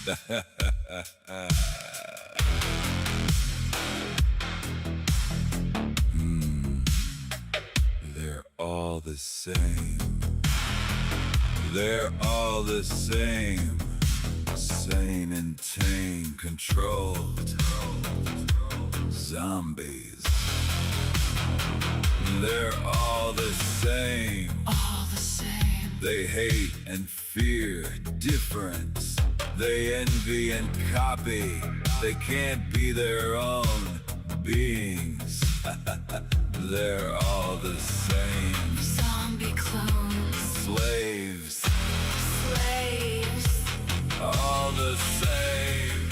They're all the same. They're all the same. Sane and tame, controlled. Zombies. They're all the same. All the same. They hate and fear difference. They envy and copy. They can't be their own beings. They're all the same. Zombie clones. Slaves. Slaves. All the same.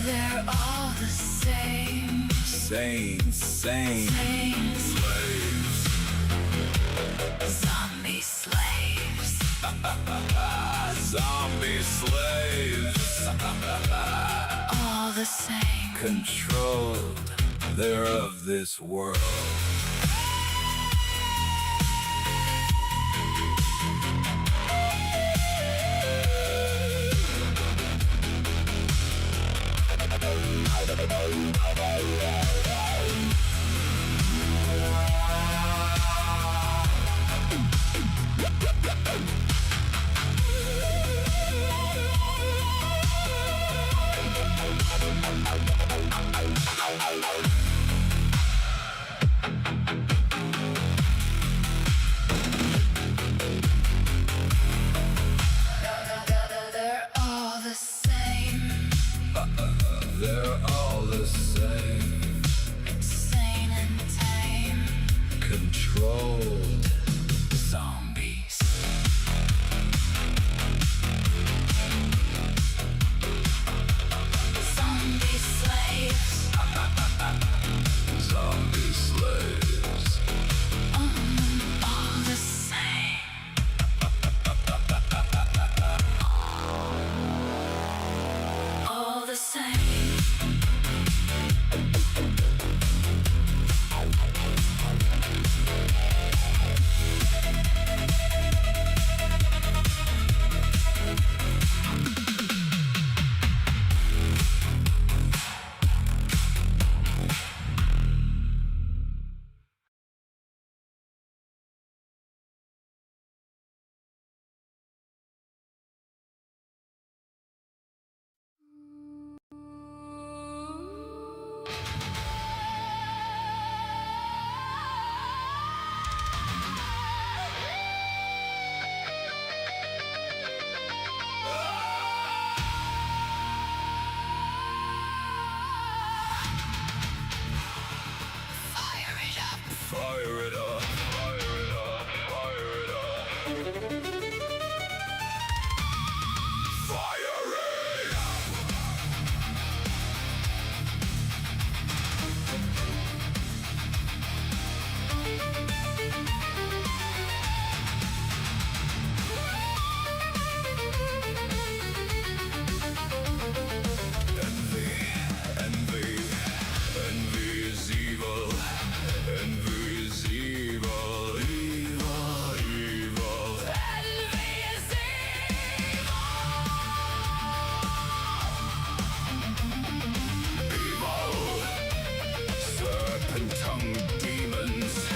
They're all the same. Sane. Same. Slaves. Zombie slaves. Zombie slaves. All the same. Controlled. They're of this world. They're all the same. They're all the same. Sane and tame. Controlled. Zombies. Zombie slaves. Zombie slaves. All the same. All the same. Fire it up. Fire it up. Fire it up. Fire it up. Fire it up. Envy is evil. Envy is evil. Evil. Envy is Evil. Serpent-tongued demons.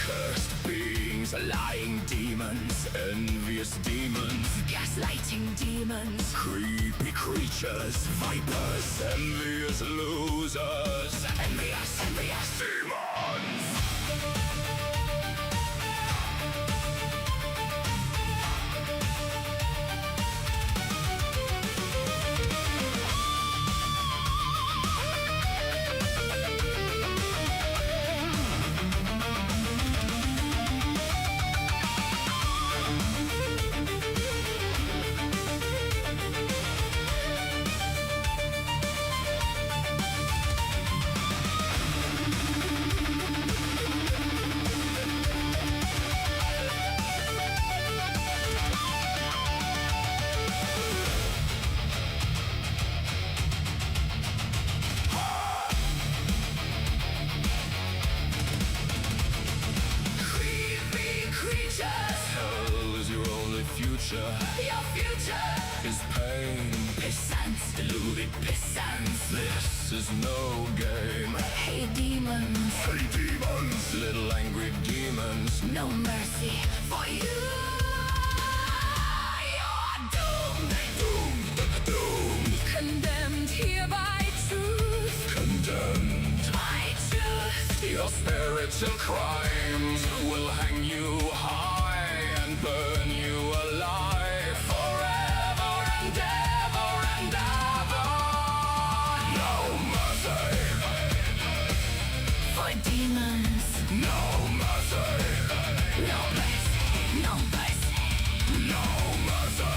Cursed beings. Lying demons. Envious demons. gaslighting demons. Creepy creatures. Vipers. Envious losers. Envious demons. This is no game. Hey demons, Hey demons, little angry demons. no mercy for you. You're doomed, Doomed, condemned here by truth. condemned. By truth, Your spiritual crimes will hang you high and burn you alive forever and ever and ever. No mercy, for demons, no mercy, no mercy, no mercy. no mercy.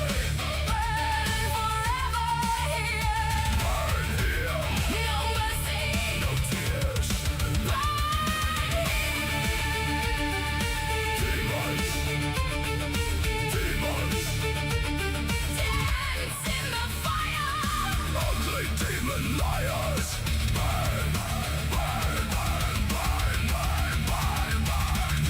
Burn forever here. Burn here, No mercy. no tears. Demons, demons, Dance in the fire. ugly demon liars. Burn, burn, burn, burn, burn, burn, burn.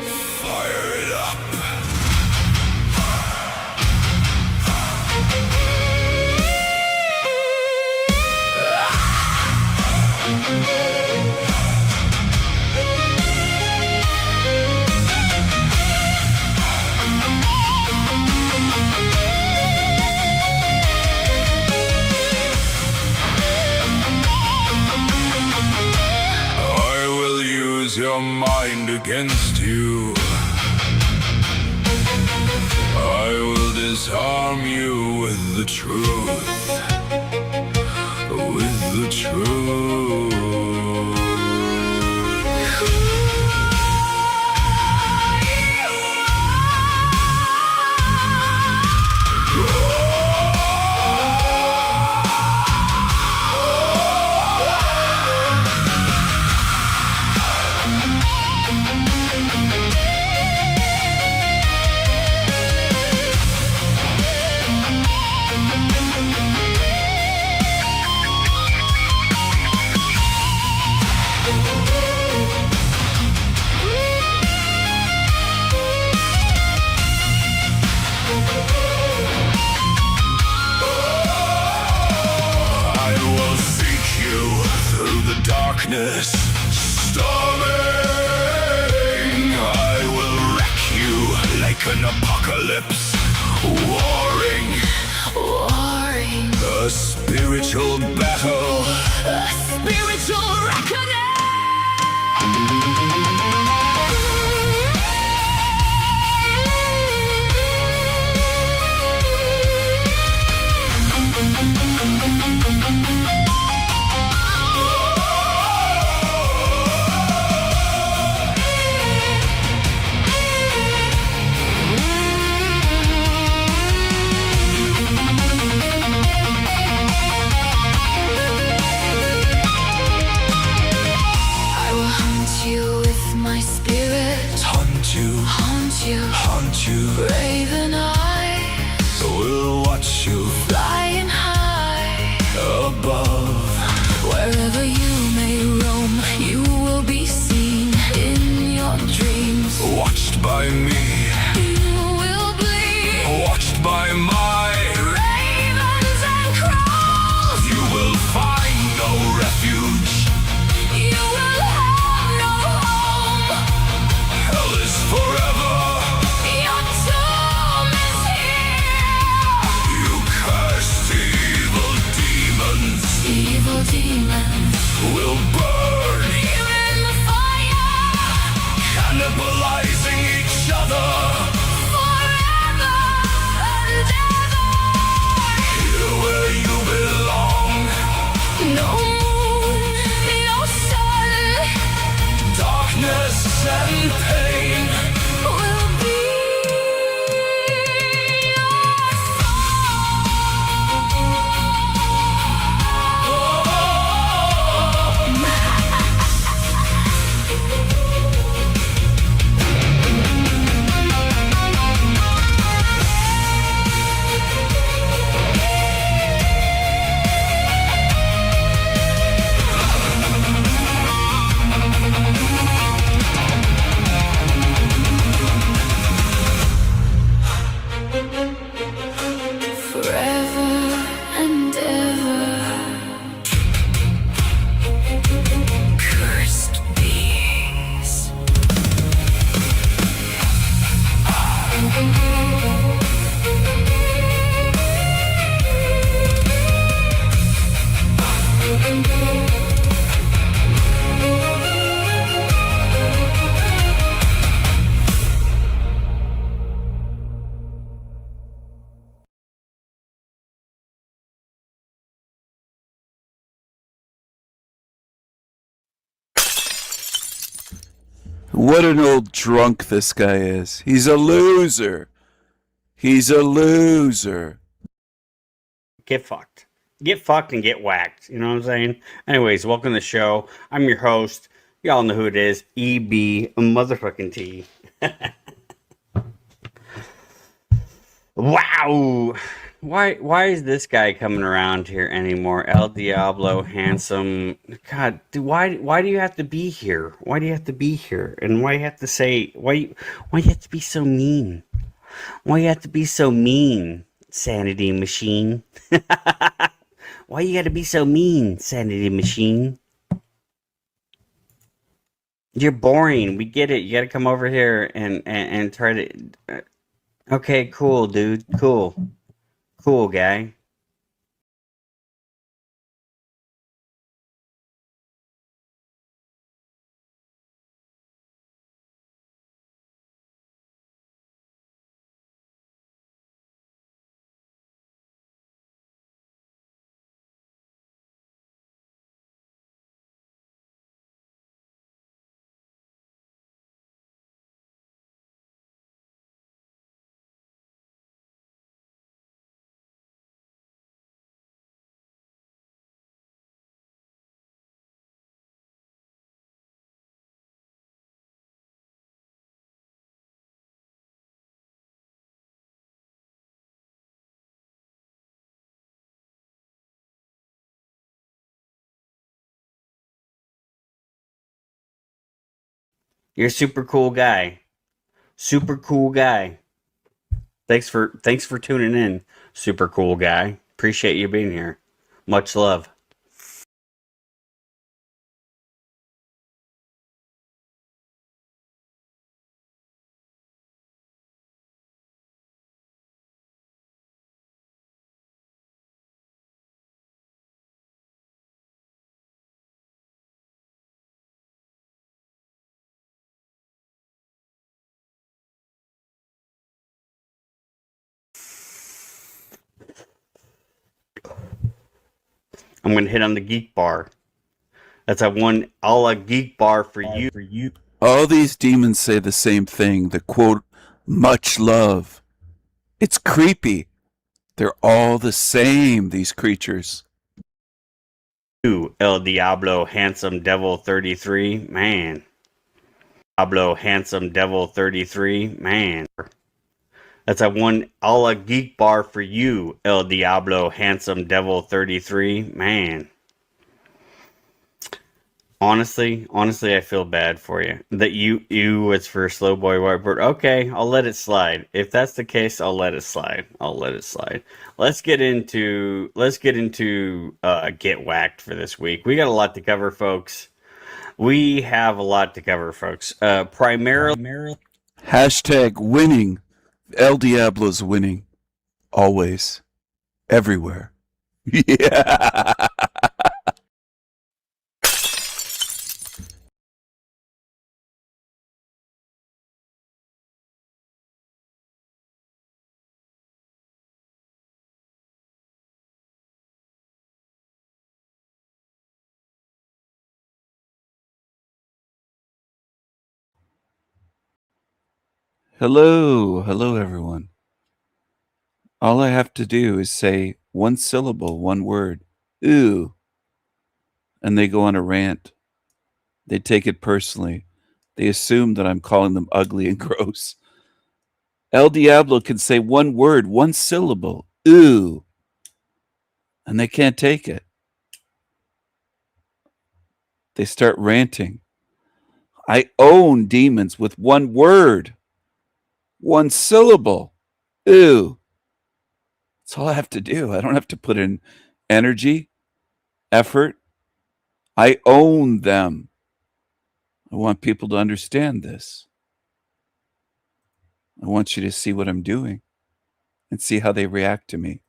Fire it up. I will use your mind against you. I will disarm you with the truth. With the truth. I will seek you through the darkness, storming. I will wreck you like an apocalypse, warring. Warring, A spiritual battle. a spiritual reckoning. I will hunt you with my spirit, Hunt you, haunt you, haunt you. raven eyes, Will watch you flying high. above. Wherever you may roam, you will be seen in your dreams. Watched by me, You will bleed watched by my. ravens and crows. You will find no refuge. You will have no home. Hell is forever. Your tomb What an old drunk this guy is. He's a loser. He's a loser. Get fucked. Get fucked and get whacked. You know what I'm saying? Anyways, welcome to the show. I'm your host. Y'all know who it is. EB motherfucking T. Wow. Why is this guy coming around here anymore? El Diablo, handsome. God, why do you have to be here? Why do you have to be here? And why you have to say why you have to be so mean? Why you have to be so mean, Sanity Machine? Why you gotta be so mean, Sanity Machine? You're boring. We get it. You gotta come over here and try to. Okay, cool, dude. Cool. Cool, guy. You're a super cool guy. Super cool guy. Thanks for tuning in, super cool guy. Appreciate you being here. Much love. I'm gonna hit on the geek bar. That's a geek bar for you. All these demons say the same thing. The quote, much love. It's creepy. They're all the same, these creatures. El Diablo Handsome Devil 33. Man. Diablo Handsome Devil 33. Man. That's a geek bar for you, El Diablo Handsome Devil 33. Man. Honestly, I feel bad for you. That you was for Slow Boy Whiteboard. Okay, I'll let it slide. If that's the case, I'll let it slide. Let's get into Get Whacked for this week. We got a lot to cover, folks. Primarily Hashtag winning. El Diablo's winning. Always. Everywhere. Yeah. Hello, everyone. All I have to do is say one syllable, one word, ooh, and they go on a rant. They take it personally. They assume that I'm calling them ugly and gross. El Diablo can say one word, one syllable, ooh, and they can't take it. They start ranting. I own demons with one word, one syllable, ooh. That's all I have to do. I don't have to put in energy, effort. I own them. I want people to understand this. I want you to see what I'm doing and see how they react to me.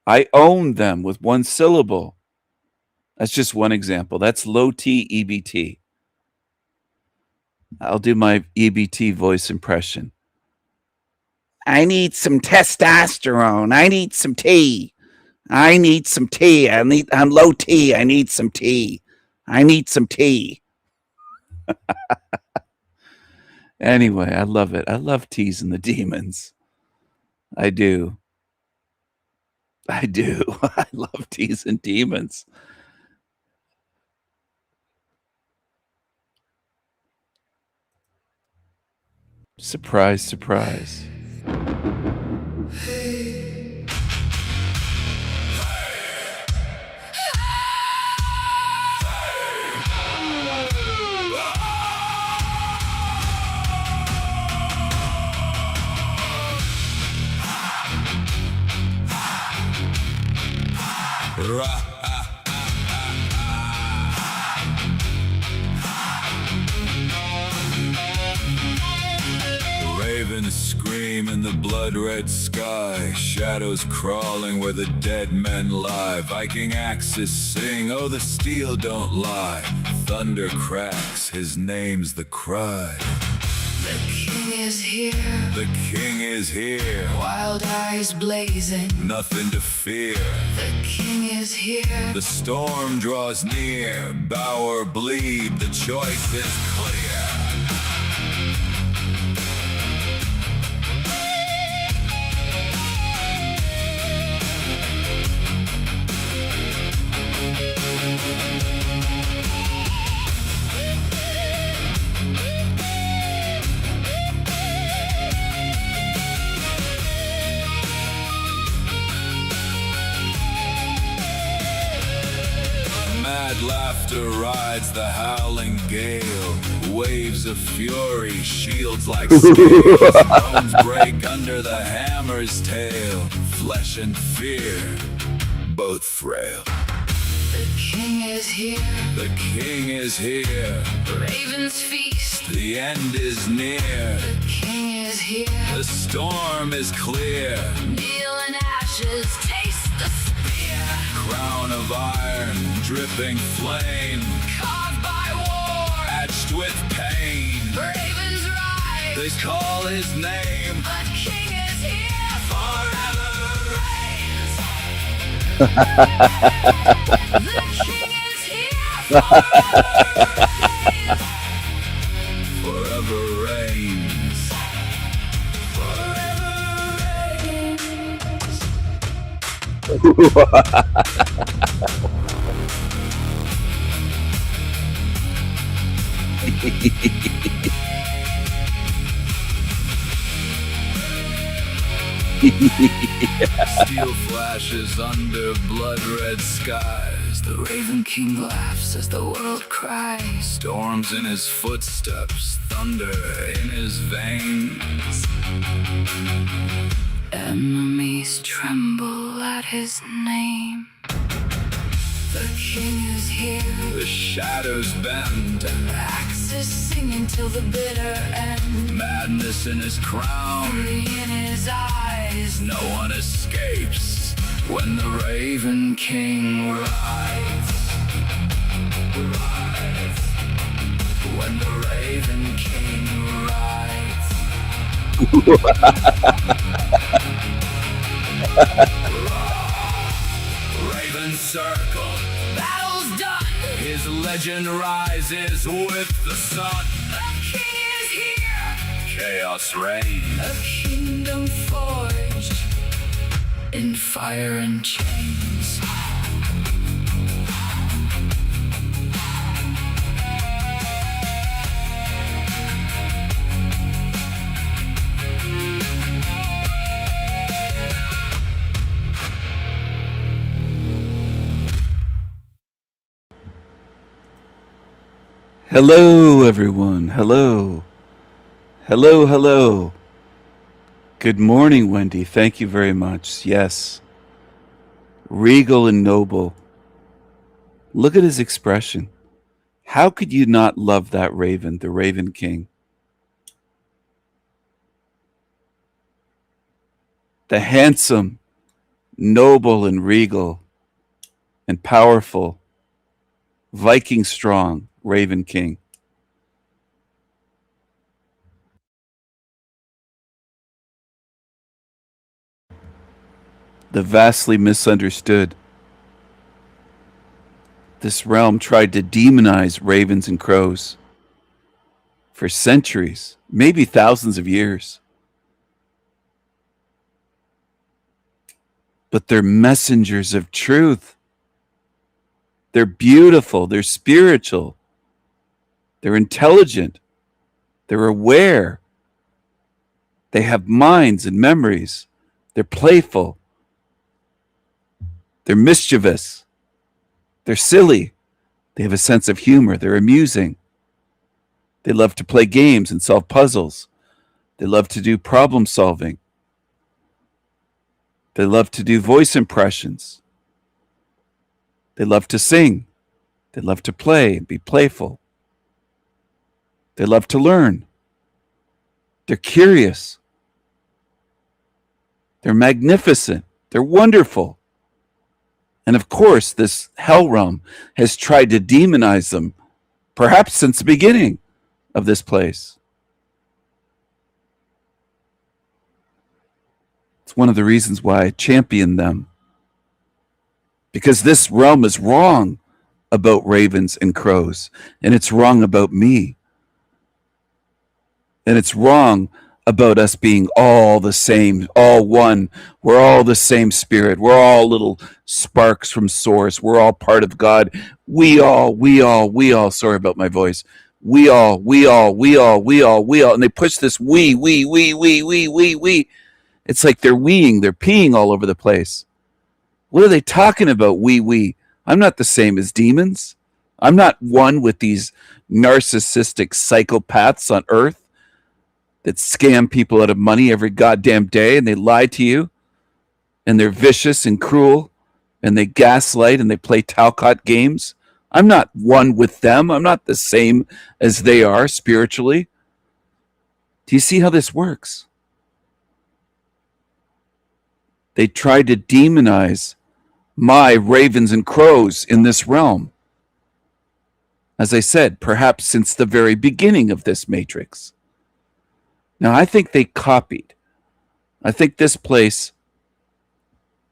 I own them with one syllable. That's just one example. That's low T EBT. I'll do my EBT voice impression. I need some testosterone. I need some tea. I need some tea. I'm low T. I need some tea. I need some tea. Anyway, I love it. I love teasing the demons. I do. I do. I love teasing demons. Surprise, surprise. Ravens scream in the blood-red sky. Shadows crawling where the dead men lie. Viking axes sing, oh the steel don't lie. Thunder cracks, his name's the cry. The king is here, The king is here, wild eyes blazing. nothing to fear. The king is here, The storm draws near, bow or bleed, the choice is clear. Mad laughter rides the howling gale. Waves of fury, shields like scales. Bones break under the hammer's tail. Flesh and fear, both frail. the king is here, The king is here, ravens feast. the end is near. The king is here, The storm is clear. kneel in ashes, taste the spear. Crown of iron, dripping flame, Carved by war, etched with pain. ravens rise. They call his name. The king is here, forever reigns. The king is here, Forever reigns. forever reigns. Steel flashes under blood-red skies. The Raven King laughs as the world cries. Storms in his footsteps, thunder in his veins. Enemies tremble at his name. The king is here, The shadows bend, axes singing till the bitter end. madness in his crown. Fury in his eyes, No one escapes when the Raven King rides. when the Raven King rides. Raven circle, Battle's done, his legend rises with the sun. the king is here, Chaos reigns. a kingdom forged in fire and chains. Hello, everyone. Hello. Hello, hello. Good morning, Wendy. Thank you very much. Yes. Regal and noble. Look at his expression. How could you not love that raven, the Raven King? The handsome, noble, and regal, and powerful, Viking strong Raven King. The vastly misunderstood. This realm tried to demonize ravens and crows. for centuries, maybe thousands of years. But they're messengers of truth. They're beautiful. They're spiritual. They're intelligent. They're aware. They have minds and memories. They're playful. They're mischievous. They're silly. They have a sense of humor. They're amusing. They love to play games and solve puzzles. They love to do problem solving. They love to do voice impressions. They love to sing. They love to play and be playful. They love to learn. They're curious. They're magnificent. They're wonderful. And of course, this hell realm has tried to demonize them, perhaps since the beginning of this place. It's one of the reasons why I champion them. Because this realm is wrong about ravens and crows, and it's wrong about me. And it's wrong about us being all the same, all one. We're all the same spirit. We're all little sparks from source. We're all part of God. We all, sorry about my voice. We all. And they push this we. It's like they're weeing, they're peeing all over the place. What are they talking about, we? I'm not the same as demons. I'm not one with these narcissistic psychopaths on earth that scam people out of money every goddamn day, and they lie to you, and they're vicious and cruel, and they gaslight, and they play Talcott games. I'm not one with them. I'm not the same as they are spiritually. Do you see how this works? They tried to demonize my ravens and crows in this realm. As I said, perhaps since the very beginning of this matrix. Now, I think they copied. I think this place,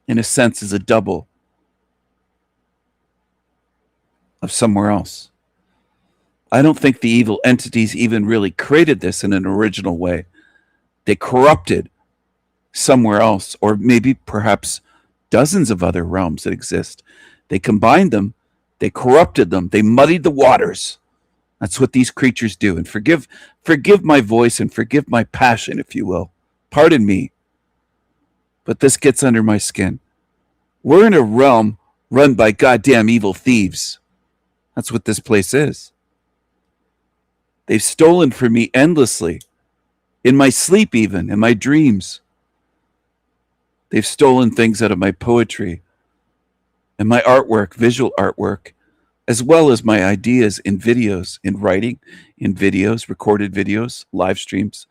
in a sense, is a double of somewhere else. I don't think the evil entities even really created this in an original way. They corrupted somewhere else, or maybe perhaps dozens of other realms that exist. They combined them, they corrupted them, they muddied the waters. That's what these creatures do. And forgive my voice and forgive my passion, if you will. Pardon me. But this gets under my skin. We're in a realm run by goddamn evil thieves. That's what this place is. They've stolen from me endlessly. In my sleep even, in my dreams. They've stolen things out of my poetry and my artwork, visual artwork, as well as my ideas in videos, in writing, in videos, recorded videos, live streams.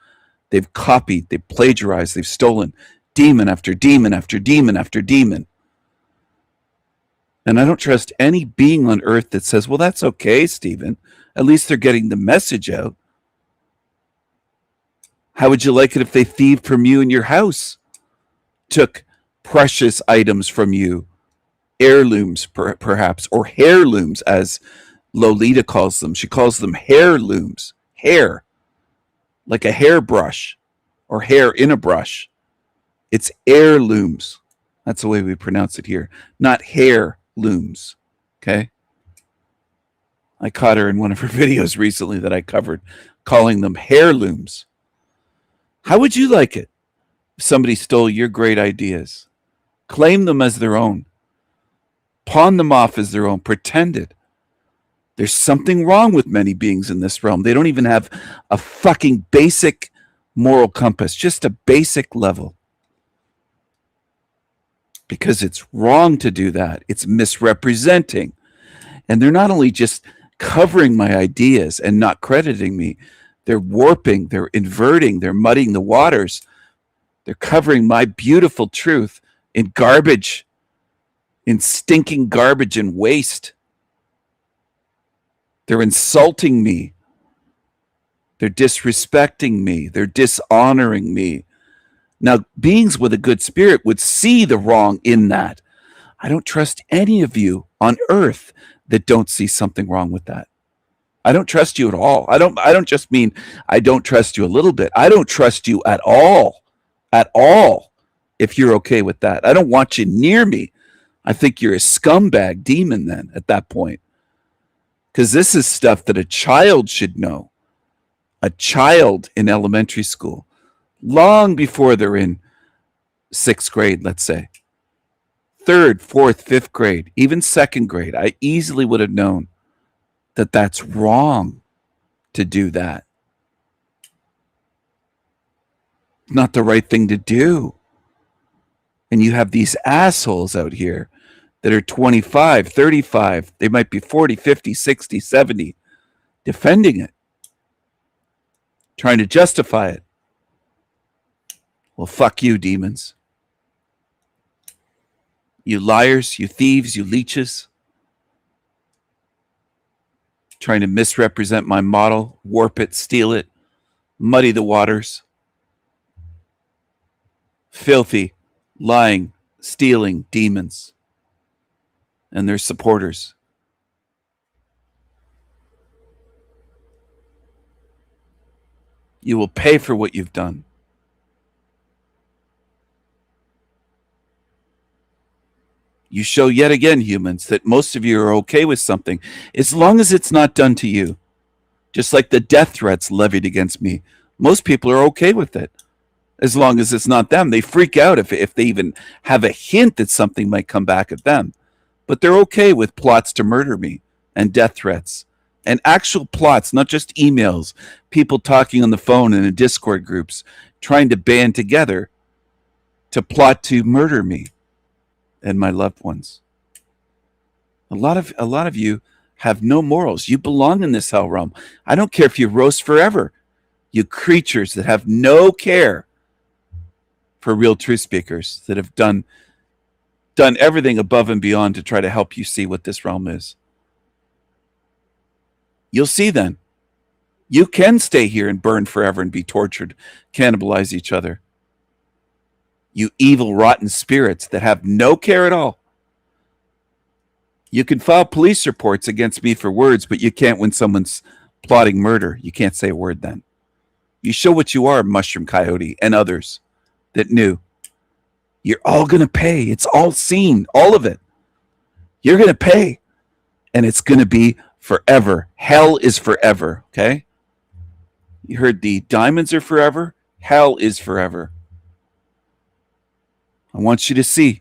They've copied, they've plagiarized, they've stolen demon after demon after demon after demon. And I don't trust any being on earth that says, well, that's okay, Stephen. At least they're getting the message out. How would you like it if they thieved from you in your house? Took precious items from you, heirlooms perhaps, or hairlooms as Lolita calls them. She calls them hairlooms, hair, like a hairbrush or hair in a brush. It's heirlooms. That's the way we pronounce it here, not hair looms. Okay. I caught her in one of her videos recently that I covered, calling them hairlooms. How would you like it if somebody stole your great ideas? Claim them as their own. Pawn them off as their own. Pretend it. There's something wrong with many beings in this realm. They don't even have a fucking basic moral compass, just a basic level. Because it's wrong to do that. It's misrepresenting. And they're not only just covering my ideas and not crediting me, they're warping, they're inverting, they're muddying the waters. They're covering my beautiful truth in garbage, in stinking garbage and waste. They're insulting me. They're disrespecting me. They're dishonoring me. Now, beings with a good spirit would see the wrong in that. I don't trust any of you on earth that don't see something wrong with that. I don't trust you at all. I don't just mean I don't trust you a little bit. I don't trust you at all. At all. If you're okay with that. I don't want you near me. I think you're a scumbag demon then at that point. Because this is stuff that a child should know. A child in elementary school, long before they're in 6th grade, let's say. 3rd, 4th, 5th grade, even 2nd grade, I easily would have known that that's wrong to do that. Not the right thing to do. And you have these assholes out here that are 25, 35, they might be 40, 50, 60, 70, defending it, trying to justify it. Well, fuck you, demons. You liars, you thieves, you leeches. Trying to misrepresent my model, warp it, steal it, muddy the waters. Filthy, lying, stealing demons and their supporters. You will pay for what you've done. You show yet again, humans, that most of you are okay with something as long as it's not done to you. Just like the death threats levied against me. Most people are okay with it as long as it's not them. They freak out if they even have a hint that something might come back at them. But they're okay with plots to murder me and death threats and actual plots, not just emails, people talking on the phone and in Discord groups, trying to band together to plot to murder me and my loved ones. A lot of you have no morals. You belong in this hell realm. I don't care if you roast forever. You creatures that have no care for real truth speakers that have done everything above and beyond to try to help you see what this realm is. You'll see then. You can stay here and burn forever and be tortured, cannibalize each other. You evil, rotten spirits that have no care at all. You can file police reports against me for words, but you can't when someone's plotting murder. You can't say a word then. You show what you are, Mushroom Coyote and others that knew. You're all going to pay. It's all seen, all of it. You're going to pay, and it's going to be forever. Hell is forever, okay? You heard the diamonds are forever. Hell is forever. I want you to see.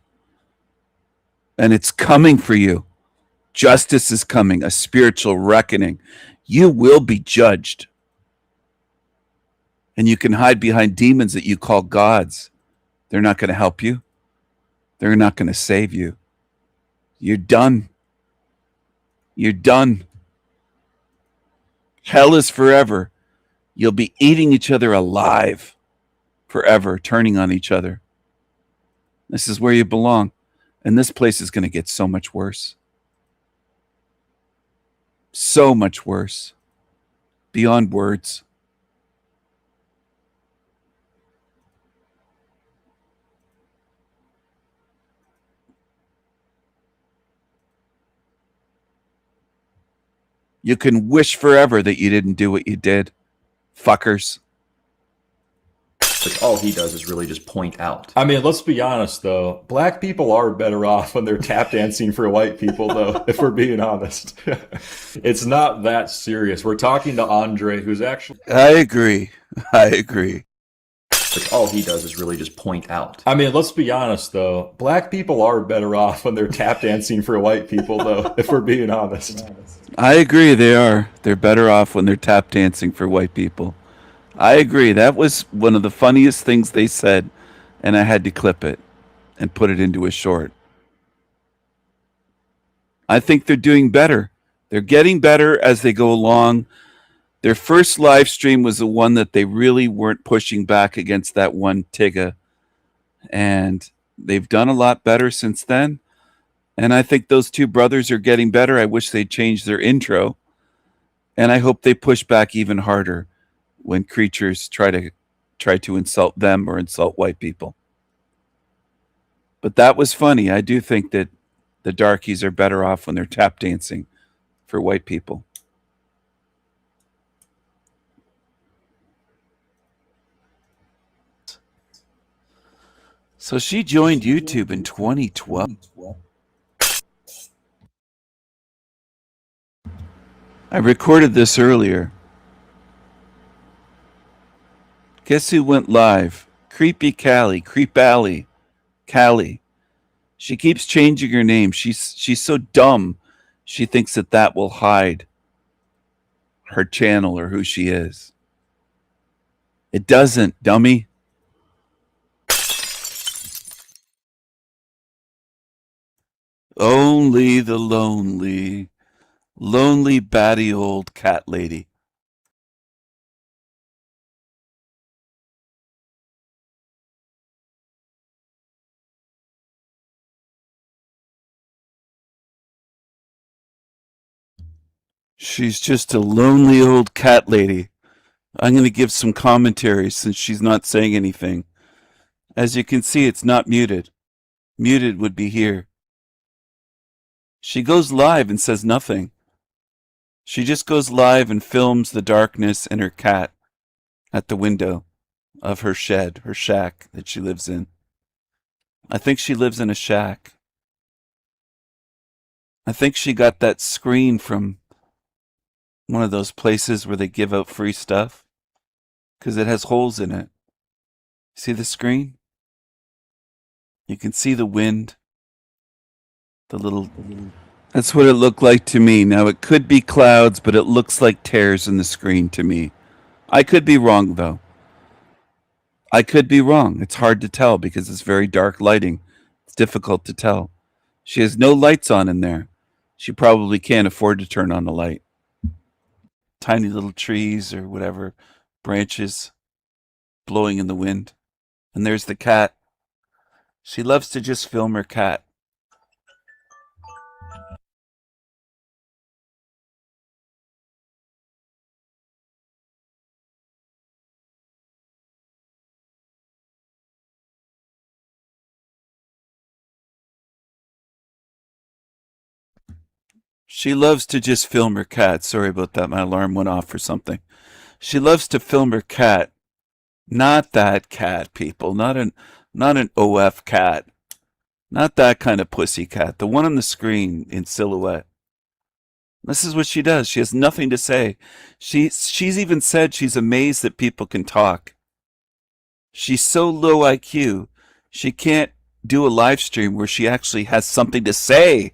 And it's coming for you. Justice is coming, a spiritual reckoning. You will be judged. And you can hide behind demons that you call gods. They're not going to help you. They're not going to save you. You're done. You're done. Hell is forever. You'll be eating each other alive forever, turning on each other. This is where you belong. And this place is going to get so much worse. So much worse. Beyond words. You can wish forever that you didn't do what you did. Fuckers. Like, all he does is really just point out. I mean, let's be honest, though. Black people are better off when they're tap dancing for white people, though, if we're being honest. It's not that serious. We're talking to Andre, who's actually... I agree. Like, all he does is really just point out. I mean, let's be honest, though. Black people are better off when they're tap dancing for white people, though, if we're being honest. I agree they are. They're better off when they're tap dancing for white people. I agree. That was one of the funniest things they said, and I had to clip it and put it into a short. I think they're doing better. They're getting better as they go along. Their first live stream was the one that they really weren't pushing back against that one Tigga. And they've done a lot better since then. And I think those two brothers are getting better. I wish they'd changed their intro. And I hope they push back even harder when creatures try to insult them or insult white people. But that was funny. I do think that the darkies are better off when they're tap dancing for white people. So she joined YouTube in 2012. I recorded this earlier. Guess who went live? Creepy Callie, Creep Alley, Callie. She keeps changing her name. She's so dumb. She thinks that will hide her channel or who she is. It doesn't, dummy. Only the lonely, batty old cat lady. She's just a lonely old cat lady. I'm going to give some commentary since she's not saying anything. As you can see, it's not muted. Muted would be here. She goes live and says nothing. She just goes live and films the darkness and her cat at the window of her shed, her shack that she lives in. I think she lives in a shack. I think she got that screen from one of those places where they give out free stuff because it has holes in it. See the screen? You can see the wind. The little... That's what it looked like to me. Now, it could be clouds, but it looks like tears in the screen to me. I could be wrong, though. I could be wrong. It's hard to tell because it's very dark lighting. It's difficult to tell. She has no lights on in there. She probably can't afford to turn on the light. Tiny little trees or whatever, branches blowing in the wind. And there's the cat. She loves to just film her cat. She loves to just film her cat. Sorry about that. My alarm went off or something. She loves to film her cat. Not that cat, people. Not an OF cat. Not that kind of pussy cat. The one on the screen in silhouette. This is what she does. She has nothing to say. She's even said she's amazed that people can talk. She's so low IQ, she can't do a live stream where she actually has something to say.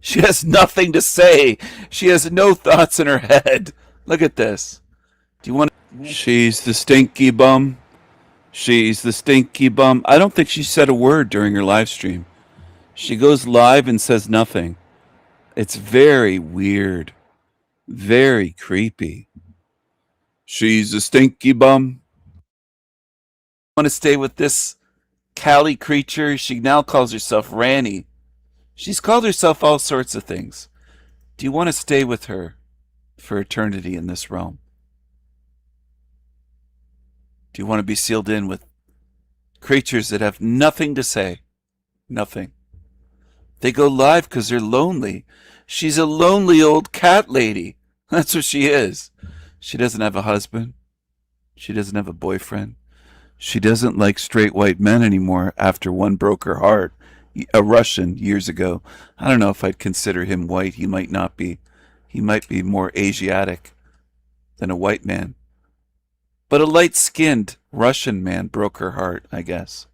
She has nothing to say. She has no thoughts in her head. Look at this. Do you want to... She's the stinky bum. She's the stinky bum. I don't think she said a word during her live stream. She goes live and says nothing. It's very weird. Very creepy. She's a stinky bum. Want to stay with this Callie creature? She now calls herself Ranny. She's called herself all sorts of things. Do you want to stay with her for eternity in this realm? Do you want to be sealed in with creatures that have nothing to say? Nothing. They go live because they're lonely. She's a lonely old cat lady. That's what she is. She doesn't have a husband. She doesn't have a boyfriend. She doesn't like straight white men anymore after one broke her heart. A Russian years ago. I don't know if I'd consider him white. He might not be. He might be more Asiatic than a white man. But a light-skinned Russian man broke her heart, I guess.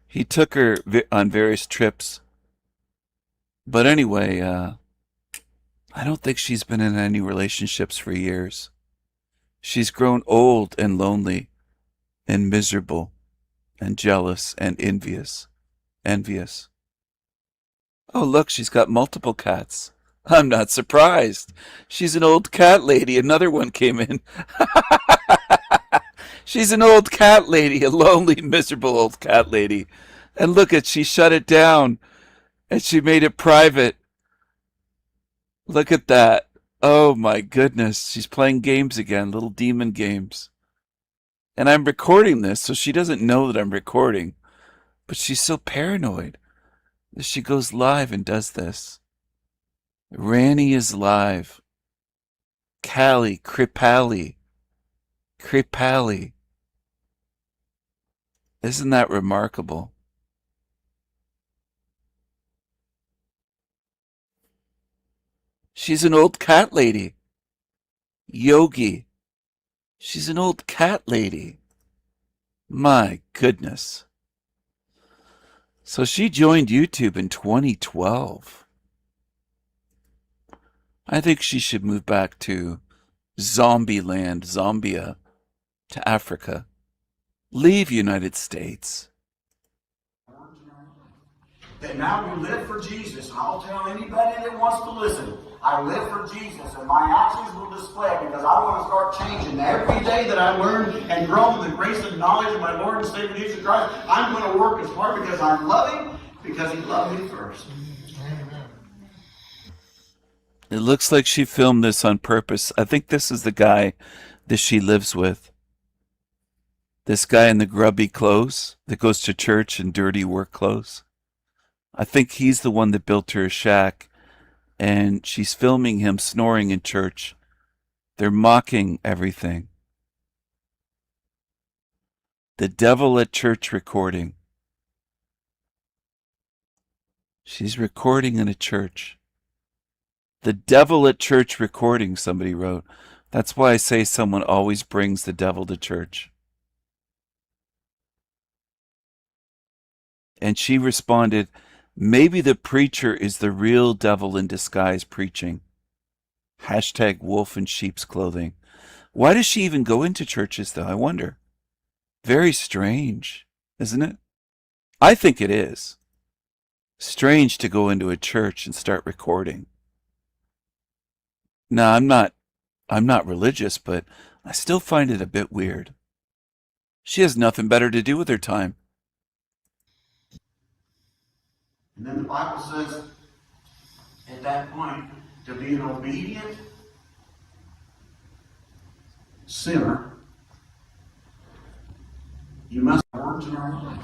He took her on various trips. But anyway, I don't think she's been in any relationships for years. She's grown old and lonely and miserable and jealous and envious. Oh, look, she's got multiple cats. I'm not surprised. She's an old cat lady. Another one came in. She's an old cat lady, a lonely, miserable old cat lady. And look she shut it down and she made it private. Look at that. Oh my goodness. She's playing games again, little demon games. And I'm recording this, so she doesn't know that I'm recording. But she's so paranoid that she goes live and does this. Ranny is live. Callie, Cripally. Isn't that remarkable? She's an old cat lady. Yogi. She's an old cat lady. My goodness. So she joined YouTube in 2012. I think she should move back to zombie land, Zambia, to Africa. Leave United States. That now we live for Jesus, and I'll tell anybody that wants to listen, I live for Jesus, and my actions will display it, because I want to start changing. Every day that I learn and grow in the grace and knowledge of my Lord and Savior Jesus Christ, I'm going to work as hard because I love Him, because He loved me first. It looks like she filmed this on purpose. I think this is the guy that she lives with. This guy in the grubby clothes that goes to church in dirty work clothes. I think he's the one that built her a shack, and she's filming him snoring in church. They're mocking everything. The Devil at Church recording. She's recording in a church. The Devil at Church recording, somebody wrote. That's why I say someone always brings the devil to church. And she responded, maybe the preacher is the real devil in disguise preaching. Hashtag wolf in sheep's clothing. Why does she even go into churches, though? I wonder. Very strange, isn't it? I think it is. Strange to go into a church and start recording. Now, I'm not religious, but I still find it a bit weird. She has nothing better to do with her time. And then the Bible says, at that point, to be an obedient sinner, you must have words in our life.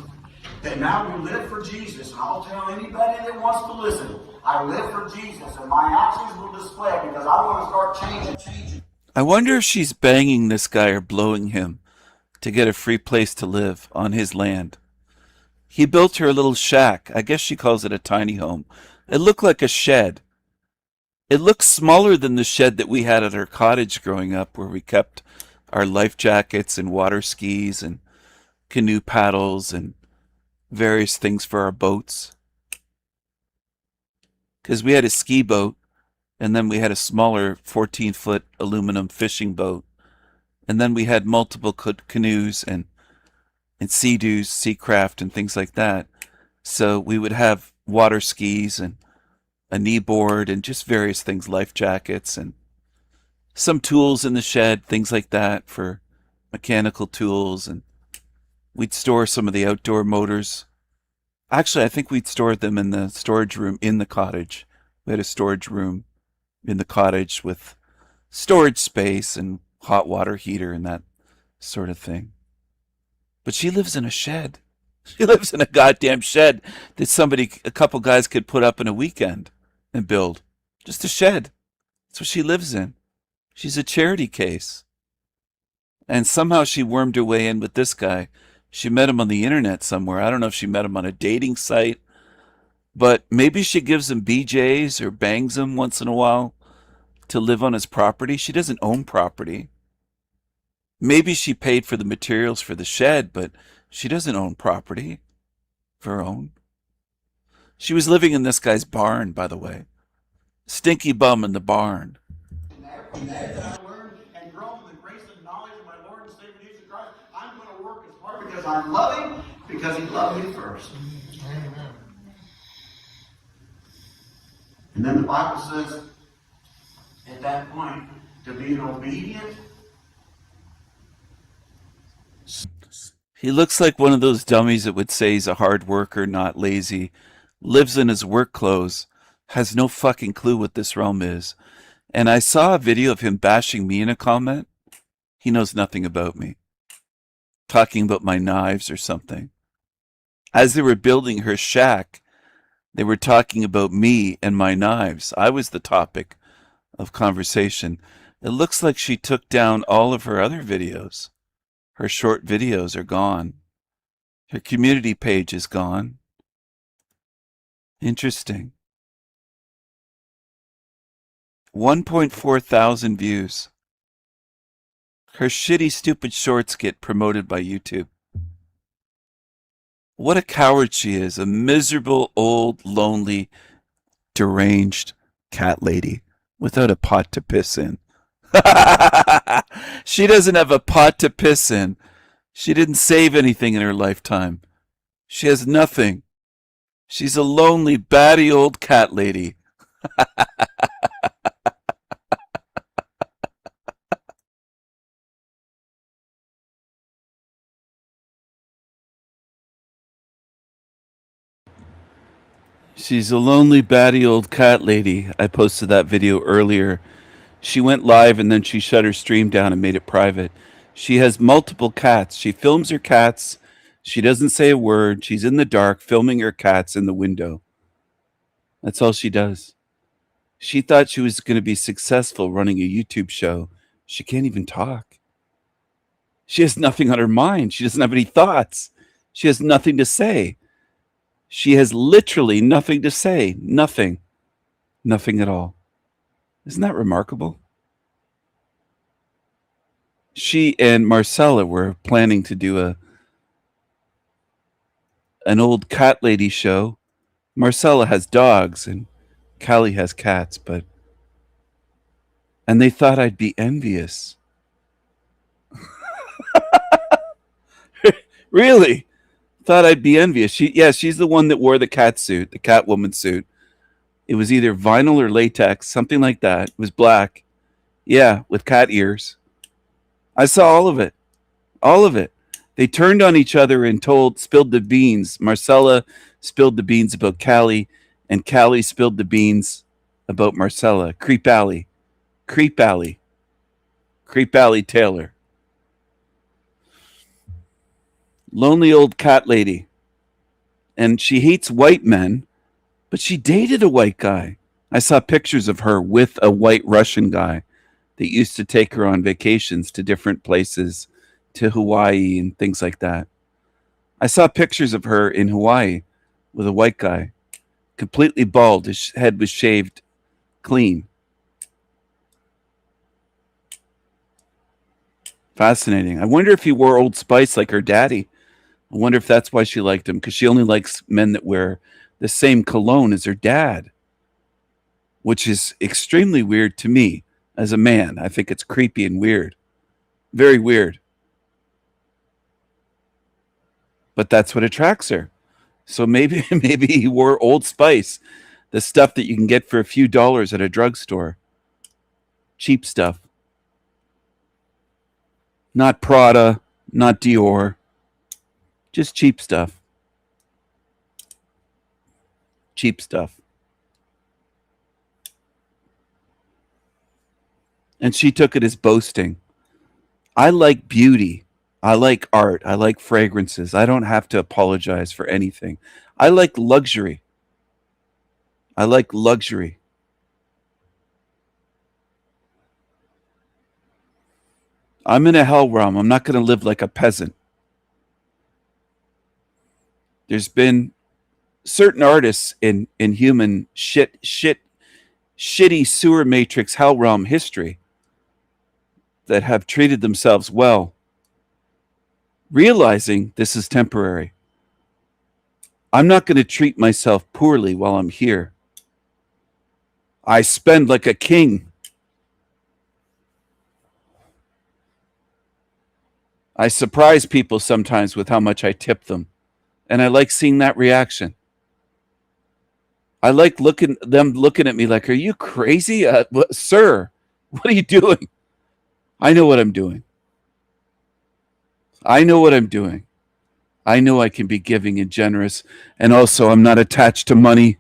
That now we live for Jesus, and I'll tell anybody that wants to listen, I live for Jesus, and my actions will display it, because I want to start changing. I wonder if she's banging this guy or blowing him to get a free place to live on his land. He built her a little shack. I guess she calls it a tiny home. It looked like a shed. It looked smaller than the shed that we had at our cottage growing up, where we kept our life jackets and water skis and canoe paddles and various things for our boats. Because we had a ski boat, and then we had a smaller 14-foot aluminum fishing boat, and then we had multiple canoes and sea-doos, Seacraft, and things like that. So we would have water skis and a knee board and just various things, life jackets and some tools in the shed, things like that for mechanical tools. And we'd store some of the outdoor motors. Actually, I think we'd store them in the storage room in the cottage. We had a storage room in the cottage with storage space and hot water heater and that sort of thing. But she lives in a shed. She lives in a goddamn shed that a couple guys could put up in a weekend and build. Just a shed. That's what she lives in. She's a charity case. And somehow she wormed her way in with this guy. She met him on the internet somewhere. I don't know if she met him on a dating site, but maybe she gives him BJs or bangs him once in a while to live on his property. She doesn't own property. Maybe she paid for the materials for the shed, but she doesn't own property of her own. She was living in this guy's barn, by the way. Stinky bum in the barn. Every day that I learn and grow in the grace and knowledge of my Lord and Savior Jesus Christ, I'm going to work as hard because I love Him, because He loved me first. Amen. And then the Bible says, at that point, to be an obedient. He looks like one of those dummies that would say he's a hard worker, not lazy, lives in his work clothes, has no fucking clue what this realm is. And I saw a video of him bashing me in a comment. He knows nothing about me. Talking about my knives or something. As they were building her shack, they were talking about me and my knives. I was the topic of conversation. It looks like she took down all of her other videos. Her short videos are gone. Her community page is gone. Interesting. 1.4 thousand views. Her shitty, stupid shorts get promoted by YouTube. What a coward she is. A miserable, old, lonely, deranged cat lady without a pot to piss in. She doesn't have a pot to piss in. She didn't save anything in her lifetime. She has nothing. She's a lonely, batty old cat lady. She's a lonely, batty old cat lady. I posted that video earlier. She went live and then she shut her stream down and made it private. She has multiple cats. She films her cats. She doesn't say a word. She's in the dark filming her cats in the window. That's all she does. She thought she was going to be successful running a YouTube show. She can't even talk. She has nothing on her mind. She doesn't have any thoughts. She has nothing to say. She has literally nothing to say. Nothing. Nothing at all. Isn't that remarkable? She and Marcella were planning to do an old cat lady show. Marcella has dogs and Callie has cats, and they thought I'd be envious. Really? Thought I'd be envious. She's the one that wore the cat suit, the Catwoman suit. It was either vinyl or latex, something like that. It was black. Yeah, with cat ears. I saw all of it. All of it. They turned on each other and spilled the beans. Marcella spilled the beans about Callie, and Callie spilled the beans about Marcella. Creep Alley. Creep Alley. Creep Alley Taylor. Lonely old cat lady. And she hates white men, but she dated a white guy. I saw pictures of her with a white Russian guy that used to take her on vacations to different places, to Hawaii and things like that. I saw pictures of her in Hawaii with a white guy, completely bald. His head was shaved clean. Fascinating. I wonder if he wore Old Spice like her daddy. I wonder if that's why she liked him, because she only likes men that wear the same cologne as her dad, which is extremely weird to me as a man. I think it's creepy and weird. Very weird. But that's what attracts her. So maybe he wore Old Spice, the stuff that you can get for a few dollars at a drugstore. Cheap stuff. Not Prada, not Dior. Just cheap stuff. Cheap stuff. And she took it as boasting. I like beauty. I like art. I like fragrances. I don't have to apologize for anything. I like luxury. I like luxury. I'm in a hell realm. I'm not going to live like a peasant. There's been certain artists in human shitty sewer matrix hell realm history that have treated themselves well, realizing this is temporary. I'm not going to treat myself poorly while I'm here. I spend like a king. I surprise people sometimes with how much I tip them. And I like seeing that reaction. I like them looking at me like, are you crazy? Sir, what are you doing? I know what I'm doing. I know what I'm doing. I know I can be giving and generous. And also, I'm not attached to money.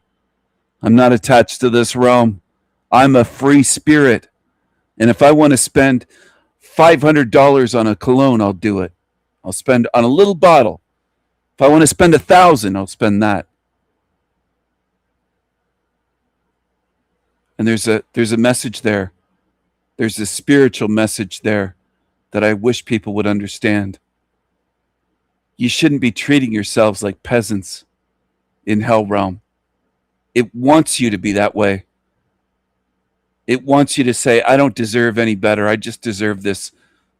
I'm not attached to this realm. I'm a free spirit. And if I want to spend $500 on a cologne, I'll do it. I'll spend on a little bottle. If I want to spend $1,000, I'll spend that. And there's a message there. There's a spiritual message there that I wish people would understand. You shouldn't be treating yourselves like peasants in Hell Realm. It wants you to be that way. It wants you to say, I don't deserve any better. I just deserve this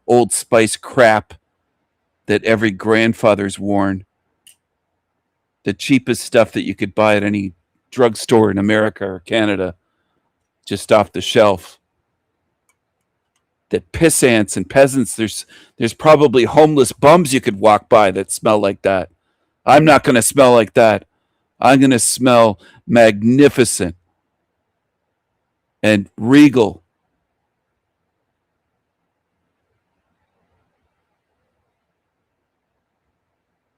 Old Spice crap that every grandfather's worn. The cheapest stuff that you could buy at any drugstore in America or Canada, just off the shelf. That pissants and peasants, there's probably homeless bums you could walk by that smell like that. I'm not going to smell like that. I'm going to smell magnificent and regal.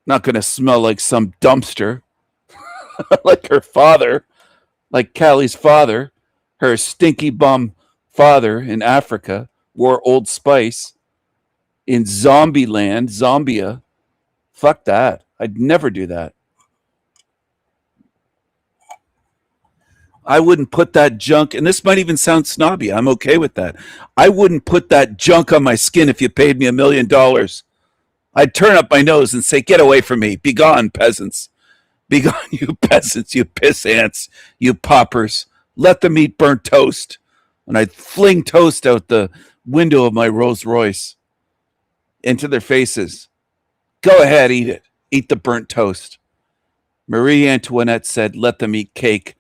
Not going to smell like some dumpster, like her father, like Callie's father, her stinky bum father in Africa wore Old Spice in zombie land, Zambia. Fuck that. I'd never do that. I wouldn't put that junk, and this might even sound snobby. I'm okay with that. I wouldn't put that junk on my skin if you paid me $1 million. I'd turn up my nose and say, get away from me. Be gone, peasants. Be gone, you peasants, you piss ants, you paupers. Let them eat burnt toast. And I'd fling toast out the window of my Rolls Royce into their faces. Go ahead, eat it. Eat the burnt toast. Marie Antoinette said, let them eat cake.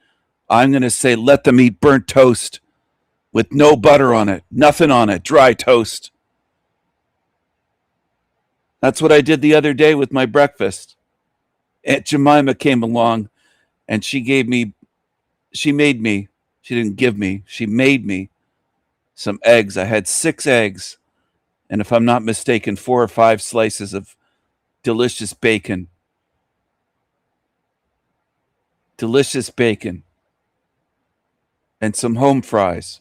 I'm going to say, let them eat burnt toast with no butter on it, nothing on it, dry toast. That's what I did the other day with my breakfast. Aunt Jemima came along and she made me, she didn't give me, she made me some eggs. I had 6 eggs. And if I'm not mistaken, 4 or 5 slices of delicious bacon. Delicious bacon. And some home fries.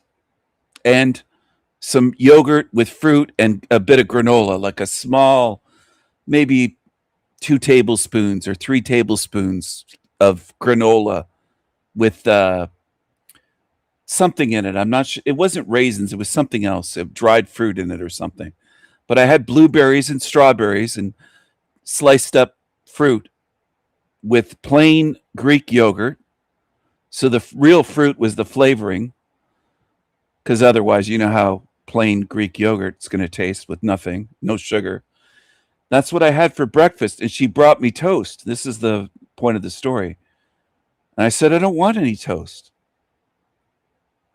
And some yogurt with fruit and a bit of granola, like a small, maybe 2 tablespoons or 3 tablespoons of granola with something in it. I'm not sure. It wasn't raisins. It was something else. It dried fruit in it or something. But I had blueberries and strawberries and sliced up fruit with plain Greek yogurt. So the real fruit was the flavoring, because otherwise you know how plain Greek yogurt is going to taste with nothing, no sugar. That's what I had for breakfast, and she brought me toast. This is the point of the story. And I said, I don't want any toast.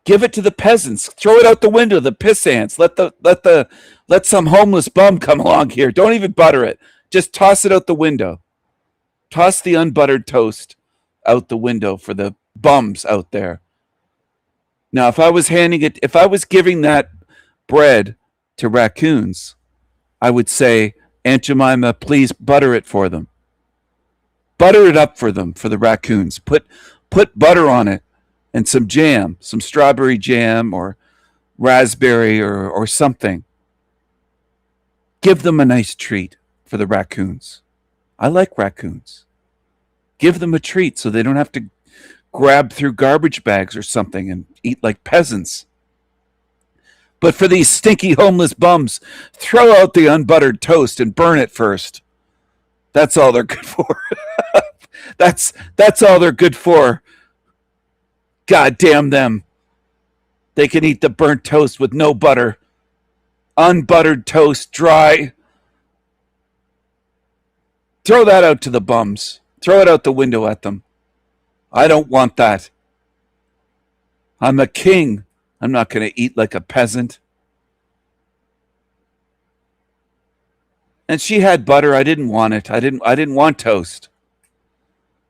Give it to the peasants. Throw it out the window, the piss ants. Let some homeless bum come along here. Don't even butter it. Just toss it out the window. Toss the unbuttered toast out the window for the bums out there. Now, if I was giving that bread to raccoons, I would say, Aunt Jemima, please butter it for them. Butter it up for them, for the raccoons. Put butter on it and some jam, some strawberry jam or raspberry or something. Give them a nice treat for the raccoons. I like raccoons. Give them a treat so they don't have to grab through garbage bags or something and eat like peasants. But for these stinky homeless bums, throw out the unbuttered toast and burn it first. That's all they're good for. That's all they're good for. God damn them. They can eat the burnt toast with no butter. Unbuttered toast, dry. Throw that out to the bums. Throw it out the window at them. I don't want that. I'm a king. I'm not going to eat like a peasant. And she had butter. I didn't want it. I didn't want toast.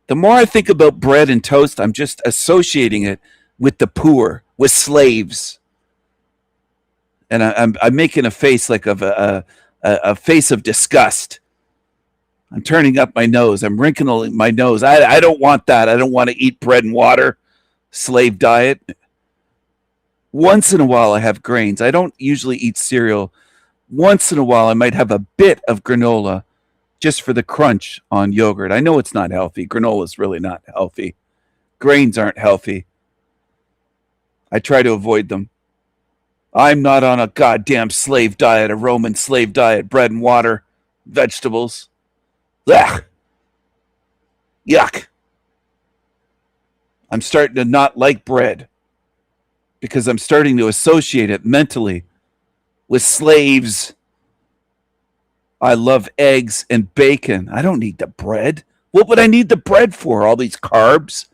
The more I think about bread and toast, I'm just associating it with the poor, with slaves. And I'm making a face like of a face of disgust. I'm turning up my nose. I'm wrinkling my nose. I don't want that. I don't want to eat bread and water. Slave diet. Once in a while I have grains. I don't usually eat cereal. Once in a while I might have a bit of granola just for the crunch on yogurt. I know it's not healthy. Granola is really not healthy. Grains aren't healthy. I try to avoid them. I'm not on a goddamn slave diet, a Roman slave diet, bread and water, vegetables. Ugh. Yuck. I'm starting to not like bread because I'm starting to associate it mentally with slaves. I love eggs and bacon. I don't need the bread. What would I need the bread for? All these carbs,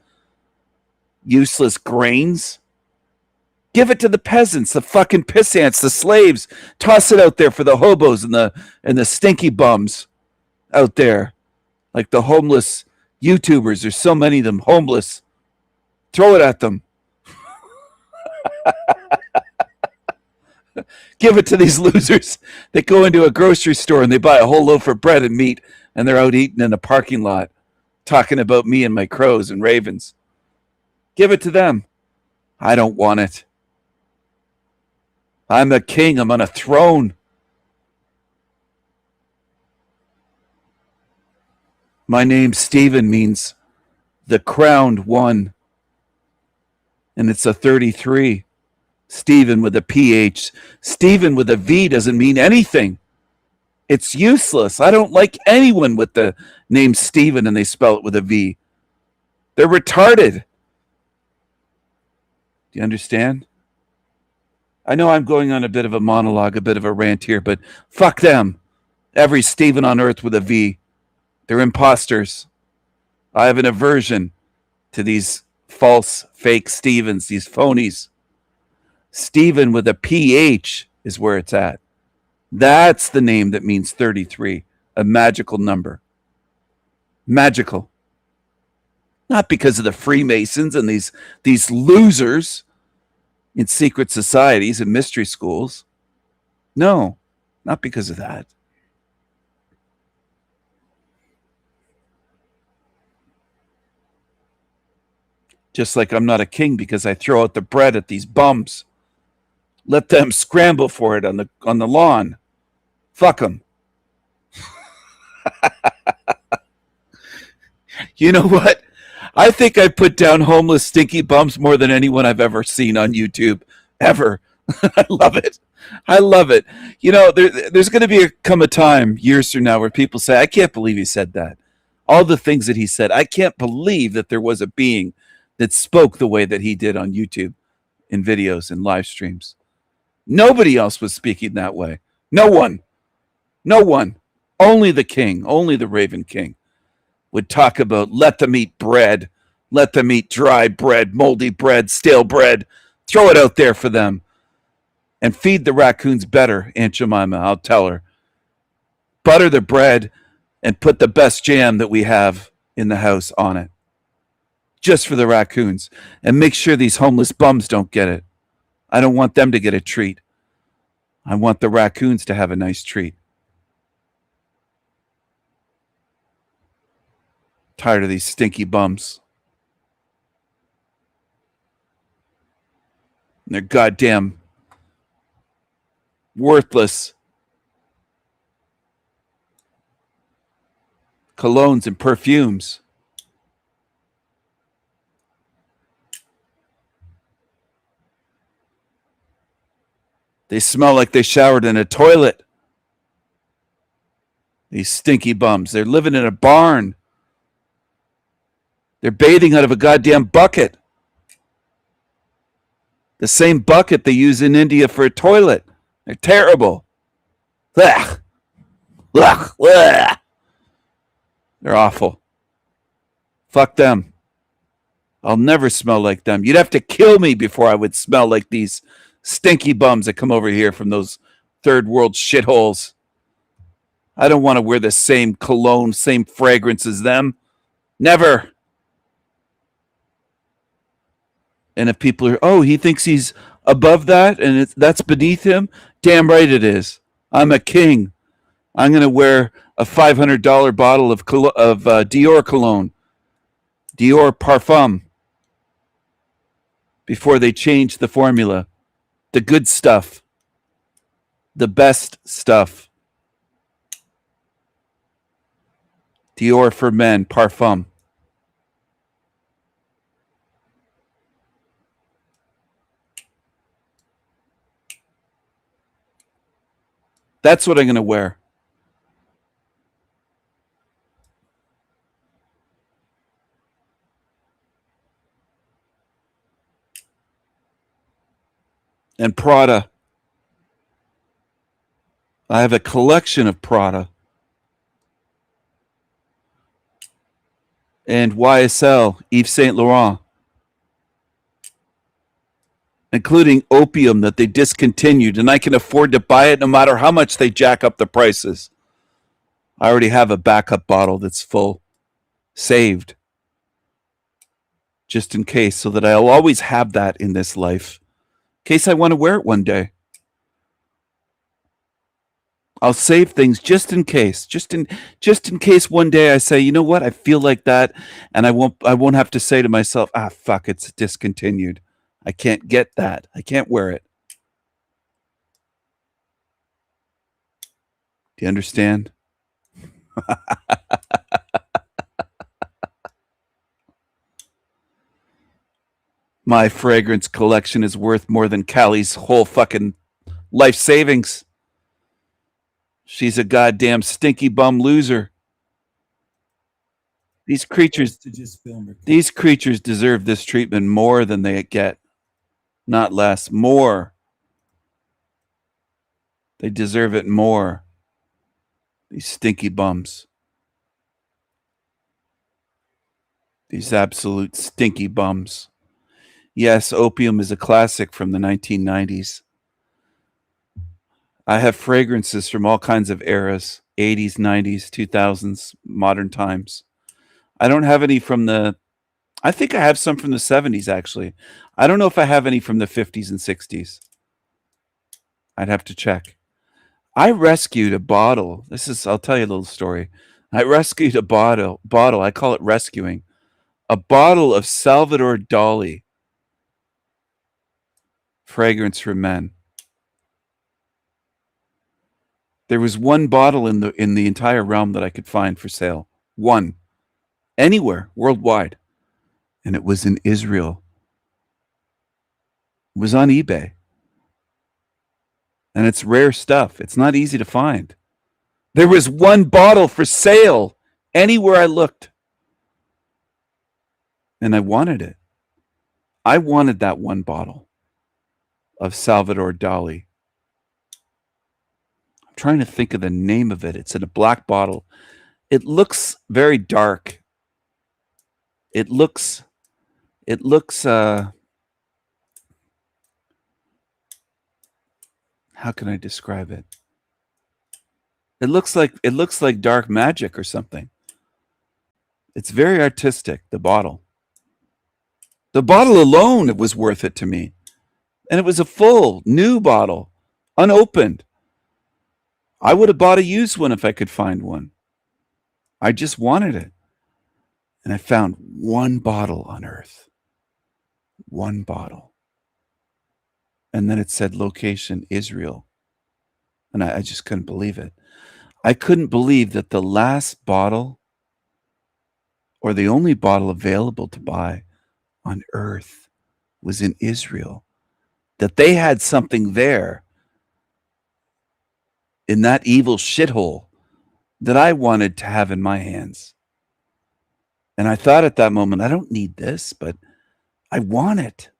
useless grains. Give it to the peasants, the fucking piss ants, the slaves. Toss it out there for the hobos and the stinky bums out there, like the homeless YouTubers. There's so many of them homeless. Throw it at them. Give it to these losers that go into a grocery store and they buy a whole loaf of bread and meat and they're out eating in a parking lot talking about me and my crows and ravens. Give it to them. I don't want it. I'm a king. I'm on a throne. My name, Stephen, means the crowned one. And it's a 33. Stephen with a PH. Stephen with a V doesn't mean anything. It's useless. I don't like anyone with the name Stephen and they spell it with a V. They're retarded. Do you understand? I know I'm going on a bit of a monologue, a bit of a rant here, but fuck them. Every Stephen on earth with a V. They're imposters. I have an aversion to these false, fake Stevens, these phonies. Stephen with a PH is where it's at. That's the name that means 33, a magical number. Magical. Not because of the Freemasons and these losers in secret societies and mystery schools. No, not because of that. Just like I'm not a king because I throw out the bread at these bums. Let them scramble for it on the lawn. Fuck them. You know what? I think I put down homeless stinky bums more than anyone I've ever seen on YouTube. Ever. I love it. I love it. You know, there's going to come a time years from now where people say, I can't believe he said that. All the things that he said. I can't believe that there was a being that spoke the way that he did on YouTube in videos and live streams. Nobody else was speaking that way. No one. No one. Only the king, only the Raven King would talk about let them eat bread, let them eat dry bread, moldy bread, stale bread. Throw it out there for them. And feed the raccoons better, Aunt Jemima, I'll tell her. Butter the bread and put the best jam that we have in the house on it. Just for the raccoons. And make sure these homeless bums don't get it. I don't want them to get a treat. I want the raccoons to have a nice treat. Tired of these stinky bums. And they're goddamn worthless colognes and perfumes. They smell like they showered in a toilet. These stinky bums. They're living in a barn. They're bathing out of a goddamn bucket. The same bucket they use in India for a toilet. They're terrible. Ugh. Ugh. Ugh. They're awful. Fuck them. I'll never smell like them. You'd have to kill me before I would smell like these stinky bums that come over here from those third world shitholes. I don't want to wear the same cologne, same fragrance as them. Never. And if people are, oh, he thinks he's above that and that's beneath him, damn right it is. I'm a king. I'm going to wear a $500 bottle of Dior cologne, Dior Parfum, before they change the formula. The good stuff. The best stuff. Dior for men, Parfum. That's what I'm going to wear. and Prada. I have a collection of Prada and YSL, Yves Saint Laurent, including opium that they discontinued, and I can afford to buy it no matter how much they jack up the prices. I already have a backup bottle that's full, saved, just in case, so that I'll always have that in this life, in case I want to wear it one day. I'll save things just in case, just in case one day I say, you know what, I feel like that, and I won't have to say to myself, fuck, it's discontinued. I can't get that. I can't wear it. Do you understand? My fragrance collection is worth more than Callie's whole fucking life savings. She's a goddamn stinky bum loser. These creatures deserve this treatment more than they get, not less. More. They deserve it more. These stinky bums. These absolute stinky bums. Yes, opium is a classic from the 1990s. I have fragrances from all kinds of eras, 80s, 90s, 2000s, modern times. I don't have any from I think I have some from the 70s, actually. I don't know if I have any from the 50s and 60s. I'd have to check. I rescued a bottle. I'll tell you a little story. I rescued a bottle. I call it rescuing. A bottle of Salvador Dali fragrance for men. There was one bottle in the entire realm that I could find for sale. One. Anywhere, worldwide. And it was in Israel. It was on eBay. And it's rare stuff. It's not easy to find. There was one bottle for sale anywhere I looked. And I wanted it. I wanted that one bottle of Salvador Dali. I'm trying to think of the name of it. It's in a black bottle. It looks very dark. It looks how can I describe it? It looks like dark magic or something. It's very artistic, the bottle. The bottle alone, it was worth it to me. And it was a full, new bottle, unopened. I would have bought a used one if I could find one. I just wanted it. And I found one bottle on Earth. One bottle. And then it said location Israel. And I just couldn't believe it. I couldn't believe that the last bottle, or the only bottle available to buy on Earth, was in Israel. That they had something there in that evil shithole that I wanted to have in my hands. And I thought at that moment, I don't need this, but I want it.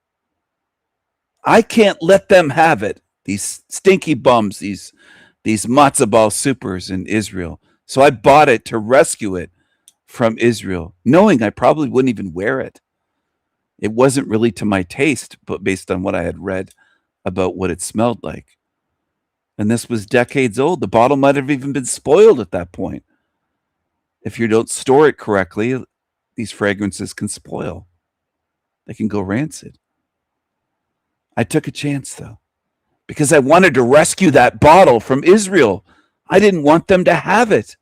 I can't let them have it. These stinky bums, these matzo ball supers in Israel. So I bought it to rescue it from Israel, knowing I probably wouldn't even wear it. It wasn't really to my taste, but based on what I had read about what it smelled like. And this was decades old. The bottle might have even been spoiled at that point. If you don't store it correctly, these fragrances can spoil. They can go rancid. I took a chance, though, because I wanted to rescue that bottle from Israel. I didn't want them to have it.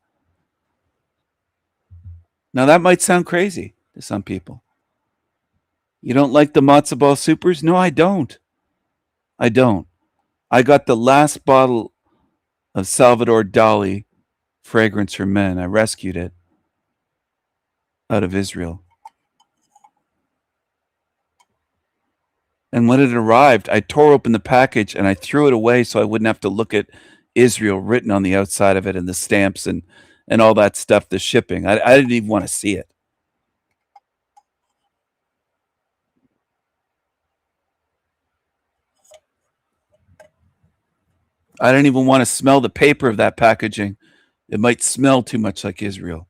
Now, that might sound crazy to some people. You don't like the matzo ball supers? No, I don't. I don't. I got the last bottle of Salvador Dali fragrance for men. I rescued it out of Israel. And when it arrived, I tore open the package and I threw it away so I wouldn't have to look at Israel written on the outside of it and the stamps and all that stuff, the shipping. I didn't even want to see it. I don't even want to smell the paper of that packaging. It might smell too much like Israel.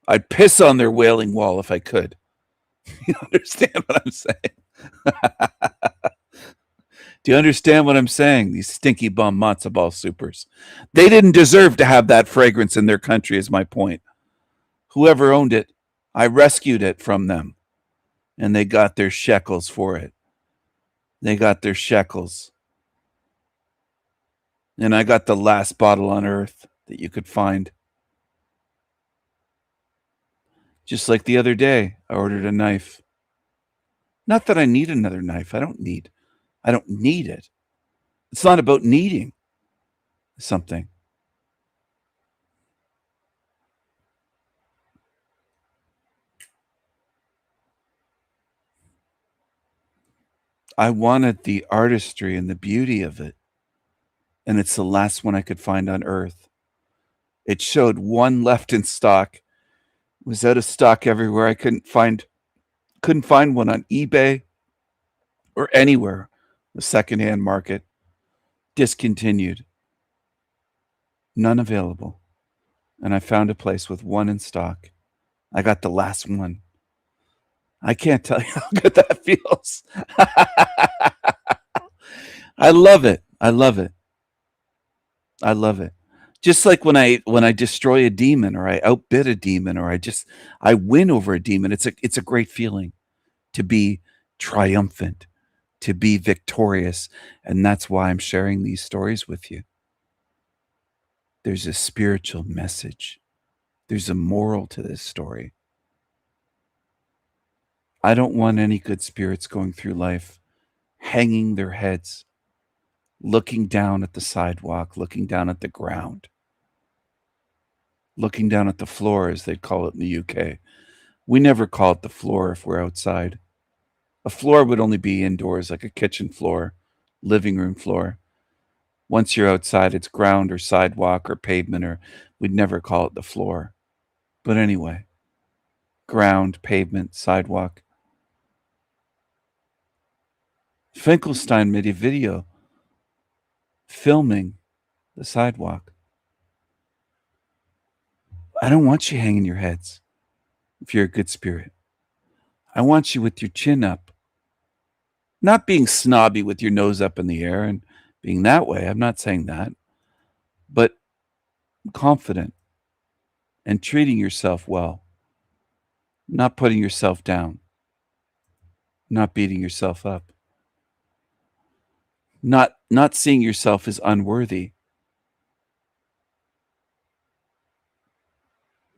I'd piss on their Wailing Wall if I could. You understand what I'm saying? Do you understand what I'm saying? These stinky bum matzo ball supers. They didn't deserve to have that fragrance in their country, is my point. Whoever owned it, I rescued it from them. And they got their shekels for it. They got their shekels. And I got the last bottle on earth that you could find. Just like the other day, I ordered a knife. Not that I need another knife. I don't need it. It's not about needing something. I wanted the artistry and the beauty of it. And it's the last one I could find on earth. It showed one left in stock. It was out of stock everywhere. I couldn't find one on eBay or anywhere. The secondhand market. Discontinued. None available. And I found a place with one in stock. I got the last one. I can't tell you how good that feels. I love it. I love it. I love it. Just like when I destroy a demon or I outbid a demon or I win over a demon, it's a great feeling to be triumphant, to be victorious, and that's why I'm sharing these stories with you. There's a spiritual message. There's a moral to this story. I don't want any good spirits going through life hanging their heads, looking down at the sidewalk, looking down at the ground, looking down at the floor, as they'd call it in the UK. We never call it the floor if we're outside. A floor would only be indoors, like a kitchen floor, living room floor. Once you're outside, it's ground or sidewalk or pavement, or we'd never call it the floor. But anyway, ground, pavement, sidewalk. Finkelstein made a video filming the sidewalk. I don't want you hanging your heads if you're a good spirit. I want you with your chin up. Not being snobby with your nose up in the air and being that way. I'm not saying that. But confident and treating yourself well. Not putting yourself down. Not beating yourself up. Not seeing yourself as unworthy.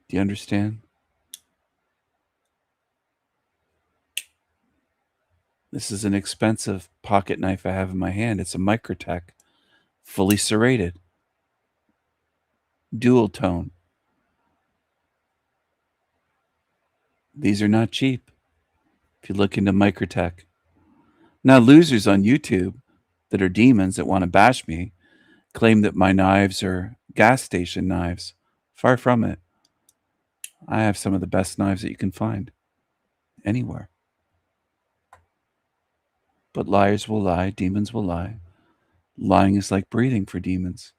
Do you understand? This is an expensive pocket knife I have in my hand. It's a Microtech, fully serrated, dual tone. These are not cheap if you look into Microtech. Now, losers on YouTube that are demons that want to bash me claim that my knives are gas station knives. Far from it. I have some of the best knives that you can find anywhere. But liars will lie, demons will lie. Lying is like breathing for demons.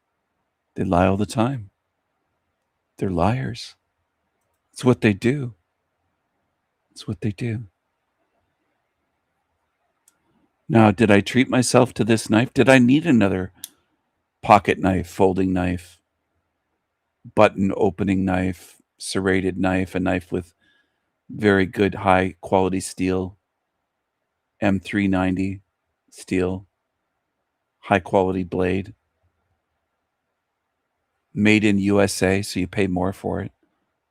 They lie all the time. They're liars. It's what they do. It's what they do. Now, did I treat myself to this knife? Did I need another pocket knife, folding knife, button opening knife, serrated knife, a knife with very good high quality steel, M390 steel, high quality blade, made in USA, so you pay more for it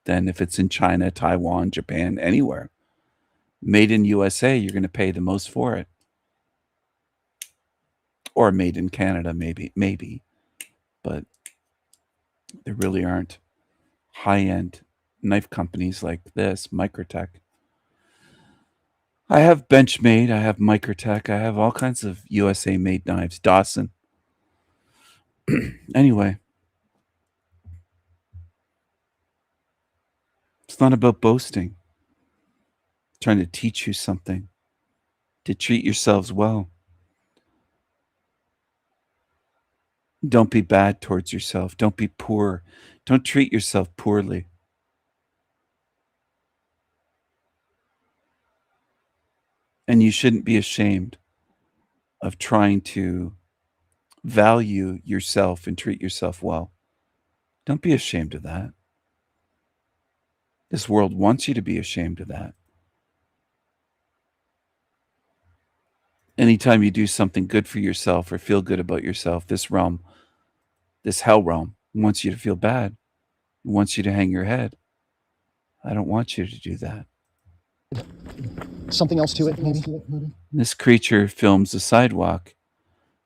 than if it's in China, Taiwan, Japan, anywhere. Made in USA, you're going to pay the most for it. Or made in Canada, maybe. But there really aren't high-end knife companies like this, Microtech. I have Benchmade, I have Microtech, I have all kinds of USA-made knives, Dawson. Anyway, it's not about boasting. I'm trying to teach you something, to treat yourselves well. Don't be bad towards yourself. Don't be poor. Don't treat yourself poorly. And you shouldn't be ashamed of trying to value yourself and treat yourself well. Don't be ashamed of that. This world wants you to be ashamed of that. Anytime you do something good for yourself or feel good about yourself, this realm, this hell realm, wants you to feel bad. It wants you to hang your head. I don't want you to do that. Something else to it, maybe? This creature films the sidewalk.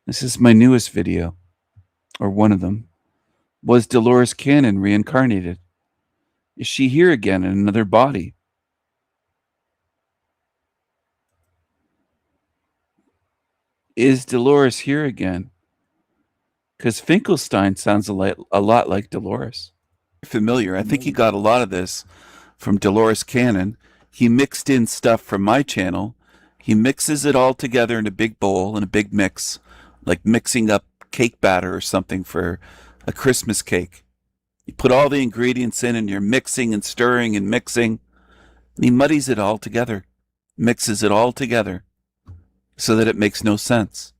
This is my newest video, or one of them. Was Dolores Cannon reincarnated? Is she here again in another body? Is Dolores here again? Because Finkelstein sounds a lot like Dolores. Familiar. I think he got a lot of this from Dolores Cannon. He mixed in stuff from my channel. He mixes it all together in a big bowl, in a big mix, like mixing up cake batter or something for a Christmas cake. You put all the ingredients in and you're mixing and stirring and mixing. And he muddies it all together, mixes it all together so that it makes no sense.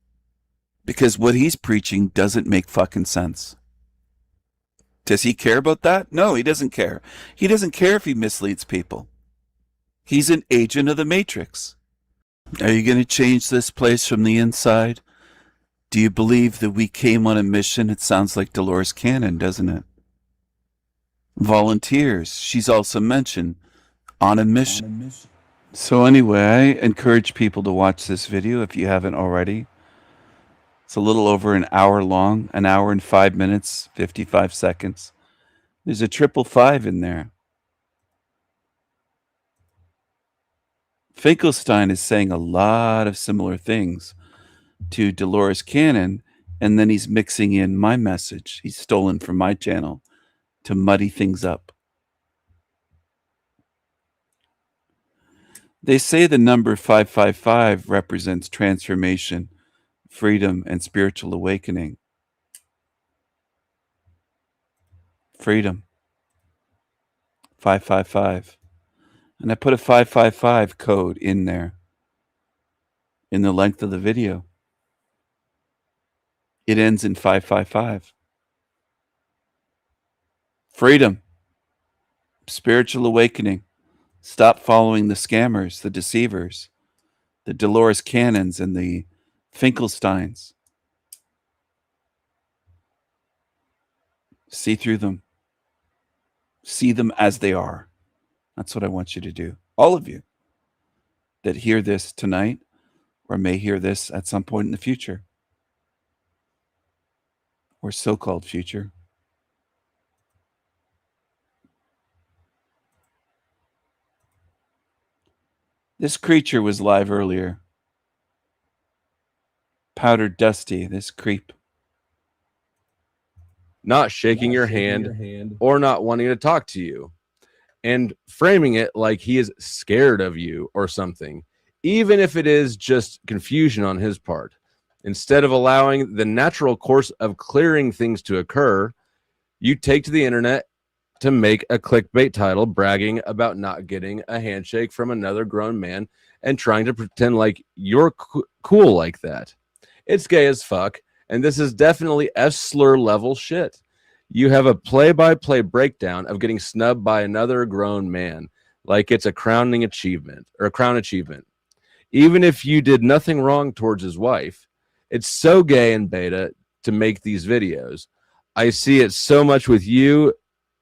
Because what he's preaching doesn't make fucking sense. Does he care about that? No, he doesn't care. He doesn't care if he misleads people. He's an agent of the Matrix. Are you going to change this place from the inside? Do you believe that we came on a mission? It sounds like Dolores Cannon, doesn't it? Volunteers. She's also mentioned on a mission. So anyway, I encourage people to watch this video if you haven't already. It's a little over an hour long, an hour and 5 minutes, 55 seconds. There's a 555 in there. Finkelstein is saying a lot of similar things to Dolores Cannon, and then he's mixing in my message. He's stolen from my channel to muddy things up. They say the number 555 represents transformation, freedom, and spiritual awakening. Freedom. 555. And I put a 555 code in there in the length of the video. It ends in 555. Freedom. Spiritual awakening. Stop following the scammers, the deceivers, the Dolores Cannons and the Finkelsteins. See through them. See them as they are. That's what I want you to do. All of you that hear this tonight or may hear this at some point in the future or so-called future. This creature was live earlier. Powdered Dusty, this creep. Not shaking your hand or not wanting to talk to you, and framing it like he is scared of you or something, even if it is just confusion on his part. Instead of allowing the natural course of clearing things to occur, you take to the internet to make a clickbait title bragging about not getting a handshake from another grown man and trying to pretend like you're cool like that. It's gay as fuck, and this is definitely S-slur level shit. You have a play-by-play breakdown of getting snubbed by another grown man, like it's a crowning achievement or a crown achievement. Even if you did nothing wrong towards his wife, it's so gay and beta to make these videos. I see it so much with you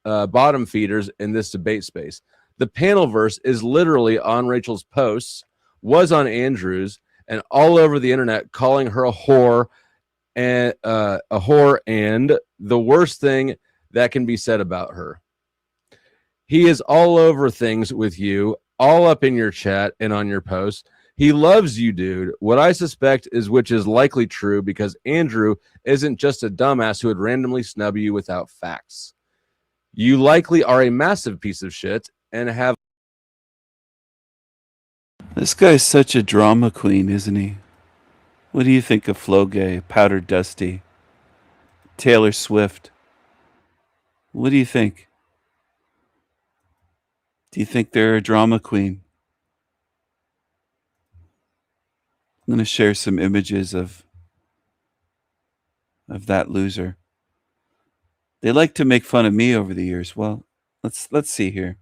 bottom feeders in this debate space. The panel verse is literally on Rachel's posts, was on Andrew's, and all over the internet calling her a whore and the worst thing that can be said about her. He is all over things with you, all up in your chat and on your posts. He loves you, dude. What I suspect is, which is likely true, because Andrew isn't just a dumbass who would randomly snub you without facts. You likely are a massive piece of shit and have... This guy's such a drama queen, isn't he? What do you think of Flogay, Powdered Dusty? Taylor Swift. What do you think? Do you think they're a drama queen? I'm going to share some images of that loser. They like to make fun of me over the years. Well, let's see here.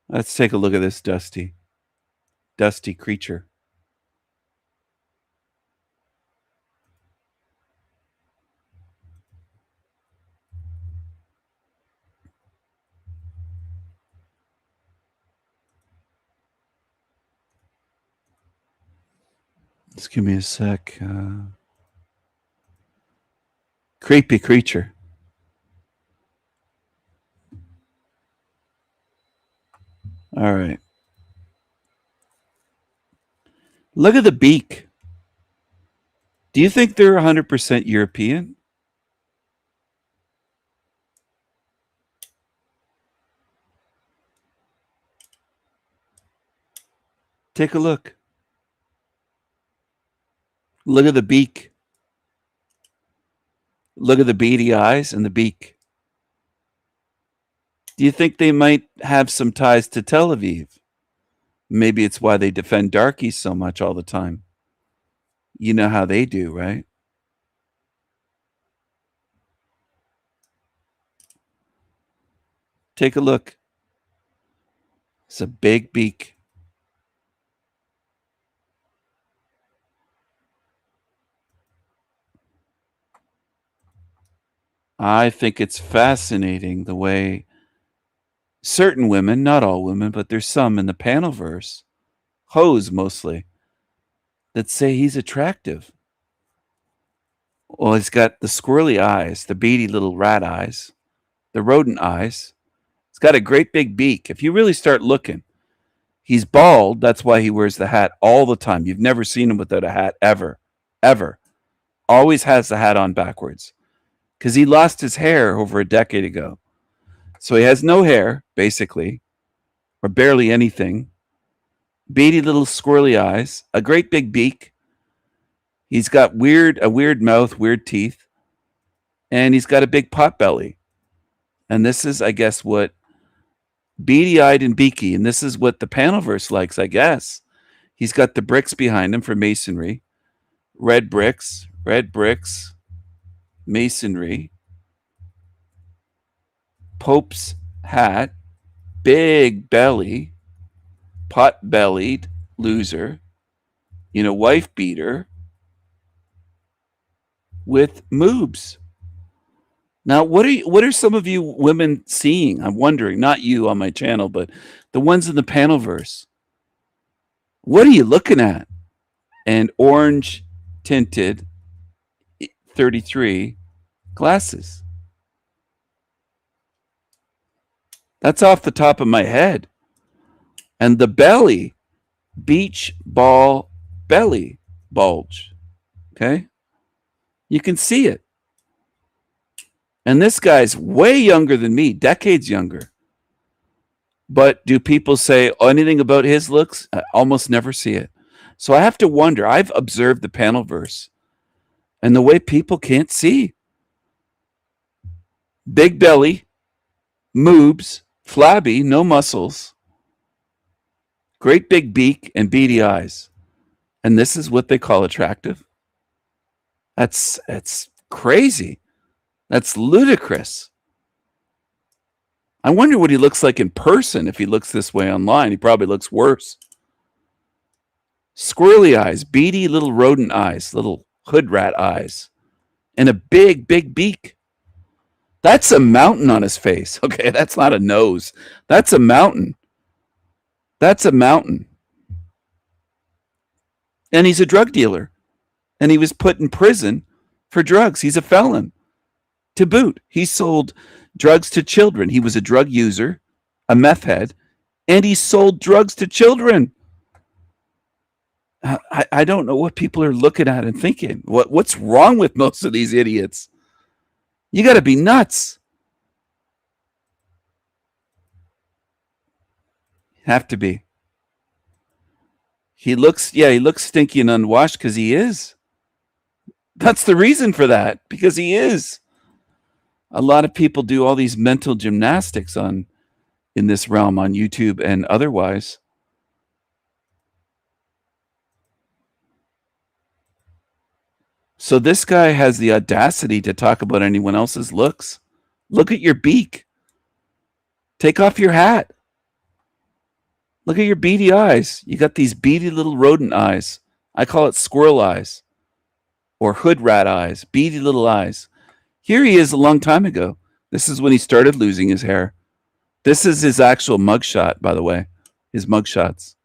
Let's take a look at this dusty creature. Just give me a sec. Creepy creature. All right. Look at the beak. Do you think they're 100% European? Take a look. Look at the beak. Look at the beady eyes and the beak. Do you think they might have some ties to Tel Aviv? Maybe it's why they defend darkies so much all the time. You know how they do, right? Take a look. It's a big beak. I think it's fascinating the way certain women, not all women, but there's some in the panelverse, hoes mostly, that say he's attractive. Well, he's got the squirrely eyes, the beady little rat eyes, the rodent eyes. He's got a great big beak. If you really start looking, he's bald. That's why he wears the hat all the time. You've never seen him without a hat ever, ever. Always has the hat on backwards because he lost his hair over a decade ago. So he has no hair, basically, or barely anything. Beady little squirrely eyes, a great big beak. He's got a weird mouth, weird teeth, and he's got a big pot belly. And this is, I guess, what beady-eyed and beaky, and this is what the panelverse likes, I guess. He's got the bricks behind him for masonry. Red bricks, masonry. Pope's hat, big belly, pot-bellied loser, wife beater with moobs. Now, what are some of you women seeing? I'm wondering, not you on my channel, but the ones in the panelverse. What are you looking at? And orange tinted 33 glasses. That's off the top of my head. And the belly, beach ball belly bulge. Okay? You can see it. And this guy's way younger than me, decades younger. But do people say anything about his looks? I almost never see it. So I have to wonder. I've observed the panelverse and the way people can't see. Big belly, moobs, flabby, no muscles, great big beak and beady eyes. And this is what they call attractive. That's crazy. That's ludicrous. I wonder what he looks like in person. If he looks this way online, he probably looks worse. Squirrely eyes, beady little rodent eyes, little hood rat eyes, and a big, big beak. That's a mountain on his face. Okay, that's not a nose. That's a mountain. That's a mountain. And he's a drug dealer. And he was put in prison for drugs. He's a felon. To boot, he sold drugs to children. He was a drug user, a meth head, and he sold drugs to children. I don't know what people are looking at and thinking. What's wrong with most of these idiots? You got to be nuts. Have to be. He looks stinky and unwashed because he is. That's the reason for that, because he is. A lot of people do all these mental gymnastics in this realm on YouTube and otherwise. So this guy has the audacity to talk about anyone else's looks. Look at your beak. Take off your hat. Look at your beady eyes. You got these beady little rodent eyes. I call it squirrel eyes or hood rat eyes, beady little eyes. Here he is a long time ago. This is when he started losing his hair. This is his actual mugshot, by the way, his mugshots.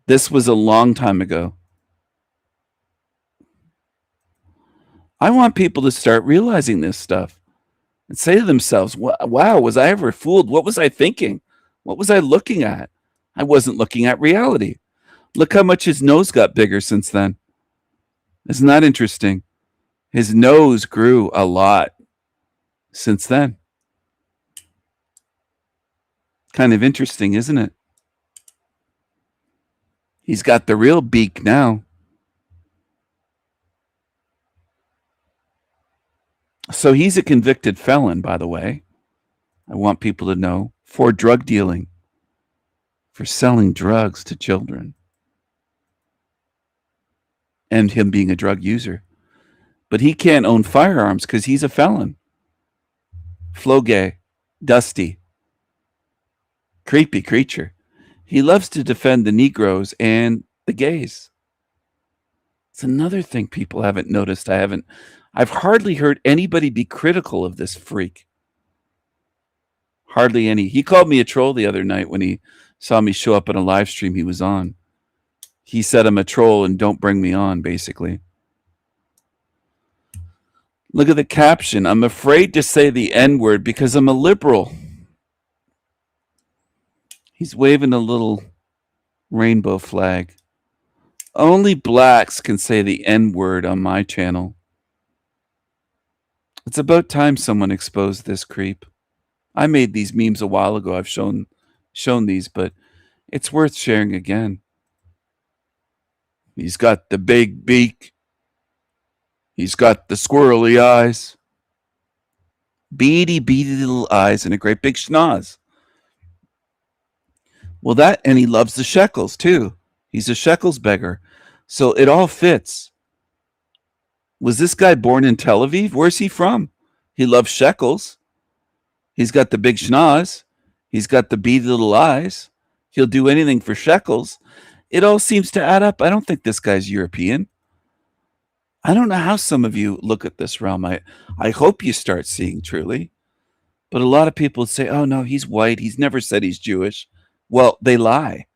This was a long time ago. I want people to start realizing this stuff and say to themselves, wow, was I ever fooled? What was I thinking? What was I looking at? I wasn't looking at reality. Look how much his nose got bigger since then. Isn't that interesting? His nose grew a lot since then. Kind of interesting, isn't it? He's got the real beak now. So he's a convicted felon, by the way. I want people to know, for drug dealing, for selling drugs to children, and him being a drug user. But he can't own firearms because he's a felon. Floge, dusty, creepy creature. He loves to defend the Negroes and the gays. It's another thing people haven't noticed. I've hardly heard anybody be critical of this freak. Hardly any. He called me a troll the other night when he saw me show up in a live stream he was on. He said I'm a troll and don't bring me on, basically. Look at the caption. I'm afraid to say the N-word because I'm a liberal. He's waving a little rainbow flag. Only blacks can say the N-word on my channel. It's about time someone exposed this creep. I made these memes a while ago. I've shown these, but it's worth sharing again. He's got the big beak. He's got the squirrely eyes. Beady little eyes and a great big schnoz. Well, and he loves the shekels too. He's a shekels beggar. So it all fits. Was this guy born in Tel Aviv? Where's he from? He loves shekels. He's got the big schnoz. He's got the beady little eyes. He'll do anything for shekels. It all seems to add up. I don't think this guy's European. I don't know how some of you look at this realm. I hope you start seeing truly. But a lot of people say, oh, no, he's white. He's never said he's Jewish. Well, they lie.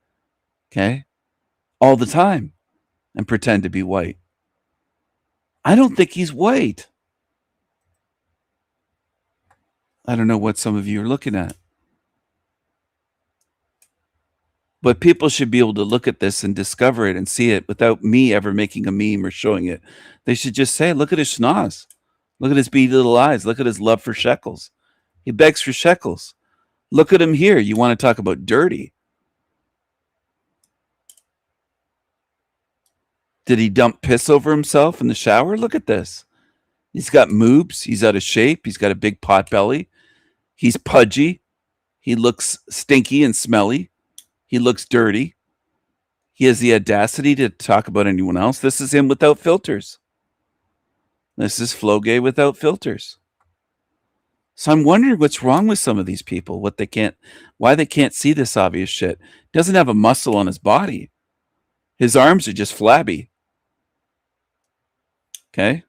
Okay? All the time. And pretend to be white. I don't think he's white. I don't know what some of you are looking at. But people should be able to look at this and discover it and see it without me ever making a meme or showing it. They should just say, look at his schnoz. Look at his beady little eyes. Look at his love for shekels. He begs for shekels. Look at him here. You want to talk about dirty. Did he dump piss over himself in the shower? Look at this. He's got moobs. He's out of shape. He's got a big pot belly. He's pudgy. He looks stinky and smelly. He looks dirty. He has the audacity to talk about anyone else. This is him without filters. This is Floge without filters. So I'm wondering what's wrong with some of these people, why they can't see this obvious shit. Doesn't have a muscle on his body. His arms are just flabby. Okay?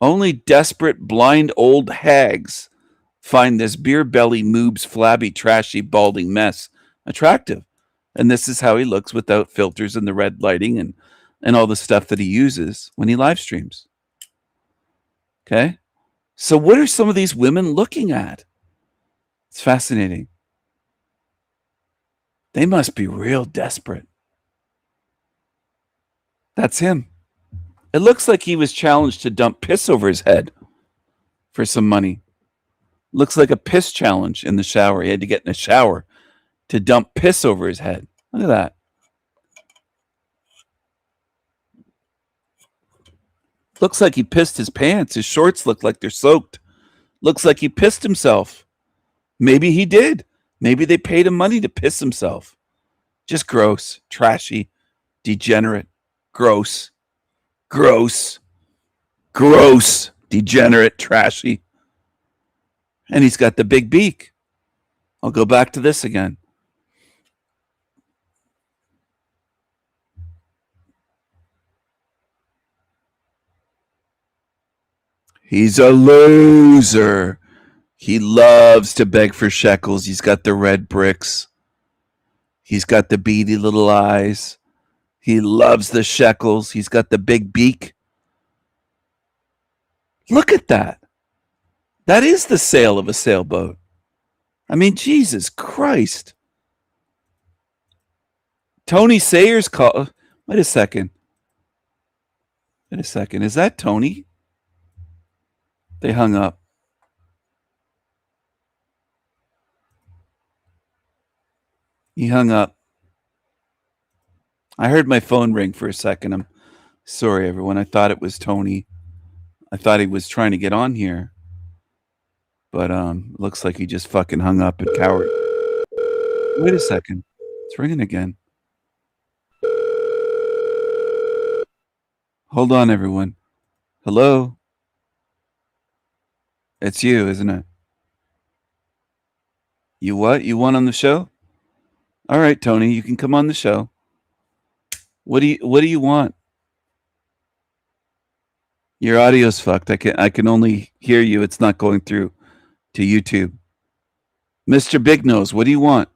Only desperate, blind old hags find this beer belly, moobs, flabby, trashy, balding mess attractive. And this is how he looks without filters and the red lighting and all the stuff that he uses when he live streams. Okay? So what are some of these women looking at? It's fascinating. They must be real desperate. That's him. It looks like he was challenged to dump piss over his head for some money. Looks like a piss challenge in the shower. He had to get in a shower to dump piss over his head. Look at that. Looks like he pissed his pants. His shorts look like they're soaked. Looks like he pissed himself. Maybe he did. Maybe they paid him money to piss himself. Just gross, trashy, degenerate, gross, gross, gross, degenerate, trashy. And he's got the big beak. I'll go back to this again. He's a loser. He loves to beg for shekels. He's got the red bricks. He's got the beady little eyes. He loves the shekels. He's got the big beak. Look at that. That is the sail of a sailboat. I mean, Jesus Christ. Tony Sayers called. Wait a second. Is that Tony? They hung up. He hung up. I heard my phone ring for a second. I'm sorry, everyone. I thought it was Tony. I thought he was trying to get on here. But looks like he just fucking hung up and cowered. Wait a second. It's ringing again. Hold on, everyone. Hello? It's you, isn't it? You what? You want on the show? All right, Tony, you can come on the show. What do you want? Your audio's fucked. I can only hear you. It's not going through to YouTube. Mr. Big Nose, what do you want?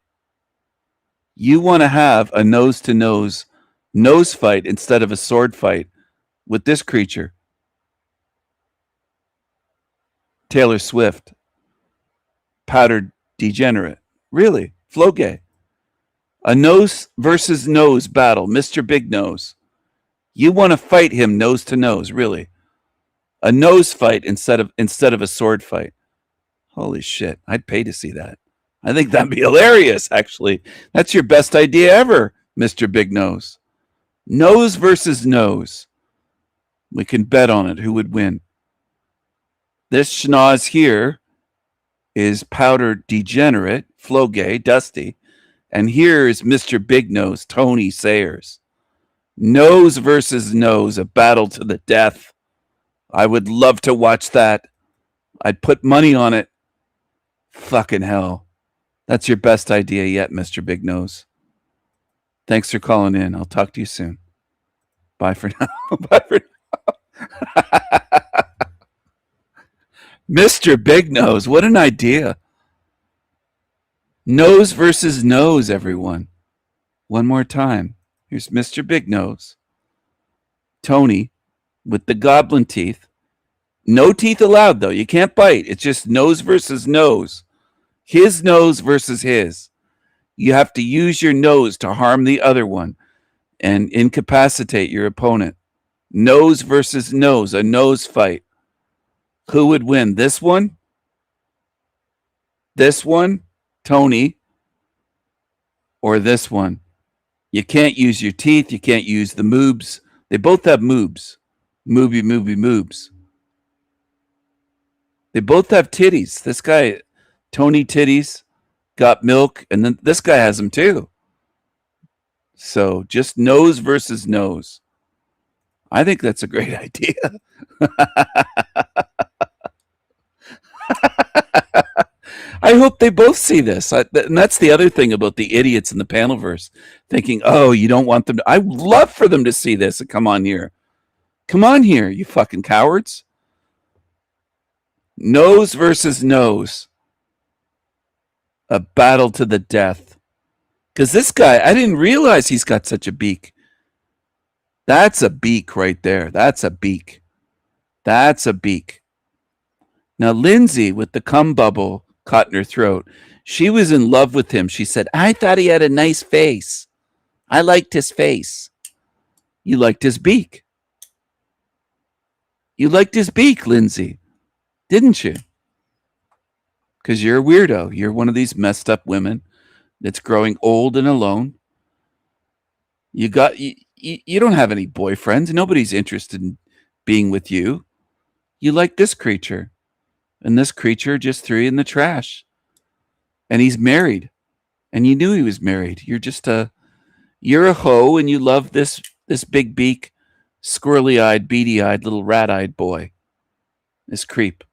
You want to have a nose-to-nose nose fight instead of a sword fight with this creature. Taylor Swift. Powdered degenerate. Really? Floge. A nose versus nose battle. Mr. Big Nose. You want to fight him nose to nose, really. A nose fight instead of a sword fight. Holy shit. I'd pay to see that. I think that'd be hilarious, actually. That's your best idea ever, Mr. Big Nose. Nose versus nose. We can bet on it. Who would win? This schnoz here is powdered degenerate, Floge, Dusty. And here is Mr. Big Nose, Tony Sayers. Nose versus nose, a battle to the death. I would love to watch that. I'd put money on it. Fucking hell. That's your best idea yet, Mr. Big Nose. Thanks for calling in. I'll talk to you soon. Bye for now. Bye for now. Mr. Big Nose, what an idea. Nose versus nose, everyone. One more time. Here's Mr. Big Nose. Tony with the goblin teeth. No teeth allowed, though. You can't bite. It's just nose versus nose. His nose versus his. You have to use your nose to harm the other one and incapacitate your opponent. Nose versus nose, a nose fight. Who would win? This one? This one? Tony? Or this one? You can't use your teeth. You can't use the moobs. They both have moobs. Moobs. They both have titties. This guy, Tony titties, got milk, and then this guy has them too. So just nose versus nose. I think that's a great idea. I hope they both see this. And that's the other thing about the idiots in the Panelverse, thinking, oh, you don't want them to. I would love for them to see this and come on here. Come on here, you fucking cowards. Nose versus nose. A battle to the death. Because this guy, I didn't realize he's got such a beak. That's a beak right there. That's a beak. That's a beak. Now, Lindsay, with the cum bubble caught in her throat, she was in love with him. She said, I thought he had a nice face. I liked his face. You liked his beak. You liked his beak, Lindsay. Didn't you? Because you're a weirdo. You're one of these messed up women that's growing old and alone. You don't have any boyfriends. Nobody's interested in being with you. You like this creature. And this creature just threw you in the trash. And he's married. And you knew he was married. You're a hoe and you love this big beak, squirrely-eyed, beady-eyed, little rat-eyed boy. This creep.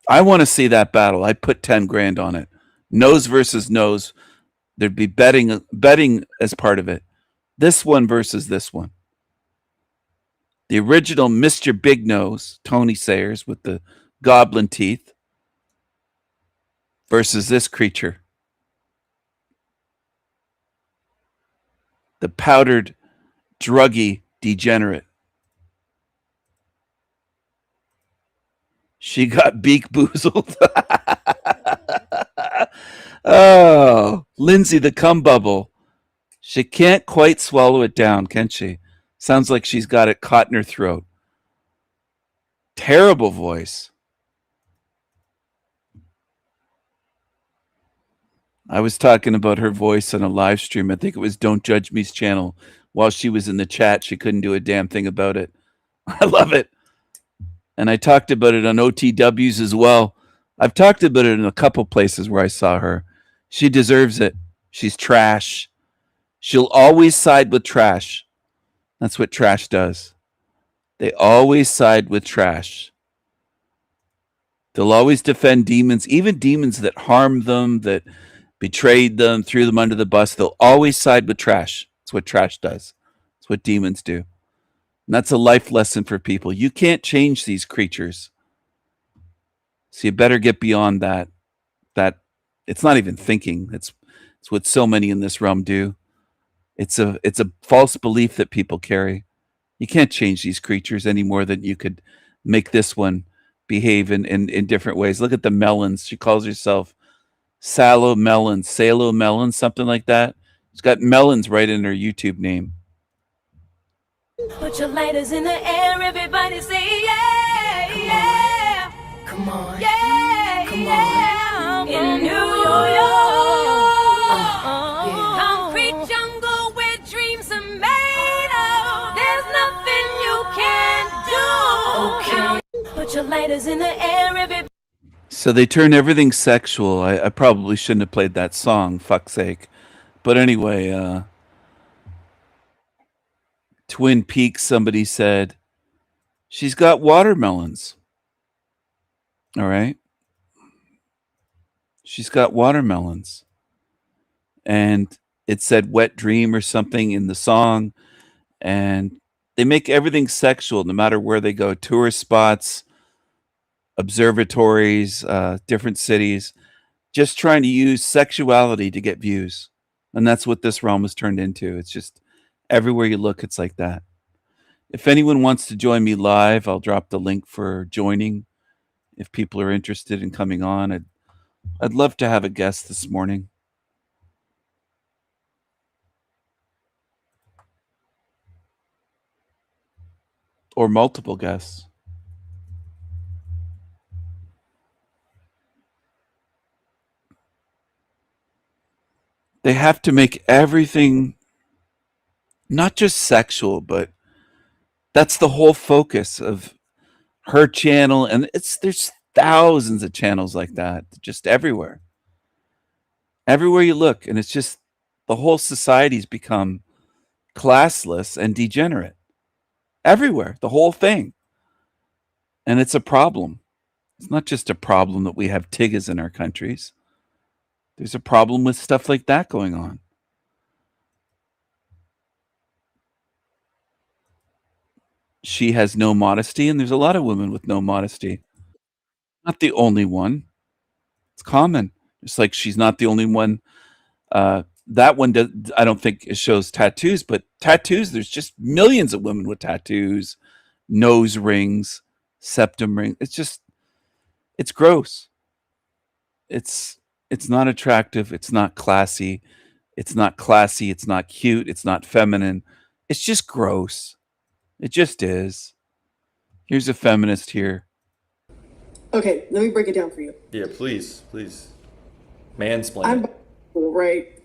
I want to see that battle. I'd put 10 grand on it. Nose versus nose. There'd be betting as part of it. This one versus this one. The original Mr. Big Nose, Tony Sayers with the goblin teeth, versus this creature. The powdered, druggy degenerate. She got beak boozled. Oh, Lindsay the cum bubble. She can't quite swallow it down, can she? Sounds like she's got it caught in her throat. Terrible voice. I was talking about her voice on a live stream. I think it was Don't Judge Me's channel. While she was in the chat, she couldn't do a damn thing about it. I love it. And I talked about it on OTWs as well. I've talked about it in a couple places where I saw her. She deserves it. She's trash. She'll always side with trash. That's what trash does. They always side with trash. They'll always defend demons, even demons that harmed them, that betrayed them, threw them under the bus. They'll always side with trash. That's what trash does. That's what demons do. And that's a life lesson for people. You can't change these creatures. So you better get beyond that. That it's not even thinking. It's what so many in this realm do. It's a false belief that people carry. You can't change these creatures any more than you could make this one behave in different ways. Look at the melons. She calls herself Salo Melons, Salo Melons, something like that. She's got melons right in her YouTube name. Put your lighters in the air, everybody say yeah, yeah. Come on, yeah, come on. In New York, concrete jungle where dreams are made of. There's nothing you can't do. Okay. Put your lighters in the air, everybody. So they turn everything sexual. I probably shouldn't have played that song, fuck's sake. But anyway, Twin Peaks, somebody said, she's got watermelons. All right. She's got watermelons. And it said wet dream or something in the song. And they make everything sexual no matter where they go. Tourist spots, observatories, different cities, just trying to use sexuality to get views. And that's what this realm has turned into. It's just everywhere you look, it's like that. If anyone wants to join me live, I'll drop the link for joining. If people are interested in coming on, I'd love to have a guest this morning. Or multiple guests. They have to make everything not just sexual, but that's the whole focus of her channel. And there's thousands of channels like that, just everywhere. Everywhere you look, and it's just the whole society's become classless and degenerate. Everywhere, the whole thing. And it's a problem. It's not just a problem that we have tiggas in our countries. There's a problem with stuff like that going on. She has no modesty, and there's a lot of women with no modesty. Not the only one. It's common. It's like she's not the only one. That one, I don't think it shows tattoos, but tattoos, there's just millions of women with tattoos, nose rings, septum rings. It's gross. It's not attractive. It's not classy. It's not classy. It's not cute. It's not feminine. It's just gross. It just is. Here's a feminist here. Okay, let me break it down for you. Yeah, please. Mansplain. I'm bisexual, right?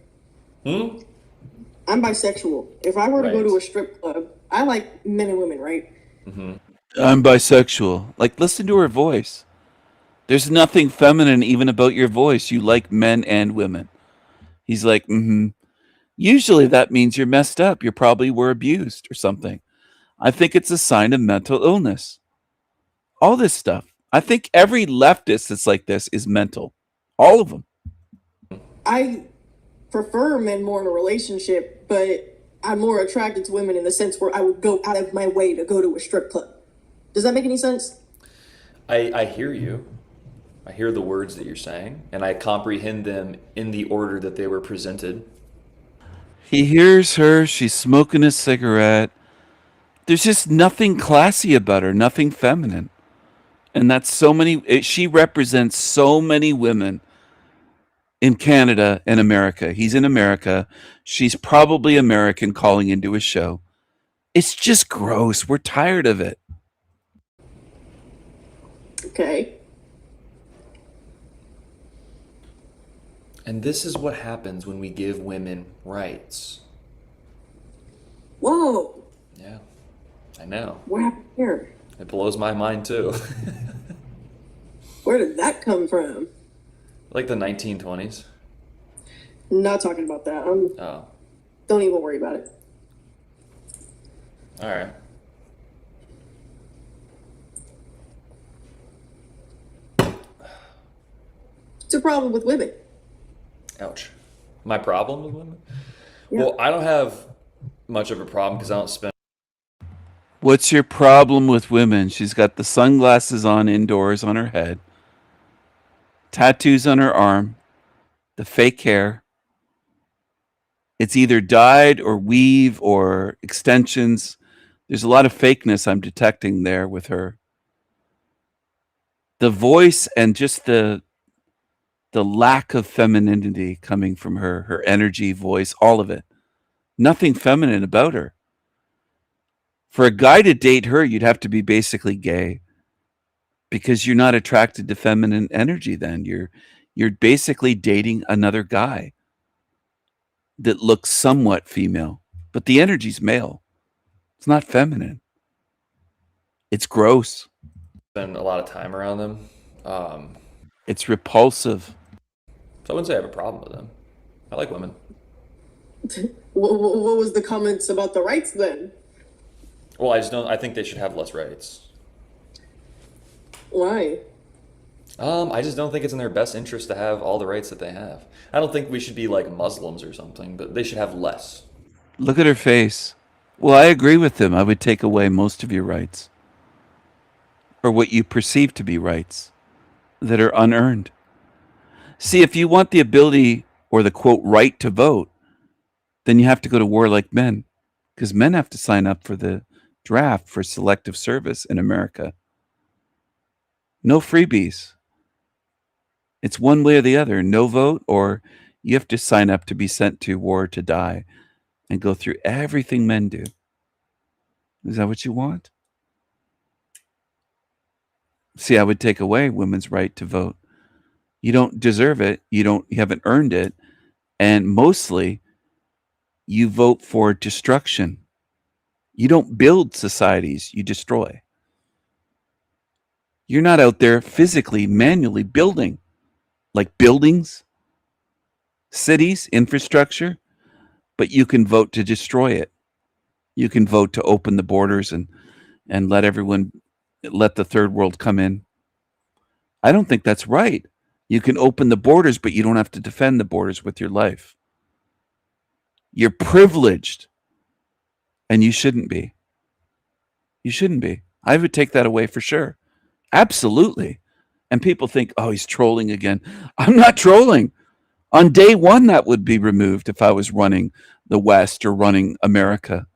I'm bisexual. If I were to go Right. to a strip club I like men and women, right? I'm bisexual. Like, listen to her voice. There's nothing feminine even about your voice. You like men and women. He's like, mm-hmm. Usually that means you're messed up. You probably were abused or something. I think it's a sign of mental illness. All this stuff. I think every leftist that's like this is mental. All of them. I prefer men more in a relationship, but I'm more attracted to women in the sense where I would go out of my way to go to a strip club. Does that make any sense? I hear you. I hear the words that you're saying, and I comprehend them in the order that they were presented. He hears her. She's smoking a cigarette. There's just nothing classy about her, nothing feminine. And that's so many, she represents so many women in Canada and America. He's in America. She's probably American calling into his show. It's just gross. We're tired of it. Okay. And this is what happens when we give women rights. Whoa. Yeah, I know. What happened here? It blows my mind too. Where did that come from? Like the 1920s. Not talking about that. Oh, Don't even worry about it. all right. It's a problem with women. Ouch. My problem with women? Yeah. Well, I don't have much of a problem because I don't spend. What's your problem with women? She's got the sunglasses on indoors on her head, tattoos on her arm, the fake hair. It's either dyed or weave or extensions. There's a lot of fakeness I'm detecting there with her. The voice and just the lack of femininity coming from her, her energy, voice, all of it. Nothing feminine about her. For a guy to date her, you'd have to be basically gay because you're not attracted to feminine energy then. You're basically dating another guy that looks somewhat female, but the energy's male. It's not feminine. It's gross. Spend a lot of time around them. It's repulsive. So I wouldn't say I have a problem with them. I like women. What was the comments about the rights then? Well, I just don't. I think they should have less rights. Why? I just don't think it's in their best interest to have all the rights that they have. I don't think we should be like Muslims or something, but they should have less. Look at her face. Well, I agree with them. I would take away most of your rights, or what you perceive to be rights that are unearned. See, if you want the ability or the quote right to vote, then you have to go to war like men, because men have to sign up for the draft for selective service in America. No freebies. It's one way or the other. No vote, or you have to sign up to be sent to war to die and go through everything men do. Is that what you want? See, I would take away women's right to vote. You don't deserve it. You haven't earned it. And mostly you vote for destruction. You don't build societies, you destroy. You're not out there physically, manually building, like buildings, cities, infrastructure, but you can vote to destroy it. You can vote to open the borders and let the third world come in. I don't think that's right. You can open the borders, but you don't have to defend the borders with your life. You're privileged, and you shouldn't be. You shouldn't be. I would take that away for sure. Absolutely. And people think, oh, he's trolling again. I'm not trolling. On day one, that would be removed if I was running the West or running America.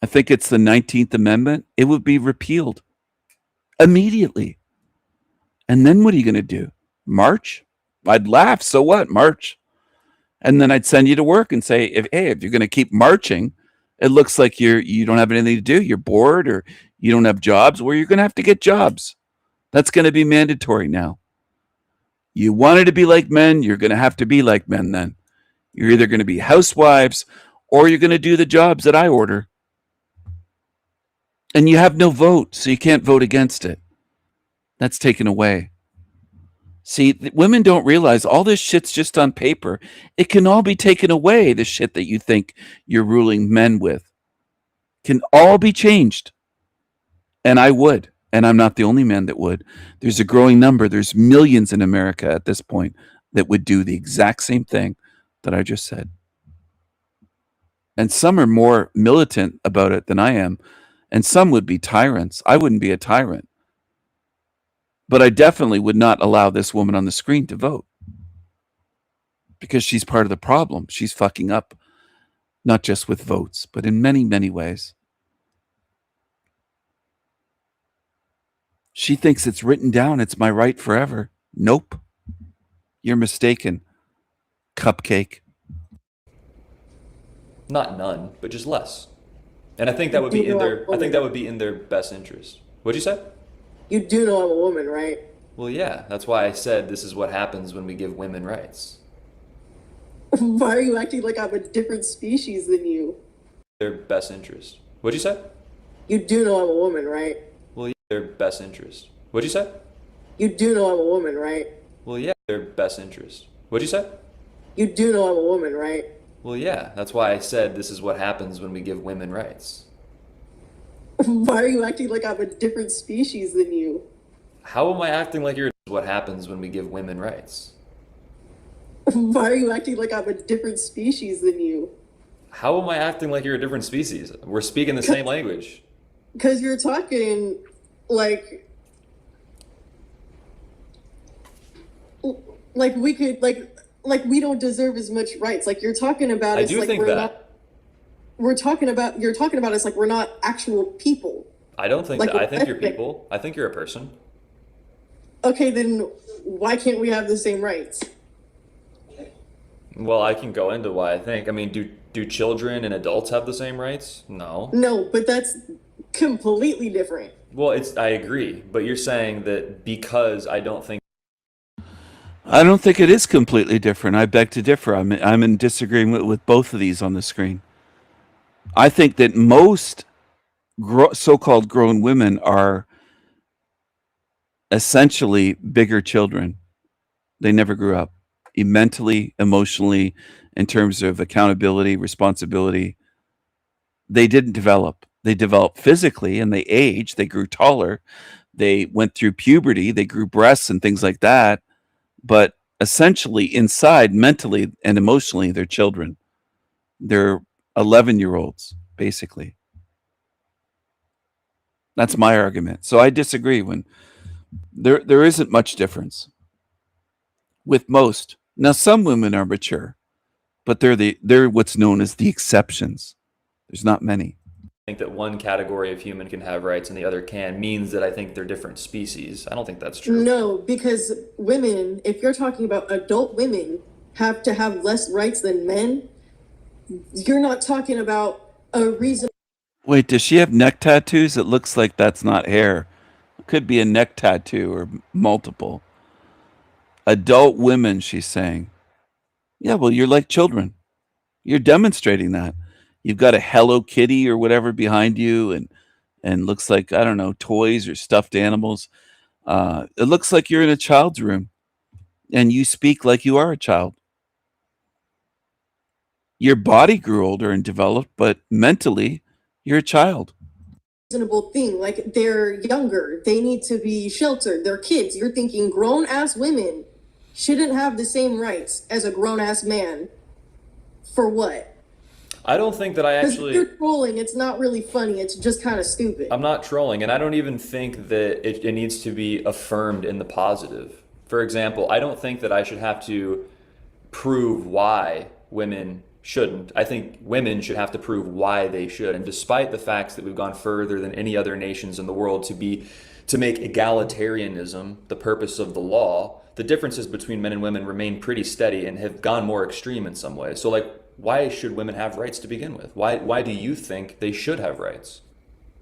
I think it's the 19th Amendment. It would be repealed immediately. And then what are you going to do? March? I'd laugh. So what? March. And then I'd send you to work and say, if you're going to keep marching, it looks like you don't have anything to do. You're bored or you don't have jobs. Well, you're going to have to get jobs. That's going to be mandatory now. You wanted to be like men, you're going to have to be like men then. You're either going to be housewives or you're going to do the jobs that I order. And you have no vote, so you can't vote against it. That's taken away. See, women don't realize all this shit's just on paper. It can all be taken away, the shit that you think you're ruling men with. Can all be changed. And I would. And I'm not the only man that would. There's a growing number. There's millions in America at this point that would do the exact same thing that I just said. And some are more militant about it than I am. And some would be tyrants. I wouldn't be a tyrant. But I definitely would not allow this woman on the screen to vote. Because she's part of the problem. She's fucking up. Not just with votes, but in many, many ways. She thinks it's written down. It's my right forever. Nope. You're mistaken. Cupcake. Not none, but just less. And I think that would be in their best interest. What'd you say? You do know I'm a woman, right? Well, yeah, that's why I said this is what happens when we give women rights. Why are you acting like I'm a different species than you? Their best interest. What'd you say? You do know I'm a woman, right? Well, yeah, their best interest. What'd you say? You do know I'm a woman, right? Well, yeah, their best interest. What'd you say? You do know I'm a woman, right? Well, yeah, that's why I said this is what happens when we give women rights. Why are you acting like I'm a different species than you? How am I acting like you're what happens when we give women rights? Why are you acting like I'm a different species than you? How am I acting like you're a different species? We're speaking the same language. Because you're talking like we could like we don't deserve as much rights. Like you're talking about I us do like think we're that. not. You're talking about us like we're not actual people. I don't think Like, that. I think you're like- people. I think you're a person. Okay, then why can't we have the same rights? Well, I can go into why I think. I mean, do children and adults have the same rights? No. No, but that's completely different. Well, I agree, but you're saying that because I don't think I don't think it is completely different. I beg to differ. I'm in disagreement with both of these on the screen. I think that most so-called grown women are essentially bigger children. They never grew up. Mentally, emotionally, in terms of accountability, responsibility. They didn't develop. They developed physically and they aged. They grew taller. They went through puberty. They grew breasts and things like that. But essentially inside, mentally and emotionally, they're children. They're 11-year-olds, basically. That's my argument. So I disagree when there isn't much difference with most. Now, some women are mature, but they're what's known as the exceptions. There's not many. that one category of human can have rights and the other can means that I think they're different species. I don't think that's true. No, because women, if you're talking about adult women, have to have less rights than men. You're not talking about a reason. Wait, does she have neck tattoos? It looks like that's not hair. It could be a neck tattoo or multiple. Adult women, she's saying. Yeah, well, you're like children. You're demonstrating that. You've got a Hello Kitty or whatever behind you and looks like, I don't know, toys or stuffed animals. It looks like you're in a child's room and you speak like you are a child. Your body grew older and developed, but mentally, you're a child. Reasonable thing. Like, they're younger. They need to be sheltered. They're kids. You're thinking grown-ass women shouldn't have the same rights as a grown-ass man. For what? I don't think that I 'Cause actually... you're trolling. It's not really funny. It's just kind of stupid. I'm not trolling, and I don't even think that it needs to be affirmed in the positive. For example, I don't think that I should have to prove why women shouldn't. I think women should have to prove why they should. And despite the facts that we've gone further than any other nations in the world to make egalitarianism the purpose of the law, the differences between men and women remain pretty steady and have gone more extreme in some ways. So, like, why should women have rights to begin with? Why do you think they should have rights?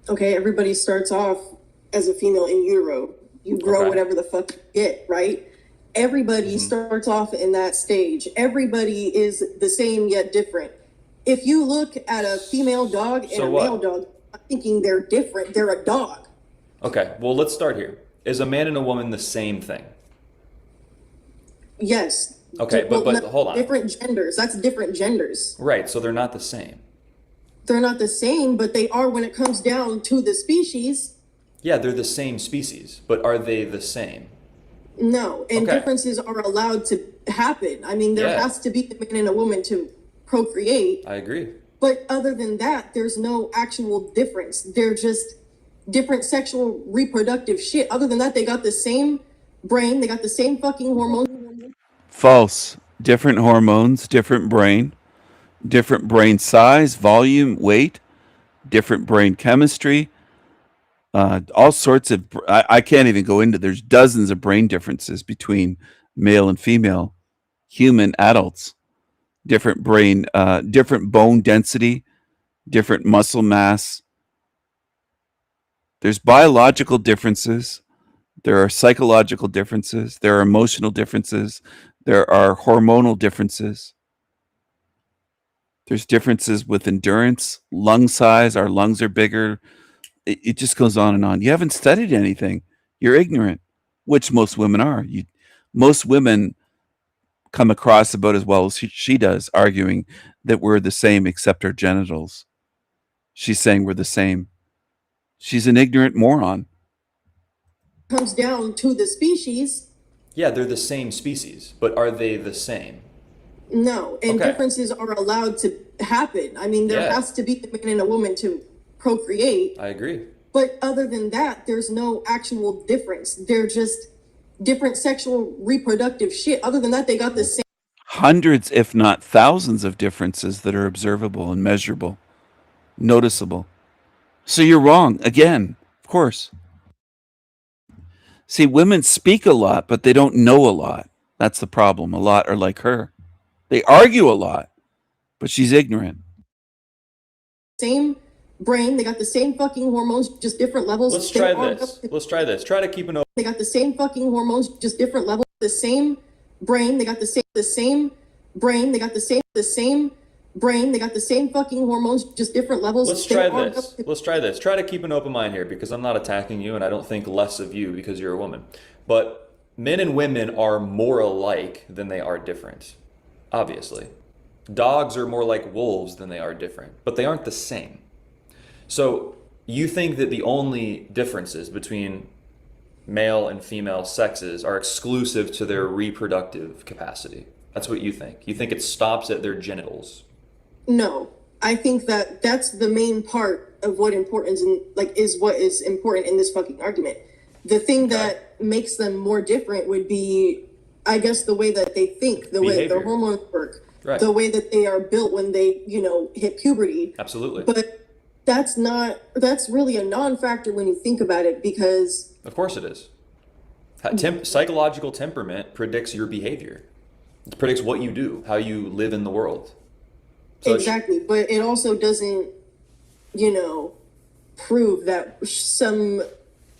Okay, everybody starts off as a female in utero. You grow Okay. whatever the fuck you get, right? Everybody starts off in that stage. Everybody is the same yet different. if you look at a female dog and So a what? male dog, I'm thinking they're different. They're a dog. Okay, well, let's start here. Is a man and a woman the same thing? Yes. Okay, but no, hold on. Different genders. That's different genders. Right, so they're not the same. They're not the same, but they are when it comes down to the species. Yeah, they're the same species, but are they the same? No, and Okay. differences are allowed to happen. I mean, there Yeah. has to be a man and a woman to procreate. I agree. But other than that, there's no actual difference. They're just different sexual reproductive shit. Other than that, they got the same brain. They got the same fucking hormones. False. Different hormones, different brain size, volume, weight, different brain chemistry, all sorts of. I can't even go into. There's dozens of brain differences between male and female human adults. Different brain, different bone density, different muscle mass. There's biological differences. There are psychological differences. There are emotional differences. There are hormonal differences. There's differences with endurance, lung size. Our lungs are bigger. It just goes on and on. You haven't studied anything. You're ignorant, which most women are. Most women come across about as well as she does, arguing that we're the same except our genitals. She's saying we're the same. She's an ignorant moron. Comes down to the species. Yeah, they're the same species, but are they the same? No, and Okay. differences are allowed to happen. I mean, there Yeah. has to be a man and a woman to procreate. I agree. But other than that, there's no actual difference. They're just different sexual reproductive shit. Other than that, they got the same. Hundreds, if not thousands, of differences that are observable and measurable, noticeable. So you're wrong again, of course. See, women speak a lot, but they don't know a lot. That's the problem. A lot are like her. They argue a lot, but she's ignorant. Same brain. They got the same fucking hormones, just different levels. Let's They try are- this. Let's try this. Try to keep an open. They got the same fucking hormones, just different levels. The same brain. They got the same brain. They got the same brain. They got the same fucking hormones, just different levels. Let's They try are- this. Let's try this. Try to keep an open mind here because I'm not attacking you and I don't think less of you because you're a woman. But men and women are more alike than they are different. Obviously. Dogs are more like wolves than they are different, but they aren't the same. So you think that the only differences between male and female sexes are exclusive to their reproductive capacity? That's what you think. You think it stops at their genitals. No, I think that that's the main part of what importance and is what is important in this fucking argument. The thing that makes them more different would be, I guess, the way that they think, the way Behavior. their hormones work, Right. the way that they are built when they, hit puberty. Absolutely. But that's really a non-factor when you think about it, because Of course it is. Psychological temperament predicts your behavior. It predicts what you do, how you live in the world. So exactly, but it also doesn't, prove that some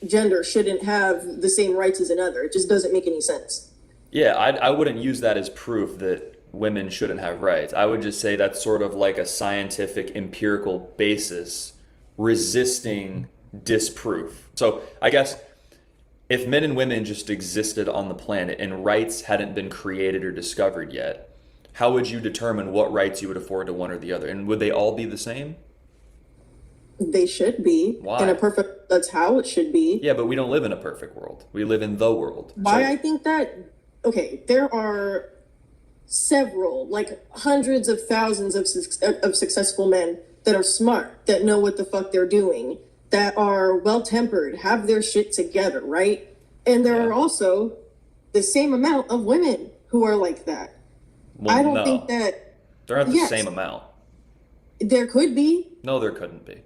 gender shouldn't have the same rights as another. It just doesn't make any sense. yeah, I wouldn't use that as proof that women shouldn't have rights. I would just say that's sort of like a scientific empirical basis resisting disproof. So I guess if men and women just existed on the planet and rights hadn't been created or discovered yet, how would you determine what rights you would afford to one or the other? And would they all be the same? They should be. Why? In a perfect, that's how it should be. Yeah, but we don't live in a perfect world. We live in the world. Why So- I think that, okay, there are several, like hundreds of thousands of successful men that are smart, that know what the fuck they're doing, that are well-tempered, have their shit together, right? And there are also the same amount of women who are like that. Well, I don't no. think that There aren't the Yes. same amount. there could be. No, there couldn't be.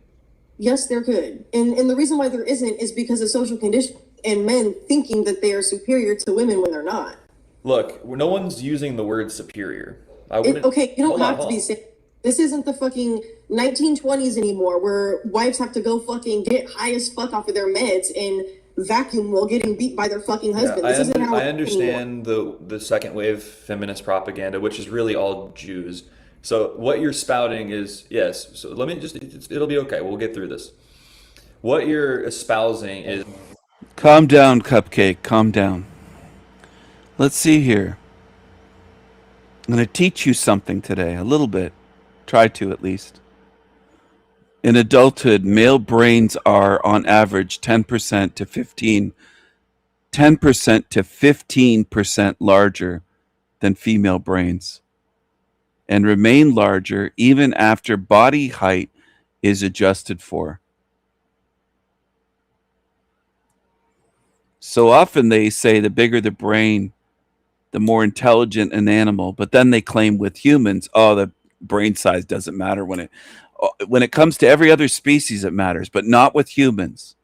Yes, there could. And the reason why there isn't is because of social conditioning and men thinking that they are superior to women when they're not. Look, no one's using the word superior. I wouldn't. Okay, you don't Hold on, have to hold be on. saying this isn't the fucking 1920s anymore where wives have to go fucking get high as fuck off of their meds and vacuum while getting beat by their fucking Yeah, husband. This isn't how I it is anymore. understand the second wave feminist propaganda, which is really all Jews So what you're spouting is, yes, so let me just, it'll be okay. We'll get through this. What you're espousing is, Calm down, Cupcake. Calm down. Let's see here. I'm going to teach you something today, a little bit. Try to, at least. In adulthood, male brains are on average 10% to 15% larger than female brains, and remain larger even after body height is adjusted for. So often they say the bigger the brain, the more intelligent an animal, but then they claim with humans, oh, the brain size doesn't matter. When it comes to every other species, it matters, but not with humans.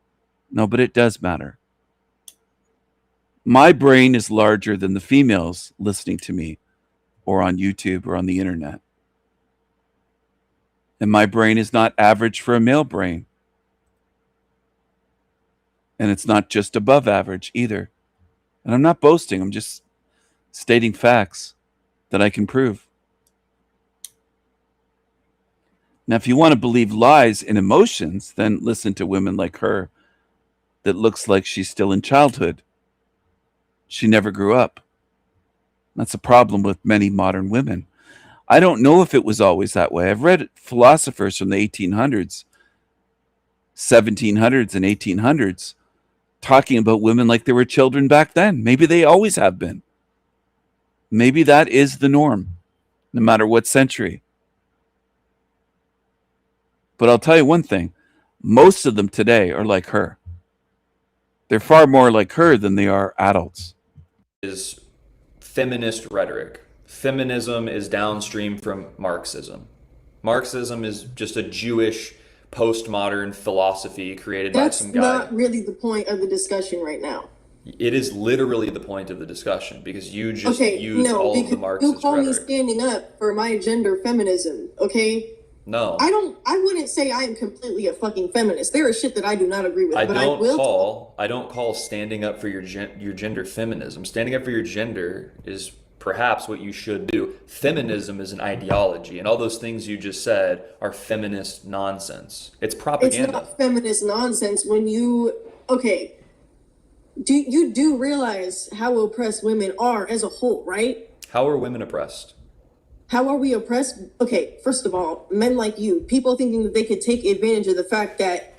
No, but it does matter. My brain is larger than the females listening to me or on YouTube or on the internet. And my brain is not average for a male brain. And it's not just above average either. And I'm not boasting, I'm just stating facts that I can prove. Now, if you want to believe lies and emotions, then listen to women like her that looks like she's still in childhood. She never grew up. That's a problem with many modern women. I don't know if it was always that way. I've read philosophers from the 1800s, 1700s, and 1800s talking about women like they were children back then. Maybe they always have been. Maybe that is the norm, no matter what century. But I'll tell you one thing. Most of them today are like her. They're far more like her than they are adults. is feminist rhetoric. Feminism is downstream from Marxism. Marxism is just a Jewish postmodern philosophy created by That's some guy. not really the point of the discussion right now. It is literally the point of the discussion because you just Okay, use no, all of the because you Marxist call me rhetoric. standing up for my gender feminism, okay? No, I wouldn't say I am completely a fucking feminist. There is shit that I do not agree with, I but I will. don't call standing up for your gender feminism. Standing up for your gender is perhaps what you should do. Feminism is an ideology, and all those things you just said are feminist nonsense. It's It's propaganda. not feminist nonsense when you, okay, you do realize how oppressed women are as a whole, right? How are women oppressed? How are we oppressed? Okay, first of all, men like you, people thinking that they could take advantage of the fact that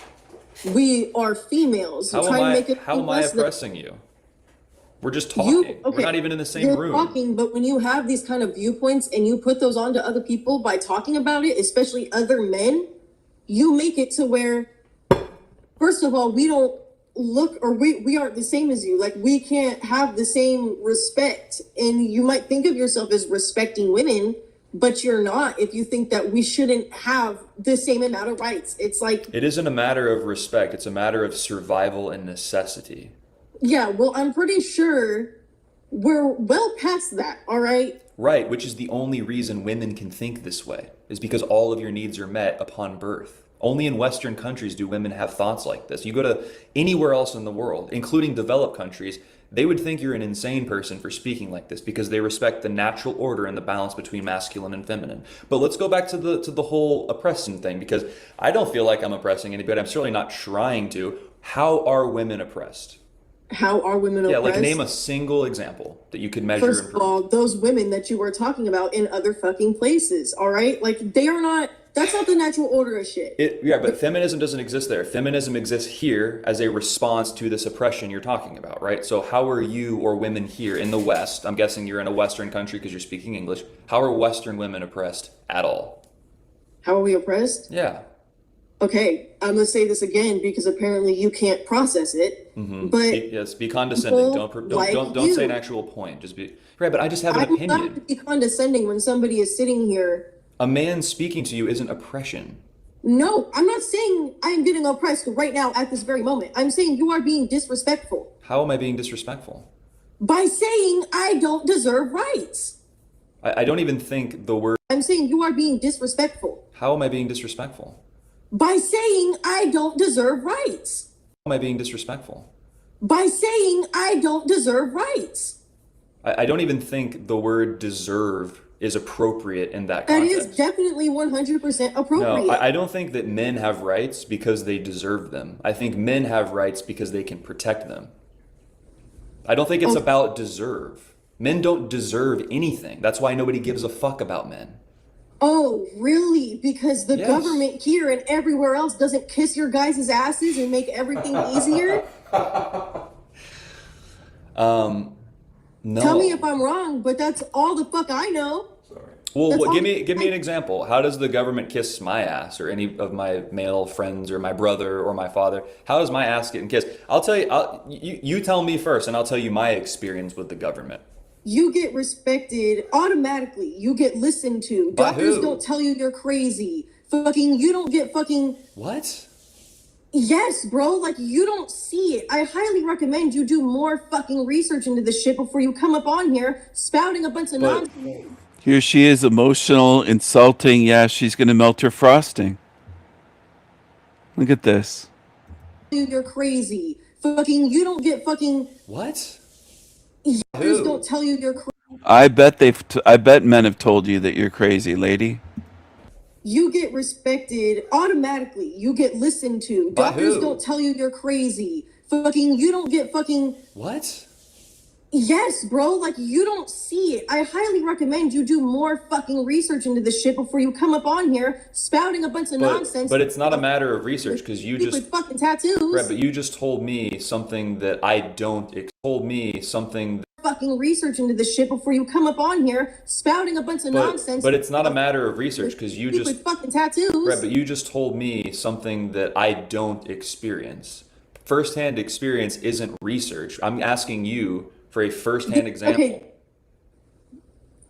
we are females and try to make it How am I less than- oppressing you? We're just talking. We're not even in the same You're room. talking, but when you have these kind of viewpoints and you put those onto other people by talking about it, especially other men, you make it to where, first of all, we don't look, or we aren't the same as you. Like, we can't have the same respect. And you might think of yourself as respecting women, but you're not if you think that we shouldn't have the same amount of rights. It's like, It isn't a matter of respect. It's a matter of survival and necessity. yeah, well, I'm pretty sure we're well past that, all right? Right, which is the only reason women can think this way, is because all of your needs are met upon birth. Only in Western countries do women have thoughts like this. You go to anywhere else in the world, including developed countries, they would think you're an insane person for speaking like this because they respect the natural order and the balance between masculine and feminine. But let's go back to the whole oppressing thing, because I don't feel like I'm oppressing anybody. I'm certainly not trying to. How are women oppressed? How are women Yeah, oppressed? like name a single example that you could measure First and of prove. all, those women that you were talking about in other fucking places, all right? Like, they are not, that's not the natural order of shit. Yeah, but feminism doesn't exist there. Feminism exists here as a response to this oppression you're talking about, right? So how are you or women here in the West, I'm guessing you're in a Western country because you're speaking English, how are Western women oppressed at all? How are we oppressed? Yeah. Okay, I'm gonna say this again because apparently you can't process it. But Yes, be condescending. people Don't like say an you- actual point. Just be right, but I just have an I'm allowed to opinion. be condescending when somebody is sitting here. A man speaking to you isn't oppression. No, I'm not saying I am getting oppressed right now at this very moment. I'm saying you are being disrespectful How am I being disrespectful? by saying I don't deserve rights. I don't even think the word. I'm saying you are being disrespectful How am I being disrespectful? by saying I don't deserve rights. How am I being disrespectful? By saying I don't deserve rights. I don't even think the word deserve is appropriate in that That context. is definitely 100% appropriate. No, I don't think that men have rights because they deserve them. I think men have rights because they can protect them. I don't think it's about deserve. Men don't deserve anything. That's why nobody gives a fuck about men. Oh, really? Because the Yes. government here and everywhere else doesn't kiss your guys' asses and make everything easier? No. Tell me if I'm wrong, but that's all the fuck I know. Well, That's all- give me an example. How does the government kiss my ass or any of my male friends or my brother or my father? How does my ass get kissed? I'll tell you. You tell me first, and I'll tell you my experience with the government. You get respected automatically. You get listened to. By Doctors who? don't tell you you're crazy. You don't get What? Yes, bro. Like, you don't see it. I highly recommend you do more fucking research into this shit before you come up on here spouting a bunch of But- nonsense. Here she is, emotional, insulting. Yeah, she's going to melt her frosting. Look at this. You're crazy. You don't get What? doctors Who? don't tell you you're crazy. I bet men have told you that you're crazy, lady. You get respected automatically. You get listened to. By Doctors who? don't tell you you're crazy. You don't get What? Yes, bro. Like, you don't see it. I highly recommend you do more fucking research into this shit before you come up on here spouting a bunch of nonsense. But it's not a matter of research because you People just with fucking tattoos. Brett, but you just told me something that I don't. Told me something. Fucking research into this shit before you come up on here spouting a bunch of nonsense. But it's not a matter of research because you People just. with fucking tattoos. Brett, but you just told me something that I don't experience. Firsthand experience isn't research. I'm asking you for a firsthand example. Okay.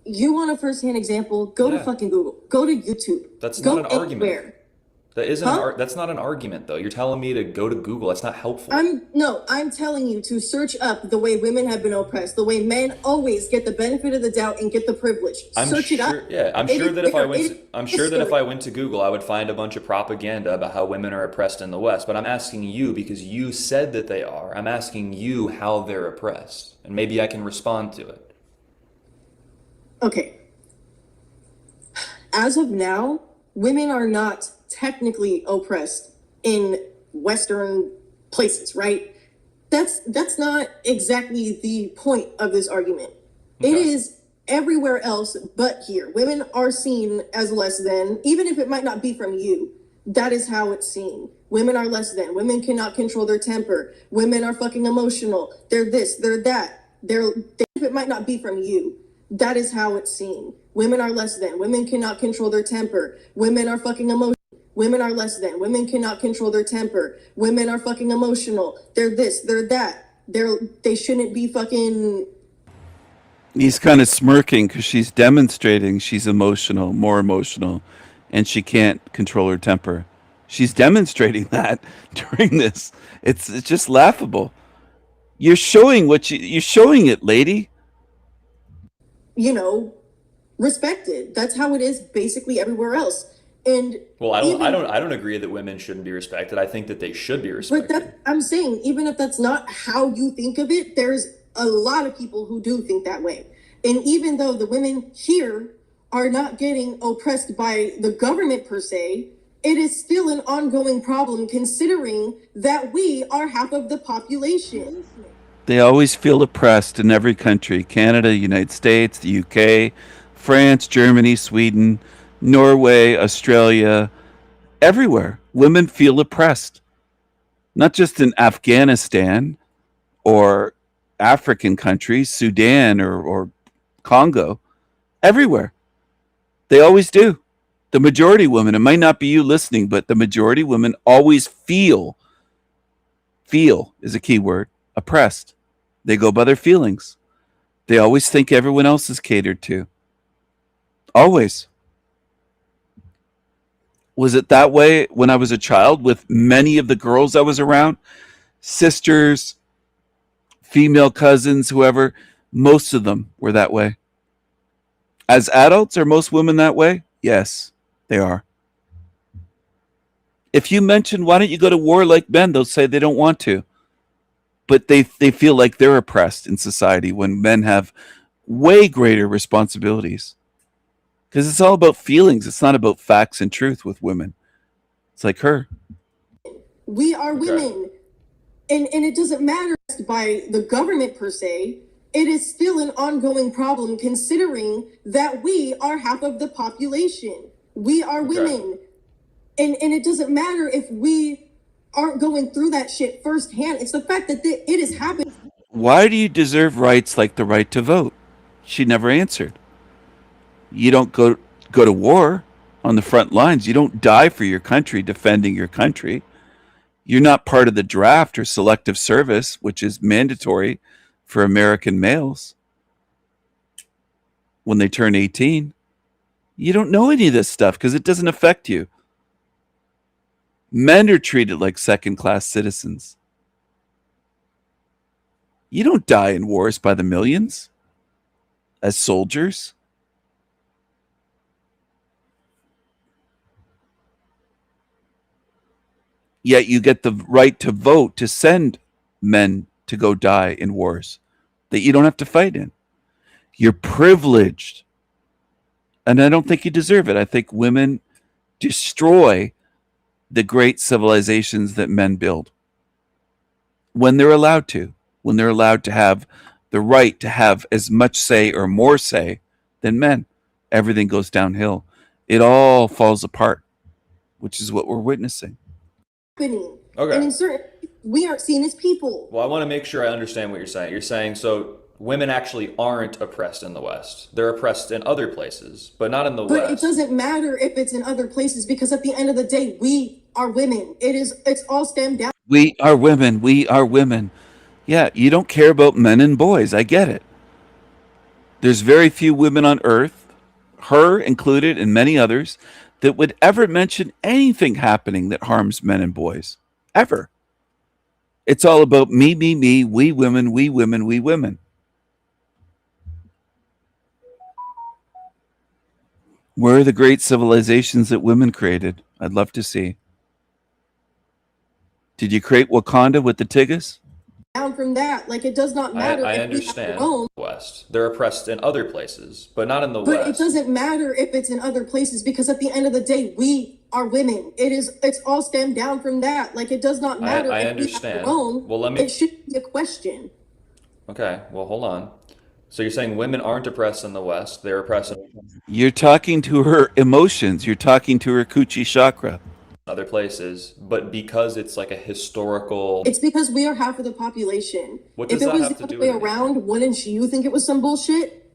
You want a firsthand example? Go to Yeah. fucking Google. Go to YouTube. That's Go not an argument. anywhere. That isn't. Huh? That's not an argument, though. You're telling me to go to Google. That's not helpful. I'm telling you to search up the way women have been oppressed, the way men always get the benefit of the doubt and get the privilege. Search it up. Yeah, I'm It sure is that if I there. went, It to, is I'm sure that if history. I went to Google, I would find a bunch of propaganda about how women are oppressed in the West. But I'm asking you because you said that they are. I'm asking you how they're oppressed, and maybe I can respond to it. Okay. As of now, women are not technically oppressed in Western places, right? That's not exactly the point of this argument. It Okay. is everywhere else but here. Women are seen as less than, even if it might not be from you. That is how it's seen. Women are less than. Women cannot control their temper. Women are fucking emotional. They're this, they're that. If it might not be from you. That is how it's seen. Women are less than. Women cannot control their temper. Women are fucking emotional. Women are less than. Women cannot control their temper. Women are fucking emotional. They're this, they're that. They shouldn't be fucking. He's kind of smirking because she's demonstrating she's emotional, more emotional, and she can't control her temper. She's demonstrating that during this. It's just laughable. You're showing you're showing it, lady. Respected. That's how it is basically everywhere else. And Well, I don't agree that women shouldn't be respected. I think that they should be but respected. I'm saying, even if that's not how you think of it, there's a lot of people who do think that way. And even though the women here are not getting oppressed by the government per se, it is still an ongoing problem considering that we are half of the population. They always feel oppressed in every country: Canada, United States, the UK, France, Germany, Sweden, Norway, Australia, everywhere. Women feel oppressed. Not just in Afghanistan or African countries, Sudan or Congo, everywhere. They always do. The majority of women, it might not be you listening, but the majority of women always feel is a key word, oppressed. They go by their feelings. They always think everyone else is catered to. Always. Was it that way when I was a child with many of the girls I was around? Sisters, female cousins, whoever. Most of them were that way. As adults, are most women that way? Yes, they are. If you mention, why don't you go to war like men, they'll say they don't want to. But they feel like they're oppressed in society when men have way greater responsibilities. Because it's all about feelings. It's not about facts and truth with women. It's like her. We are Okay. women. And it doesn't matter by the government per se. It is still an ongoing problem considering that we are half of the population. We are women. And it doesn't matter if we aren't going through that shit firsthand. It's the fact that it is happening. Why do you deserve rights like the right to vote? She never answered. You don't go to war on the front lines. You don't die for your country defending your country. You're not part of the draft or selective service, which is mandatory for American males when they turn 18. You don't know any of this stuff because it doesn't affect you. Men are treated like second-class citizens. You don't die in wars by the millions as soldiers. Yet you get the right to vote to send men to go die in wars that you don't have to fight in. You're privileged. And I don't think you deserve it. I think women destroy the great civilizations that men build when they're allowed to, when they're allowed to have the right to have as much say or more say than men. Everything goes downhill. It all falls apart, which is what we're witnessing. Okay. Okay. And in certain, we aren't seen as people. Well, I want to make sure I understand what you're saying. You're saying so women actually aren't oppressed in the West. They're oppressed in other places, but not in the But West. it doesn't matter if it's in other places because at the end of the day, we are women. It's all stemmed down. We are women. We are women. Yeah, you don't care about men and boys. I get it. There's very few women on earth, her included and many others, that would ever mention anything happening that harms men and boys. Ever. It's all about me, we women, we women, we women. Where are the great civilizations that women created? I'd love to see. Did you create Wakanda with the Tigris? Down from that. Like, it does not matter I if we understand have our own. West. They're oppressed in other places, but not in the But it West. doesn't matter if it's in other places because at the end of the day, we are women. It's all stemmed down from that. Like, it does not matter I if understand. we have our own. Well, let me- It shouldn't be a question. Okay, well, hold on. So you're saying women aren't oppressed in the West, they're oppressed in You're talking to her emotions. You're talking to her coochie chakra. other places, but because it's like a historical... It's because we are half of the population. What If does it that was have the to other do way with it? around, wouldn't you think it was some bullshit?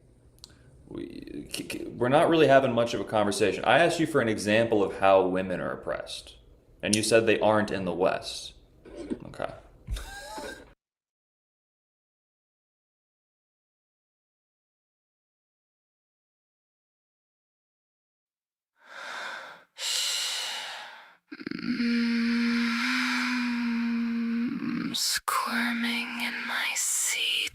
We're not really having much of a conversation. I asked you for an example of how women are oppressed, and you said they aren't in the West. Okay. Squirming in my seat.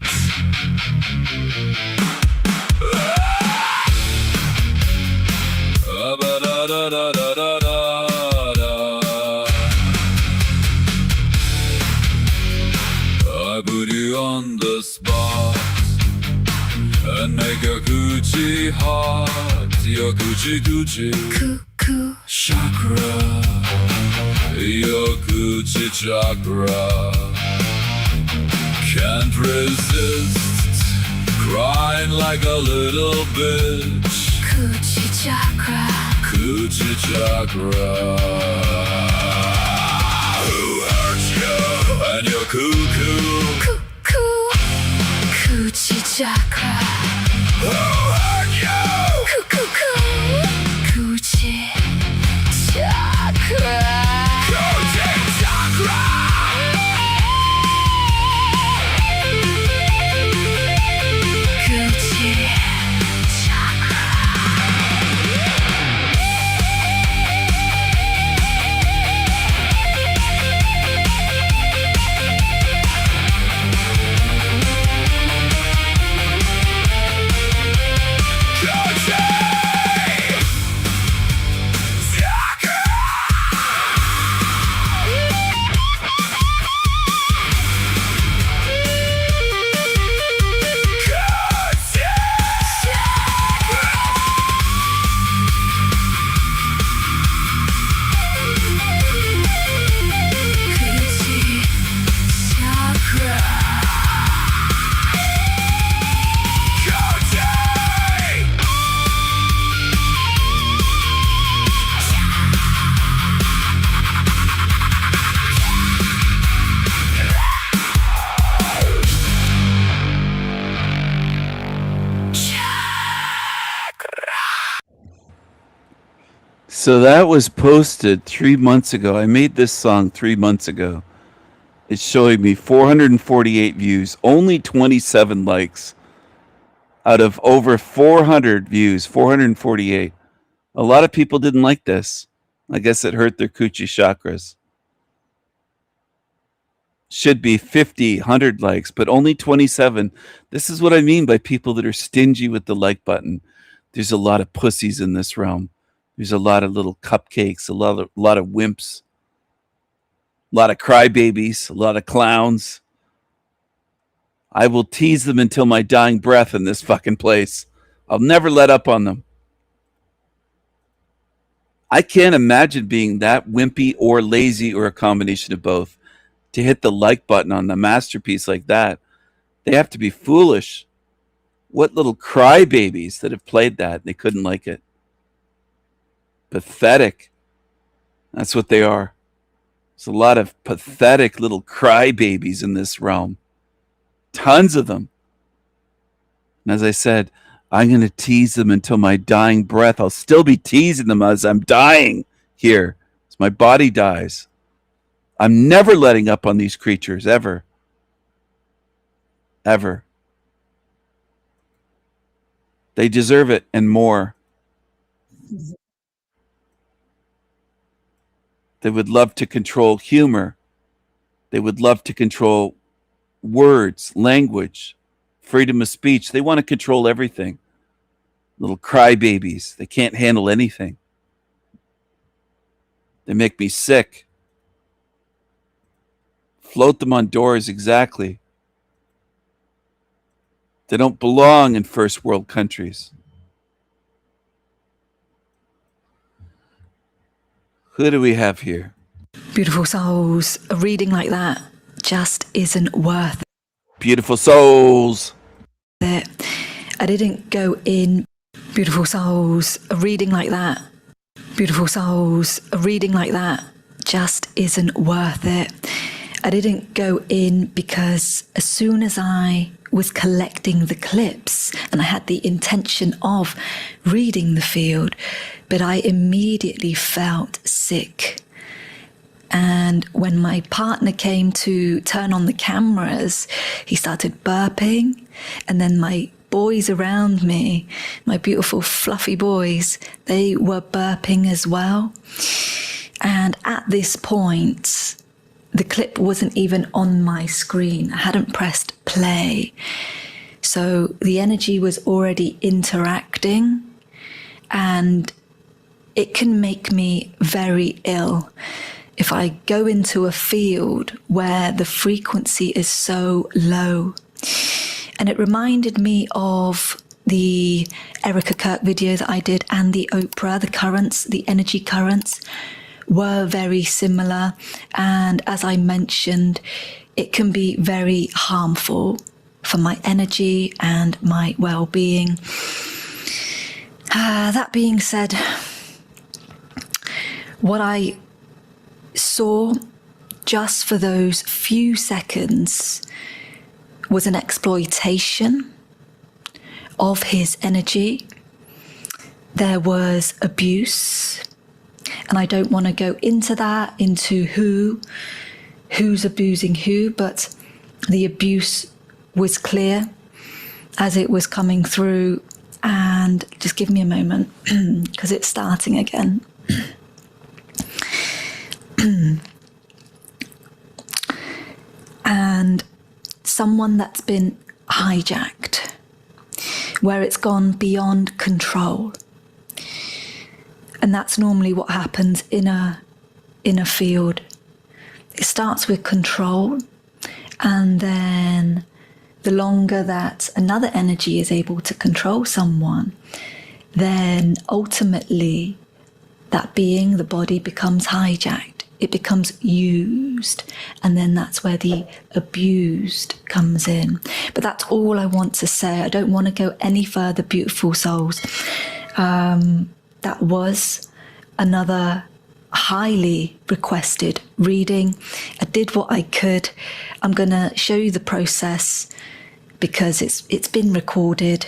I put you on the spot and make your coochie hot. Your coochie Cuckoo. chakra. Your coochie chakra. Can't resist crying like a little bitch. Coochie chakra. Coochie chakra. Who hurt you? And your cuckoo. Cuckoo. Coochie chakra. Who hurt you? Cuckoo. Coochie chakra. Coochie chakra. Coochie chakra. Coochie. So that was posted 3 months ago. I made this song 3 months ago. It's showing me 448 views, only 27 likes out of over 400 views, 448. A lot of people didn't like this. I guess it hurt their coochie chakras. Should be 50, 100 likes, but only 27. This is what I mean by people that are stingy with the like button. There's a lot of pussies in this realm. There's a lot of little cupcakes, a lot of wimps, a lot of crybabies, a lot of clowns. I will tease them until my dying breath in this fucking place. I'll never let up on them. I can't imagine being that wimpy or lazy or a combination of both to hit the like button on the masterpiece like that. They have to be foolish. What little crybabies that have played that. They couldn't like it. Pathetic. That's what they are. There's a lot of pathetic little crybabies in this realm. Tons of them. And as I said, I'm going to tease them until my dying breath. I'll still be teasing them as I'm dying here, as my body dies. I'm never letting up on these creatures, ever. Ever. They deserve it and more. They would love to control humor. They would love to control words, language, freedom of speech. They want to control everything. Little crybabies. They can't handle anything. They make me sick. Float them on doors, exactly. They don't belong in first world countries. Who do we have here? Beautiful souls, a reading like that just isn't worth Beautiful souls. it. I didn't go in. Beautiful souls, a reading like that. Beautiful souls, a reading like that just isn't worth it. I didn't go in because as soon as I was collecting the clips and I had the intention of reading the field, but I immediately felt sick. And when my partner came to turn on the cameras, he started burping, and then my boys around me, my beautiful fluffy boys, they were burping as well. And at this point, the clip wasn't even on my screen. I hadn't pressed play. So the energy was already interacting, and it can make me very ill if I go into a field where the frequency is so low. And it reminded me of the Erica Kirk video that I did and the Oprah, the currents, the energy currents were very similar. And as I mentioned, it can be very harmful for my energy and my well-being. That being said, what I saw just for those few seconds was an exploitation of his energy. There was abuse, and I don't want to go into that, into who's abusing who, but the abuse was clear as it was coming through. And just give me a moment because it's starting again. And someone that's been hijacked, where it's gone beyond control. And that's normally what happens in a field. It starts with control, and then the longer that another energy is able to control someone, then ultimately that being, the body, becomes hijacked. It becomes used, and then that's where the abused comes in. But that's all I want to say. I don't want to go any further, beautiful souls. That was another highly requested reading. I did what I could. I'm going to show you the process because it's been recorded.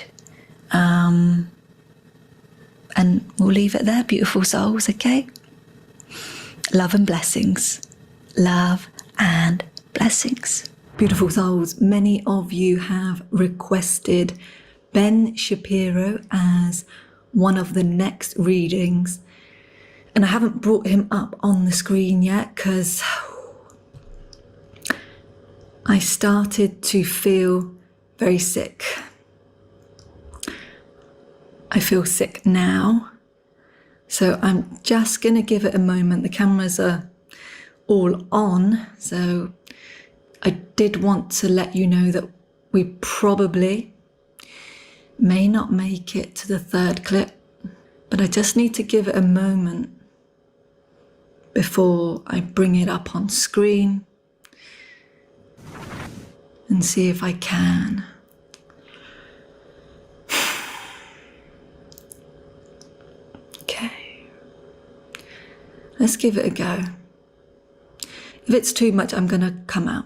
And we'll leave it there, beautiful souls, okay? Love and blessings. Love and blessings. Beautiful souls, many of you have requested Ben Shapiro as one of the next readings. And I haven't brought him up on the screen yet because I started to feel very sick. I feel sick now. So I'm just going to give it a moment. The cameras are all on. So I did want to let you know that we probably may not make it to the third clip, but I just need to give it a moment before I bring it up on screen and see if I can. Okay, let's give it a go. If it's too much, I'm gonna come out.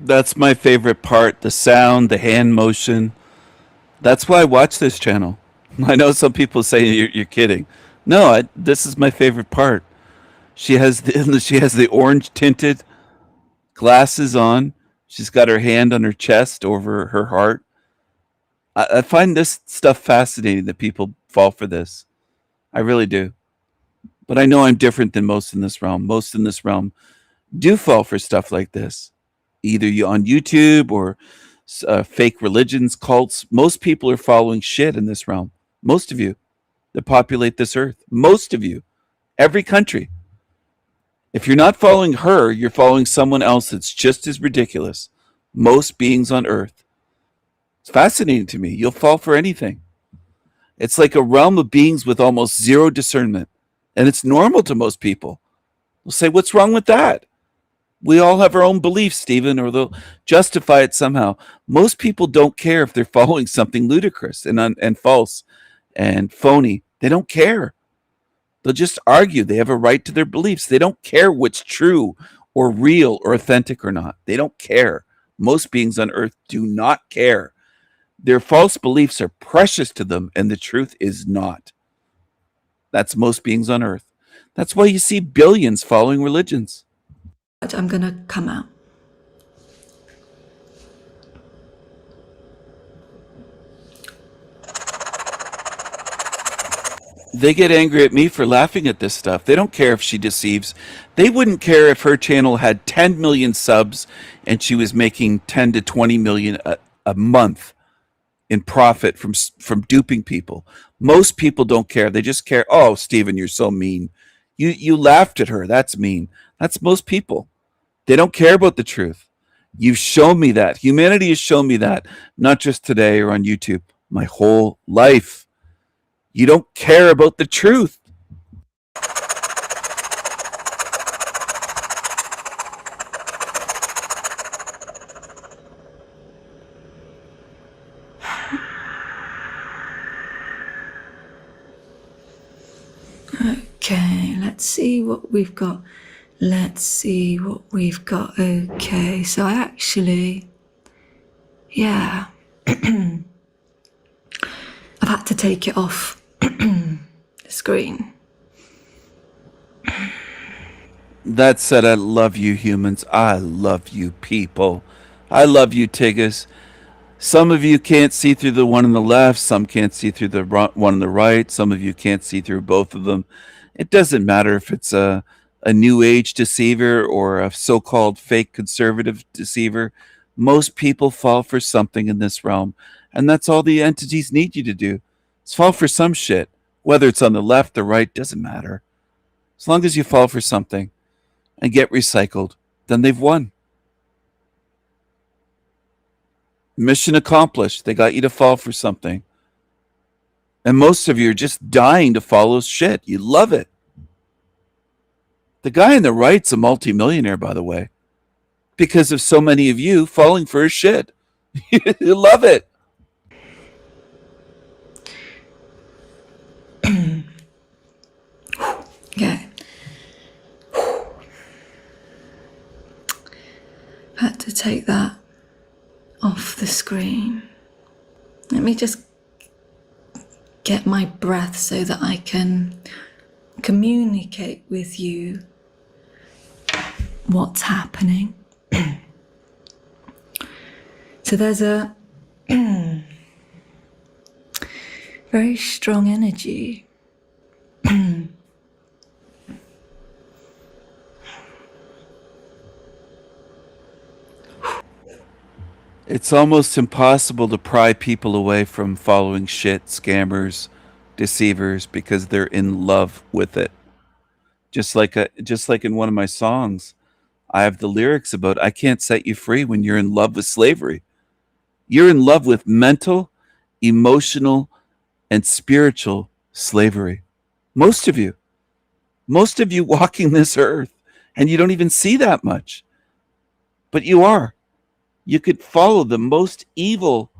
That's my favorite part. The sound, the hand motion. That's why I watch this channel. I know some people say you're kidding. No, this is my favorite part. She has the orange tinted glasses on. She's got her hand on her chest over her heart. I find this stuff fascinating that people fall for this. I really do. But I know I'm different than most in this realm. Most in this realm do fall for stuff like this. Either you on YouTube or fake religions, cults. Most people are following shit in this realm. Most of you that populate this earth. Most of you. Every country. If you're not following her, you're following someone else that's just as ridiculous. Most beings on earth. It's fascinating to me. You'll fall for anything. It's like a realm of beings with almost zero discernment. And it's normal to most people. They'll say, what's wrong with that? We all have our own beliefs, Stephen, or they'll justify it somehow. Most people don't care if they're following something ludicrous and false and phony. They don't care. They'll just argue. They have a right to their beliefs. They don't care what's true or real or authentic or not. They don't care. Most beings on earth do not care. Their false beliefs are precious to them, and the truth is not. That's most beings on earth. That's why you see billions following religions. I'm gonna come out. They get angry at me for laughing at this stuff. They don't care if she deceives. They wouldn't care if her channel had 10 million subs and she was making 10 to 20 million a month in profit from duping people. Most people don't care. They just care, oh, Stephen, you're so mean. You laughed at her. That's mean. That's most people. They don't care about the truth. You've shown me that. Humanity has shown me that, not just today or on YouTube, my whole life. You don't care about the truth. Okay, let's see what we've got. Let's see what we've got. Okay, so I actually, yeah, I've had to take it off the screen. That said, I love you humans. I love you people. I love you Tigges. Some of you can't see through the one on the left. Some can't see through the one on the right. Some of you can't see through both of them. It doesn't matter if it's a new age deceiver or a so-called fake conservative deceiver. Most people fall for something in this realm. And that's all the entities need you to do. Is fall for some shit. Whether it's on the left or right, doesn't matter. As long as you fall for something and get recycled, then they've won. Mission accomplished. They got you to fall for something. And most of you are just dying to follow shit. You love it. The guy on the right's a multimillionaire, by the way, because of so many of you falling for his shit. You love it. Okay. Had to take that off the screen. Let me just get my breath so that I can communicate with you what's happening. So there's a very strong energy. It's almost impossible to pry people away from following shit, scammers, deceivers, because they're in love with it. Just like in one of my songs, I have the lyrics about I can't set you free when you're in love with slavery. You're in love with mental, emotional, and spiritual slavery. Most of you walking this earth, and you don't even see that much. But you are. You could follow the most evil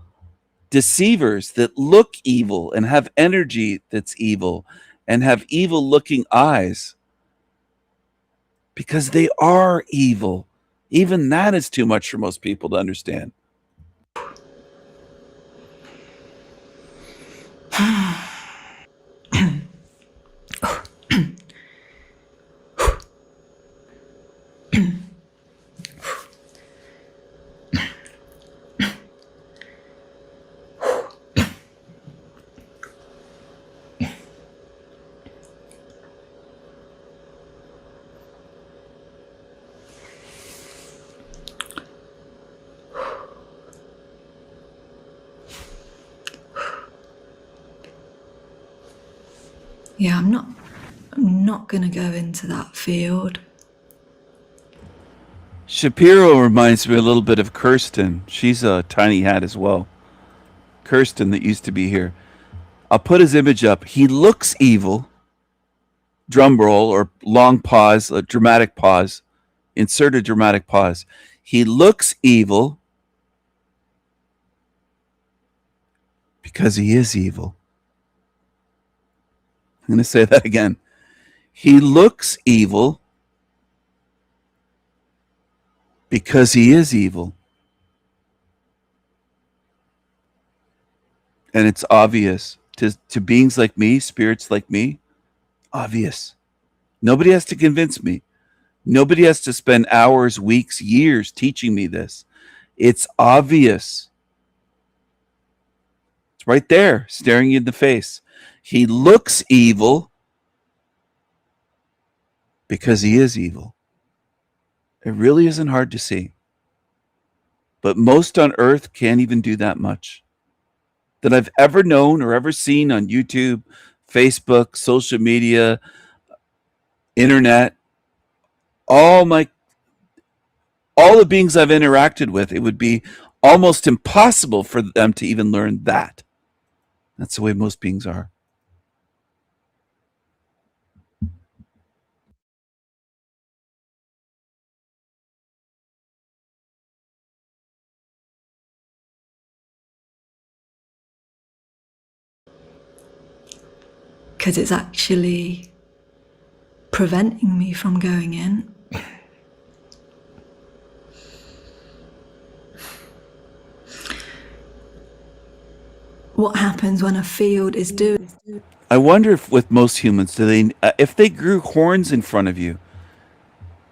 deceivers that look evil and have energy that's evil and have evil looking eyes because they are evil. Even that is too much for most people to understand. Yeah, I'm not gonna go into that field. Shapiro reminds me a little bit of Kirsten. She's a tiny hat as well. Kirsten that used to be here. I'll put his image up. He looks evil. Drum roll or long pause, a dramatic pause. Insert a dramatic pause. He looks evil because he is evil. I'm going to say that again. He looks evil because he is evil. And it's obvious to beings like me, spirits like me, obvious. Nobody has to convince me. Nobody has to spend hours, weeks, years teaching me this. It's obvious. It's right there, staring you in the face. He looks evil because he is evil. It really isn't hard to see. But most on earth can't even do that much. That I've ever known or ever seen on YouTube, Facebook, social media, internet, all the beings I've interacted with, it would be almost impossible for them to even learn that. That's the way most beings are. Because it's actually preventing me from going in. What happens when a field is doing? I wonder if with most humans, if they grew horns in front of you,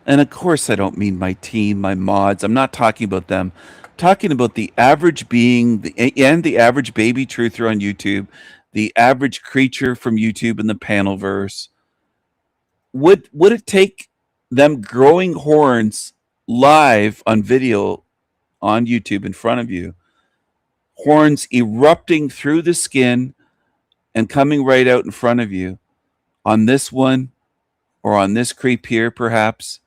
and of course I don't mean my team, my mods, I'm not talking about them. I'm talking about the average being and the average baby truther on YouTube, the average creature from YouTube in the Panelverse. Would it take them growing horns live on video on YouTube in front of you, horns erupting through the skin and coming right out in front of you on this one or on this creep here, perhaps,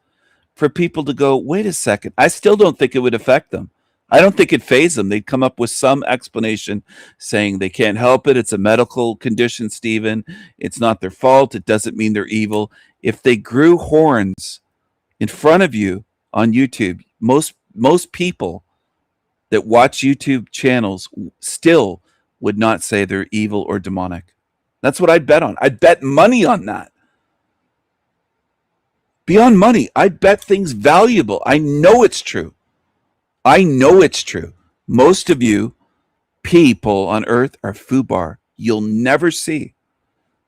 for people to go, wait a second, I still don't think it would affect them. I don't think it fazed them. They'd come up with some explanation saying they can't help it. It's a medical condition, Stephen. It's not their fault. It doesn't mean they're evil. If they grew horns in front of you on YouTube, most people that watch YouTube channels still would not say they're evil or demonic. That's what I'd bet on. I'd bet money on that. Beyond money, I'd bet things valuable. I know it's true. I know it's true. Most of you people on earth are foobar. You'll never see.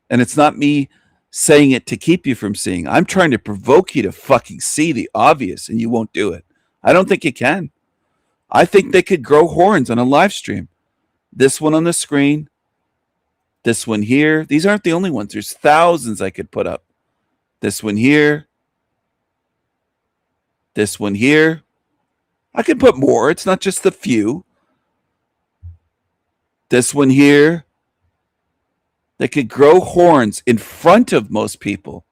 And it's not me saying it to keep you from seeing. I'm trying to provoke you to fucking see the obvious, and you won't do it. I don't think you can. I think they could grow horns on a live stream. This one on the screen, this one here. These aren't the only ones. There's thousands I could put up. This one here. This one here. I could put more. It's not just the few. This one here. They could grow horns in front of most people,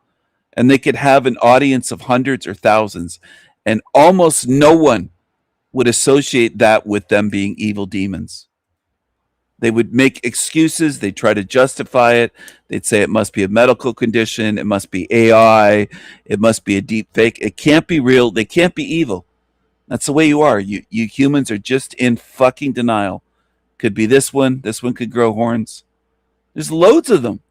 and they could have an audience of hundreds or thousands, and almost no one would associate that with them being evil demons. They would make excuses. They'd try to justify it. They'd say it must be a medical condition. It must be AI. It must be a deep fake. It can't be real. They can't be evil. That's the way you are. You humans are just in fucking denial. Could be this one. This one could grow horns. There's loads of them.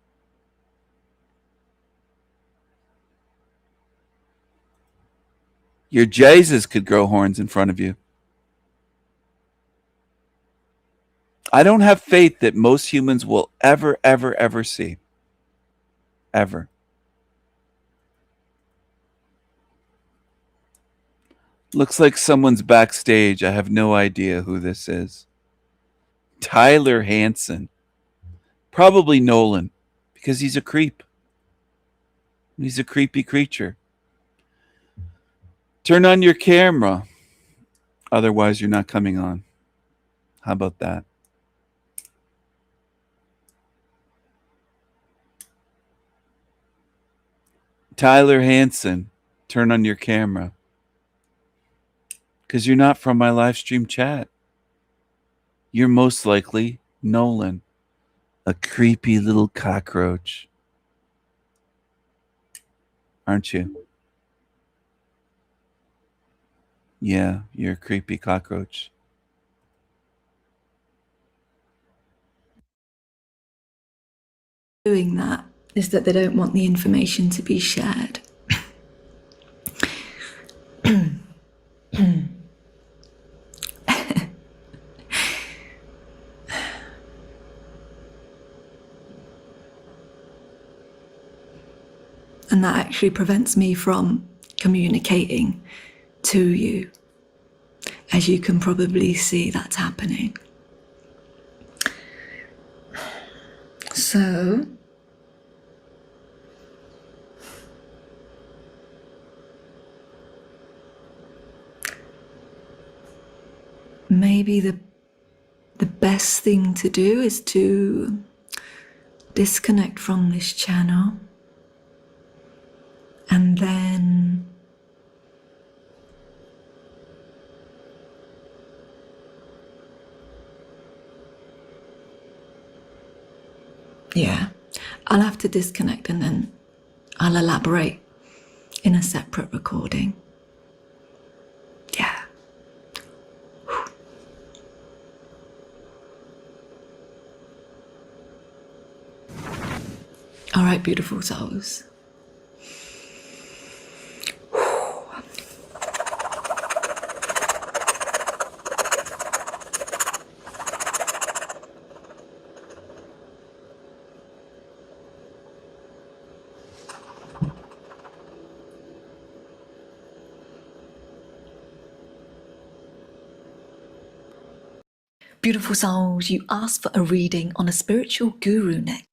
Your Jesus could grow horns in front of you. I don't have faith that most humans will ever, ever, ever see. Ever. Looks like someone's backstage. I have no idea who this is. Tyler Hansen. Probably Nolan, because he's a creep. He's a creepy creature. Turn on your camera. Otherwise, you're not coming on. How about that? Tyler Hansen, turn on your camera. Because you're not from my live stream chat. You're most likely Nolan, a creepy little cockroach. Aren't you? Yeah, you're a creepy cockroach. Doing that is that they don't want the information to be shared. And that actually prevents me from communicating to you. As you can probably see, that's happening. So, maybe the best thing to do is to disconnect from this channel, and then I'll have to disconnect, and then I'll elaborate in a separate recording. Yeah. All right, beautiful souls. Beautiful souls, you asked for a reading on a spiritual guru next.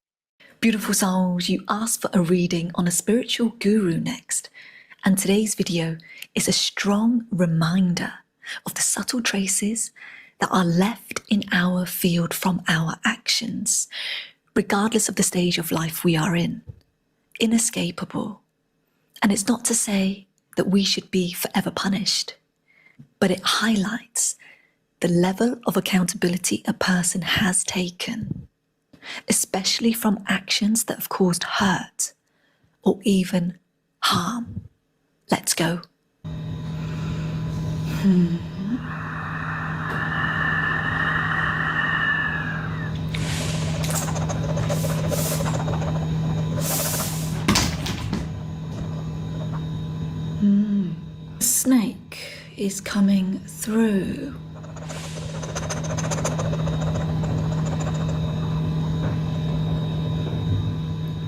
Beautiful souls, you asked for a reading on a spiritual guru next. And today's video is a strong reminder of the subtle traces that are left in our field from our actions, regardless of the stage of life we are in. Inescapable. And it's not to say that we should be forever punished, but it highlights the level of accountability a person has taken, especially from actions that have caused hurt or even harm. Let's go. The snake is coming through.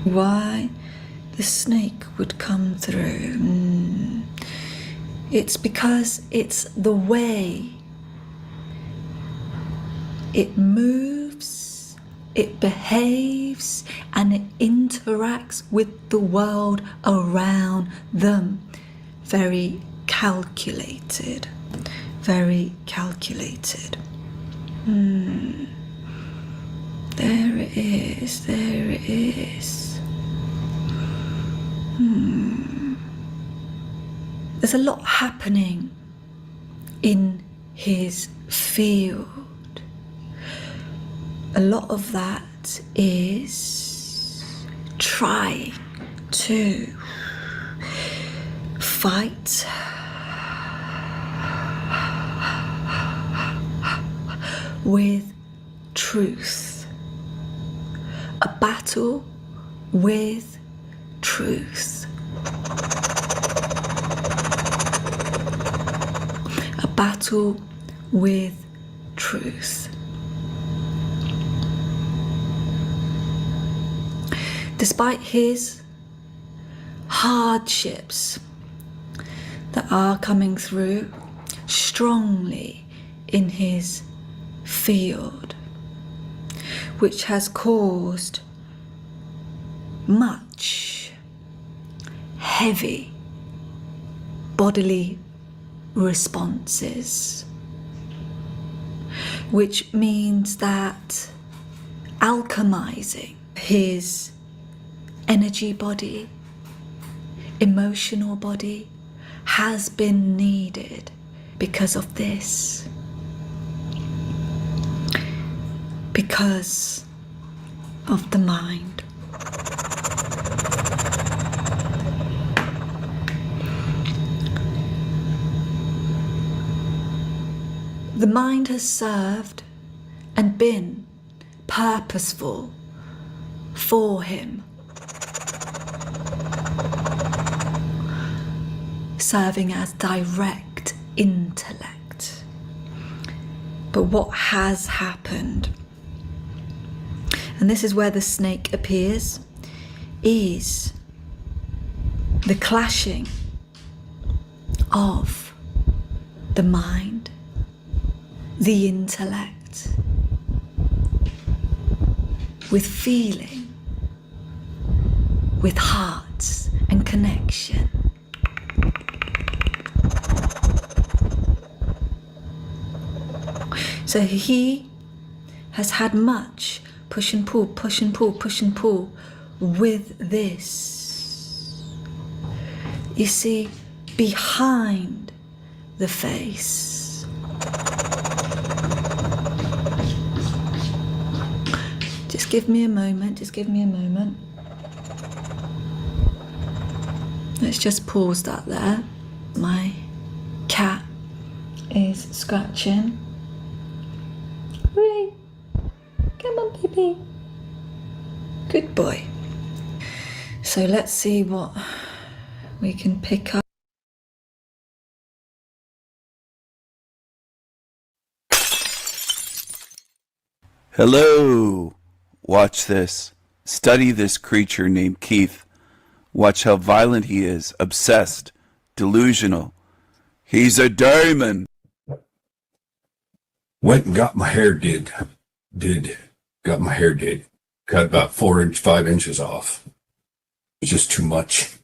Why the snake would come through? It's because it's the way it moves, it behaves, and it interacts with the world around them. Very calculated, very calculated. There it is, there it is. There's a lot happening in his field. A lot of that is trying to fight with truth. A battle with truth. A battle with truth. Despite his hardships that are coming through strongly in his field, which has caused much heavy bodily responses, which means that alchemizing his energy body, emotional body, has been needed because of this. Because of the mind. The mind has served and been purposeful for him, serving as direct intellect. But what has happened, and this is where the snake appears, is the clashing of the mind, the intellect, with feeling, with hearts and connection. So he has had much push and pull, push and pull, push and pull with this. You see, behind the face, just give me a moment, just give me a moment. Let's just pause that there. My cat is scratching. Hooray! Come on, baby. Good boy. So let's see what we can pick up. Hello! Watch this. Study this creature named Keith. Watch how violent he is, obsessed, delusional. He's a demon! Went and got my hair did. Got my hair did. Cut about 5 inches off. It's just too much.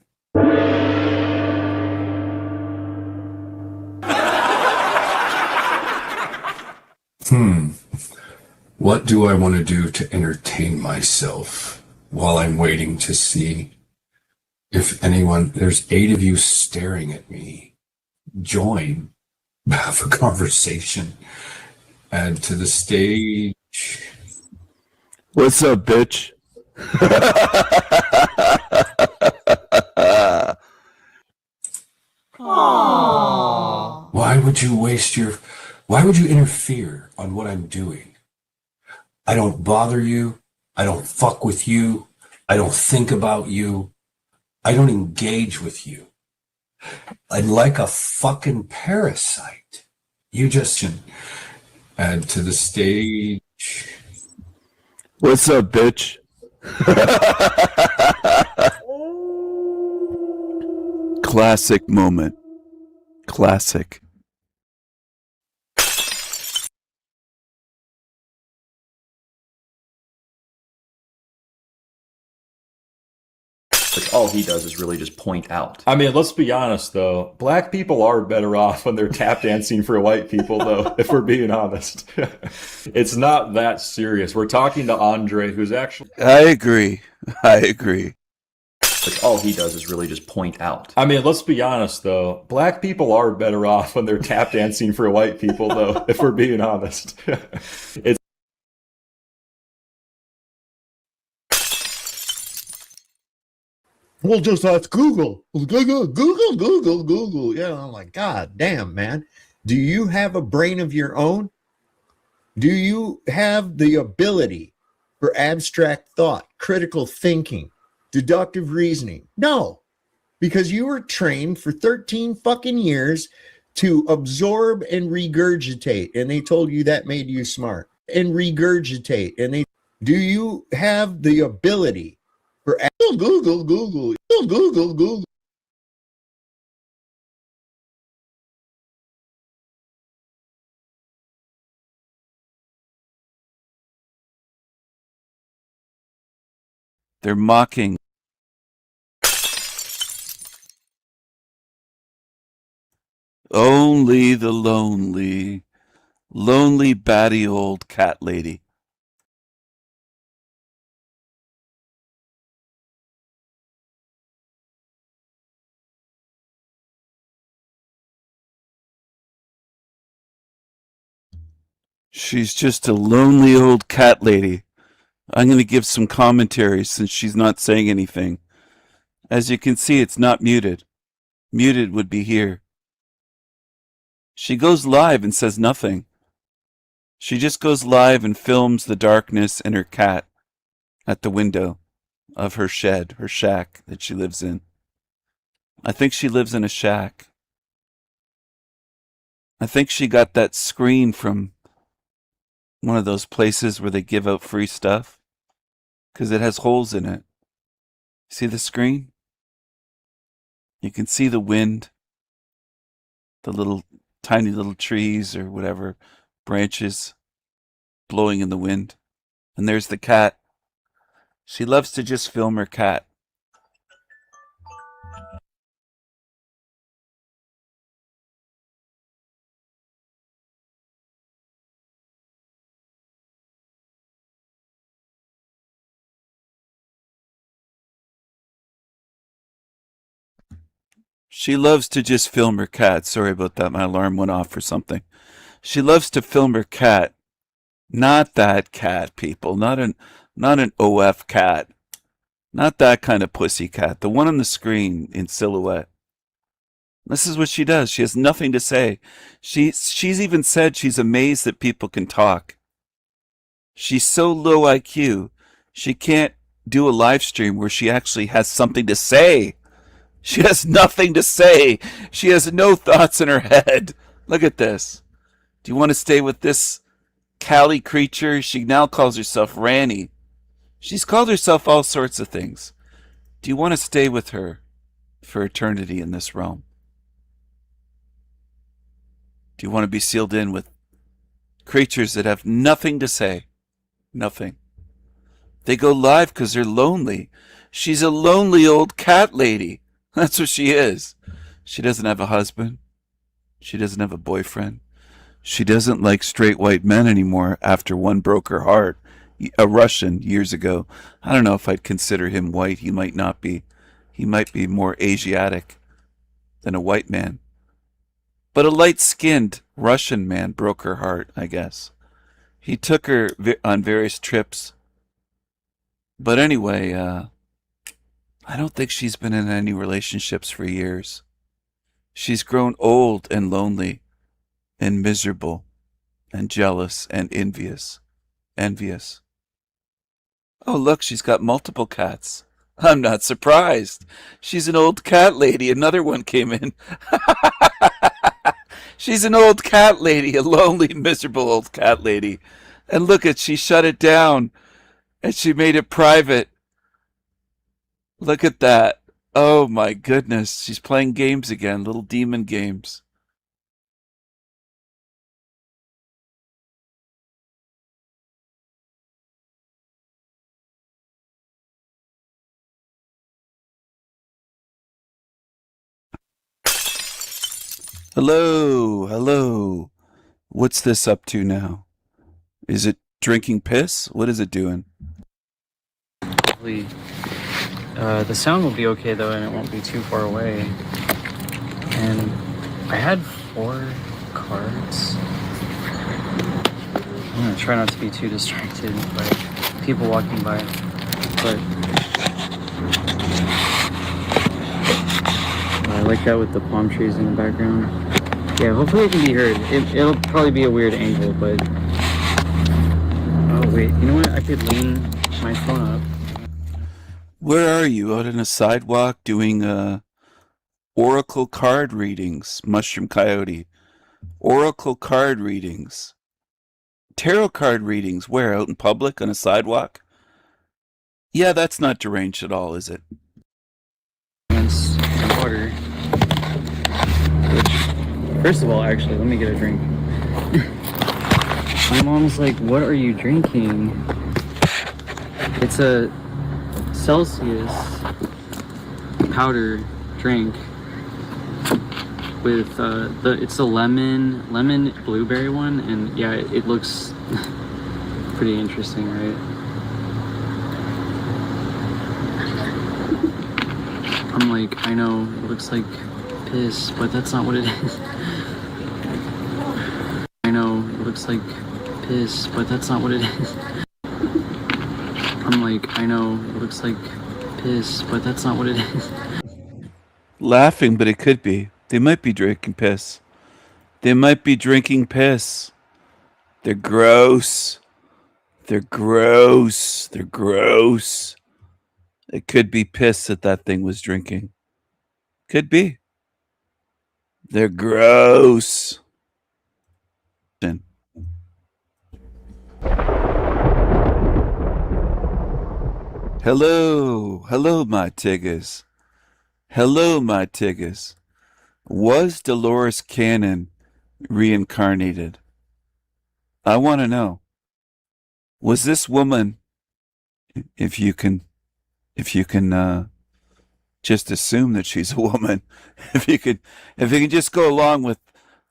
What do I want to do to entertain myself while I'm waiting to see if anyone, there's 8 of you staring at me. Join, have a conversation. Add to the stage. What's up, bitch? Why would you interfere on what I'm doing? I don't bother you. I don't fuck with you. I don't think about you. I don't engage with you. I'm like a fucking parasite. You just should add to the stage. What's up, bitch? Classic moment. Classic. Which all he does is really just point out. I mean, let's be honest though. Black people are better off when they're tap dancing for white people, though, if we're being honest. It's not that serious. We're talking to Andre, who's actually. I agree. Which all he does is really just point out. I mean, let's be honest though. Black people are better off when they're tap dancing for white people, though, if we're being honest. It's. Well, just ask Google. Google. Yeah, I'm like, God damn, man. Do you have a brain of your own? Do you have the ability for abstract thought, critical thinking, deductive reasoning? No, because you were trained for 13 fucking years to absorb and regurgitate, and they told you that made you smart. And regurgitate, and they. Do you have the ability? Google. They're mocking. Only the lonely batty old cat lady. She's just a lonely old cat lady. I'm going to give some commentary since she's not saying anything. As you can see, it's not muted. Muted would be here. She goes live and says nothing. She just goes live and films the darkness and her cat at the window of her shed, her shack that she lives in. I think she lives in a shack. I think she got that screen from one of those places where they give out free stuff, because it has holes in it. See the screen? You can see the wind, the tiny little trees or whatever, branches blowing in the wind. And there's the cat. She loves to just film her cat. She loves to just film her cat. Sorry about that. My alarm went off for something. She loves to film her cat. Not that cat, people. Not an OF cat. Not that kind of pussy cat. The one on the screen in silhouette. This is what she does. She has nothing to say. She's even said she's amazed that people can talk. She's so low IQ, she can't do a live stream where she actually has something to say. She has nothing to say. She has no thoughts in her head. Look at this. Do you want to stay with this Cali creature? She now calls herself Ranny. She's called herself all sorts of things. Do you want to stay with her for eternity in this realm? Do you want to be sealed in with creatures that have nothing to say? Nothing. They go live because they're lonely. She's a lonely old cat lady. That's what she is. She doesn't have a husband. She doesn't have a boyfriend. She doesn't like straight white men anymore after one broke her heart. A Russian years ago. I don't know if I'd consider him white. He might not be. He might be more Asiatic than a white man. But a light-skinned Russian man broke her heart, I guess. He took her on various trips. But anyway, I don't think she's been in any relationships for years. She's grown old and lonely and miserable and jealous and envious. Oh, look, she's got multiple cats. I'm not surprised. She's an old cat lady. Another one came in. She's an old cat lady, a lonely, miserable old cat lady. And look she shut it down and she made it private. Look at that. Oh my goodness. She's playing games again, little demon games. Hello. What's this up to now? Is it drinking piss? What is it doing? Hopefully, the sound will be okay though, and it won't be too far away. And I had 4 cards. I'm gonna try not to be too distracted by people walking by, but I like that with the palm trees in the background. Yeah, hopefully it can be heard. It'll probably be a weird angle, but oh wait, you know what? I could lean my phone up. Where are you? Out on a sidewalk doing oracle card readings, Mushroom Coyote. Oracle card readings. Tarot card readings. Where? Out in public on a sidewalk? Yeah, that's not deranged at all, is it? Some water. Which, first of all, actually, let me get a drink. My mom's like, "What are you drinking?" It's a Celsius powder drink with it's a lemon blueberry one, and yeah, it looks pretty interesting, right? I'm like, I know it looks like piss, but that's not what it is. I know it looks like piss, but that's not what it is. I'm like, I know it looks like piss, but that's not what it is. Laughing, but it could be. They might be drinking piss. They might be drinking piss. They're gross. They're gross. They're gross. It could be piss that thing was drinking. Could be. They're gross. Hello, my tiggas. Hello, my tiggas. Was Dolores Cannon reincarnated? I want to know. Was this woman, if you can just assume that she's a woman, if you can just go along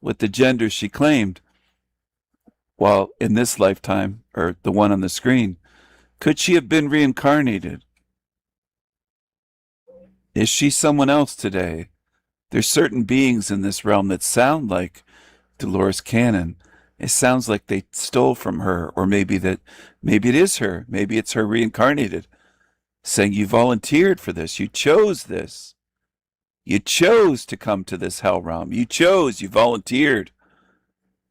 with the gender she claimed, while in this lifetime, or the one on the screen, could she have been reincarnated? Is she someone else today? There's certain beings in this realm that sound like Dolores Cannon. It sounds like they stole from her, or maybe it is her. Maybe it's her reincarnated, saying you volunteered for this. You chose this. You chose to come to this hell realm. You volunteered.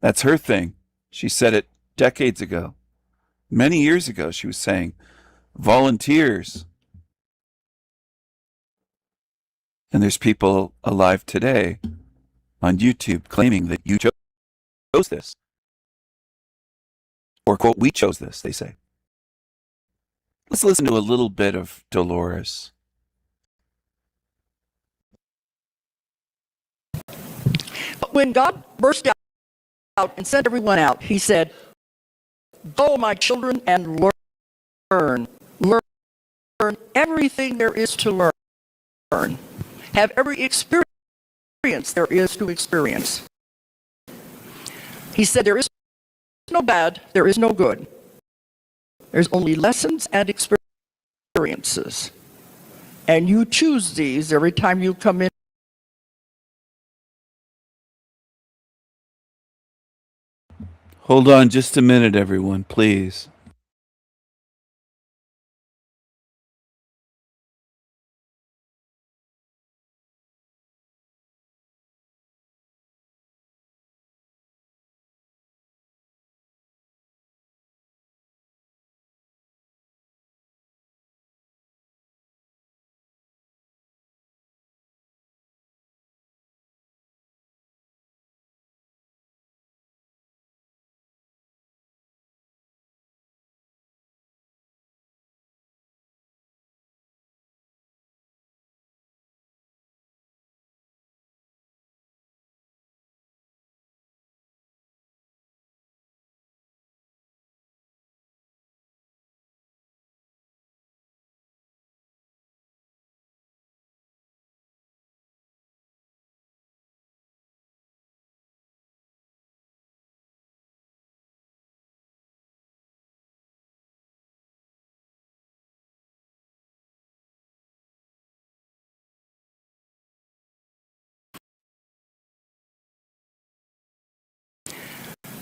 That's her thing. She said it decades ago. Many years ago, she was saying, volunteers. And there's people alive today on YouTube claiming that you chose this. Or, quote, we chose this, they say. Let's listen to a little bit of Dolores. But when God burst out and sent everyone out, he said, "Go, my children, and learn. Learn everything there is to learn. Have every experience there is to experience." He said, "There is no bad, there is no good. There's only lessons and experiences. And you choose these every time you come in." Hold on just a minute, everyone, please.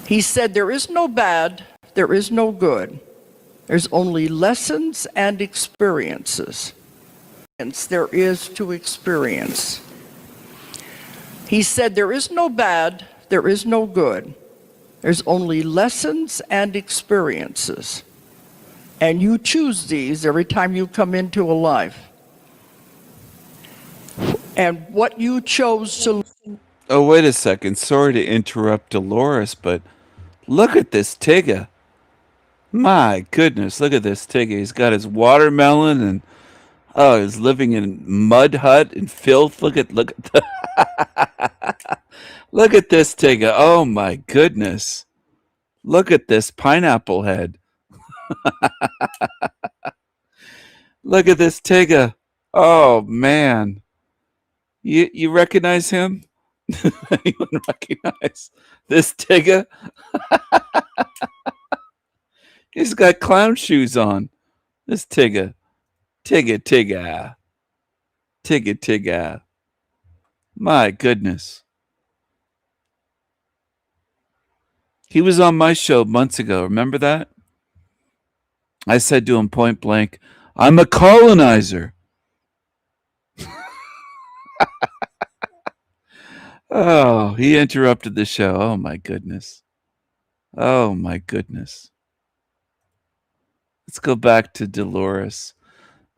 He said, there is no bad, there is no good. There's only lessons and experiences. There is to experience. He said, there is no bad, there is no good. There's only lessons and experiences. And you choose these every time you come into a life. And what you chose to... Oh, wait a second. Sorry to interrupt Dolores, but look at this Tigger. My goodness, look at this Tigger. He's got his watermelon and he's living in mud hut and filth. Look at look at this Tigger. Oh my goodness. Look at this pineapple head. Look at this Tigger. Oh man. You recognize him? Anyone recognize this Tigger? He's got clown shoes on. This Tigger. Tigger. My goodness. He was on my show months ago. Remember that? I said to him point blank, I'm a colonizer. Oh, he interrupted the show. Oh, my goodness. Oh, my goodness. Let's go back to Dolores.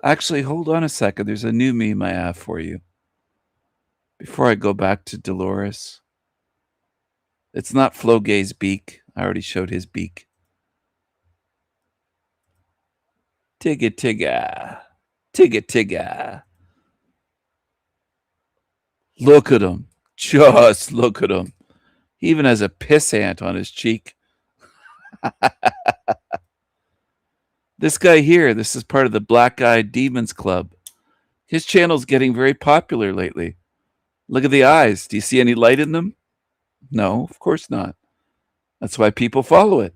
Actually, hold on a second. There's a new meme I have for you. Before I go back to Dolores. It's not Flo Gay's beak. I already showed his beak. Tigger. Look at him. Just look at him. He even has a piss ant on his cheek. This guy here, this is part of the Black Eyed Demons Club. His channel's getting very popular lately. Look at the eyes. Do you see any light in them? No, of course not. That's why people follow it.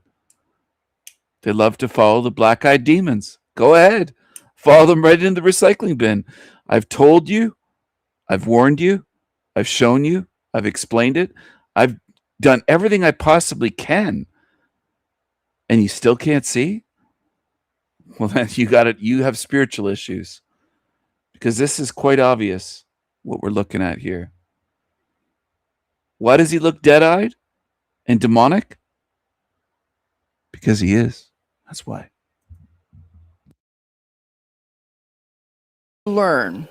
They love to follow the Black Eyed Demons. Go ahead. Follow them right into the recycling bin. I've told you. I've warned you. I've shown you. I've explained it. I've done everything I possibly can. And you still can't see? Well, then you got it. You have spiritual issues. Because this is quite obvious what we're looking at here. Why does he look dead-eyed and demonic? Because he is. That's why. Learn.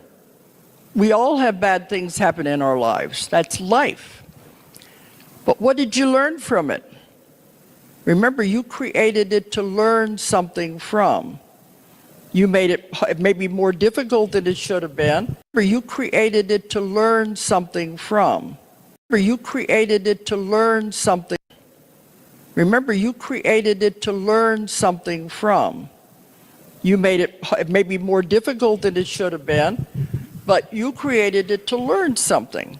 We all have bad things happen in our lives. That's life. But what did you learn from it? Remember, you created it to learn something from. You made it maybe more difficult than it should have been. Remember, you created it to learn something from. Remember, you created it to learn something. Remember, you created it to learn something from. You made it maybe more difficult than it should have been, but you created it to learn something.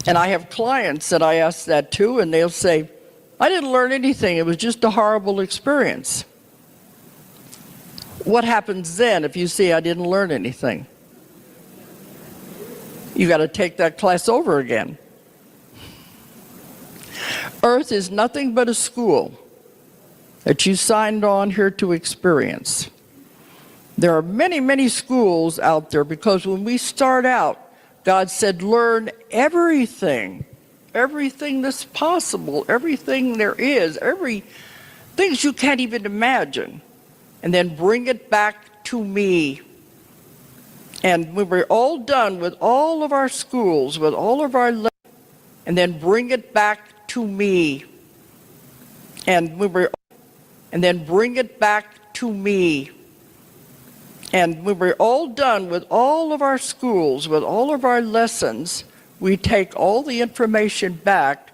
And I have clients that I ask that too, and they'll say, I didn't learn anything. It was just a horrible experience. What happens then if you say I didn't learn anything? You got to take that class over again. Earth is nothing but a school that you signed on here to experience. There are many, many schools out there because when we start out, God said, learn everything that's possible, everything there is, things you can't even imagine, and then bring it back to me. And when we're all done with all of our schools, with all of our and then bring it back to me. And then bring it back to me. And when we're all done with all of our schools, with all of our lessons, we take all the information back,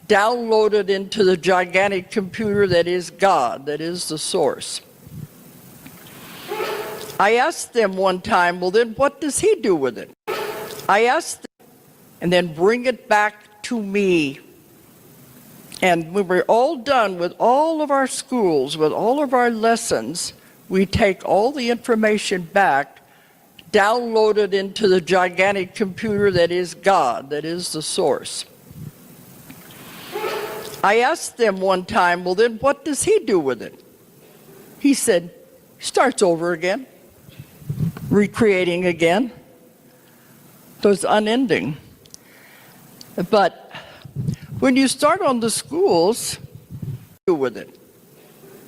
download it into the gigantic computer that is God, that is the source. I asked them one time, well then what does he do with it? I asked them, and then bring it back to me. And when we're all done with all of our schools, with all of our lessons, we take all the information back, download it into the gigantic computer that is God, that is the source. I asked them one time, well then what does he do with it? He said, starts over again, recreating again. So it's unending. But when you start on the schools, do with it.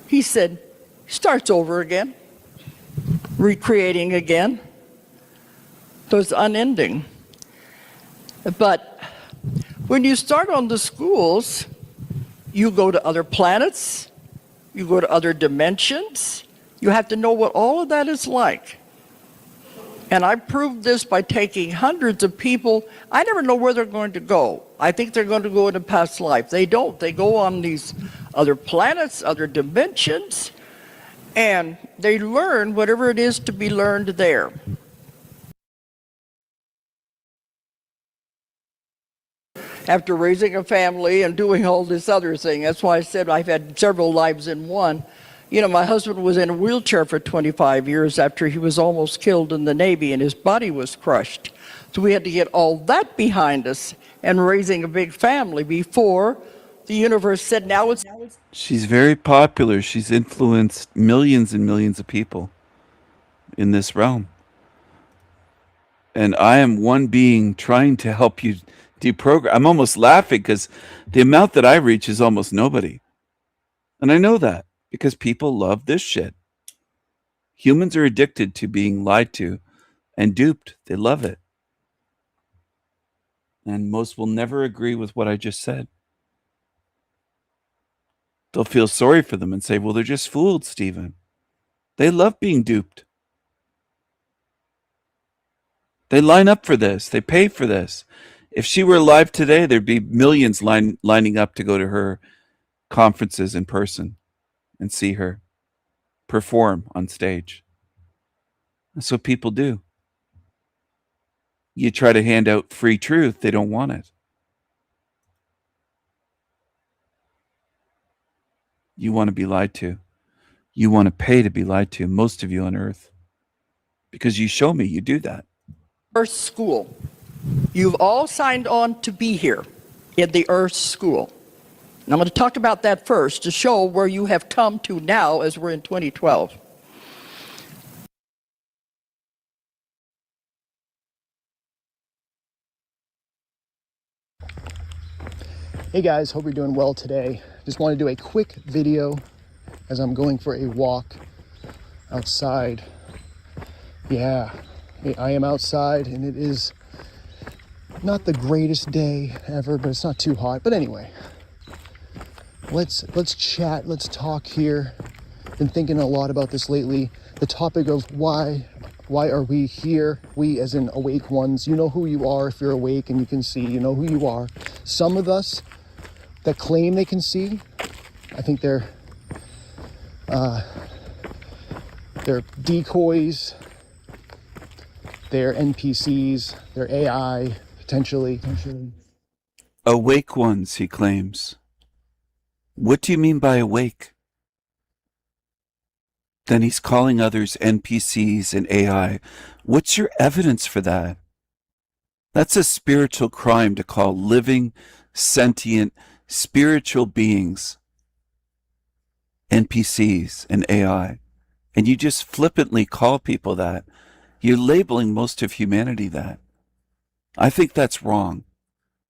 He said, starts over again, recreating again. So it's unending. But when you start on the schools, you go to other planets, you go to other dimensions. You have to know what all of that is like. And I proved this by taking hundreds of people. I never know where they're going to go. I think they're going to go into past life. They don't. They go on these other planets, other dimensions, and they learn whatever it is to be learned there. After raising a family and doing all this other thing, that's why I said I've had several lives in one. You know, my husband was in a wheelchair for 25 years after he was almost killed in the Navy and his body was crushed. So we had to get all that behind us and raising a big family before the universe said, now it's... She's very popular. She's influenced millions and millions of people in this realm. And I am one being trying to help you deprogram. I'm almost laughing because the amount that I reach is almost nobody. And I know that because people love this shit. Humans are addicted to being lied to and duped. They love it. And most will never agree with what I just said. They'll feel sorry for them and say, well, they're just fooled, Stephen. They love being duped. They line up for this. They pay for this. If she were alive today, there'd be millions lining up to go to her conferences in person and see her perform on stage. That's what people do. You try to hand out free truth, they don't want it. You want to be lied to. You want to pay to be lied to, most of you on earth. Because you show me you do that. Earth School. You've all signed on to be here in the Earth School. And I'm going to talk about that first to show where you have come to now as we're in 2012. Hey guys, hope you're doing well today. Just want to do a quick video as I'm going for a walk outside. Yeah, I am outside and it is not the greatest day ever, but it's not too hot. But anyway, let's chat, let's talk here. Been thinking a lot about this lately. The topic of why are we here? We as in awake ones. You know who you are if you're awake and you can see, you know who you are. Some of us that claim they can see, I think they're decoys, they're NPCs, they're AI, potentially. Awake ones, he claims. What do you mean by awake? Then he's calling others NPCs and AI. What's your evidence for that? That's a spiritual crime to call living, sentient, spiritual beings, NPCs and AI, and you just flippantly call people that, you're labeling most of humanity that. I think that's wrong.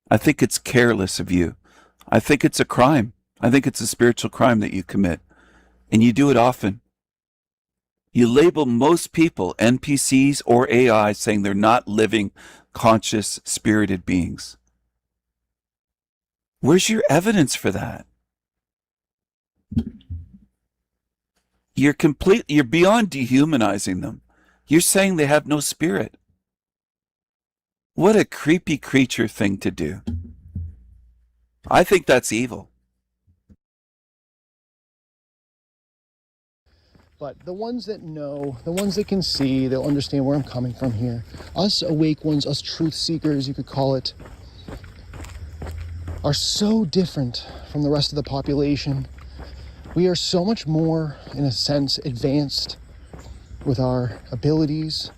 I think it's careless of you. I think it's a crime. I think it's a spiritual crime that you commit, and you do it often. You label most people, NPCs or AI, saying they're not living, conscious, spirited beings. Where's your evidence for that? You're beyond dehumanizing them. You're saying they have no spirit. What a creepy creature thing to do. I think that's evil. But the ones that know, the ones that can see, they'll understand where I'm coming from here. Us awake ones, us truth seekers, you could call it, are so different from the rest of the population. We are so much more, in a sense, advanced with our abilities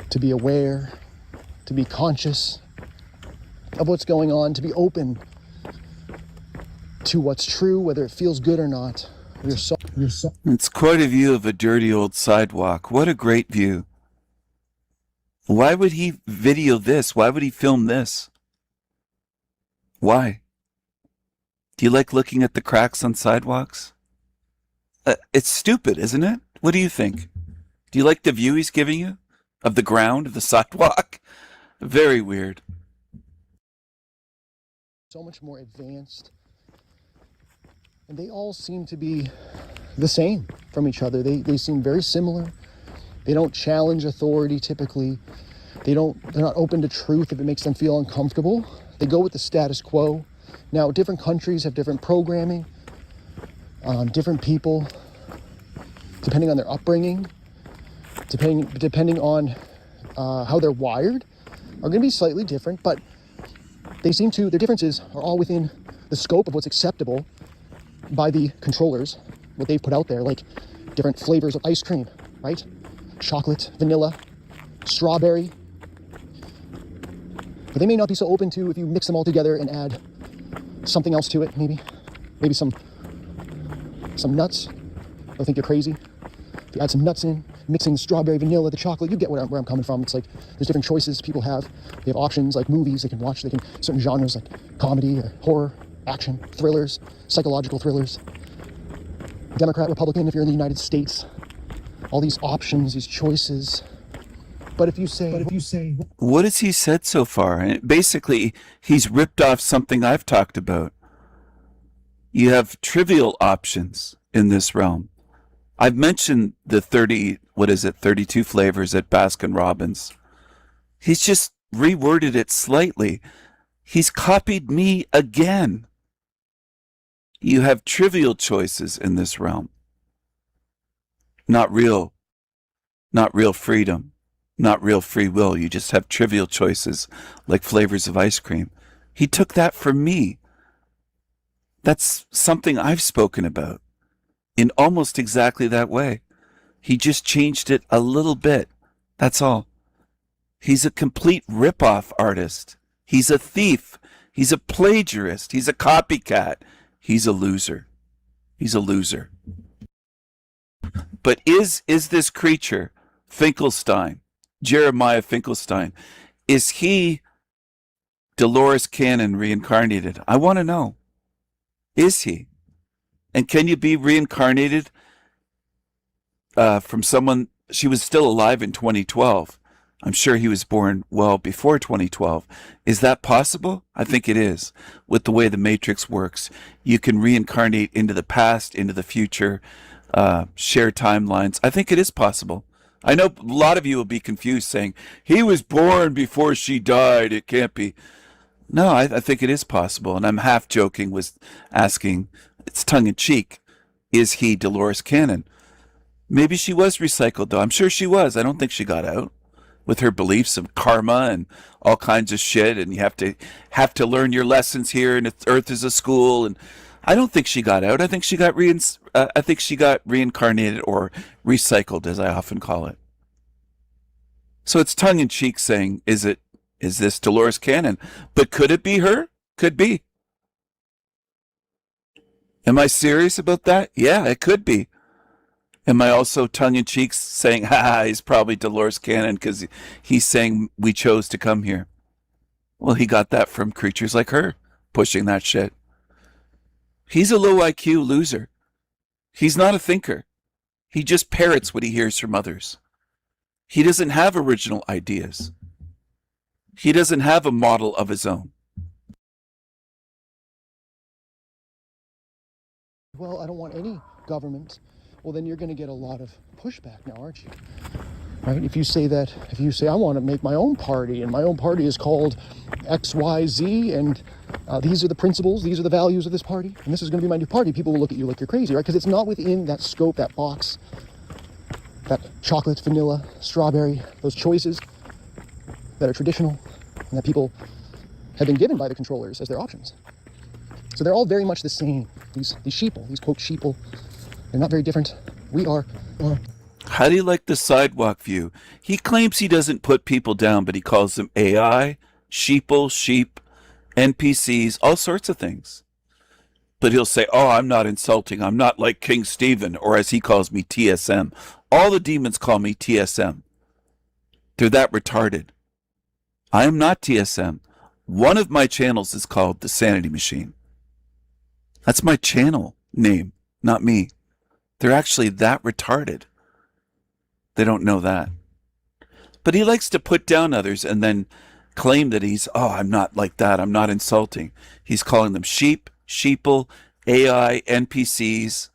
to be aware, to be conscious of what's going on, to be open to what's true, whether it feels good or not. It's quite a view of a dirty old sidewalk. What a great view. Why would he video this? Why would he film this? Why? Do you like looking at the cracks on sidewalks? It's stupid, isn't it? What do you think? Do you like the view he's giving you? Of the ground, of the sidewalk? Very weird. So much more advanced. And they all seem to be the same from each other. They seem very similar. They don't challenge authority typically. They're not open to truth if it makes them feel uncomfortable. They go with the status quo. Now, different countries have different programming, different people, depending on their upbringing, depending on how they're wired, are going to be slightly different, but their differences are all within the scope of what's acceptable by the controllers, what they've put out there, like different flavors of ice cream, right? Chocolate, vanilla, strawberry. But they may not be so open to if you mix them all together and add something else to it, maybe some nuts. They'll think you're crazy. If you add some nuts in, mixing the strawberry, vanilla, the chocolate, you get where I'm coming from. It's like there's different choices people have. They have options like movies they can watch. They can certain genres like comedy or horror, action, thrillers, psychological thrillers. Democrat, Republican, if you're in the United States. All these options, these choices. But if you say... What has he said so far? And basically, he's ripped off something I've talked about. You have trivial options in this realm. I've mentioned the 32 flavors at Baskin-Robbins. He's just reworded it slightly. He's copied me again. You have trivial choices in this realm. Not real freedom, not real free will. You just have trivial choices like flavors of ice cream. He took that from me. That's something I've spoken about in almost exactly that way. He just changed it a little bit. That's all. He's a complete rip-off artist. He's a thief. He's a plagiarist. He's a copycat. He's a loser. He's a loser. But is this creature, Finkelstein, Jeremiah Finkelstein, is he Dolores Cannon reincarnated? I want to know. Is he? And can you be reincarnated from someone? She was still alive in 2012. I'm sure he was born well before 2012. Is that possible? I think it is. With the way the Matrix works, you can reincarnate into the past, into the future, share timelines. I think it is possible. I know a lot of you will be confused saying, he was born before she died. It can't be. No, I think it is possible. And I'm half joking with asking, it's tongue in cheek, is he Dolores Cannon? Maybe she was recycled, though. I'm sure she was. I don't think she got out with her beliefs of karma and all kinds of shit. And you have to learn your lessons here. And Earth is a school. And I don't think she got out. I think she got reincarnated or recycled, as I often call it. So it's tongue in cheek saying, is this Dolores Cannon? But could it be her? Could be. Am I serious about that? Yeah, it could be. Am I also tongue-in-cheek saying, he's probably Dolores Cannon because he's saying we chose to come here? Well, he got that from creatures like her, pushing that shit. He's a low IQ loser. He's not a thinker. He just parrots what he hears from others. He doesn't have original ideas. He doesn't have a model of his own. Well, I don't want any government. Well, then you're going to get a lot of pushback now, aren't you? Right? If you say, I want to make my own party, and my own party is called XYZ, and these are the principles, these are the values of this party, and this is going to be my new party, people will look at you like you're crazy, right? Because it's not within that scope, that box, that chocolate, vanilla, strawberry, those choices that are traditional and that people have been given by the controllers as their options. So they're all very much the same. These sheeple, these quote sheeple, they're not very different. We are. How do you like the sidewalk view? He claims he doesn't put people down, but he calls them AI, sheeple, sheep, NPCs, all sorts of things. But he'll say, oh, I'm not insulting. I'm not like King Stephen, or as he calls me, TSM. All the demons call me TSM. They're that retarded. I am not TSM. One of my channels is called The Sanity Machine. That's my channel name, not me. They're actually that retarded. They don't know that. But he likes to put down others and then claim that I'm not like that. I'm not insulting. He's calling them sheep, sheeple, AI, NPCs.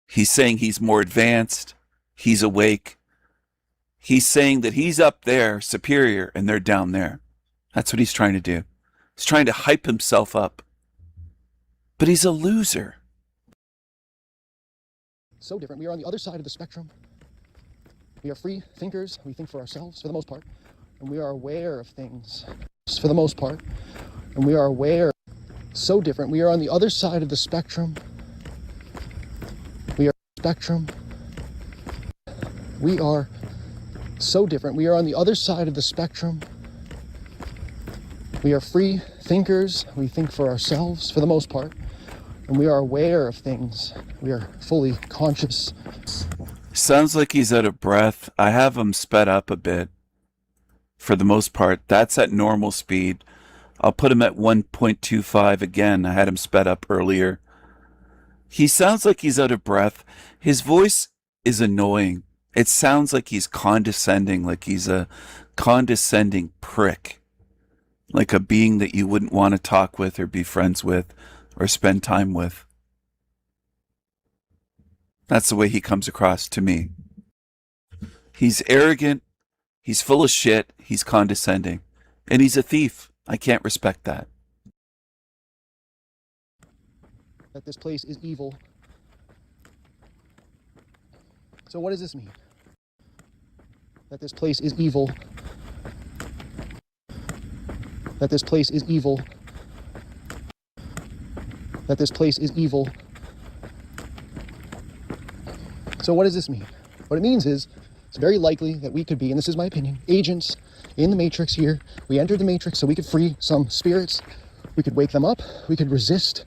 He's saying he's more advanced. He's awake. He's saying that he's up there, superior, and they're down there. That's what he's trying to do. He's trying to hype himself up. But he's a loser. So different. We are on the other side of the spectrum. We are free thinkers. We think for ourselves, for the most part. And we are aware of things, for the most part. And we are aware. So different. We are on the other side of the spectrum. We are spectrum. We are so different. We are on the other side of the spectrum. We are free thinkers. We think for ourselves, for the most part. And we are aware of things. We are fully conscious. Sounds like he's out of breath. I have him sped up a bit. For the most part, that's at normal speed. I'll put him at 1.25 again. I had him sped up earlier. He sounds like he's out of breath. His voice is annoying. It sounds like he's condescending, like he's a condescending prick. Like a being that you wouldn't want to talk with or be friends with or spend time with. That's the way he comes across to me. He's arrogant, he's full of shit, he's condescending, and he's a thief. I can't respect that. That this place is evil. So what does this mean? That this place is evil. That this place is evil. That this place is evil. So what does this mean? What it means is, it's very likely that we could be, and this is my opinion, agents in the Matrix here. We entered the Matrix so we could free some spirits. We could wake them up. We could resist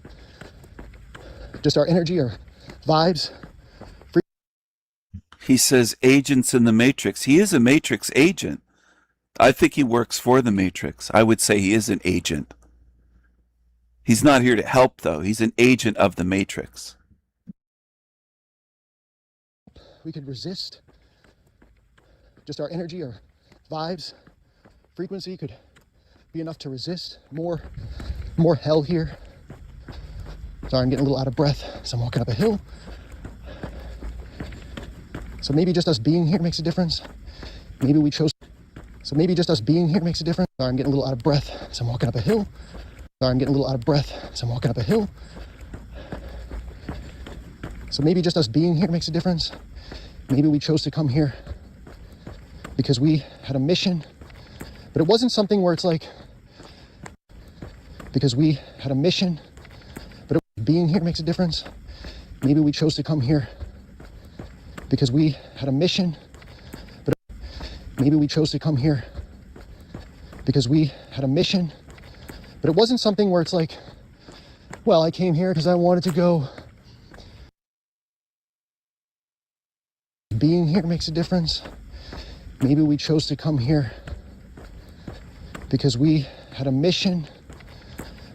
just our energy, our vibes. He says agents in the Matrix. He is a Matrix agent. I think he works for the Matrix. I would say he is an agent. He's not here to help, though. He's an agent of the Matrix. We could resist just our energy, our vibes. Frequency could be enough to resist more hell here. Sorry, I'm getting a little out of breath, so I'm walking up a hill. So maybe just us being here makes a difference. Maybe we chose. So maybe just us being here makes a difference. Sorry, I'm getting a little out of breath, so I'm walking up a hill. Sorry, I'm getting a little out of breath, so I'm walking up a hill. So maybe just us being here makes a difference. Maybe we chose to come here because we had a mission, but it wasn't something where it's like, because we had a mission, but being here makes a difference. Maybe we chose to come here because we had a mission, but maybe we chose to come here because we had a mission, but it wasn't something where it's like, well, I came here because I wanted to go. Being here makes a difference. Maybe we chose to come here because we had a mission,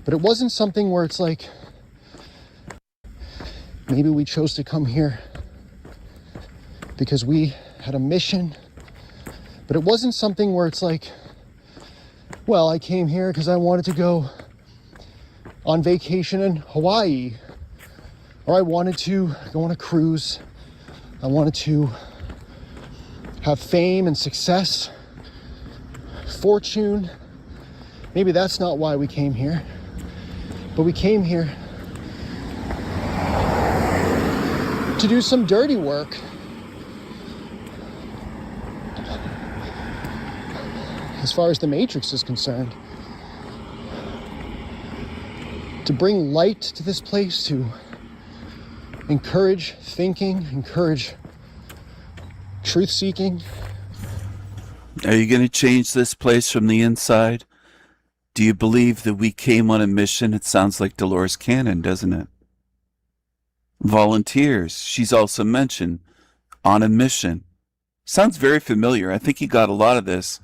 but it wasn't something where it's like, maybe we chose to come here because we had a mission, but it wasn't something where it's like, well, I came here because I wanted to go on vacation in Hawaii, or I wanted to go on a cruise. I wanted to have fame and success, fortune. Maybe that's not why we came here, but we came here to do some dirty work. As far as the Matrix is concerned, to bring light to this place, to encourage thinking, encourage truth seeking. Are you going to change this place from the inside? Do you believe that we came on a mission? It sounds like Dolores Cannon, doesn't it? Volunteers. She's also mentioned on a mission. Sounds very familiar. I think he got a lot of this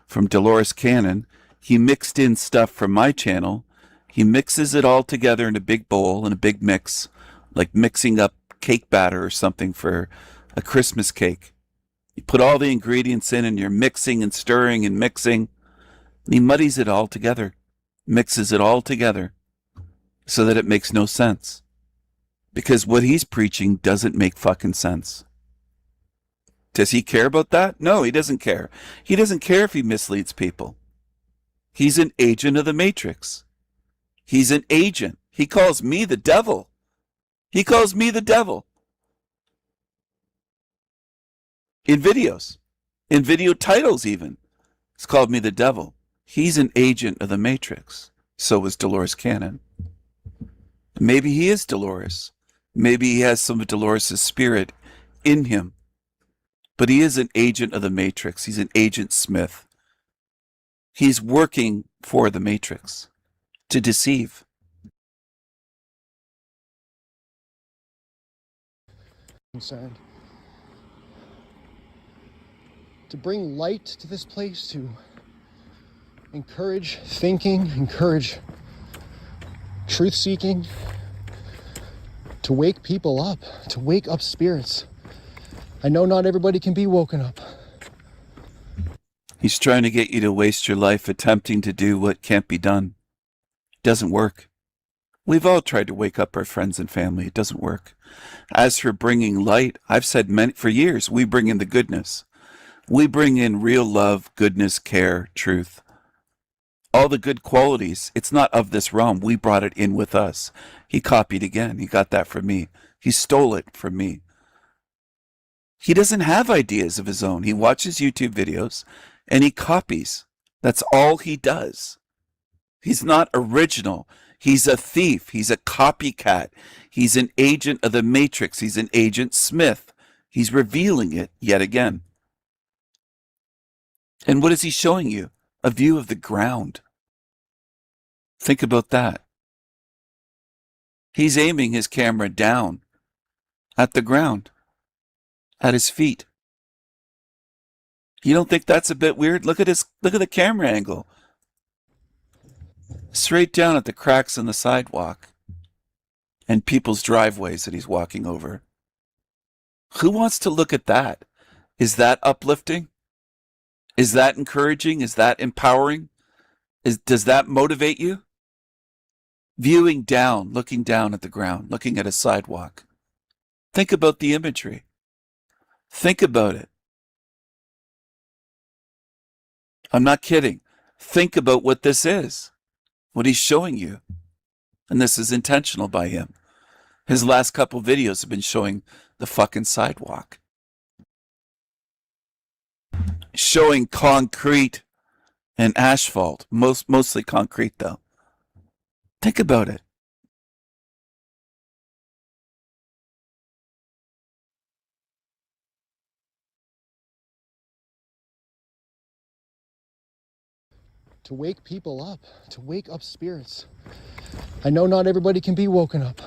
from Dolores Cannon. He mixed in stuff from my channel. He mixes it all together in a big bowl, in a big mix, like mixing up cake batter or something for a Christmas cake. You put all the ingredients in and you're mixing and stirring and mixing. And he muddies it all together, mixes it all together so that it makes no sense. Because what he's preaching doesn't make fucking sense. Does he care about that? No, he doesn't care. He doesn't care if he misleads people. He's an agent of the Matrix. He's an agent. He calls me the devil. He calls me the devil. In videos. In video titles even. He's called me the devil. He's an agent of the Matrix. So was Dolores Cannon. Maybe he is Dolores. Maybe he has some of Dolores' spirit in him. But he is an agent of the Matrix. He's an Agent Smith. He's working for the Matrix to deceive. Concerned. To bring light to this place, to encourage thinking, encourage truth seeking, to wake people up, to wake up spirits. I know not everybody can be woken up. He's trying to get you to waste your life attempting to do what can't be done. It doesn't work. We've all tried to wake up our friends and family. It doesn't work. As for bringing light, I've said for years, we bring in the goodness. We bring in real love, goodness, care, truth. All the good qualities. It's not of this realm. We brought it in with us. He copied again. He got that from me. He stole it from me. He doesn't have ideas of his own. He watches YouTube videos and he copies. That's all he does. He's not original. He's a thief. He's a copycat. He's an agent of the Matrix. He's an Agent Smith. He's revealing it yet again. And what is he showing you? A view of the ground. Think about that. He's aiming his camera down at the ground, at his feet. You don't think that's a bit weird? Look at the camera angle. Straight down at the cracks in the sidewalk and people's driveways that he's walking over. Who wants to look at that? Is that uplifting? Is that encouraging? Is that empowering? Does that motivate you? Viewing down, looking down at the ground, looking at a sidewalk. Think about the imagery. Think about it. I'm not kidding. Think about what this is, what he's showing you. And this is intentional by him. His last couple videos have been showing the fucking sidewalk. Showing concrete and asphalt, mostly concrete though. Think about it. to wake people up, to wake up spirits. I know not everybody can be woken up.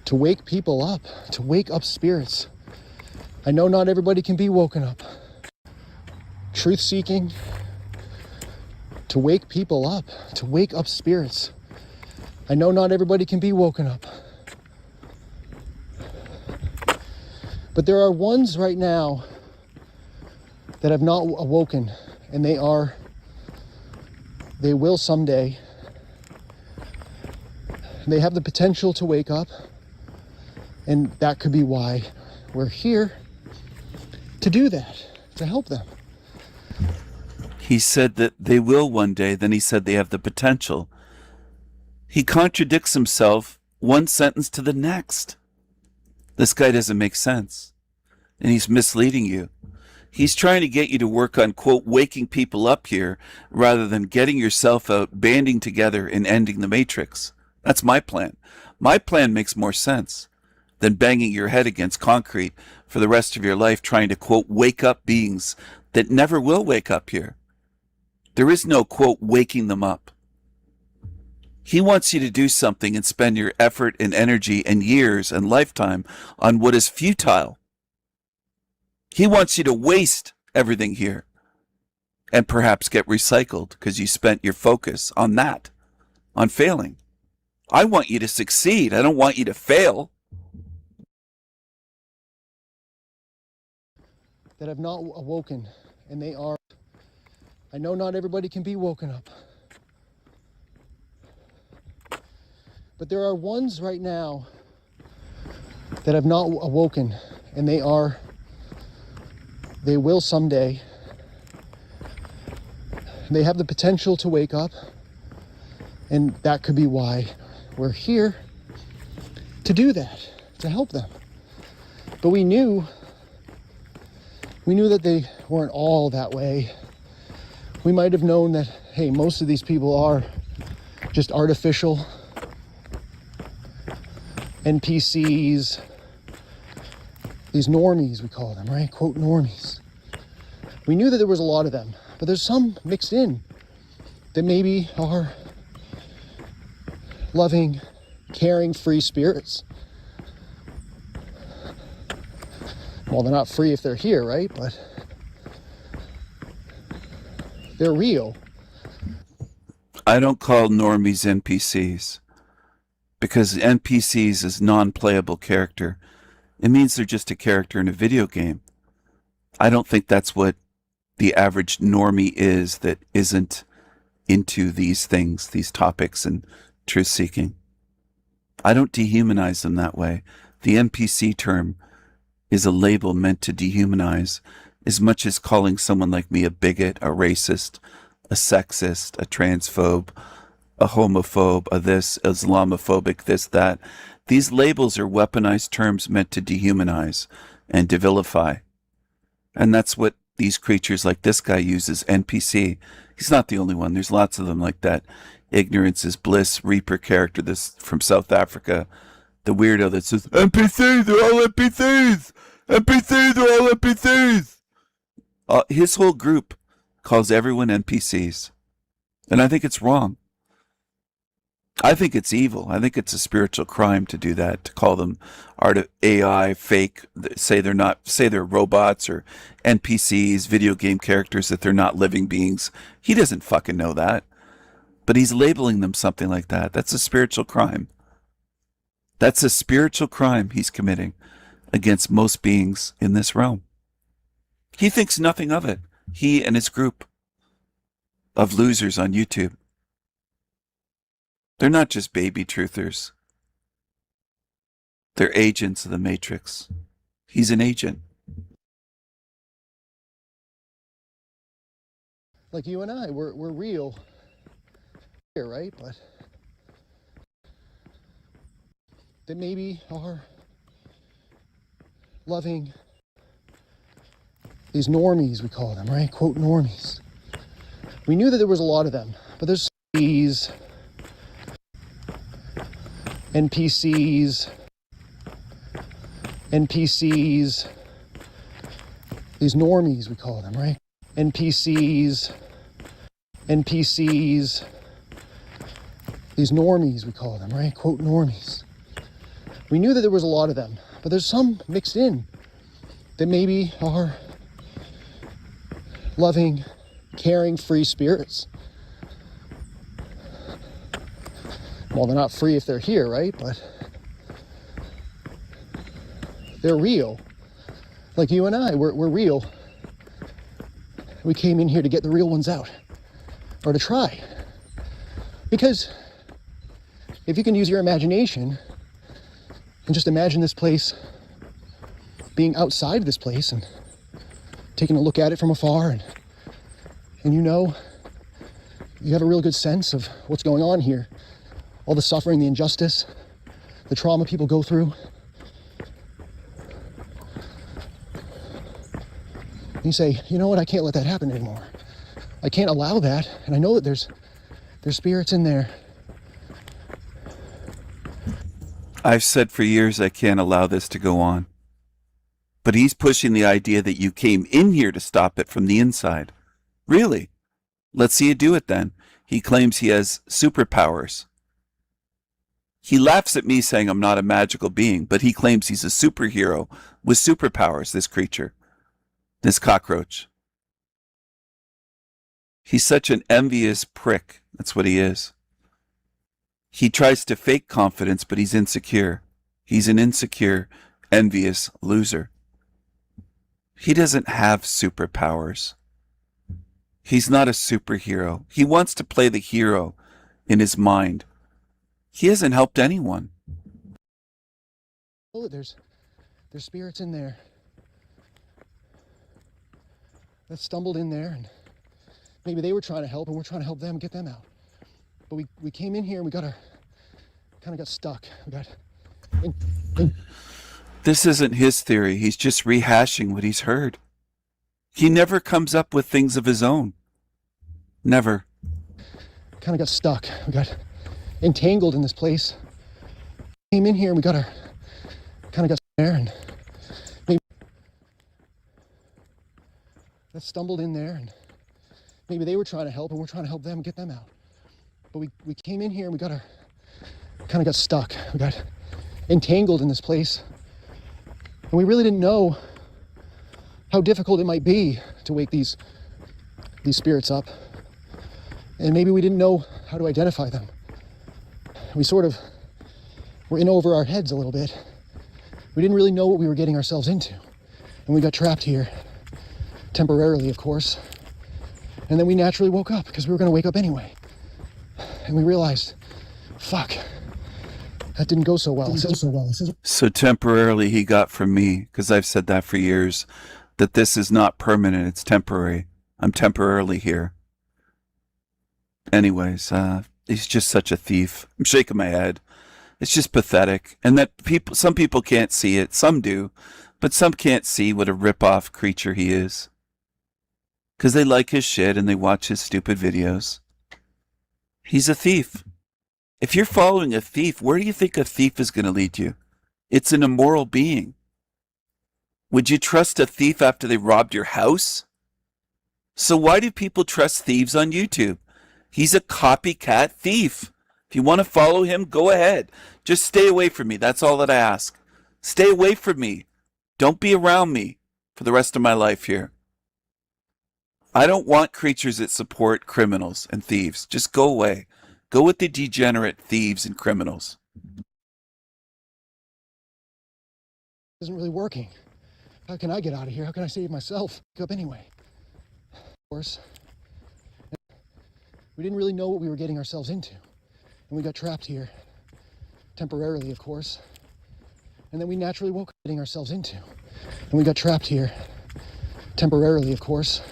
To wake people up, to wake up spirits. I know not everybody can be woken up. Truth seeking, to wake people up, to wake up spirits. I know not everybody can be woken up. But there are ones right now that have not awoken, and they will someday. They have the potential to wake up, and that could be why we're here, to do that, to help them. He said that they will one day, then he said they have the potential. He contradicts himself one sentence to the next. This guy doesn't make sense, and he's misleading you. He's trying to get you to work on, quote, waking people up here, rather than getting yourself out, banding together, and ending the Matrix. That's my plan. My plan makes more sense than banging your head against concrete for the rest of your life trying to, quote, wake up beings that never will wake up here. There is no, quote, waking them up. He wants you to do something and spend your effort and energy and years and lifetime on what is futile. He wants you to waste everything here and perhaps get recycled because you spent your focus on that, on failing. I want you to succeed. I don't want you to fail. That have not awoken, and I know not everybody can be woken up. But there are ones right now that have not awoken, and they will someday. They have the potential to wake up, and that could be why we're here, to do that, to help them. But we knew that they weren't all that way. We might have known that, hey, most of these people are just artificial NPCs, these normies, we call them, right? Quote, normies. We knew that there was a lot of them, but there's some mixed in that maybe are loving, caring, free spirits. Well, they're not free if they're here, right? But they're real. I don't call normies NPCs because NPCs is non-playable character. It means they're just a character in a video game. I don't think that's what the average normie is that isn't into these things, these topics and truth seeking. I don't dehumanize them that way. The NPC term is a label meant to dehumanize as much as calling someone like me a bigot, a racist, a sexist, a transphobe, a homophobe, a this, Islamophobic, this, that. These labels are weaponized terms meant to dehumanize and devilify. And that's what these creatures like this guy uses, NPC. He's not the only one. There's lots of them like that. Ignorance is bliss, Reaper character, this from South Africa. The weirdo that says, NPCs, they're all NPCs! NPCs, they're all NPCs! His whole group calls everyone NPCs. And I think it's wrong. I think it's evil. I think it's a spiritual crime to do that, to call them AI, fake, say they're robots or NPCs, video game characters, that they're not living beings. He doesn't fucking know that. But he's labeling them something like that. That's a spiritual crime. That's a spiritual crime he's committing against most beings in this realm. He thinks nothing of it. He and his group of losers on YouTube. They're not just baby truthers. They're agents of the Matrix. He's an agent. Like you and I, we're real here, right? But that maybe are loving, these normies, we call them, right? Quote, normies. We knew that there was a lot of them, but there's these NPCs, these normies, we call them, right? NPCs, NPCs, these normies, we call them, right? Quote, normies. We knew that there was a lot of them, but there's some mixed in that maybe are loving, caring, free spirits. Well, they're not free if they're here, right? But they're real. Like you and I, we're real. We came in here to get the real ones out, or to try. Because if you can use your imagination and just imagine this place being outside this place and taking a look at it from afar, and you have a real good sense of what's going on here, all the suffering, the injustice, the trauma people go through. You say, you know what, I can't let that happen anymore. I can't allow that, and I know that there's spirits in there. I've said for years I can't allow this to go on. But he's pushing the idea that you came in here to stop it from the inside. Really? Let's see you do it then. He claims he has superpowers. He laughs at me saying I'm not a magical being, but he claims he's a superhero with superpowers, this creature, this cockroach. He's such an envious prick. That's what he is. He tries to fake confidence, but he's insecure. He's an insecure, envious loser. He doesn't have superpowers. He's not a superhero. He wants to play the hero in his mind. He hasn't helped anyone. Oh, there's spirits in there that stumbled in there, and maybe they were trying to help, and we're trying to help them get them out. But we came in here and we kind of got stuck. This isn't his theory. He's just rehashing what he's heard. He never comes up with things of his own. Never. Kind of got stuck. We got entangled in this place. Came in here and we kind of got there, and maybe that stumbled in there, and maybe they were trying to help, and we're trying to help them get them out. But we came in here and we kind of got stuck. We got entangled in this place, and we really didn't know how difficult it might be to wake these spirits up. And maybe we didn't know how to identify them. We sort of were in over our heads a little bit. We didn't really know what we were getting ourselves into. And we got trapped here, temporarily, of course. And then we naturally woke up, because we were going to wake up anyway. And we realized, fuck, that didn't go so well. So temporarily he got from me, because I've said that for years, that this is not permanent, it's temporary. I'm temporarily here. Anyways, he's just such a thief. I'm shaking my head. It's just pathetic. And that some people can't see it. Some do. But some can't see what a rip-off creature he is. Because they like his shit and they watch his stupid videos. He's a thief. If you're following a thief, where do you think a thief is going to lead you? It's an immoral being. Would you trust a thief after they robbed your house? So why do people trust thieves on YouTube? He's a copycat thief. If you want to follow him, go ahead. Just stay away from me. That's all that I ask. Stay away from me. Don't be around me for the rest of my life here. I don't want creatures that support criminals and thieves. Just go away. Go with the degenerate thieves and criminals. Isn't really working. How can I get out of here? How can I save myself? Wake up anyway. Of course. We didn't really know what we were getting ourselves into. And we got trapped here, temporarily, of course. And then we naturally woke up getting ourselves into. And we got trapped here, temporarily, of course.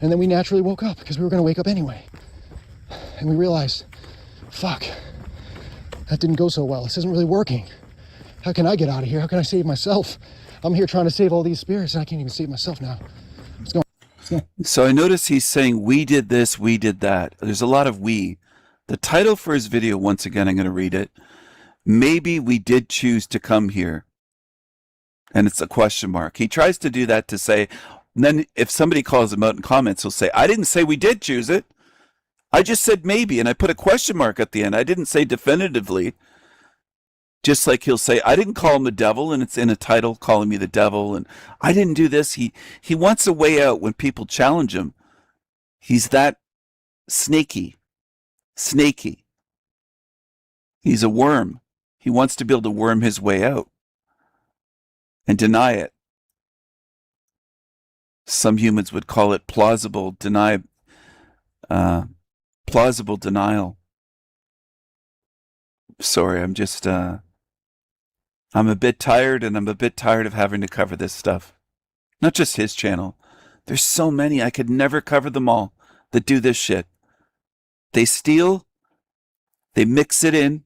And then we naturally woke up, because we were going to wake up anyway. And we realized, fuck, that didn't go so well. This isn't really working. How can I get out of here? How can I save myself? I'm here trying to save all these spirits, and I can't even save myself now. What's going on? So I notice he's saying, we did this, we did that. There's a lot of we. The title for his video, once again, I'm going to read it. Maybe we did choose to come here. And it's a question mark. He tries to do that to say, and then if somebody calls him out in comments, he'll say, I didn't say we did choose it. I just said maybe, and I put a question mark at the end. I didn't say definitively. Just like he'll say, I didn't call him the devil, and it's in a title calling me the devil, and I didn't do this. He wants a way out when people challenge him. He's that snaky. He's a worm. He wants to be able to worm his way out and deny it. Some humans would call it plausible denial. Sorry, I'm just, I'm a bit tired, and I'm a bit tired of having to cover this stuff. Not just his channel. There's so many, I could never cover them all that do this shit. They steal, they mix it in,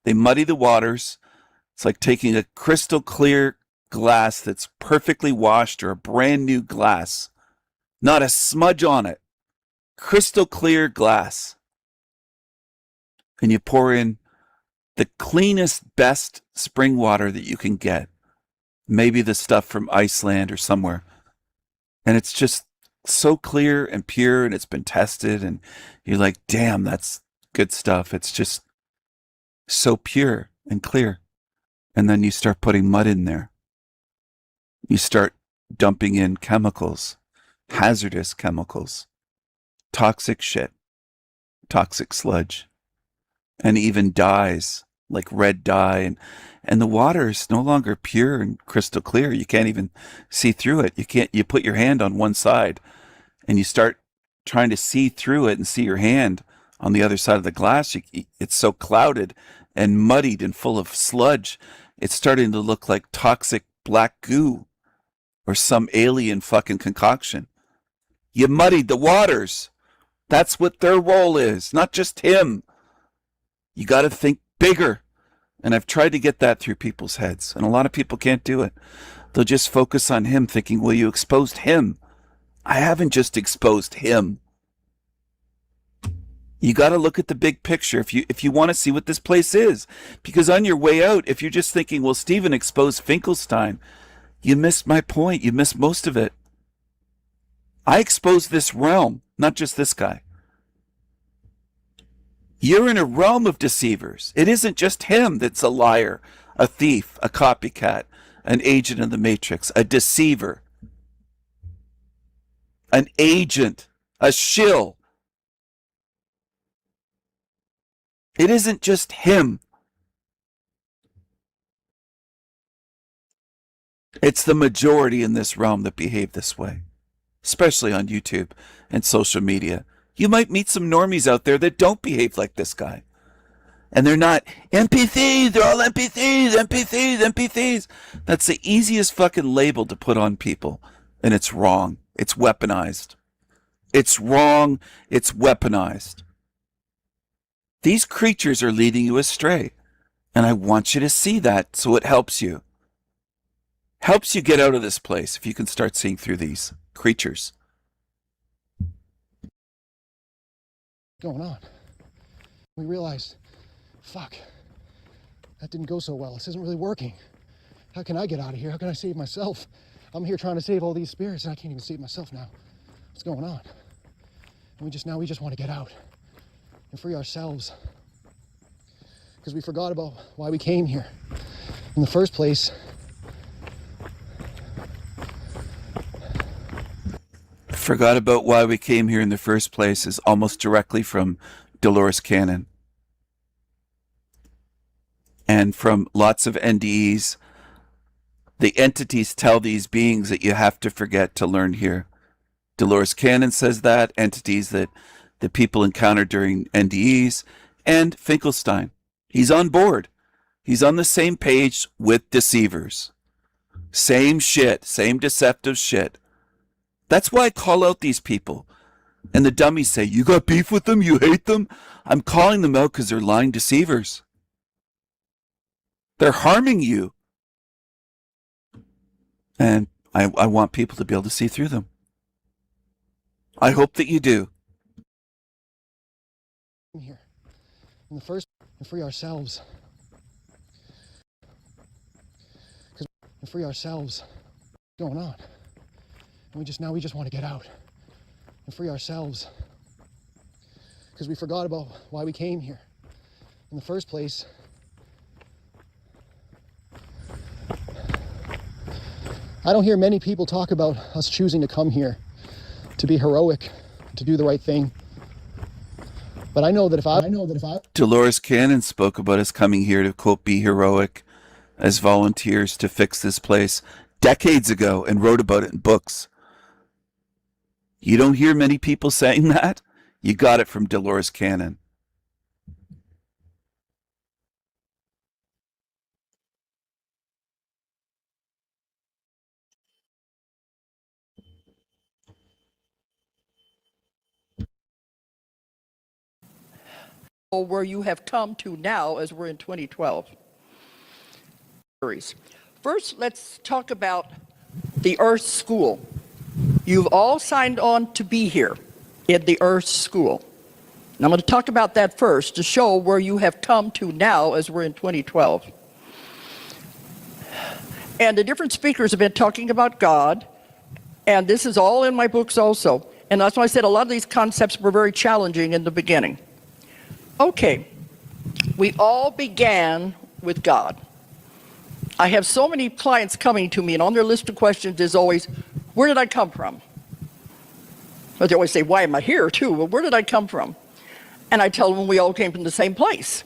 they muddy the waters. It's like taking a crystal clear glass that's perfectly washed, or a brand new glass. Not a smudge on it. Crystal clear glass. And you pour in the cleanest, best spring water that you can get. Maybe the stuff from Iceland or somewhere. And it's just so clear and pure, and it's been tested, and you're like, damn, that's good stuff. It's just so pure and clear. And then you start putting mud in there. You start dumping in chemicals, hazardous chemicals, toxic shit, toxic sludge, and even dyes, like red dye, and the water is no longer pure and crystal clear. You can't even see through it. You put your hand on one side and you start trying to see through it and see your hand on the other side of the glass. It's so clouded and muddied and full of sludge. It's starting to look like toxic black goo or some alien fucking concoction. You muddied the waters. That's what their role is, not just him. You got to think bigger. And I've tried to get that through people's heads, and a lot of people can't do it. They'll just focus on him, thinking, well, you exposed him. I haven't just exposed him. You got to look at the big picture if you want to see what this place is. Because on your way out, if you're just thinking, well, Stephen exposed Finkelstein, you missed my point. You missed most of it. I exposed this realm, not just this guy. You're in a realm of deceivers. It isn't just him that's a liar, a thief, a copycat, an agent of the Matrix, a deceiver, an agent, a shill. It isn't just him. It's the majority in this realm that behave this way, especially on YouTube and social media. You might meet some normies out there that don't behave like this guy. And they're not NPCs, they're all NPCs. That's the easiest fucking label to put on people. And it's wrong. It's weaponized. It's wrong. It's weaponized. These creatures are leading you astray. And I want you to see that so it helps you. Helps you get out of this place if you can start seeing through these creatures. Going on. We realized, fuck, that didn't go so well. This isn't really working. How can I get out of here? How can I save myself? I'm here trying to save all these spirits, and I can't even save myself now. What's going on? And we just want to get out and free ourselves, because we forgot about why we came here in the first place. Forgot about why we came here in the first place is almost directly from Dolores Cannon. And from lots of NDEs, the entities tell these beings that you have to forget to learn here. Dolores Cannon says that, entities that the people encounter during NDEs, and Finkelstein. He's on board. He's on the same page with deceivers. Same shit, same deceptive shit. That's why I call out these people. And the dummies say, you got beef with them? You hate them? I'm calling them out because they're lying deceivers. They're harming you. And I want people to be able to see through them. I hope that you do. Here, in the first, and free ourselves. And free ourselves. What's going on? And we just want to get out and free ourselves, because we forgot about why we came here in the first place. I don't hear many people talk about us choosing to come here, to be heroic, to do the right thing. But I know that if I Dolores Cannon spoke about us coming here to, quote, be heroic as volunteers to fix this place decades ago and wrote about it in books. You don't hear many people saying that? You got it from Dolores Cannon. Where you have come to now as we're in 2012. First, let's talk about the Earth School. You've all signed on to be here in the Earth School. And I'm going to talk about that first to show where you have come to now as we're in 2012. And the different speakers have been talking about God, and this is all in my books also. And that's why I said a lot of these concepts were very challenging in the beginning. Okay, we all began with God. I have so many clients coming to me, and on their list of questions is always, where did I come from? But they always say, why am I here too? Well, where did I come from? And I tell them we all came from the same place.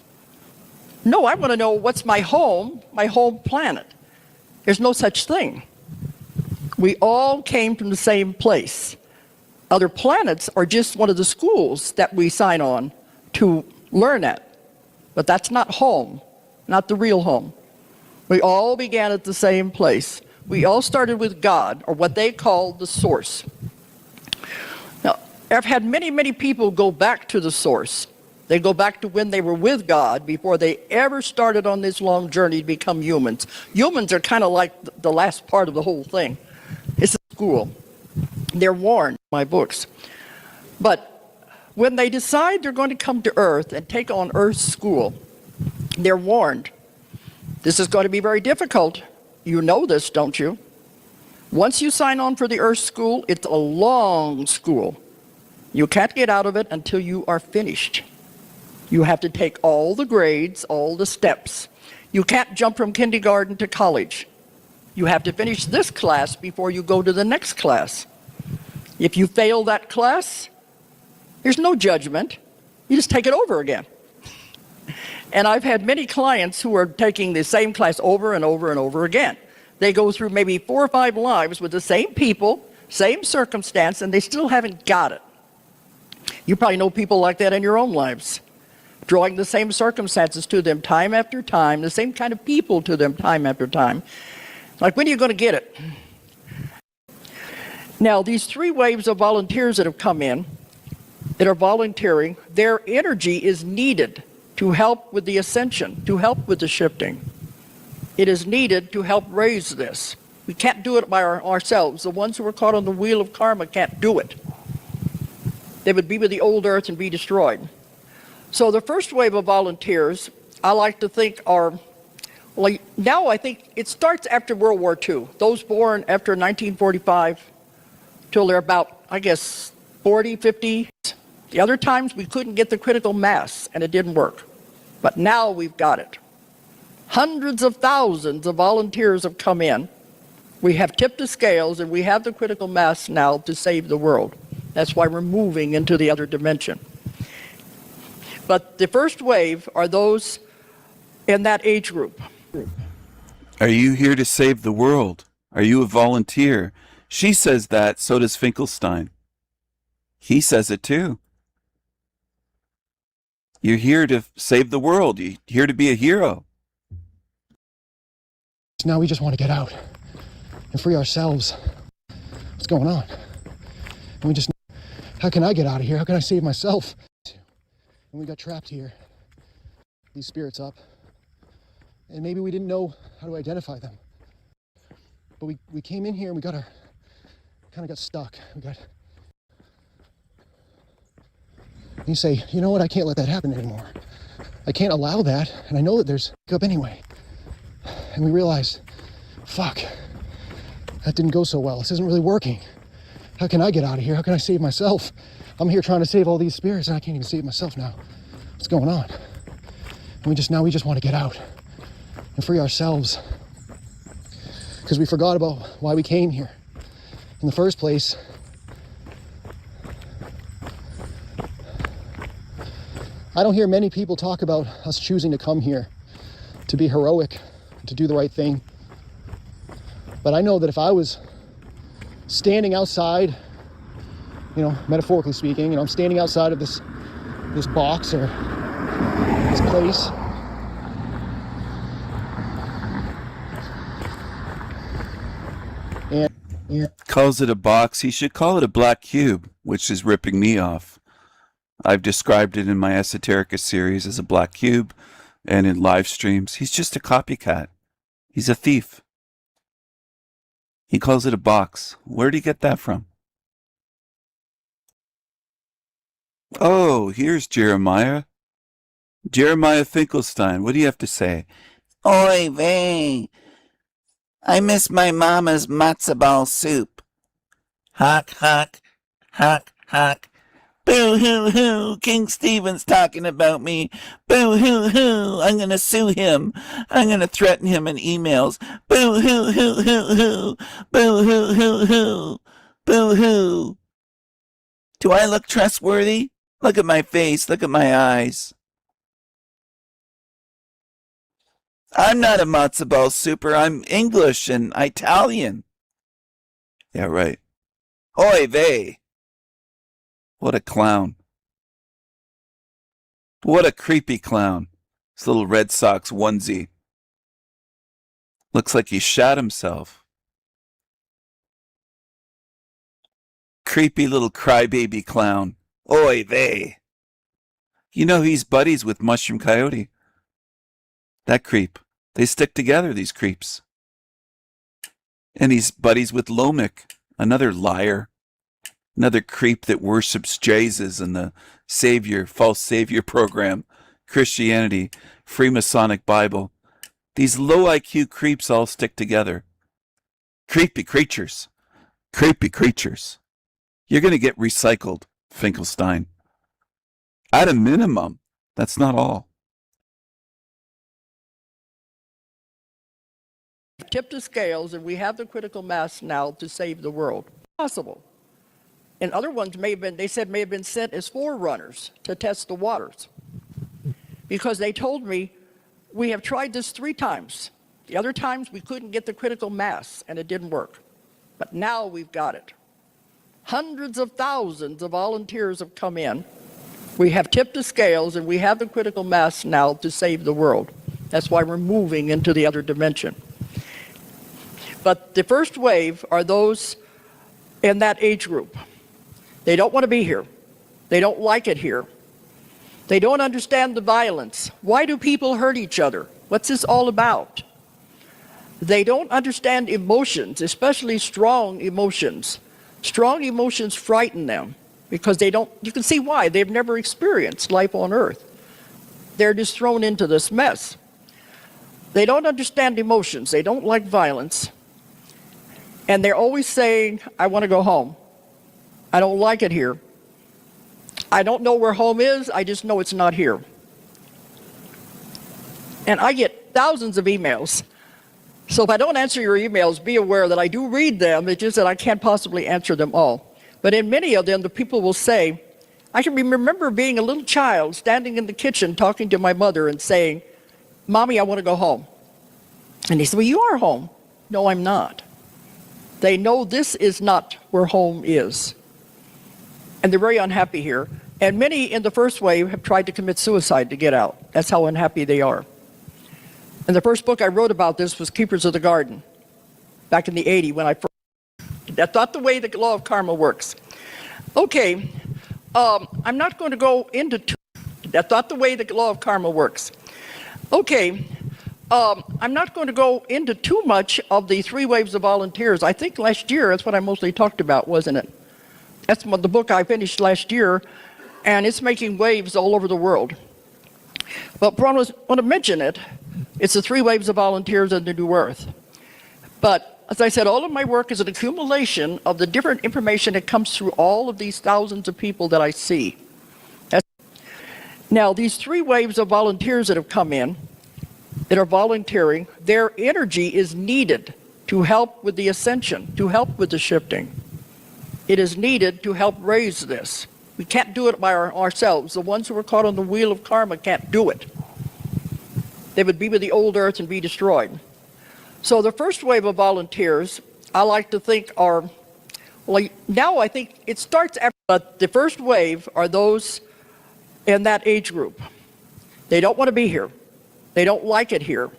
No, I want to know what's my home planet. There's no such thing. We all came from the same place. Other planets are just one of the schools that we sign on to learn at. But that's not home, not the real home. We all began at the same place. We all started with God, or what they call the source. Now, I've had many, many people go back to the source. They go back to when they were with God before they ever started on this long journey to become humans. Humans are kind of like the last part of the whole thing. It's a school. They're warned in my books. But when they decide they're going to come to Earth and take on Earth's school, they're warned. This is going to be very difficult. You know this, don't you? Once you sign on for the Earth School, it's a long school. You can't get out of it until you are finished. You have to take all the grades, all the steps. You can't jump from kindergarten to college. You have to finish this class before you go to the next class. If you fail that class, there's no judgment. You just take it over again. And I've had many clients who are taking the same class over and over and over again. They go through maybe 4 or 5 lives with the same people, same circumstance, and they still haven't got it. You probably know people like that in your own lives, drawing the same circumstances to them time after time, the same kind of people to them time after time. Like, when are you going to get it? Now, these 3 waves of volunteers that have come in, that are volunteering, their energy is needed to help with the ascension, to help with the shifting. It is needed to help raise this. We can't do it by ourselves. The ones who are caught on the wheel of karma can't do it. They would be with the old earth and be destroyed. So the first wave of volunteers, I like to think are, well, now I think it starts after World War II. Those born after 1945 till they're about, I guess, 40, 50. The other times we couldn't get the critical mass and it didn't work. But now we've got it. Hundreds of thousands of volunteers have come in. We have tipped the scales and we have the critical mass now to save the world. That's why we're moving into the other dimension. But the first wave are those in that age group. Are you here to save the world? Are you a volunteer? She says that, so does Finkelstein. He says it too. You're here to save the world. You're here to be a hero. Now we just want to get out and free ourselves. What's going on? And we just, how can I get out of here? How can I save myself? And we got trapped here. These spirits up. And maybe we didn't know how to identify them. But we came in here and we kind of got stuck. You say, you know what, I can't let that happen anymore. I can't allow that, and I know that there's up anyway. And we realized, fuck, that didn't go so well. This isn't really working. how can I get out of here? How can I save myself? I'm here trying to save all these spirits and I can't even save myself now. What's going on? And we just want to get out and free ourselves because we forgot about why we came here in the first place. I don't hear many people talk about us choosing to come here, to be heroic, to do the right thing. But I know that if I was standing outside, you know, metaphorically speaking, you know, I'm standing outside of this box or this place, and Calls it a box. He should call it a black cube, which is ripping me off. I've described it in my Esoterica series as a black cube and in live streams. He's just a copycat. He's a thief. He calls it a box. Where'd he get that from? Oh, here's Jeremiah. Jeremiah Finkelstein, what do you have to say? Oy vey. I miss my mama's matzo ball soup. Hawk, hawk, hawk, hawk. Boo hoo hoo, King Stephen's talking about me. Boo hoo hoo, I'm gonna sue him. I'm gonna threaten him in emails. Boo hoo hoo hoo hoo. Boo hoo hoo hoo. Boo hoo. Do I look trustworthy? Look at my face, look at my eyes. I'm not a matzo ball super, I'm English and Italian. Yeah, right. Oy vey. What a clown. What a creepy clown. His little Red Sox onesie. Looks like he shot himself. Creepy little crybaby clown. Oy vey. You know he's buddies with Mushroom Coyote. That creep. They stick together, these creeps. And he's buddies with Lomic, another liar. Another creep that worships Jesus and the Savior, false Savior program, Christianity, Freemasonic Bible. These low IQ creeps all stick together. Creepy creatures. Creepy creatures. You're going to get recycled, Finkelstein. At a minimum, that's not all. Tipped the scales, and we have the critical mass now to save the world. Possible. And other ones may have been sent as forerunners to test the waters. Because they told me, we have tried this 3 times. The other times we couldn't get the critical mass and it didn't work. But now we've got it. Hundreds of thousands of volunteers have come in. We have tipped the scales and we have the critical mass now to save the world. That's why we're moving into the other dimension. But the first wave are those in that age group. They don't want to be here. They don't like it here. They don't understand the violence. Why do people hurt each other? What's this all about? They don't understand emotions, especially strong emotions. Strong emotions frighten them because they don't, you can see why. They've never experienced life on earth. They're just thrown into this mess. They don't understand emotions. They don't like violence. And they're always saying, I want to go home. I don't like it here. I don't know where home is. I just know it's not here. And I get thousands of emails. So if I don't answer your emails, be aware that I do read them. It's just that I can't possibly answer them all. But in many of them, the people will say, I can remember being a little child standing in the kitchen talking to my mother and saying, Mommy, I want to go home. And he said, well, you are home. No, I'm not. They know this is not where home is. And they're very unhappy here. And many in the first wave have tried to commit suicide to get out. That's how unhappy they are. And the first book I wrote about this was Keepers of the Garden, back in the 80s when I first. That's not the way the law of karma works. Okay, I'm not going to go into that's not the way the law of karma works. Okay, I'm not going to go into too much of the 3 waves of volunteers. I think last year, that's what I mostly talked about, wasn't it? That's the book I finished last year, and it's making waves all over the world. But I want to mention it. It's the 3 waves of volunteers in the New Earth. But as I said, all of my work is an accumulation of the different information that comes through all of these thousands of people that I see. Now, these 3 waves of volunteers that have come in, that are volunteering, their energy is needed to help with the ascension, to help with the shifting. It is needed to help raise this. We can't do it by ourselves. The ones who are caught on the wheel of karma can't do it. They would be with the old earth and be destroyed. So the first wave of volunteers, I like to think are, well, now I think it starts after, but the first wave are those in that age group. They don't want to be here. They don't like it here.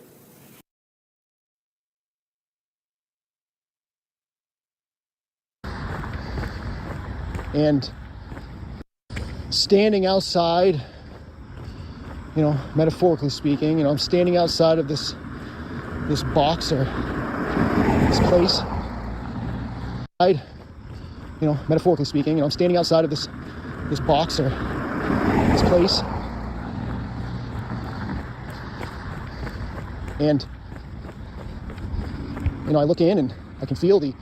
And standing outside, you know, metaphorically speaking, you know, I'm standing outside of this box or this place. You know, metaphorically speaking, you know, I'm standing outside of this box or this place. And, you know, I look in and I can feel the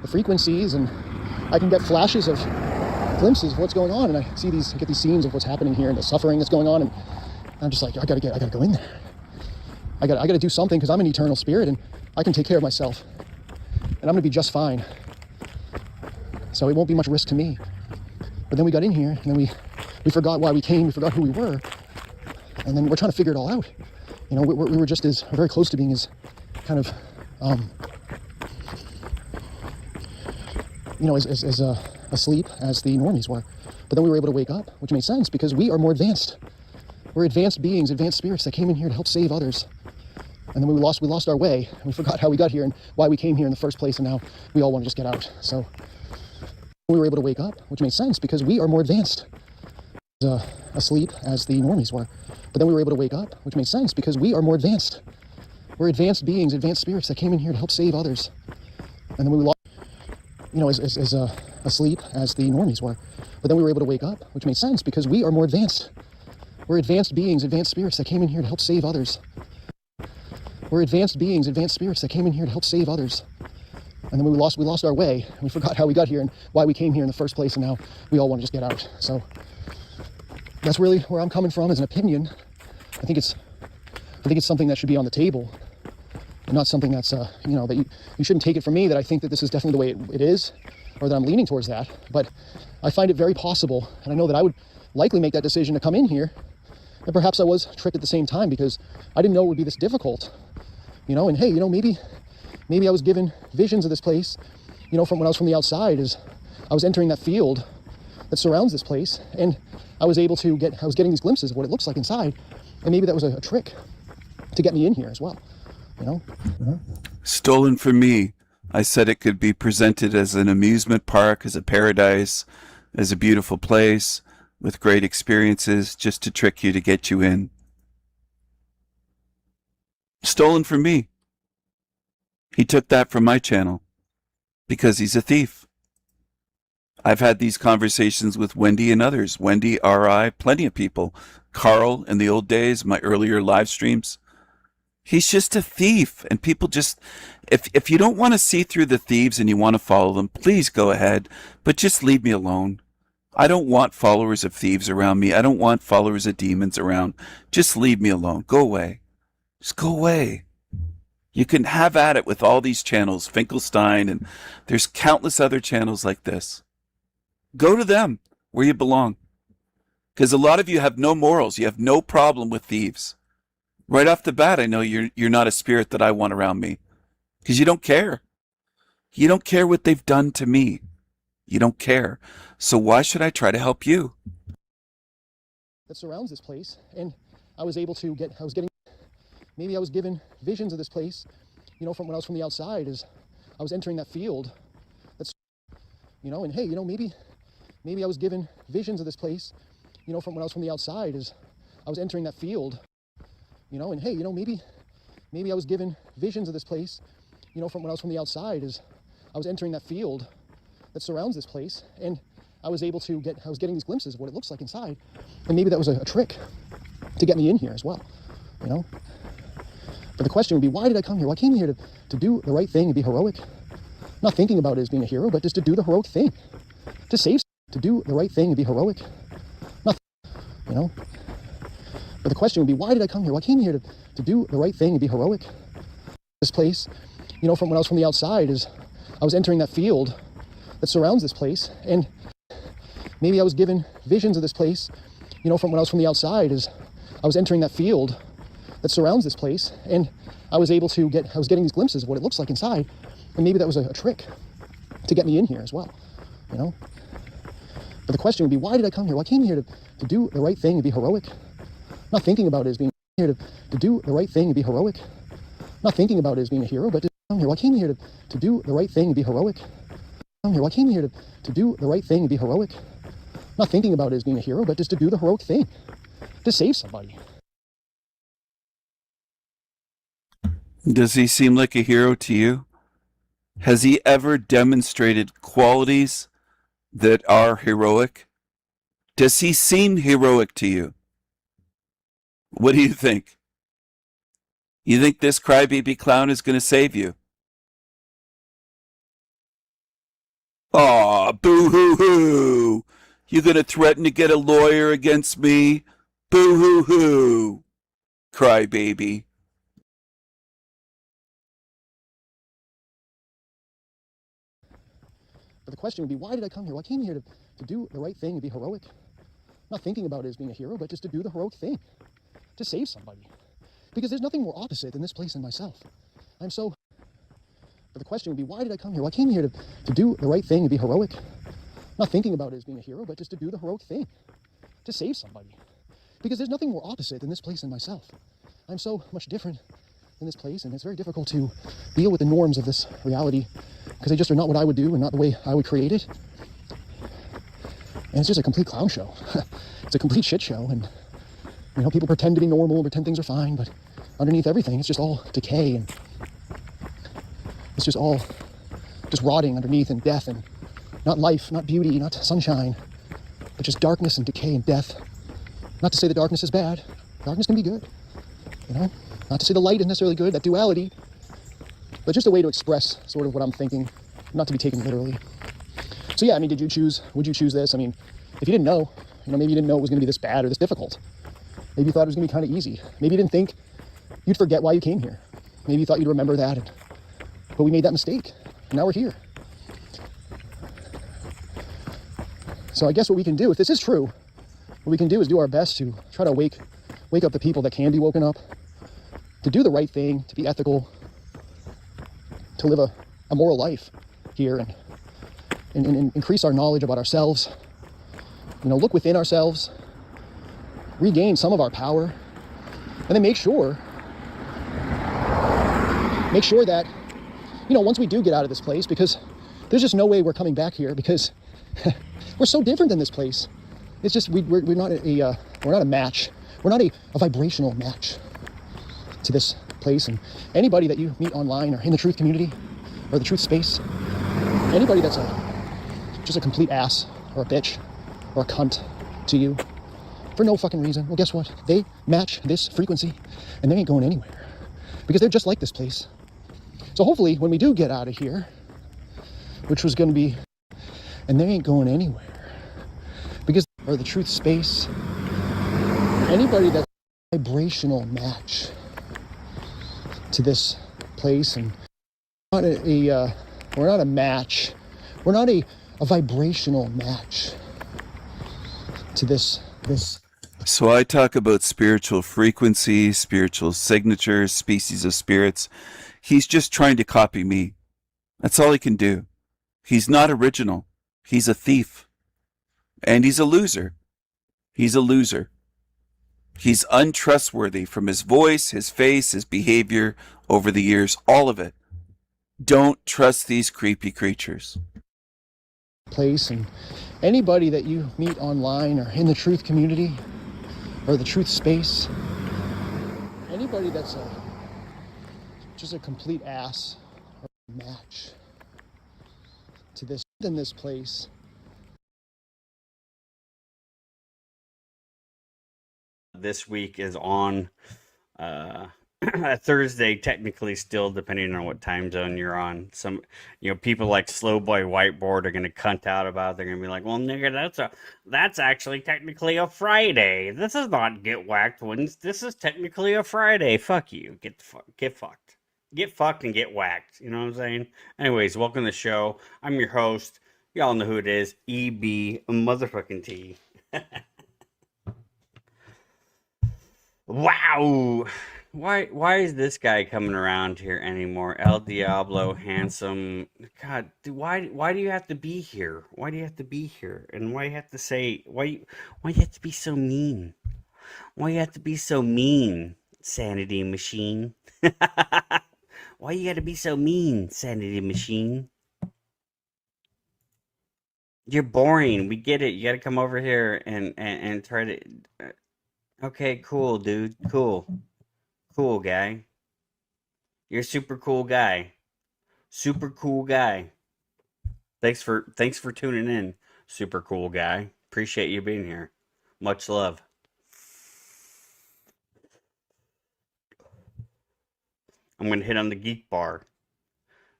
frequencies, and I can get flashes of glimpses of what's going on, and I get these scenes of what's happening here and the suffering that's going on, and I'm just like, I gotta go in there. I gotta do something, because I'm an eternal spirit and I can take care of myself, and I'm gonna be just fine. So it won't be much risk to me. But then we got in here, and then we forgot why we came, we forgot who we were, and then we're trying to figure it all out. You know, we were just very close to being as kind of, you know, as asleep as the normies were. But then we were able to wake up, which made sense, because we are more advanced. We're advanced beings, advanced spirits that came in here to help save others. And then we lost our way, and we forgot how we got here and why we came here in the first place, and now we all want to just get out. So we were able to wake up, which made sense, because we are more advanced asleep as the normies were. But then we were able to wake up, which made sense, because we are more advanced. We're advanced beings, advanced spirits that came in here to help save others. And then we lost, you know, as asleep as the normies were. But then we were able to wake up, which made sense, because we are more advanced. We're advanced beings, advanced spirits that came in here to help save others. We're advanced beings, advanced spirits that came in here to help save others. And then we lost our way, and we forgot how we got here and why we came here in the first place, and now we all want to just get out. So that's really where I'm coming from as an opinion. I think it's something that should be on the table, and not something that's you know, that you shouldn't take it from me that I think that this is definitely the way it is, or that I'm leaning towards that. But I find it very possible, and I know that I would likely make that decision to come in here, and perhaps I was tricked at the same time, because I didn't know it would be this difficult, you know. And hey, you know, maybe I was given visions of this place, you know, from when I was from the outside, as I was entering that field that surrounds this place, and I was getting these glimpses of what it looks like inside, and maybe that was a trick to get me in here as well, you know. Stolen from me. I said it could be presented as an amusement park, as a paradise, as a beautiful place with great experiences, just to trick you, to get you in. Stolen from me. He took that from my channel because he's a thief. I've had these conversations with Wendy and others. Wendy, R.I., plenty of people. Carl in the old days, my earlier live streams. He's just a thief. And people just, if you don't want to see through the thieves and you want to follow them, please go ahead. But just leave me alone. I don't want followers of thieves around me. I don't want followers of demons around. Just leave me alone. Go away. Just go away. You can have at it with all these channels, Finkelstein, and there's countless other channels like this. Go to them where you belong. Because a lot of you have no morals. You have no problem with thieves. Right off the bat, I know you're not a spirit that I want around me. Because you don't care. You don't care what they've done to me. You don't care. So why should I try to help you? That surrounds this place, and I was given visions of this place, you know, from when I was from the outside, as I was entering that field that's, you know. And hey, you know, maybe I was given visions of this place, you know, from when I was from the outside, as I was entering that field, you know. And hey, you know, maybe I was given visions of this place, you know, from when I was from the outside, as I was entering that field that surrounds this place, and I was getting these glimpses of what it looks like inside, and maybe that was a trick to get me in here as well, you know. But the question would be, why did I come here? Well, I came here to do the right thing and be heroic. Not thinking about it as being a hero, but just to do the heroic thing. To save, to do the right thing and be heroic. Not, you know. But the question would be, why did I come here? Well, I came here to do the right thing and be heroic. This place, you know, from when I was from the outside, is I was entering that field that surrounds this place, and maybe I was given visions of this place, you know, from when I was from the outside, is I was entering that field that surrounds this place, and I was getting these glimpses of what it looks like inside, and maybe that was a trick to get me in here as well, you know. But the question would be, why did I come here? Well, I came here to do the right thing and be heroic. Not thinking about it as being here to do the right thing and be heroic. Not thinking about it as being a hero, but come here. Well, I came here to do the right thing and be heroic. Come here. Well, I came here to do the right thing and be heroic. Not thinking about it as being a hero, but just to do the heroic thing. To save somebody. Does he seem like a hero to you? Has he ever demonstrated qualities that are heroic? Does he seem heroic to you? What do you think? You think this crybaby clown is going to save you? Aw, boo-hoo-hoo! You going to threaten to get a lawyer against me? Boo-hoo-hoo! Crybaby. But the question would be, why did I come here? Well, I came here to do the right thing and be heroic. Not thinking about it as being a hero, but just to do the heroic thing. To save somebody. Because there's nothing more opposite than this place and myself. But the question would be, why did I come here? Well, I came here to do the right thing and be heroic. Not thinking about it as being a hero, but just to do the heroic thing. To save somebody. Because there's nothing more opposite than this place and myself. I'm so much different in this place, and it's very difficult to deal with the norms of this reality, because they just are not what I would do and not the way I would create it. And it's just a complete clown show. It's a complete shit show, and you know, people pretend to be normal and pretend things are fine, but underneath everything, it's just all decay, and it's just all just rotting underneath, and death, and not life, not beauty, not sunshine, but just darkness and decay and death. Not to say the darkness is bad. Darkness can be good, you know? Not to say the light is necessarily good, that duality, but just a way to express sort of what I'm thinking, not to be taken literally. So yeah, I mean, would you choose this? I mean, if you didn't know, you know, maybe you didn't know it was going to be this bad or this difficult. Maybe you thought it was going to be kind of easy. Maybe you didn't think you'd forget why you came here. Maybe you thought you'd remember that, but we made that mistake, and now we're here. So I guess what we can do, if this is true, what we can do is do our best to try to wake up the people that can be woken up, to do the right thing, to be ethical, to live a moral life here, and increase our knowledge about ourselves. You know, look within ourselves, regain some of our power, and then make sure that, you know, once we do get out of this place, because there's just no way we're coming back here, because we're so different than this place. It's just we're not a match. We're not a vibrational match to this place. And anybody that you meet online or in the truth community or the truth space, anybody that's just a complete ass or a bitch or a cunt to you for no fucking reason, well, guess what? They match this frequency, and they ain't going anywhere, because they're just like this place. So hopefully when we do get out of here, which was going to be, and they ain't going anywhere, because or the truth space, anybody that's a vibrational match to this place, and we're not a match, we're not a vibrational match to this. So I talk about spiritual frequencies, spiritual signatures, species of spirits. He's just trying to copy me. That's all he can do. He's not original. He's a thief. And he's a loser. He's a loser. He's untrustworthy from his voice, his face, his behavior over the years, all of it. Don't trust these creepy creatures. Place, and anybody that you meet online or in the truth community or the truth space, anybody that's just a complete ass or match to this in this place. This week is on a Thursday, technically still, depending on what time zone you're on. Some, people like Slow Boy Whiteboard are going to cunt out about it. They're going to be like, well, nigga, that's actually technically a Friday. This is not Get Whacked Wednesday. This is technically a Friday. Fuck you. Get fucked. Get fucked and get whacked. You know what I'm saying? Anyways, welcome to the show. I'm your host. Y'all know who it is. EB motherfucking T. Wow. Why is this guy coming around here anymore? El Diablo, handsome. God, why do you have to be here? Why do you have to be here? And why you have to say why you have to be so mean? Why you have to be so mean, Sanity Machine? Why you gotta be so mean, Sanity Machine? You're boring. We get it. You gotta come over here and try to. Okay, cool, dude. Cool guy. You're a super cool guy. Super cool guy. Thanks for tuning in, super cool guy. Appreciate you being here. Much love. I'm gonna hit on the geek bar.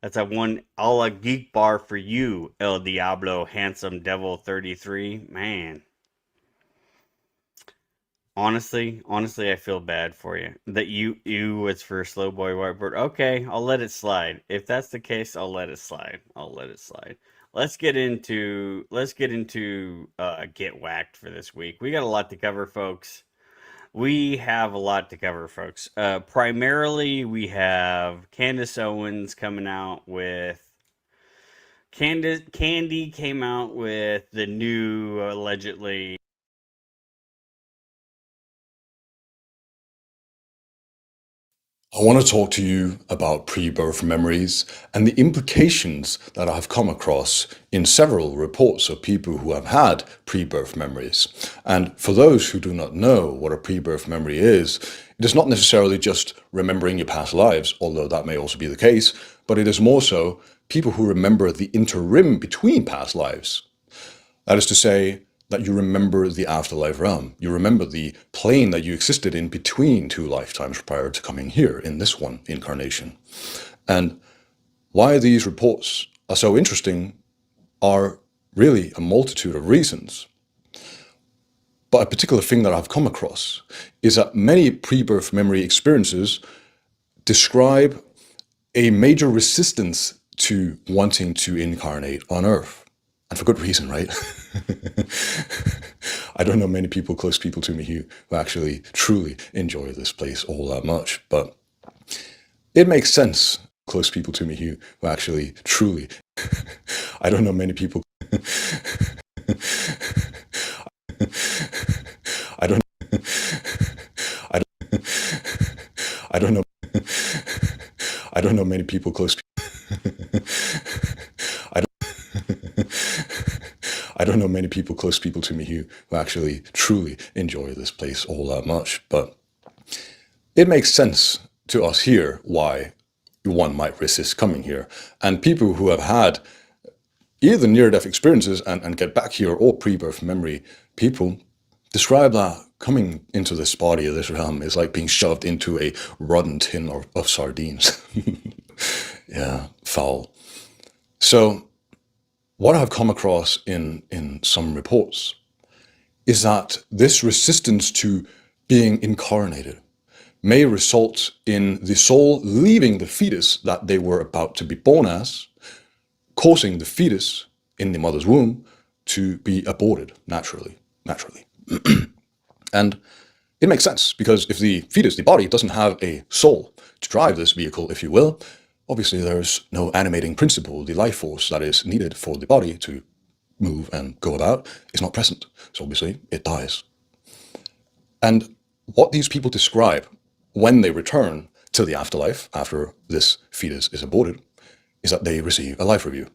That's a geek bar for you, El Diablo, handsome devil 33. Man. Honestly, I feel bad for you. That you was for Slow Boy Whiteboard. Okay, I'll let it slide. If that's the case, I'll let it slide. Let's get into Get Whacked for this week. We got a lot to cover, folks. Primarily, we have Candace Owens coming out with. Candy came out with the new, allegedly. I want to talk to you about pre-birth memories and the implications that I have come across in several reports of people who have had pre-birth memories. And for those who do not know what a pre-birth memory is, it is not necessarily just remembering your past lives, although that may also be the case, but it is more so people who remember the interim between past lives. That is to say, that you remember the afterlife realm. You remember the plane that you existed in between two lifetimes prior to coming here in this one incarnation. And why these reports are so interesting are really a multitude of reasons. But a particular thing that I've come across is that many pre-birth memory experiences describe a major resistance to wanting to incarnate on Earth. And for good reason, right? I don't know many people, close people to me, who actually truly enjoy this place all that much, but it makes sense. Close people to me who actually truly. I don't know many people. I don't know many people close. I don't know many people, close people to me who actually truly enjoy this place all that much, but it makes sense to us here why one might resist coming here. And people who have had either near-death experiences and get back here, or pre-birth memory people describe that coming into this body, this realm, is like being shoved into a rotten tin of sardines. Yeah, foul. So what I've come across in some reports is that this resistance to being incarnated may result in the soul leaving the fetus that they were about to be born as, causing the fetus in the mother's womb to be aborted naturally. And it makes sense, because if the fetus, the body, doesn't have a soul to drive this vehicle, if you will, obviously there's no animating principle. The life force that is needed for the body to move and go about is not present. So obviously it dies. And what these people describe when they return to the afterlife after this fetus is aborted is that they receive a life review.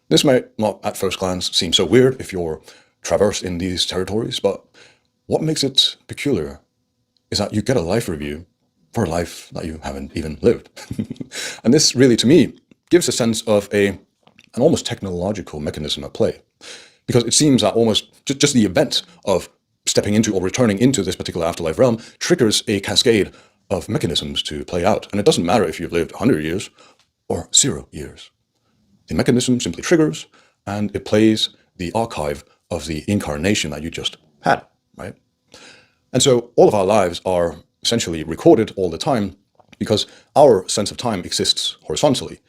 This may not at first glance seem so weird if you're traversed in these territories, but what makes it peculiar is that you get a life review for a life that you haven't even lived. And this really, to me, gives a sense of an almost technological mechanism at play. Because it seems that almost just the event of stepping into or returning into this particular afterlife realm triggers a cascade of mechanisms to play out. And it doesn't matter if you've lived 100 years or 0 years. The mechanism simply triggers and it plays the archive of the incarnation that you just had, right? And so all of our lives are essentially recorded all the time because our sense of time exists horizontally.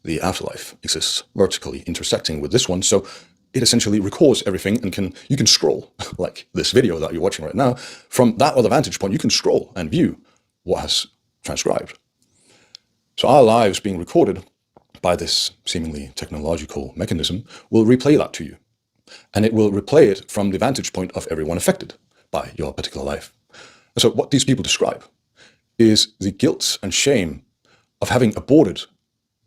The afterlife exists vertically, intersecting with this one. So it essentially records everything and you can scroll, like this video that you're watching right now. From that other vantage point, you can scroll and view what has transcribed. So our lives being recorded by this seemingly technological mechanism will replay that to you. And it will replay it from the vantage point of everyone affected by your particular life. And so what these people describe is the guilt and shame of having aborted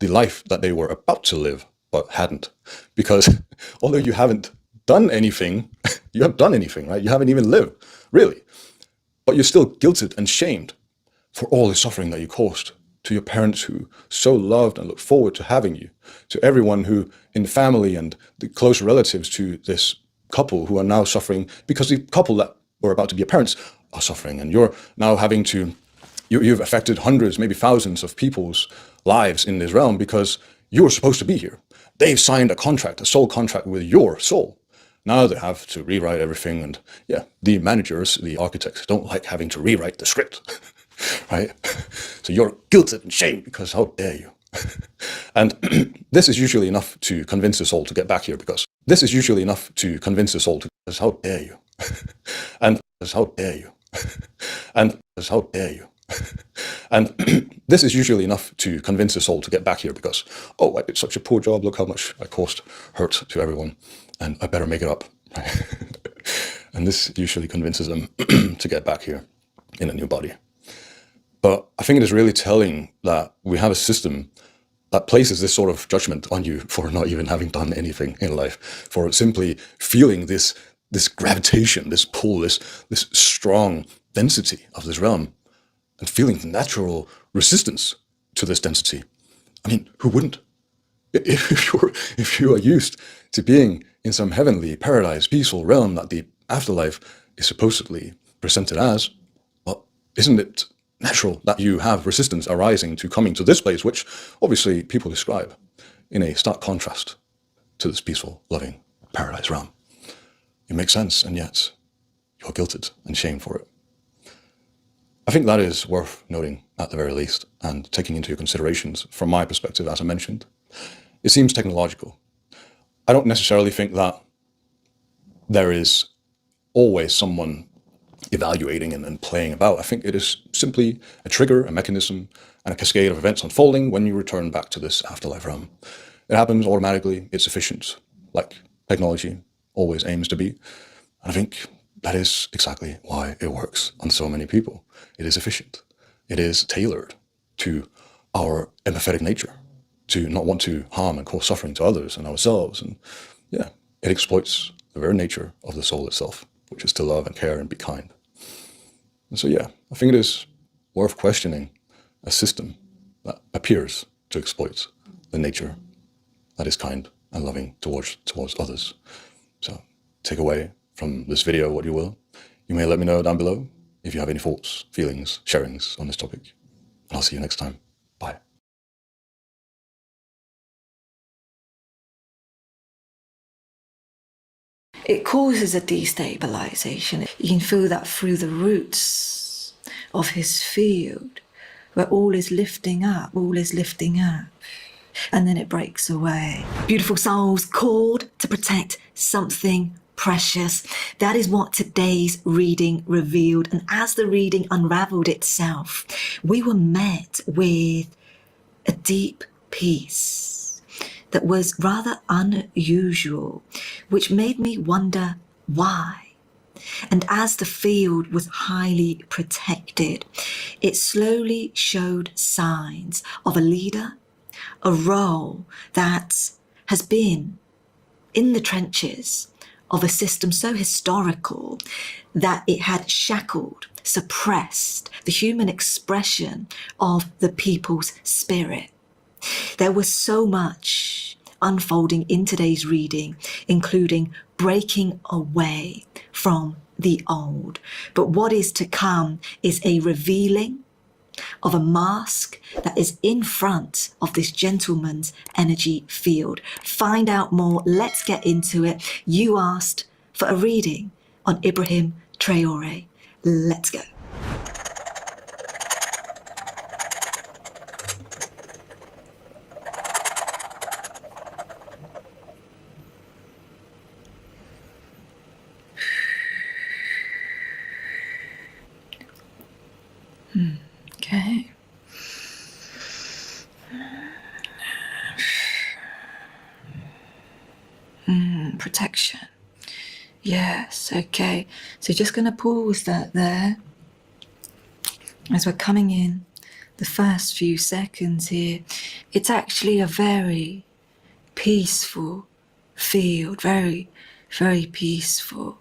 the life that they were about to live but hadn't. Because although you haven't done anything, you haven't done anything, right? You haven't even lived, really. But you're still guilted and shamed for all the suffering that you caused to your parents who so loved and looked forward to having you, to everyone who in family and the close relatives to this couple who are now suffering because the couple that were about to be your parents are suffering, and you're now having to, you've affected hundreds, maybe thousands of people's lives in this realm because you were supposed to be here. They've signed a contract, a soul contract with your soul. Now they have to rewrite everything, and yeah, the managers, the architects don't like having to rewrite the script. Right? So you're guilted and shamed because how dare you? And this is usually enough to convince us all to get back here because this is usually enough to convince us all to how dare you? And how dare you? And how dare you? And this is usually enough to convince us all to get back here because, oh, I did such a poor job. Look how much I caused hurt to everyone, and I better make it up. And this usually convinces them to get back here in a new body. But I think it is really telling that we have a system that places this sort of judgment on you for not even having done anything in life, for simply feeling this gravitation, this pull, this strong density of this realm, and feeling the natural resistance to this density. I mean, who wouldn't? If you are used to being in some heavenly paradise, peaceful realm that the afterlife is supposedly presented as, well, isn't it natural that you have resistance arising to coming to this place, which obviously people describe in a stark contrast to this peaceful, loving paradise realm? It makes sense, and yet you're guilted and shamed for it. I think that is worth noting at the very least, and taking into your considerations from my perspective, as I mentioned. It seems technological. I don't necessarily think that there is always someone evaluating and playing about. I think it is simply a trigger, a mechanism, and a cascade of events unfolding when you return back to this afterlife realm. It happens automatically, it's efficient, like technology always aims to be. And I think that is exactly why it works on so many people. It is efficient. It is tailored to our empathetic nature, to not want to harm and cause suffering to others and ourselves. And yeah, it exploits the very nature of the soul itself, which is to love and care and be kind. And so yeah, I think it is worth questioning a system that appears to exploit the nature that is kind and loving towards others. So take away from this video what you will. You may let me know down below if you have any thoughts, feelings, sharings on this topic. And I'll see you next time. Bye. It causes a destabilization. You can feel that through the roots of his field, where all is lifting up, and then it breaks away. Beautiful souls called to protect something precious. That is what today's reading revealed. And as the reading unraveled itself, we were met with a deep peace that was rather unusual, which made me wonder why. And as the field was highly protected, it slowly showed signs of a leader, a role that has been in the trenches of a system so historical that it had shackled, suppressed the human expression of the people's spirit. There was so much unfolding in today's reading, including breaking away from the old. But what is to come is a revealing of a mask that is in front of this gentleman's energy field. Find out more. Let's get into it. You asked for a reading on Ibrahim Traore. Let's go. Okay. Protection. Yes, okay. So just going to pause that there as we're coming in the first few seconds here. It's actually a very peaceful field, very, very peaceful.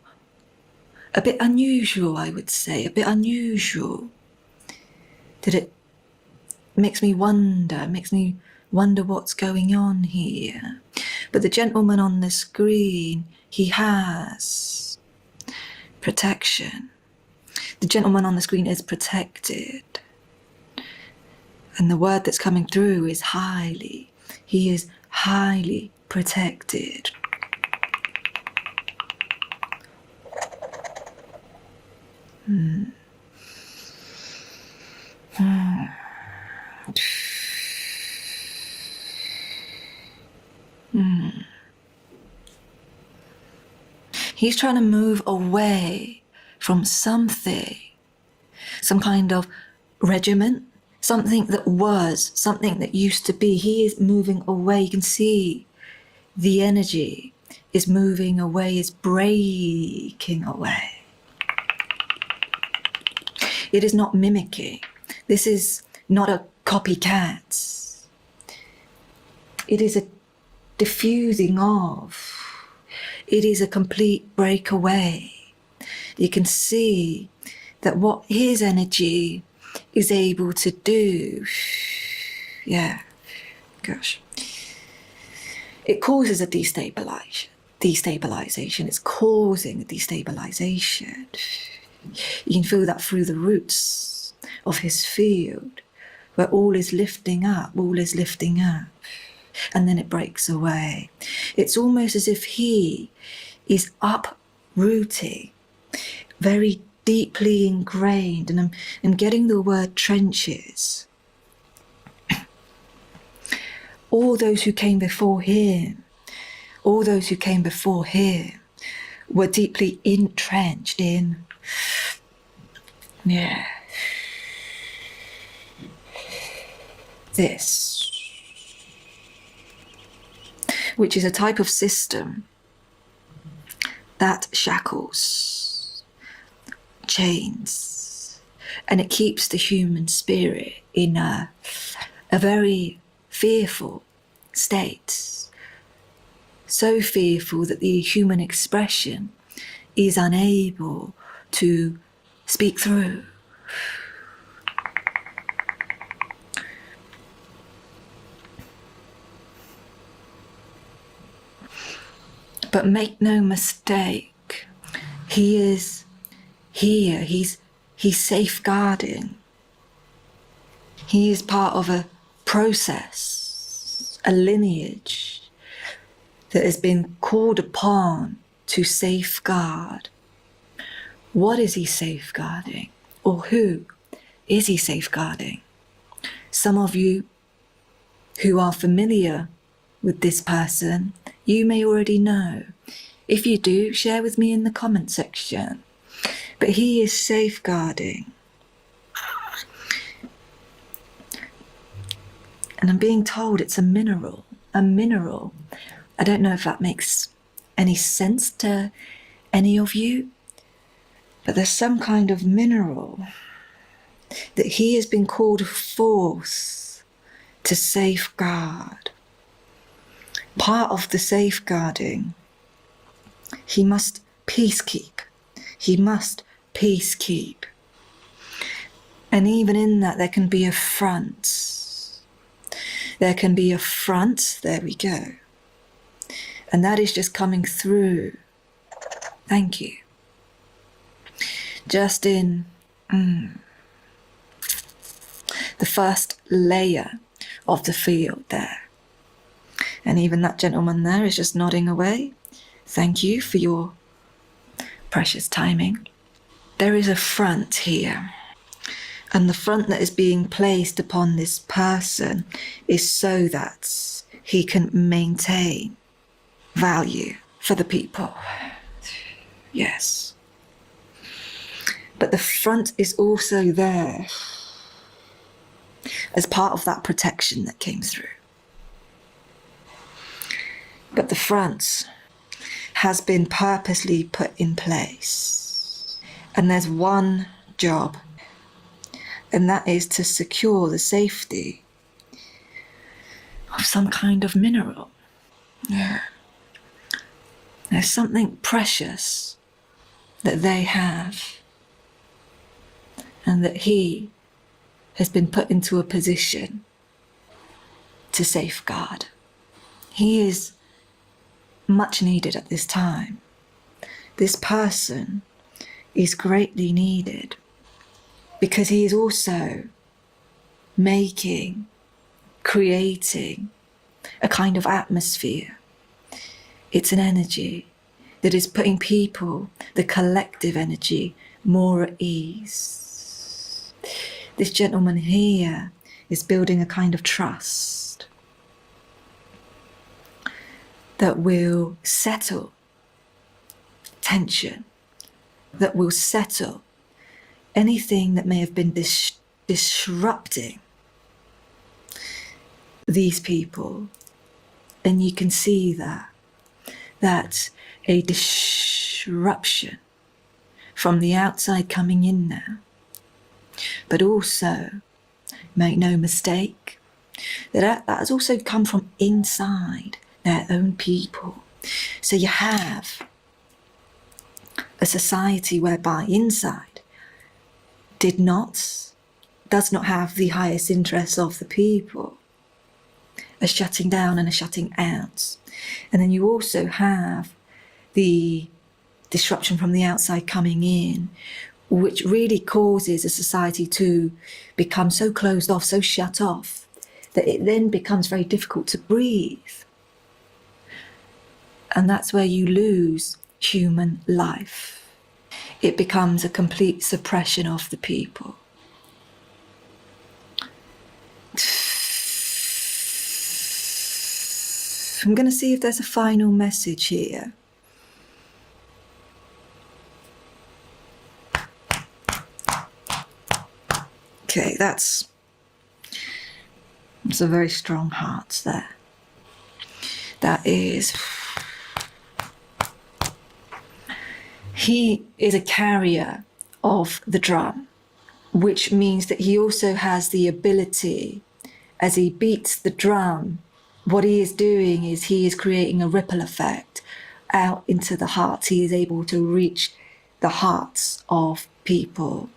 A bit unusual, I would say, a bit unusual. That it makes me wonder what's going on here. But the gentleman on the screen, he has protection. The gentleman on the screen is protected. And the word that's coming through is highly. He is highly protected. He's trying to move away from something, some kind of regiment, something that was, something that used to be. He is moving away. You can see the energy is moving away, is breaking away. It is not mimicking. This is not a copycat. It is a diffusing of. It is a complete breakaway. You can see that what his energy is able to do, yeah, gosh, it causes a destabilization. It's causing a destabilization. You can feel that through the roots of his field, where all is lifting up, and then it breaks away. It's almost as if he is uprooting, very deeply ingrained, and I'm getting the word trenches. All those who came before him, were deeply entrenched in, this, which is a type of system that shackles, chains, and it keeps the human spirit in a very fearful state. So fearful that the human expression is unable to speak through. But make no mistake, he is here, he's safeguarding. He is part of a process, a lineage that has been called upon to safeguard. What is he safeguarding? Or who is he safeguarding? Some of you who are familiar with this person, you may already know. If you do, share with me in the comment section. But he is safeguarding. And I'm being told it's a mineral. A mineral. I don't know if that makes any sense to any of you, but there's some kind of mineral that he has been called forth to safeguard. Part of the safeguarding, he must peacekeep. He must peacekeep. And even in that, there can be a front. There can be a front. There we go. And that is just coming through. Thank you. Just in the first layer of the field there. And even that gentleman there is just nodding away. Thank you for your precious timing. There is a front here. And the front that is being placed upon this person is so that he can maintain value for the people. Yes. But the front is also there as part of that protection that came through. But the front has been purposely put in place. And there's one job, and that is to secure the safety of some kind of mineral. Yeah. There's something precious that they have, and that he has been put into a position to safeguard. He is much needed at this time. This person is greatly needed because he is also creating a kind of atmosphere. It's an energy that is putting people, the collective energy, more at ease. This gentleman here is building a kind of trust that will settle tension, that will settle anything that may have been disrupting these people. And you can see that a disruption from the outside coming in now, but also, make no mistake, that has also come from inside their own people. So you have a society whereby inside does not have the highest interests of the people, a shutting down and a shutting out. And then you also have the disruption from the outside coming in, which really causes a society to become so closed off, so shut off, that it then becomes very difficult to breathe. And that's where you lose human life. It becomes a complete suppression of the people. I'm going to see if there's a final message here. Okay, that's a very strong heart there. That is, he is a carrier of the drum, which means that he also has the ability, as he beats the drum, what he is doing is he is creating a ripple effect out into the hearts. He is able to reach the hearts of people.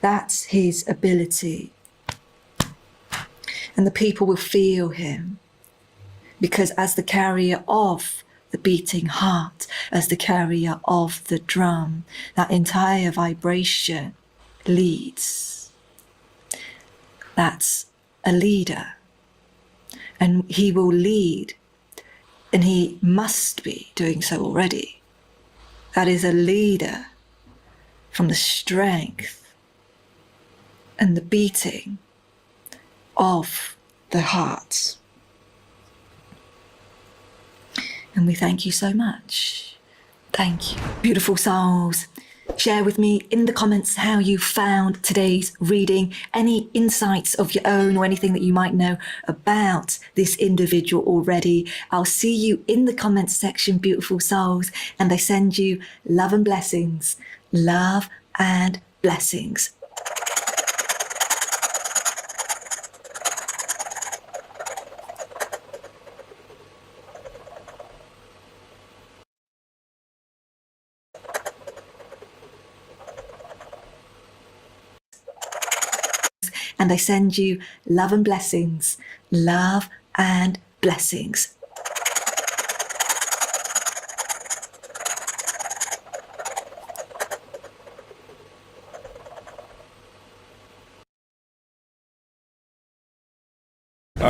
That's his ability. And the people will feel him, because as the carrier of the beating heart, as the carrier of the drum, that entire vibration leads. That's a leader. And he will lead, and he must be doing so already. That is a leader from the strength and the beating of the heart. And we thank you so much. Thank you. Beautiful souls. Share with me in the comments how you found today's reading, any insights of your own or anything that you might know about this individual already. I'll see you in the comments section, beautiful souls, and I send you love and blessings. Love and blessings. And I send you love and blessings. Love and blessings.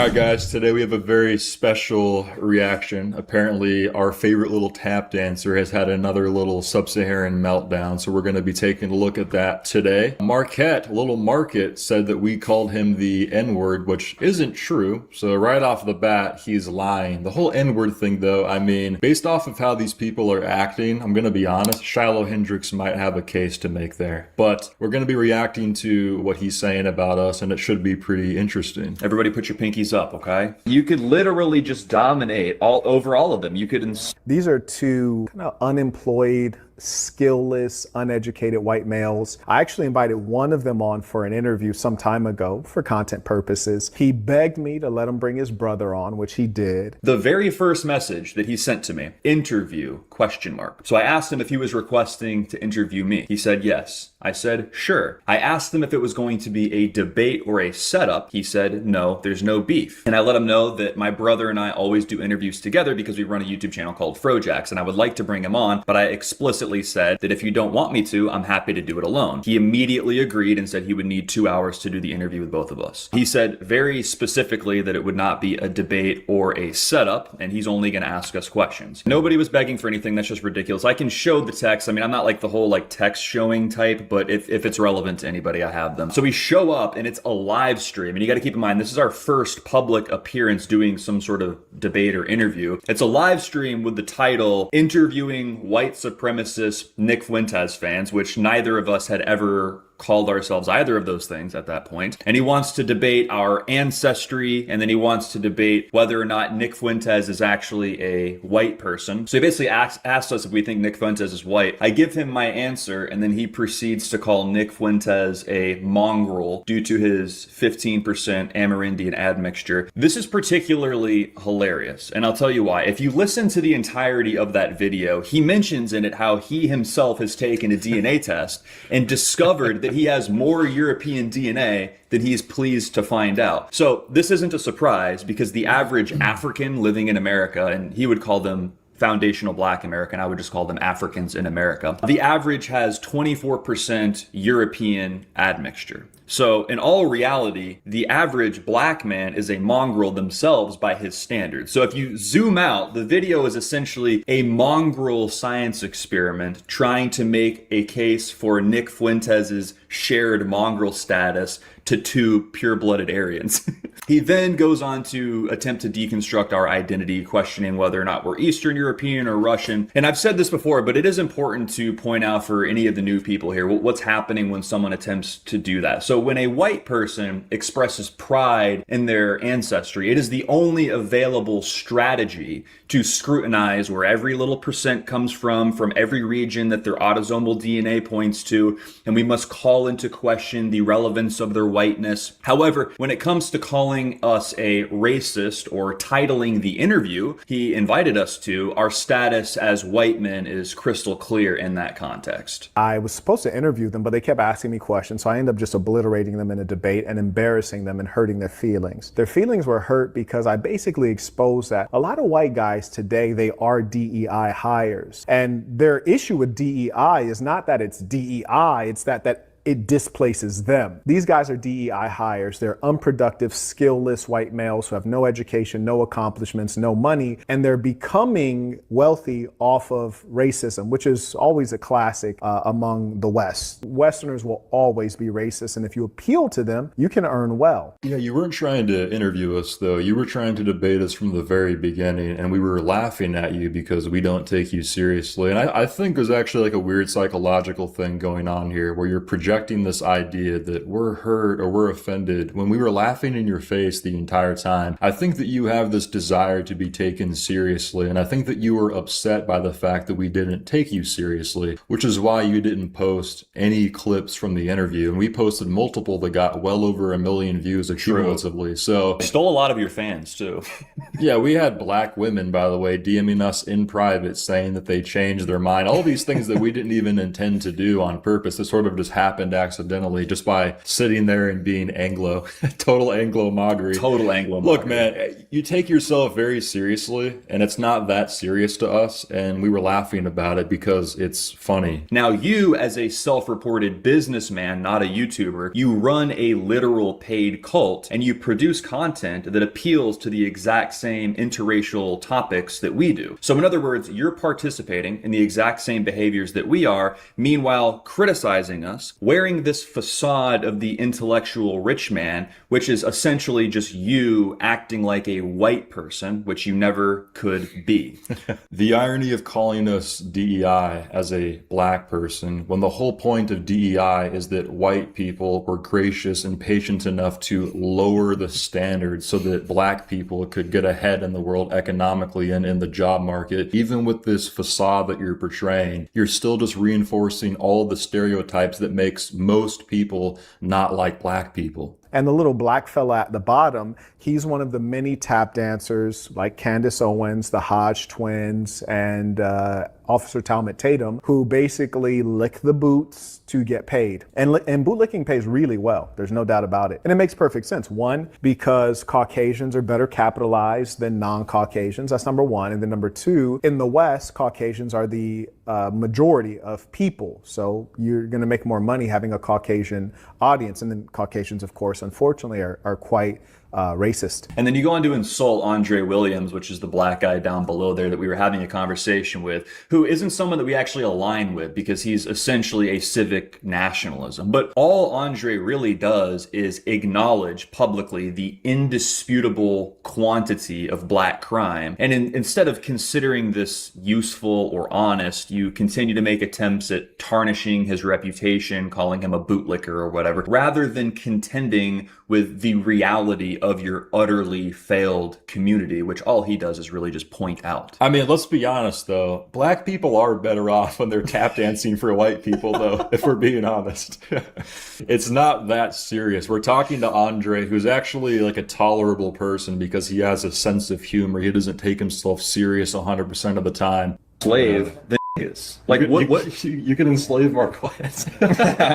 right, guys, today we have a very special reaction. Apparently, our favorite little tap dancer has had another little sub-Saharan meltdown, so we're going to be taking a look at that today. Marquette, little Market, said that we called him the N-word, which isn't true, so right off the bat, he's lying. The whole N-word thing, though, I mean, based off of how these people are acting, I'm going to be honest, Shiloh Hendrix might have a case to make there. But we're going to be reacting to what he's saying about us, and it should be pretty interesting. Everybody put your pinkies up, okay? You could literally just dominate over all of them. You could... These are two kind of unemployed, skillless, uneducated white males. I actually invited one of them on for an interview some time ago for content purposes. He begged me to let him bring his brother on, which he did. The very first message that he sent to me, interview, ? So I asked him if he was requesting to interview me. He said yes. I said, sure. I asked him if it was going to be a debate or a setup. He said, no, there's no beef. And I let him know that my brother and I always do interviews together because we run a YouTube channel called Frojax, and I would like to bring him on, but I explicitly said that if you don't want me to, I'm happy to do it alone. He immediately agreed and said he would need 2 hours to do the interview with both of us. He said very specifically that it would not be a debate or a setup, and he's only going to ask us questions. Nobody was begging for anything. That's just ridiculous. I can show the text. I mean, I'm not like the whole like text showing type, but if it's relevant to anybody, I have them. So we show up and it's a live stream, and you got to keep in mind, this is our first public appearance doing some sort of debate or interview. It's a live stream with the title, Interviewing White Supremacist Nick Fuentes Fans, which neither of us had ever called ourselves either of those things at that point. And he wants to debate our ancestry, and then he wants to debate whether or not Nick Fuentes is actually a white person. So he basically asked us if we think Nick Fuentes is white. I give him my answer, and then he proceeds to call Nick Fuentes a mongrel due to his 15% Amerindian admixture. This is particularly hilarious, and I'll tell you why. If you listen to the entirety of that video, he mentions in it how he himself has taken a DNA test and discovered that he has more European DNA than he is pleased to find out. So this isn't a surprise, because the average African living in America, and he would call them foundational Black American, I would just call them Africans in America, the average has 24% European admixture. So in all reality, the average Black man is a mongrel themselves by his standards. So if you zoom out, the video is essentially a mongrel science experiment trying to make a case for Nick Fuentes's shared mongrel status to two pure-blooded Aryans. He then goes on to attempt to deconstruct our identity, questioning whether or not we're Eastern European or Russian. And I've said this before, but it is important to point out for any of the new people here what's happening when someone attempts to do that. So when a white person expresses pride in their ancestry, it is the only available strategy to scrutinize where every little percent comes from every region that their autosomal DNA points to, and we must call into question the relevance of their whiteness. However, when it comes to calling us a racist or titling the interview he invited us to, our status as white men is crystal clear in that context. I was supposed to interview them, but they kept asking me questions, so I ended up just obliterating them in a debate and embarrassing them and hurting their feelings. Their feelings were hurt because I basically exposed that a lot of white guys today, they are DEI hires. And their issue with DEI is not that it's DEI, it's that it displaces them. These guys are DEI hires. They're unproductive, skillless white males who have no education, no accomplishments, no money, and they're becoming wealthy off of racism, which is always a classic among the West. Westerners will always be racist, and if you appeal to them, you can earn well. Yeah, you weren't trying to interview us, though. You were trying to debate us from the very beginning, and we were laughing at you because we don't take you seriously. And I think there's actually like a weird psychological thing going on here where you're projecting this idea that we're hurt or we're offended when we were laughing in your face the entire time. I think that you have this desire to be taken seriously, and I think that you were upset by the fact that we didn't take you seriously, which is why you didn't post any clips from the interview. And we posted multiple that got well over 1 million views accumulatively. So stole a lot of your fans too. Yeah, we had Black women, by the way, DMing us in private saying that they changed their mind. All these things that we didn't even intend to do on purpose. It sort of just happened happened accidentally just by sitting there and being Anglo, total Anglo-moggery. Total Anglo-moggery. Look, man, you take yourself very seriously, and it's not that serious to us, and we were laughing about it because it's funny. Now, you, as a self-reported businessman, not a YouTuber, you run a literal paid cult, and you produce content that appeals to the exact same interracial topics that we do. So in other words, you're participating in the exact same behaviors that we are, meanwhile criticizing us, wearing this facade of the intellectual rich man, which is essentially just you acting like a white person, which you never could be. The irony of calling us DEI as a black person, when the whole point of DEI is that white people were gracious and patient enough to lower the standards so that black people could get ahead in the world economically and in the job market. Even with this facade that you're portraying, you're still just reinforcing all the stereotypes that makes most people not like black people. And the little black fella at the bottom, he's one of the many tap dancers like Candace Owens, the Hodge twins, and Officer Talmud Tatum, who basically lick the boots to get paid. And bootlicking pays really well. There's no doubt about it. And it makes perfect sense. One, because Caucasians are better capitalized than non-Caucasians. That's number one. And then number two, in the West, Caucasians are the majority of people. So you're going to make more money having a Caucasian audience. And then Caucasians, of course, unfortunately, are quite racist. And then you go on to insult Andre Williams, which is the black guy down below there that we were having a conversation with, who isn't someone that we actually align with because he's essentially a civic nationalism. But all Andre really does is acknowledge publicly the indisputable quantity of black crime. And instead of considering this useful or honest, you continue to make attempts at tarnishing his reputation, calling him a bootlicker or whatever, rather than contending with the reality of your utterly failed community, which all he does is really just point out. I mean, let's be honest though. Black people are better off when they're tap dancing for white people though, if we're being honest. It's not that serious. We're talking to Andre, who's actually like a tolerable person because he has a sense of humor. He doesn't take himself serious 100% of the time. Slave the is. Like you can enslave our clients.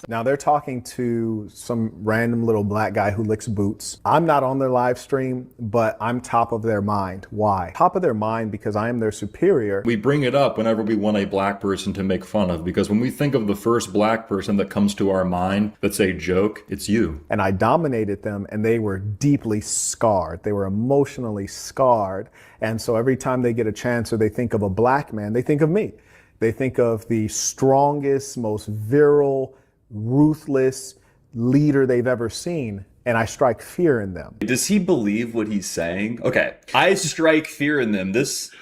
Now they're talking to some random little black guy who licks boots. I'm not on their live stream, but I'm top of their mind. Why? Top of their mind because I am their superior. We bring it up whenever we want a black person to make fun of, because when we think of the first black person that comes to our mind that's a joke, it's you. And I dominated them, and they were deeply scarred. They were emotionally scarred. And so every time they get a chance or they think of a black man, they think of me. They think of the strongest, most virile, ruthless leader they've ever seen. And I strike fear in them. Does he believe what he's saying? Okay, I strike fear in them. This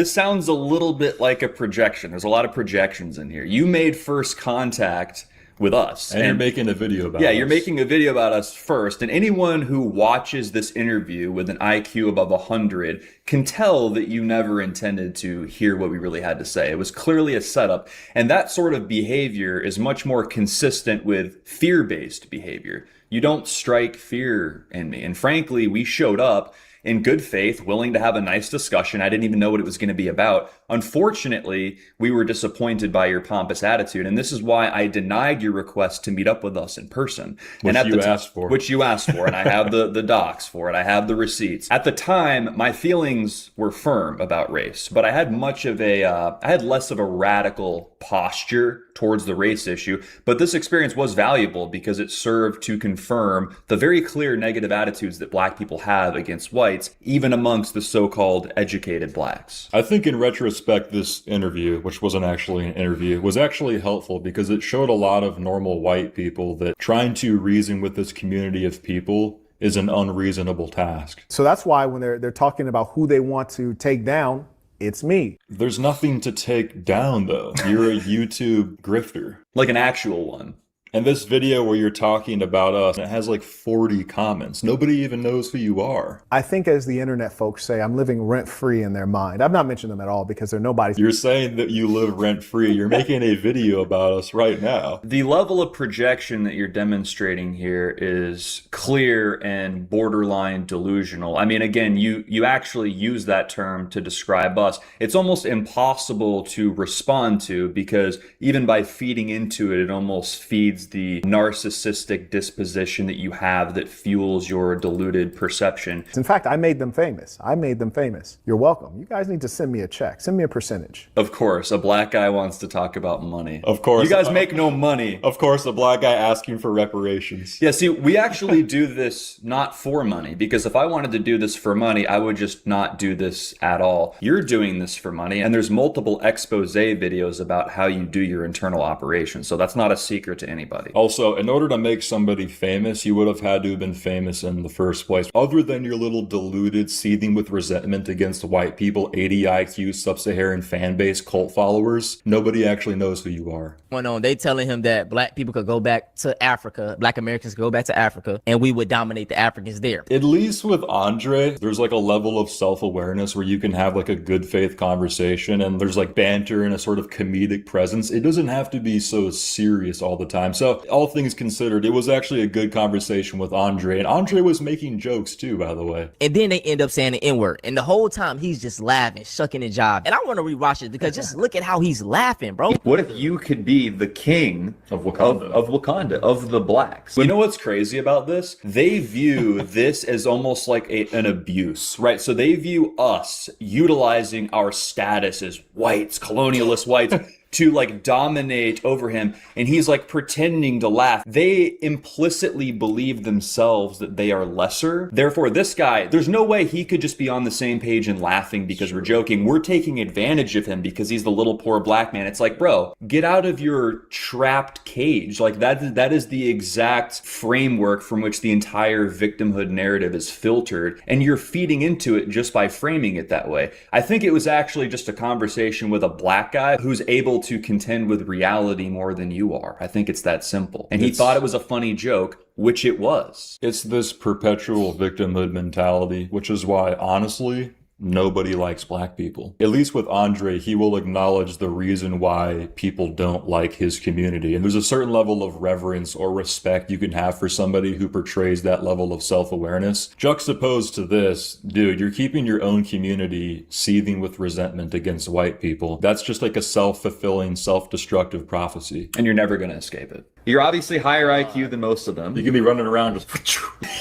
sounds a little bit like a projection. There's a lot of projections in here. You made first contact with us. And you're making a video about us. Yeah, you're making a video about us first. And anyone who watches this interview with an IQ above 100 can tell that you never intended to hear what we really had to say. It was clearly a setup. And that sort of behavior is much more consistent with fear-based behavior. You don't strike fear in me. And frankly, we showed up in good faith, willing to have a nice discussion. I didn't even know what it was going to be about. Unfortunately, we were disappointed by your pompous attitude, and this is why I denied your request to meet up with us in person. Which you asked for. Which you asked for, and I have the docs for it. I have the receipts. At the time, my feelings were firm about race, but I had I had less of a radical posture towards the race issue. But this experience was valuable because it served to confirm the very clear negative attitudes that black people have against whites, even amongst the so-called educated blacks. I think in retrospect, this interview, which wasn't actually an interview, was actually helpful because it showed a lot of normal white people that trying to reason with this community of people is an unreasonable task. So that's why when they're talking about who they want to take down, it's me. There's nothing to take down though. You're a YouTube grifter. Like an actual one. And this video where you're talking about us, it has like 40 comments. Nobody even knows who you are. I think, as the internet folks say, I'm living rent-free in their mind. I've not mentioned them at all because they're nobody's. You're saying that you live rent-free. You're making a video about us right now. The level of projection that you're demonstrating here is clear and borderline delusional. I mean, again, you actually use that term to describe us. It's almost impossible to respond to because even by feeding into it, it almost feeds breeds the narcissistic disposition that you have that fuels your deluded perception. In fact, I made them famous. I made them famous. You're welcome. You guys need to send me a check. Send me a percentage. Of course, a black guy wants to talk about money. Of course. You guys make no money. Of course, a black guy asking for reparations. Yeah, see, we actually do this not for money, because if I wanted to do this for money, I would just not do this at all. You're doing this for money, and there's multiple expose videos about how you do your internal operations, so that's not a secret to anybody. Also, in order to make somebody famous, you would have had to have been famous in the first place. Other than your little deluded, seething with resentment against white people, 80 IQ, sub-Saharan fan base, cult followers, nobody actually knows who you are. They telling him that black people could go back to Africa, black Americans could go back to Africa, and we would dominate the Africans there. At least with Andre, there's like a level of self-awareness where you can have like a good faith conversation, and there's like banter and a sort of comedic presence. It doesn't have to be so serious all the time. So all things considered, it was actually a good conversation with Andre, and Andre was making jokes too, by the way. And then they end up saying the N-word, and the whole time he's just laughing, shucking and jiving. And I want to rewatch it because just look at how he's laughing, bro. What if you could be the king of Wakanda, of the blacks? You know what's crazy about this? They view this as almost like an abuse, right? So they view us utilizing our status as whites, colonialist whites, to like dominate over him, and he's like pretending to laugh. They implicitly believe themselves that they are lesser. Therefore, this guy, there's no way he could just be on the same page and laughing because we're joking. We're taking advantage of him because he's the little poor black man. It's like, bro, get out of your trapped cage. Like that is the exact framework from which the entire victimhood narrative is filtered, and you're feeding into it just by framing it that way. I think it was actually just a conversation with a black guy who's able to contend with reality more than you are. I think it's that simple. And he thought it was a funny joke, which it was. It's this perpetual victimhood mentality, which is why, honestly, nobody likes black people. At least with Andre, he will acknowledge the reason why people don't like his community. And there's a certain level of reverence or respect you can have for somebody who portrays that level of self-awareness. Juxtaposed to this, dude, you're keeping your own community seething with resentment against white people. That's just like a self-fulfilling, self-destructive prophecy. And you're never going to escape it. You're obviously higher IQ than most of them. You can be running around just...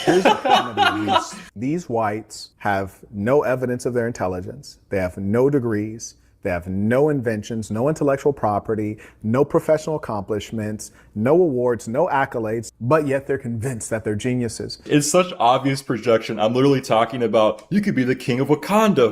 Here's the thing of these whites have no evidence of their intelligence. They have no degrees. They have no inventions, no intellectual property, no professional accomplishments, no awards, no accolades, but yet they're convinced that they're geniuses. It's such obvious projection. I'm literally talking about, you could be the king of Wakanda.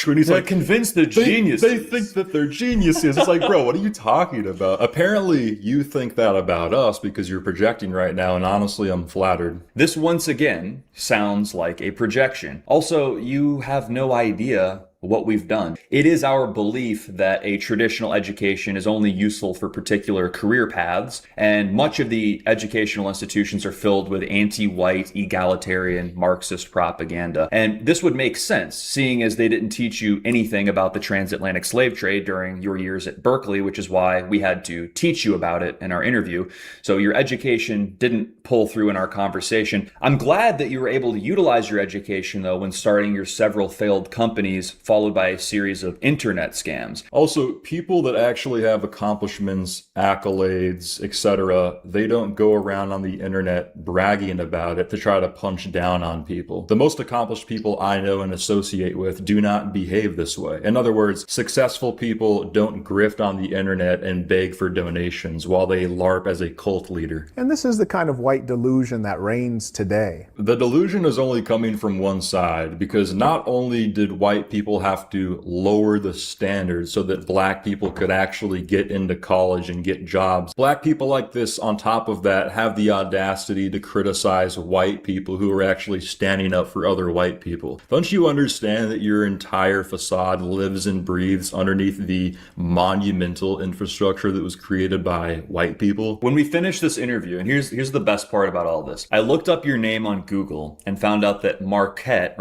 And he's like, convinced they're geniuses. They think that they're geniuses. It's like, bro, what are you talking about? Apparently, you think that about us because you're projecting right now, and honestly, I'm flattered. This once again sounds like a projection. Also, you have no idea what we've done. It is our belief that a traditional education is only useful for particular career paths, and much of the educational institutions are filled with anti-white, egalitarian, Marxist propaganda. And this would make sense, seeing as they didn't teach you anything about the transatlantic slave trade during your years at Berkeley, which is why we had to teach you about it in our interview. So your education didn't pull through in our conversation. I'm glad that you were able to utilize your education, though, when starting your several failed companies, followed by a series of internet scams. Also, people that actually have accomplishments, accolades, etc., they don't go around on the internet bragging about it to try to punch down on people. The most accomplished people I know and associate with do not behave this way. In other words, successful people don't grift on the internet and beg for donations while they LARP as a cult leader. And this is the kind of white delusion that reigns today. The delusion is only coming from one side, because not only did white people have to lower the standards so that black people could actually get into college and get jobs, black people like this, on top of that, have the audacity to criticize white people who are actually standing up for other white people. Don't you understand that your entire facade lives and breathes underneath the monumental infrastructure that was created by white people? When we finish this interview, and here's the best part about all this, I looked up your name on Google and found out that Marquette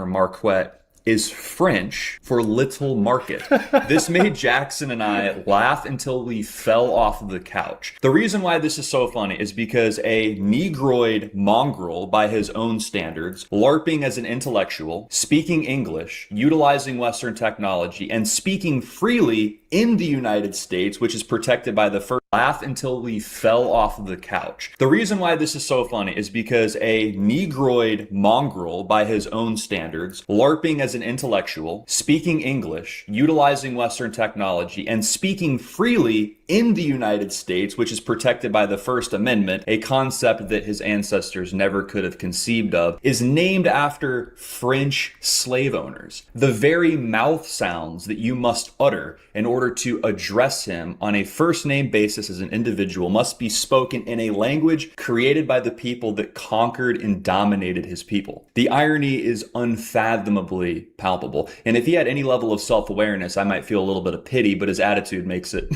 is French for little market. This made Jackson and I laugh until we fell off the couch. The reason why this is so funny is because a Negroid mongrel by his own standards, LARPing as an intellectual, speaking English, utilizing Western technology, and speaking freely in the United States, which is protected by the First laugh until we fell off of the couch. The reason why this is so funny is because a Negroid mongrel, by his own standards, LARPing as an intellectual, speaking English, utilizing Western technology, and speaking freely in the United States, which is protected by the First Amendment, a concept that his ancestors never could have conceived of, is named after French slave owners. The very mouth sounds that you must utter in order to address him on a first name basis as an individual must be spoken in a language created by the people that conquered and dominated his people. The irony is unfathomably palpable. And if he had any level of self-awareness, I might feel a little bit of pity, but his attitude makes it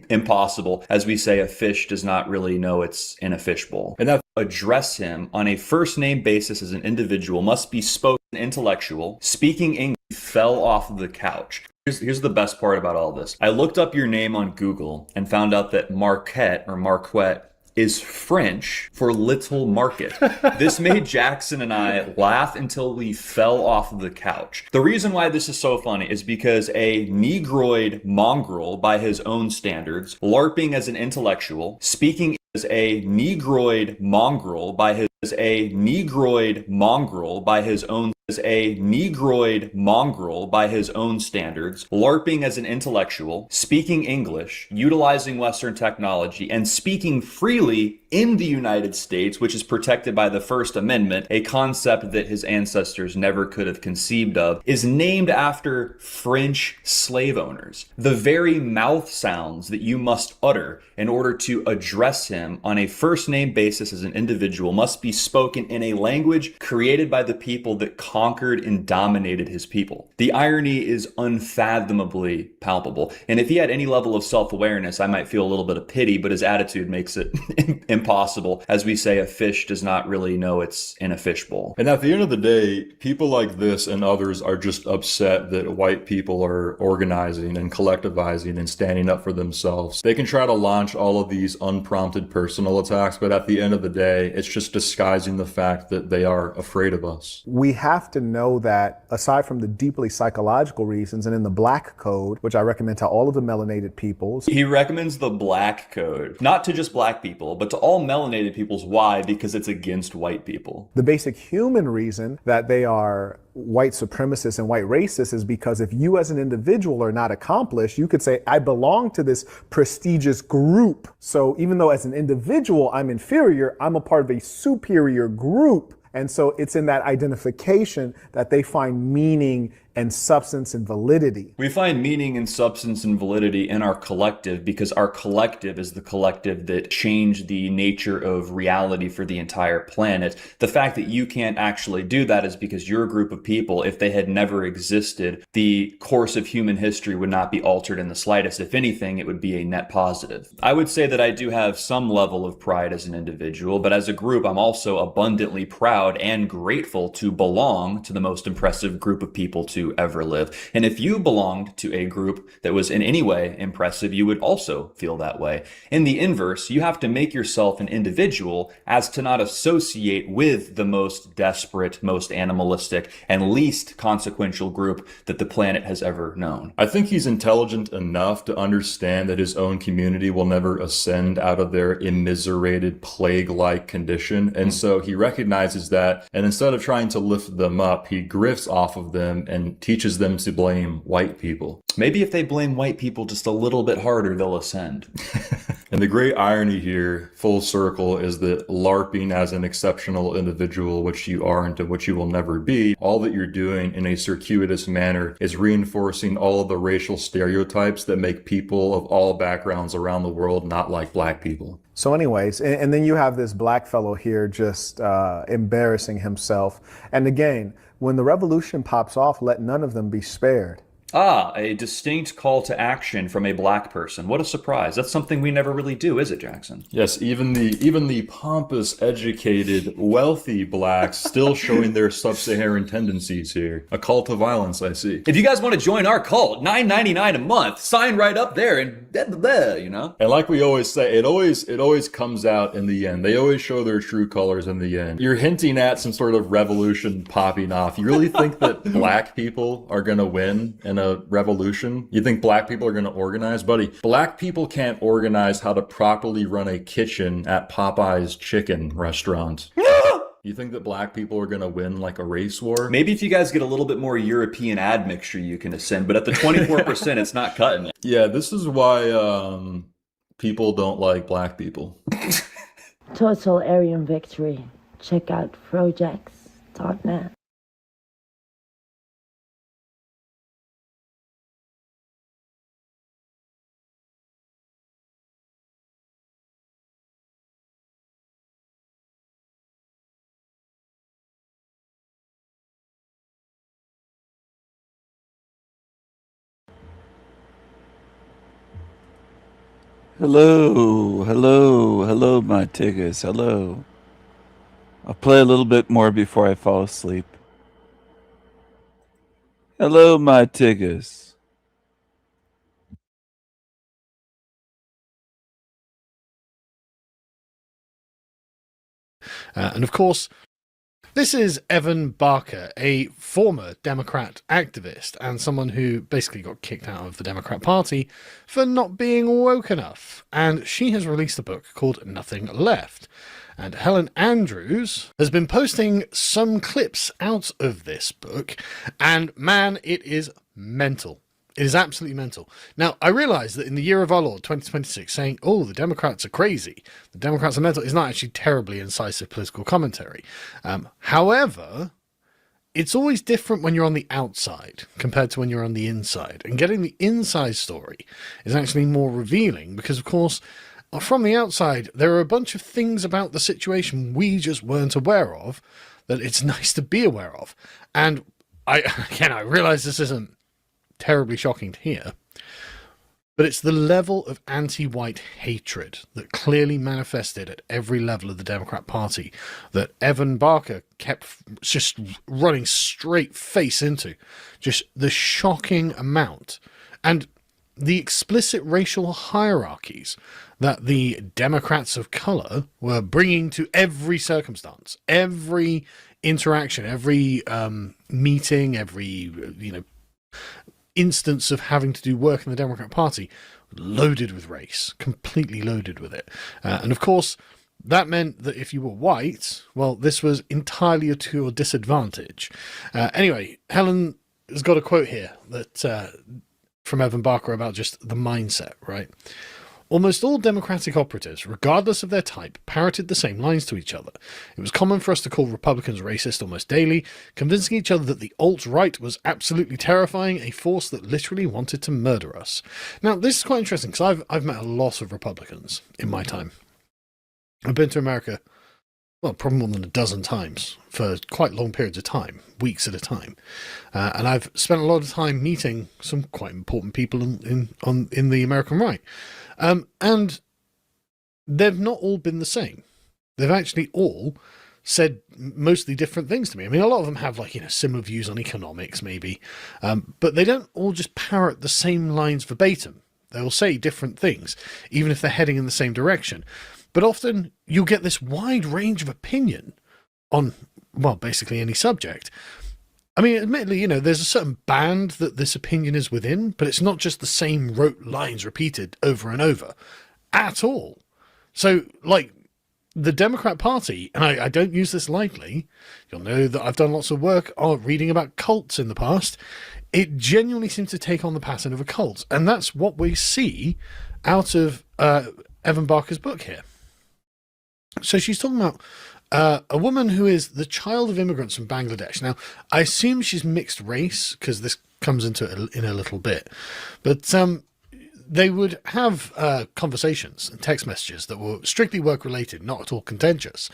impossible. As we say, a fish does not really know it's in a fishbowl. And that address him on a first name basis as an individual must be spoken intellectual, speaking English, fell off of the couch. Here's the best part about all this. I looked up your name on Google and found out that Marquette or Marquette is French for little market. This made Jackson and I laugh until we fell off of the couch. The reason why this is so funny is because a Negroid mongrel, by his own standards, LARPing as an intellectual, speaking as a Negroid mongrel, by his own standards, LARPing as an intellectual, speaking English, utilizing Western technology, and speaking freely in the United States, which is protected by the First Amendment, a concept that his ancestors never could have conceived of, is named after French slave owners. The very mouth sounds that you must utter in order to address him on a first name basis as an individual must be spoken in a language created by the people that conquered and dominated his people. The irony is unfathomably palpable. And if he had any level of self-awareness, I might feel a little bit of pity, but his attitude makes it impossible. As we say, a fish does not really know it's in a fishbowl. And at the end of the day, people like this and others are just upset that white people are organizing and collectivizing and standing up for themselves. They can try to launch all of these unprompted personal attacks, but at the end of the day, it's just disguising the fact that they are afraid of us. We have to know that aside from the deeply psychological reasons, and in the Black Code, which I recommend to all of the melanated peoples. He recommends the Black Code, not to just black people, but to all melanated peoples. Why? Because it's against white people. The basic human reason that they are white supremacists and white racists is because if you as an individual are not accomplished, you could say, I belong to this prestigious group. So even though as an individual I'm inferior, I'm a part of a superior group. And so it's in that identification that they find meaning and substance and validity. We find meaning and substance and validity in our collective because our collective is the collective that changed the nature of reality for the entire planet. The fact that you can't actually do that is because you're a group of people. If they had never existed, the course of human history would not be altered in the slightest. If anything, it would be a net positive. I would say that I do have some level of pride as an individual, but as a group, I'm also abundantly proud and grateful to belong to the most impressive group of people to ever live. And if you belonged to a group that was in any way impressive, you would also feel that way. In the inverse, you have to make yourself an individual as to not associate with the most desperate, most animalistic, and least consequential group that the planet has ever known. I think he's intelligent enough to understand that his own community will never ascend out of their immiserated plague-like condition. And so he recognizes that, and instead of trying to lift them up, he grifts off of them and teaches them to blame white people. Maybe if they blame white people just a little bit harder, they'll ascend. And the great irony here, full circle, is that LARPing as an exceptional individual, which you aren't and which you will never be, all that you're doing in a circuitous manner is reinforcing all of the racial stereotypes that make people of all backgrounds around the world not like black people. So anyways, and then you have this black fellow here just embarrassing himself. And again, when the revolution pops off, let none of them be spared. Ah, a distinct call to action from a black person. What a surprise. That's something we never really do, is it, Jackson? Yes, even the pompous, educated, wealthy blacks still showing their sub-Saharan tendencies here. A call to violence, I see. If you guys want to join our cult, $9.99 a month, sign right up there and you know? And like we always say, it always comes out in the end. They always show their true colors in the end. You're hinting at some sort of revolution popping off. You really think that black people are gonna win in in a revolution? You think black people are going to organize? Buddy, black people can't organize how to properly run a kitchen at Popeye's chicken restaurant. You think that black people are going to win like a race war? Maybe if you guys get a little bit more European admixture, you can ascend. But at the 24%, it's not cutting it. Yeah, this is why people don't like black people. Total Aryan victory. Check out projects.net. Hello, my tigers, hello. I'll play a little bit more before I fall asleep. Hello, my tigers. And of course, this is Evan Barker, a former Democrat activist and someone who basically got kicked out of the Democrat Party for not being woke enough. And she has released a book called Nothing Left. And Helen Andrews has been posting some clips out of this book, and man, it is mental. It is absolutely mental. Now, I realise that in the year of our Lord, 2026, saying, oh, the Democrats are crazy, the Democrats are mental, is not actually terribly incisive political commentary. However, it's always different when you're on the outside compared to when you're on the inside. And getting the inside story is actually more revealing because, of course, from the outside, there are a bunch of things about the situation we just weren't aware of that it's nice to be aware of. And I realise this isn't terribly shocking to hear, but it's the level of anti-white hatred that clearly manifested at every level of the Democrat Party that Evan Barker kept just running straight face into. Just the shocking amount and the explicit racial hierarchies that the Democrats of color were bringing to every circumstance, every interaction, every meeting, every instance of having to do work in the Democrat Party, loaded with race, completely loaded with it. And of course, that meant that if you were white, well, this was entirely to your disadvantage. Anyway, Helen has got a quote here that from Evan Barker about just the mindset, right? Almost all Democratic operatives, regardless of their type, parroted the same lines to each other. It was common for us to call Republicans racist almost daily, convincing each other that the alt-right was absolutely terrifying, a force that literally wanted to murder us. Now, this is quite interesting, because I've met a lot of Republicans in my time. I've been to America, well, probably more than a dozen times, for quite long periods of time, weeks at a time. And I've spent a lot of time meeting some quite important people in the American right. And they've not all been the same. They've actually all said mostly different things to me. I mean, a lot of them have similar views on economics, maybe, but they don't all just parrot the same lines verbatim. They'll say different things, even if they're heading in the same direction. But often you'll get this wide range of opinion on, well, basically any subject. I mean, admittedly, there's a certain band that this opinion is within, but it's not just the same rote lines repeated over and over at all. So, the Democrat Party, and I don't use this lightly, you'll know that I've done lots of work on reading about cults in the past, it genuinely seems to take on the pattern of a cult. And that's what we see out of Evan Barker's book here. So she's talking about a woman who is the child of immigrants from Bangladesh. Now, I assume she's mixed race, because this comes into it in a little bit. But they would have conversations and text messages that were strictly work-related, not at all contentious.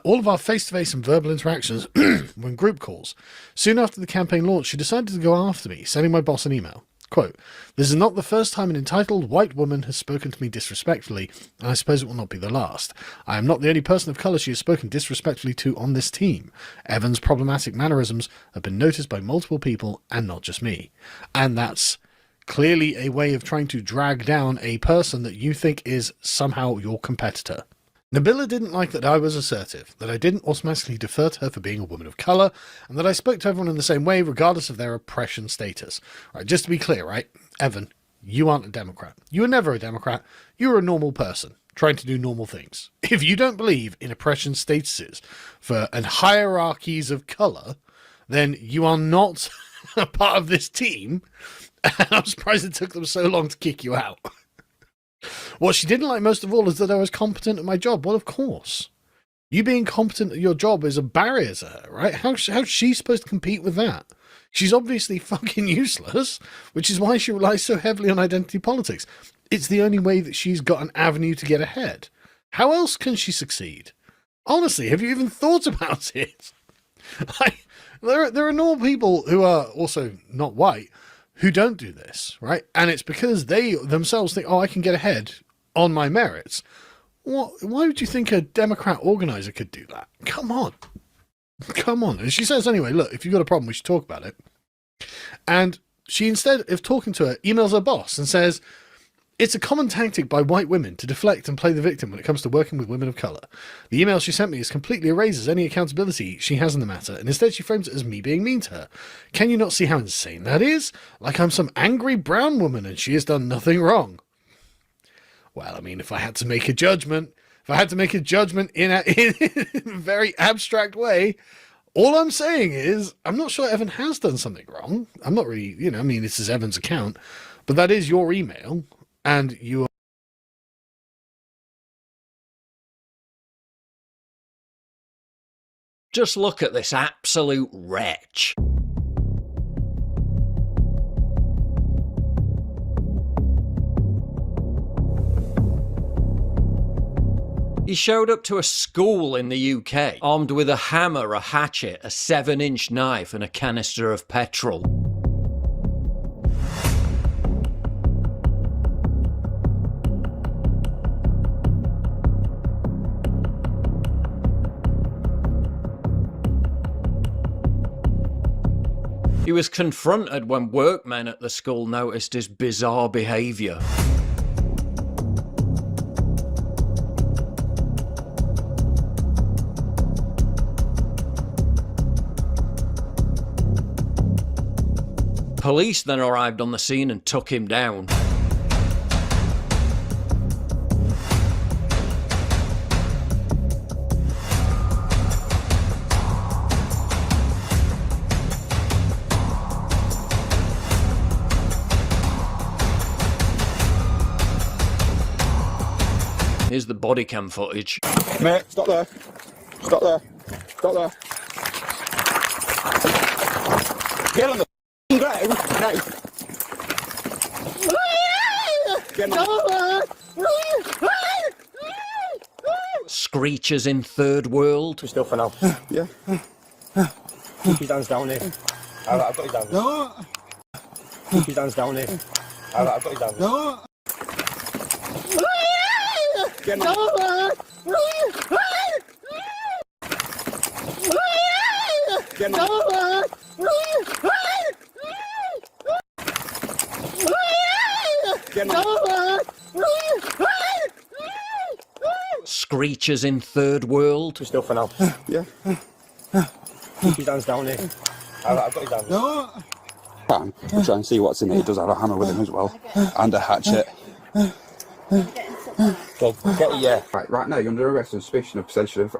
All of our face-to-face and verbal interactions were in group calls. Soon after the campaign launched, she decided to go after me, sending my boss an email. Quote, "This is not the first time an entitled white woman has spoken to me disrespectfully, and I suppose it will not be the last. I am not the only person of colour she has spoken disrespectfully to on this team. Evan's problematic mannerisms have been noticed by multiple people, and not just me." And that's clearly a way of trying to drag down a person that you think is somehow your competitor. Nabila didn't like that I was assertive, that I didn't automatically defer to her for being a woman of colour, and that I spoke to everyone in the same way regardless of their oppression status. Right, just to be clear, right? Evan, you aren't a Democrat. You were never a Democrat. You were a normal person trying to do normal things. If you don't believe in oppression statuses and hierarchies of colour, then you are not a part of this team, and I'm surprised it took them so long to kick you out. What she didn't like most of all is that I was competent at my job. Well, of course. You being competent at your job is a barrier to her, right? How's she supposed to compete with that? She's obviously fucking useless, which is why she relies so heavily on identity politics. It's the only way that she's got an avenue to get ahead. How else can she succeed? Honestly, have you even thought about it? There are normal people who are also not white who don't do this, right? And it's because they themselves think, oh, I can get ahead on my merits. Why would you think a Democrat organizer could do that? Come on. Come on. And she says, anyway, look, if you've got a problem, we should talk about it. And she, instead of talking to her, emails her boss and says, it's a common tactic by white women to deflect and play the victim when it comes to working with women of colour. The email she sent me is completely erases any accountability she has in the matter, and instead she frames it as me being mean to her. Can you not see how insane that is? Like I'm some angry brown woman and she has done nothing wrong. Well, I mean, if I had to make a judgment in a very abstract way, all I'm saying is I'm not sure Evan has done something wrong. I'm not really, I mean, this is Evan's account, but that is your email. And you are... Just look at this absolute wretch. He showed up to a school in the UK, armed with a hammer, a hatchet, a 7-inch knife and a canister of petrol. He was confronted when workmen at the school noticed his bizarre behaviour. Police then arrived on the scene and took him down. Here's the body cam footage. Mate, stop there. Stop there. Stop there. Get on the ground now. Get on. Screechers in third world. We're still for now. Yeah. Keep your hands down here. I've got his hands. No. Keep your hands down here. I've got his hands. No. Get on. Get on. Get on. Screechers in third world. We're still for now. Yeah. Keep your hands down here. I've got his hands. No. Can try and see what's in it. He does have a hammer with him as well, and a hatchet. Okay, get it, Right now you're under arrest on suspicion of possession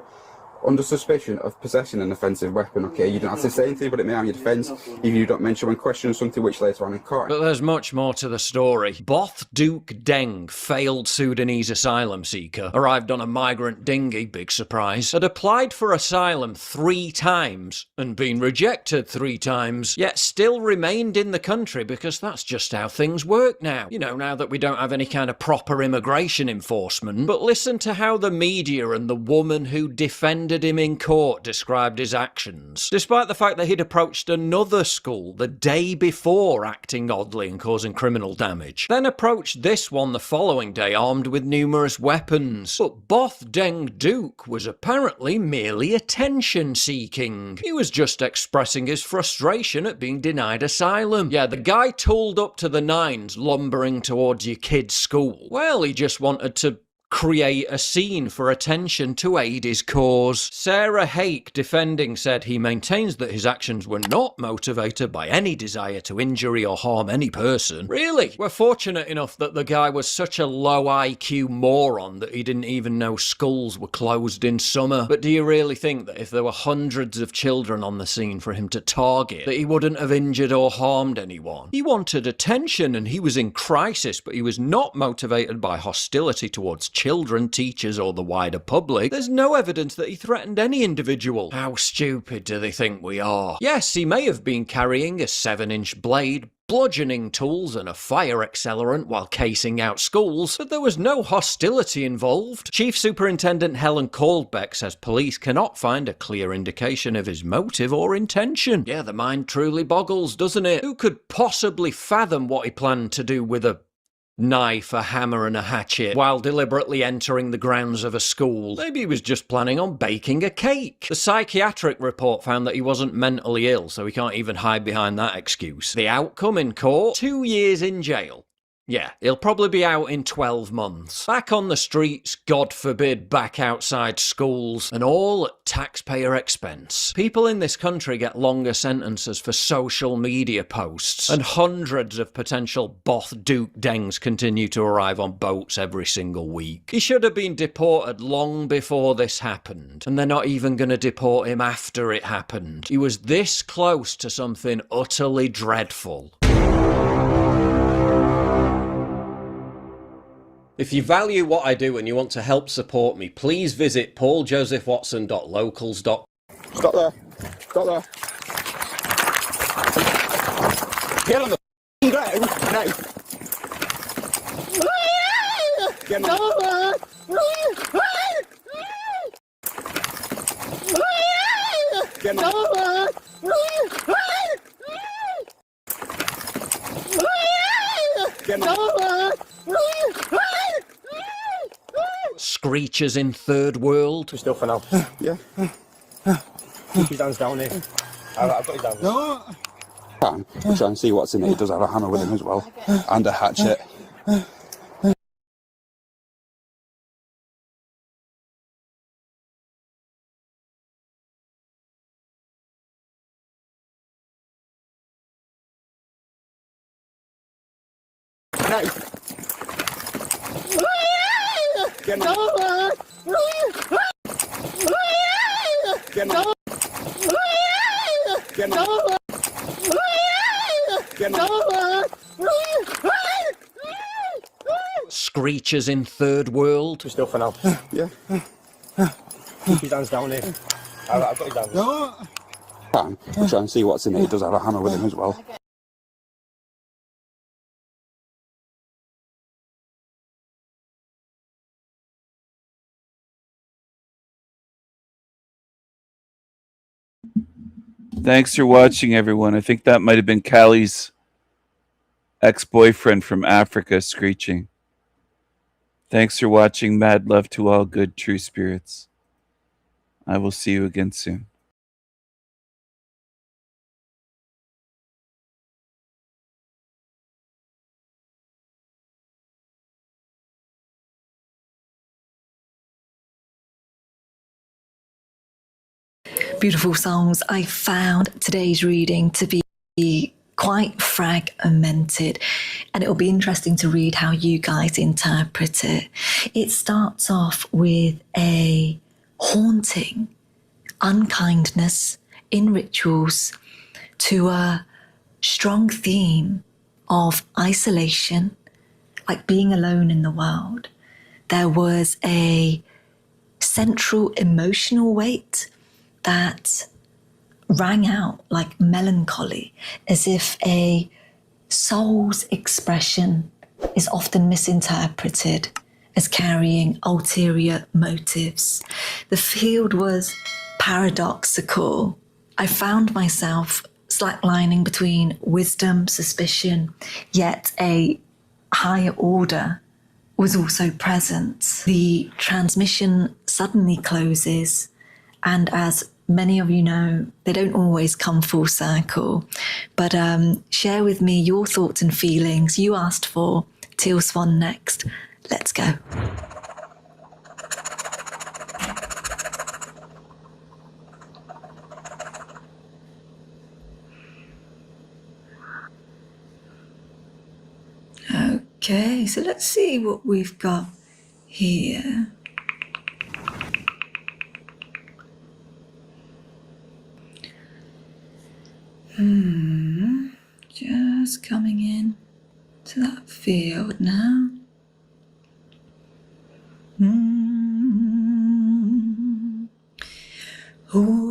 of possessing an offensive weapon. Okay, you don't have to say anything, but it may harm your defence if you don't mention when questioning something which later on in court. But there's much more to the story. Both Duke Deng, failed Sudanese asylum seeker, arrived on a migrant dinghy, big surprise, had applied for asylum 3 times and been rejected 3 times, yet still remained in the country because that's just how things work now. You know, now that we don't have any kind of proper immigration enforcement. But listen to how the media and the woman who defended him in court described his actions, despite the fact that he'd approached another school the day before acting oddly and causing criminal damage, then approached this one the following day armed with numerous weapons. But Both Deng Duke was apparently merely attention seeking. He was just expressing his frustration at being denied asylum. Yeah, the guy tooled up to the nines lumbering towards your kid's school. Well, he just wanted to create a scene for attention to aid his cause. Sarah Hake, defending, said he maintains that his actions were not motivated by any desire to injury or harm any person. Really? We're fortunate enough that the guy was such a low IQ moron that he didn't even know schools were closed in summer. But do you really think that if there were hundreds of children on the scene for him to target, that he wouldn't have injured or harmed anyone? He wanted attention and he was in crisis, but he was not motivated by hostility towards children, teachers, or the wider public. There's no evidence that he threatened any individual. How stupid do they think we are? Yes, he may have been carrying a 7-inch blade, bludgeoning tools and a fire accelerant while casing out schools, but there was no hostility involved. Chief Superintendent Helen Caldbeck says police cannot find a clear indication of his motive or intention. Yeah, the mind truly boggles, doesn't it? Who could possibly fathom what he planned to do with a knife, a hammer and a hatchet while deliberately entering the grounds of a school? Maybe he was just planning on baking a cake. The psychiatric report found that he wasn't mentally ill, so he can't even hide behind that excuse. The outcome in court? 2 years in jail. Yeah, he'll probably be out in 12 months. Back on the streets, God forbid, back outside schools, and all at taxpayer expense. People in this country get longer sentences for social media posts, and hundreds of potential Both Duke Dengs continue to arrive on boats every single week. He should have been deported long before this happened, and they're not even going to deport him after it happened. He was this close to something utterly dreadful. If you value what I do and you want to help support me, please visit pauljosephwatson.locals.com. Stop there. Stop there. Get on the ground now. Get on Screechers in third world. Just still for now. Yeah. Keep his hands down here. I've got his hands. No. We'll try and see what's in it. He does have a hammer with him as well. And a hatchet. Get on. Get on. Get on. Get on. Screechers in third world. Just still for now. Yeah. Keep his hands down here. I've got his hands. No. We'll try and see what's in it. He does have a hammer with him as well. Thanks for watching, everyone. I think that might have been Callie's ex-boyfriend from Africa screeching. Thanks for watching. Mad love to all good true spirits. I will see you again soon. Beautiful souls, I found today's reading to be quite fragmented, and it'll be interesting to read how you guys interpret it. It starts off with a haunting unkindness in rituals to a strong theme of isolation, like being alone in the world. There was a central emotional weight that rang out like melancholy, as if a soul's expression is often misinterpreted as carrying ulterior motives. The field was paradoxical. I found myself slacklining between wisdom, suspicion, yet a higher order was also present. The transmission suddenly closes, and as many of you know, they don't always come full circle. But share with me your thoughts and feelings. You asked for Teal Swan next. Let's go. Okay, so let's see what we've got here. Just coming in to that field now. Ooh.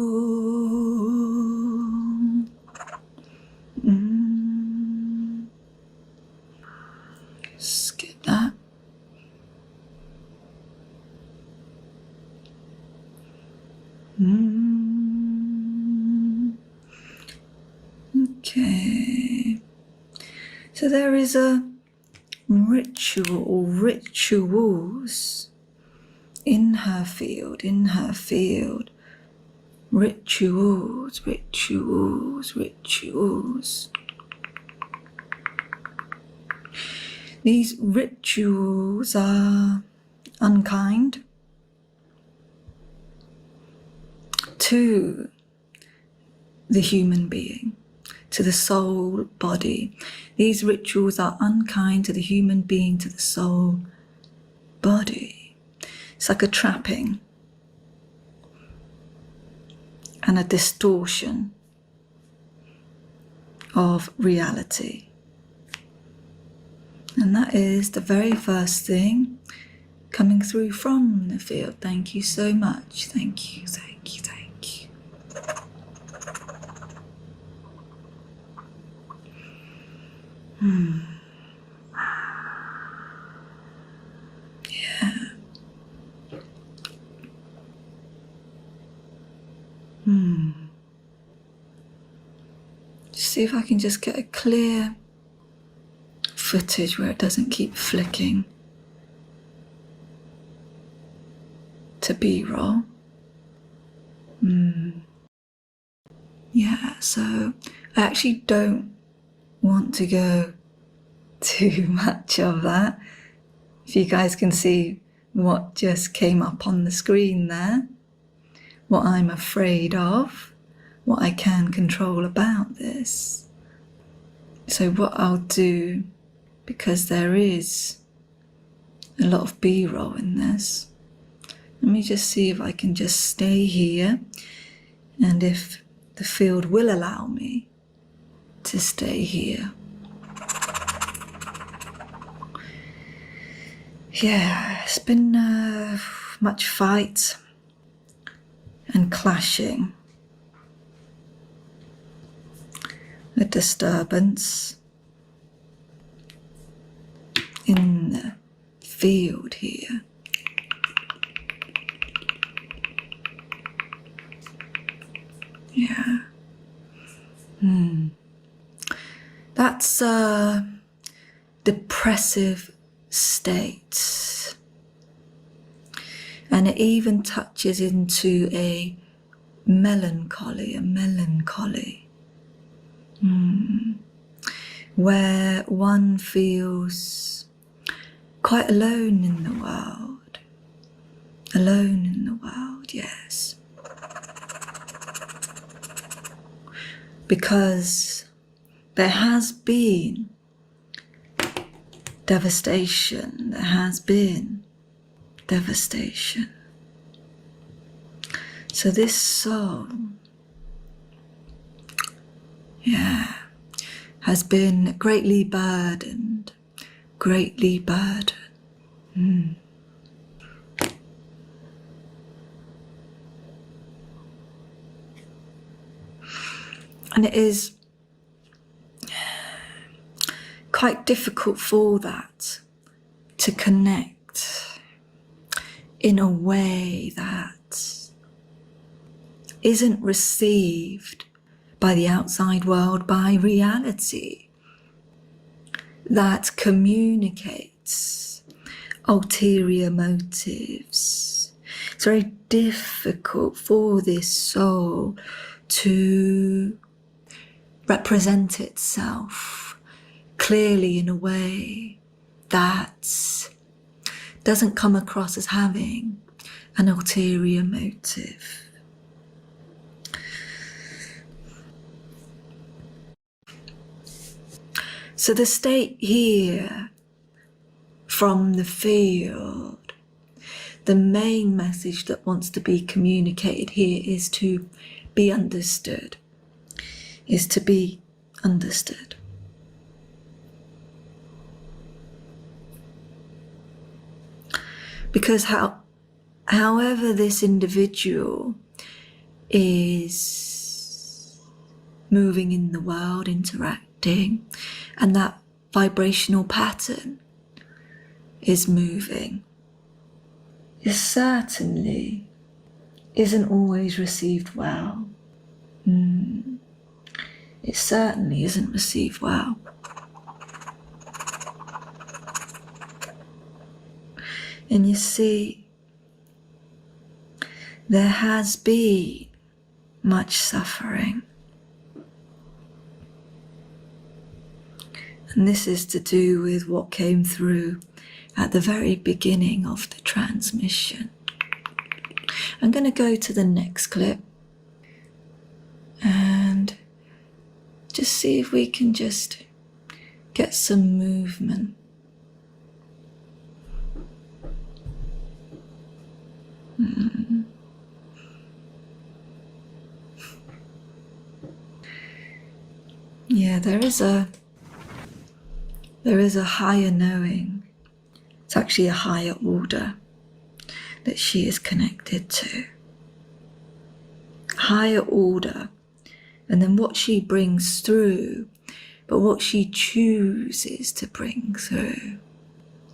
Just get that. Okay. So there is a ritual or rituals in her field, rituals. These rituals are unkind to the human being, to the soul body. These rituals are unkind to the human being, to the soul body. It's like a trapping and a distortion of reality. And that is the very first thing coming through from the field. Thank you so much. Thank you. Yeah. Just see if I can just get a clear footage where it doesn't keep flicking to B-roll. Yeah, so I actually don't want to go too much of that. If you guys can see what just came up on the screen there, what I'm afraid of, what I can control about this. So what I'll do, because there is a lot of B-roll in this, let me just see if I can just stay here, and if the field will allow me to stay here. Yeah, it's been much fight and clashing, a disturbance in the field here. Yeah. That's a depressive state. And it even touches into a melancholy, where one feels quite alone in the world. Alone in the world, yes. Because there has been devastation, there has been devastation. So this soul, yeah, has been greatly burdened, And it is quite difficult for that to connect in a way that isn't received by the outside world, by reality, that communicates ulterior motives. It's very difficult for this soul to represent itself clearly in a way that doesn't come across as having an ulterior motive. So the state here from the field. The main message that wants to be communicated here is to be understood. Is to be understood. Because however this individual is moving in the world, interacting, and that vibrational pattern is moving, it certainly isn't always received well. It certainly isn't received well. And you see, there has been much suffering. And this is to do with what came through at the very beginning of the transmission. I'm going to go to the next clip and just see if we can just get some movement. Yeah, there is a higher knowing. It's actually a higher order that she is connected to. Higher order. And then what she brings through, but what she chooses to bring through.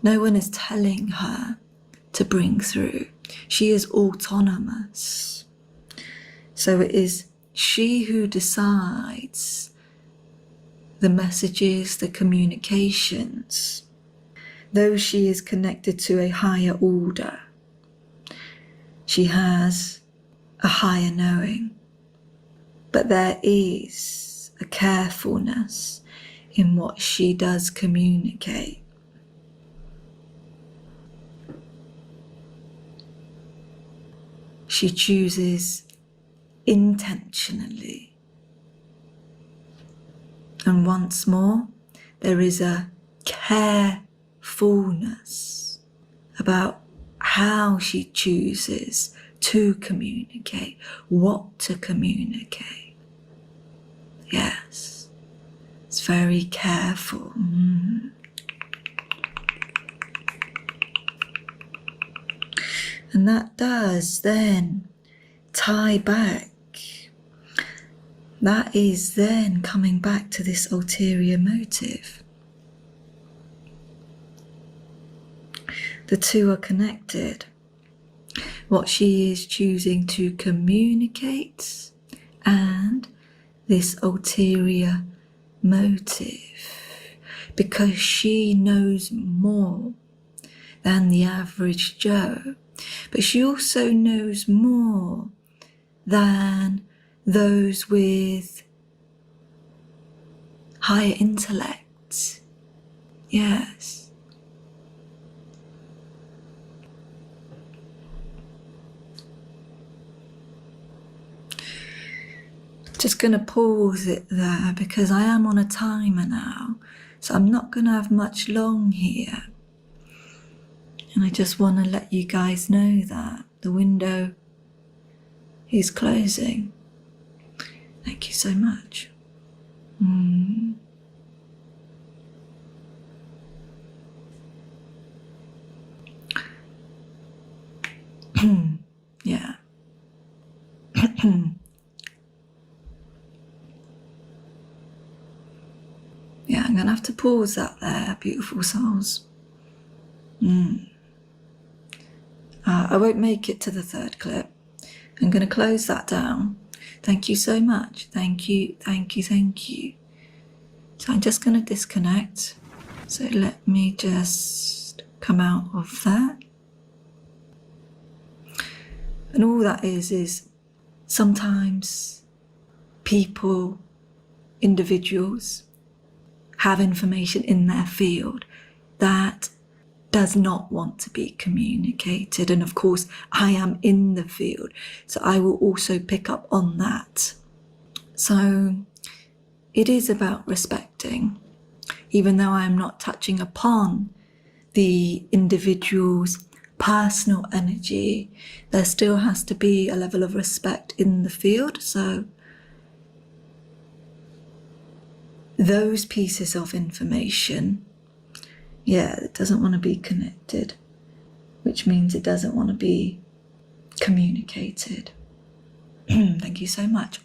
No one is telling her to bring through. She is autonomous. So it is she who decides the messages, the communications. Though she is connected to a higher order, she has a higher knowing. But there is a carefulness in what she does communicate. She chooses intentionally. And once more, there is a carefulness about how she chooses to communicate, what to communicate. Yes, it's very careful. And that does then tie back. That is then coming back to this ulterior motive. The two are connected. What she is choosing to communicate and this ulterior motive, because she knows more than the average Joe, but she also knows more than those with higher intellect. Yes. Just going to pause it there because I am on a timer now, so I'm not going to have much long here. And I just want to let you guys know that the window is closing. Thank you so much. Yeah. Yeah, I'm going to have to pause that there, beautiful souls. I won't make it to the third clip. I'm going to close that down. Thank you so much. Thank you, thank you, thank you. So I'm just going to disconnect. So let me just come out of that. And all that is sometimes people, individuals, have information in their field that does not want to be communicated. And of course, I am in the field, so I will also pick up on that. So it is about respecting, even though I'm not touching upon the individual's personal energy, there still has to be a level of respect in the field. So those pieces of information, yeah, it doesn't want to be connected, which means it doesn't want to be communicated. Thank you so much.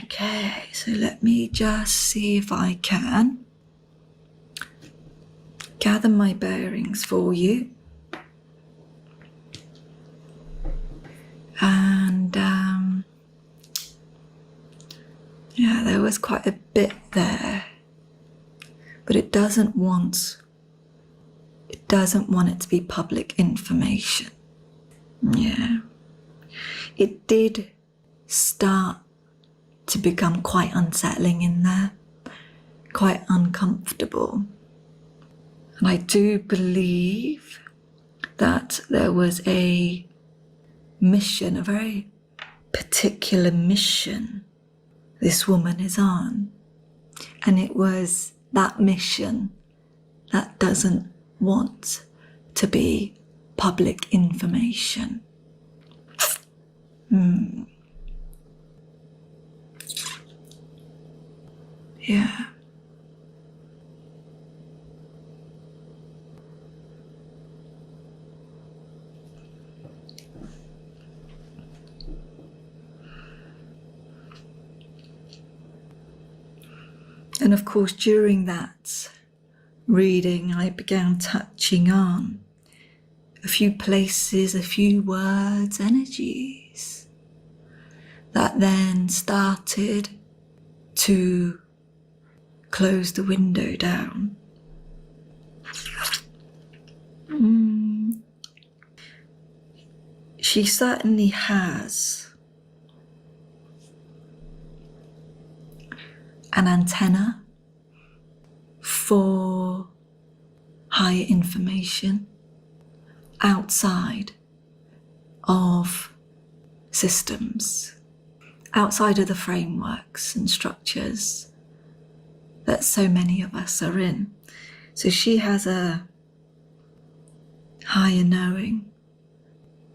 Okay, so let me just see if I can gather my bearings for you. And yeah, there was quite a bit there, but it doesn't want it to be public information. Yeah, it did start to become quite unsettling in there, quite uncomfortable. And I do believe that there was a mission, a very particular mission this woman is on. And it was that mission that doesn't want to be public information. Yeah. And of course, during that reading, I began touching on a few places, a few words, energies that then started to close the window down. She certainly has an antenna for higher information outside of systems, outside of the frameworks and structures that so many of us are in. So she has a higher knowing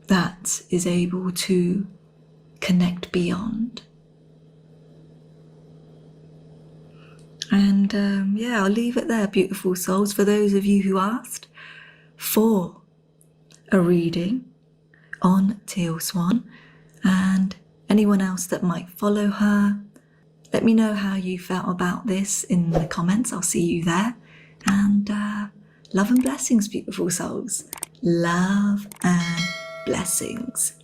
that is able to connect beyond. And yeah, I'll leave it there, beautiful souls. For those of you who asked for a reading on Teal Swan and anyone else that might follow her, let me know how you felt about this in the comments. I'll see you there. And love and blessings, beautiful souls. Love and blessings.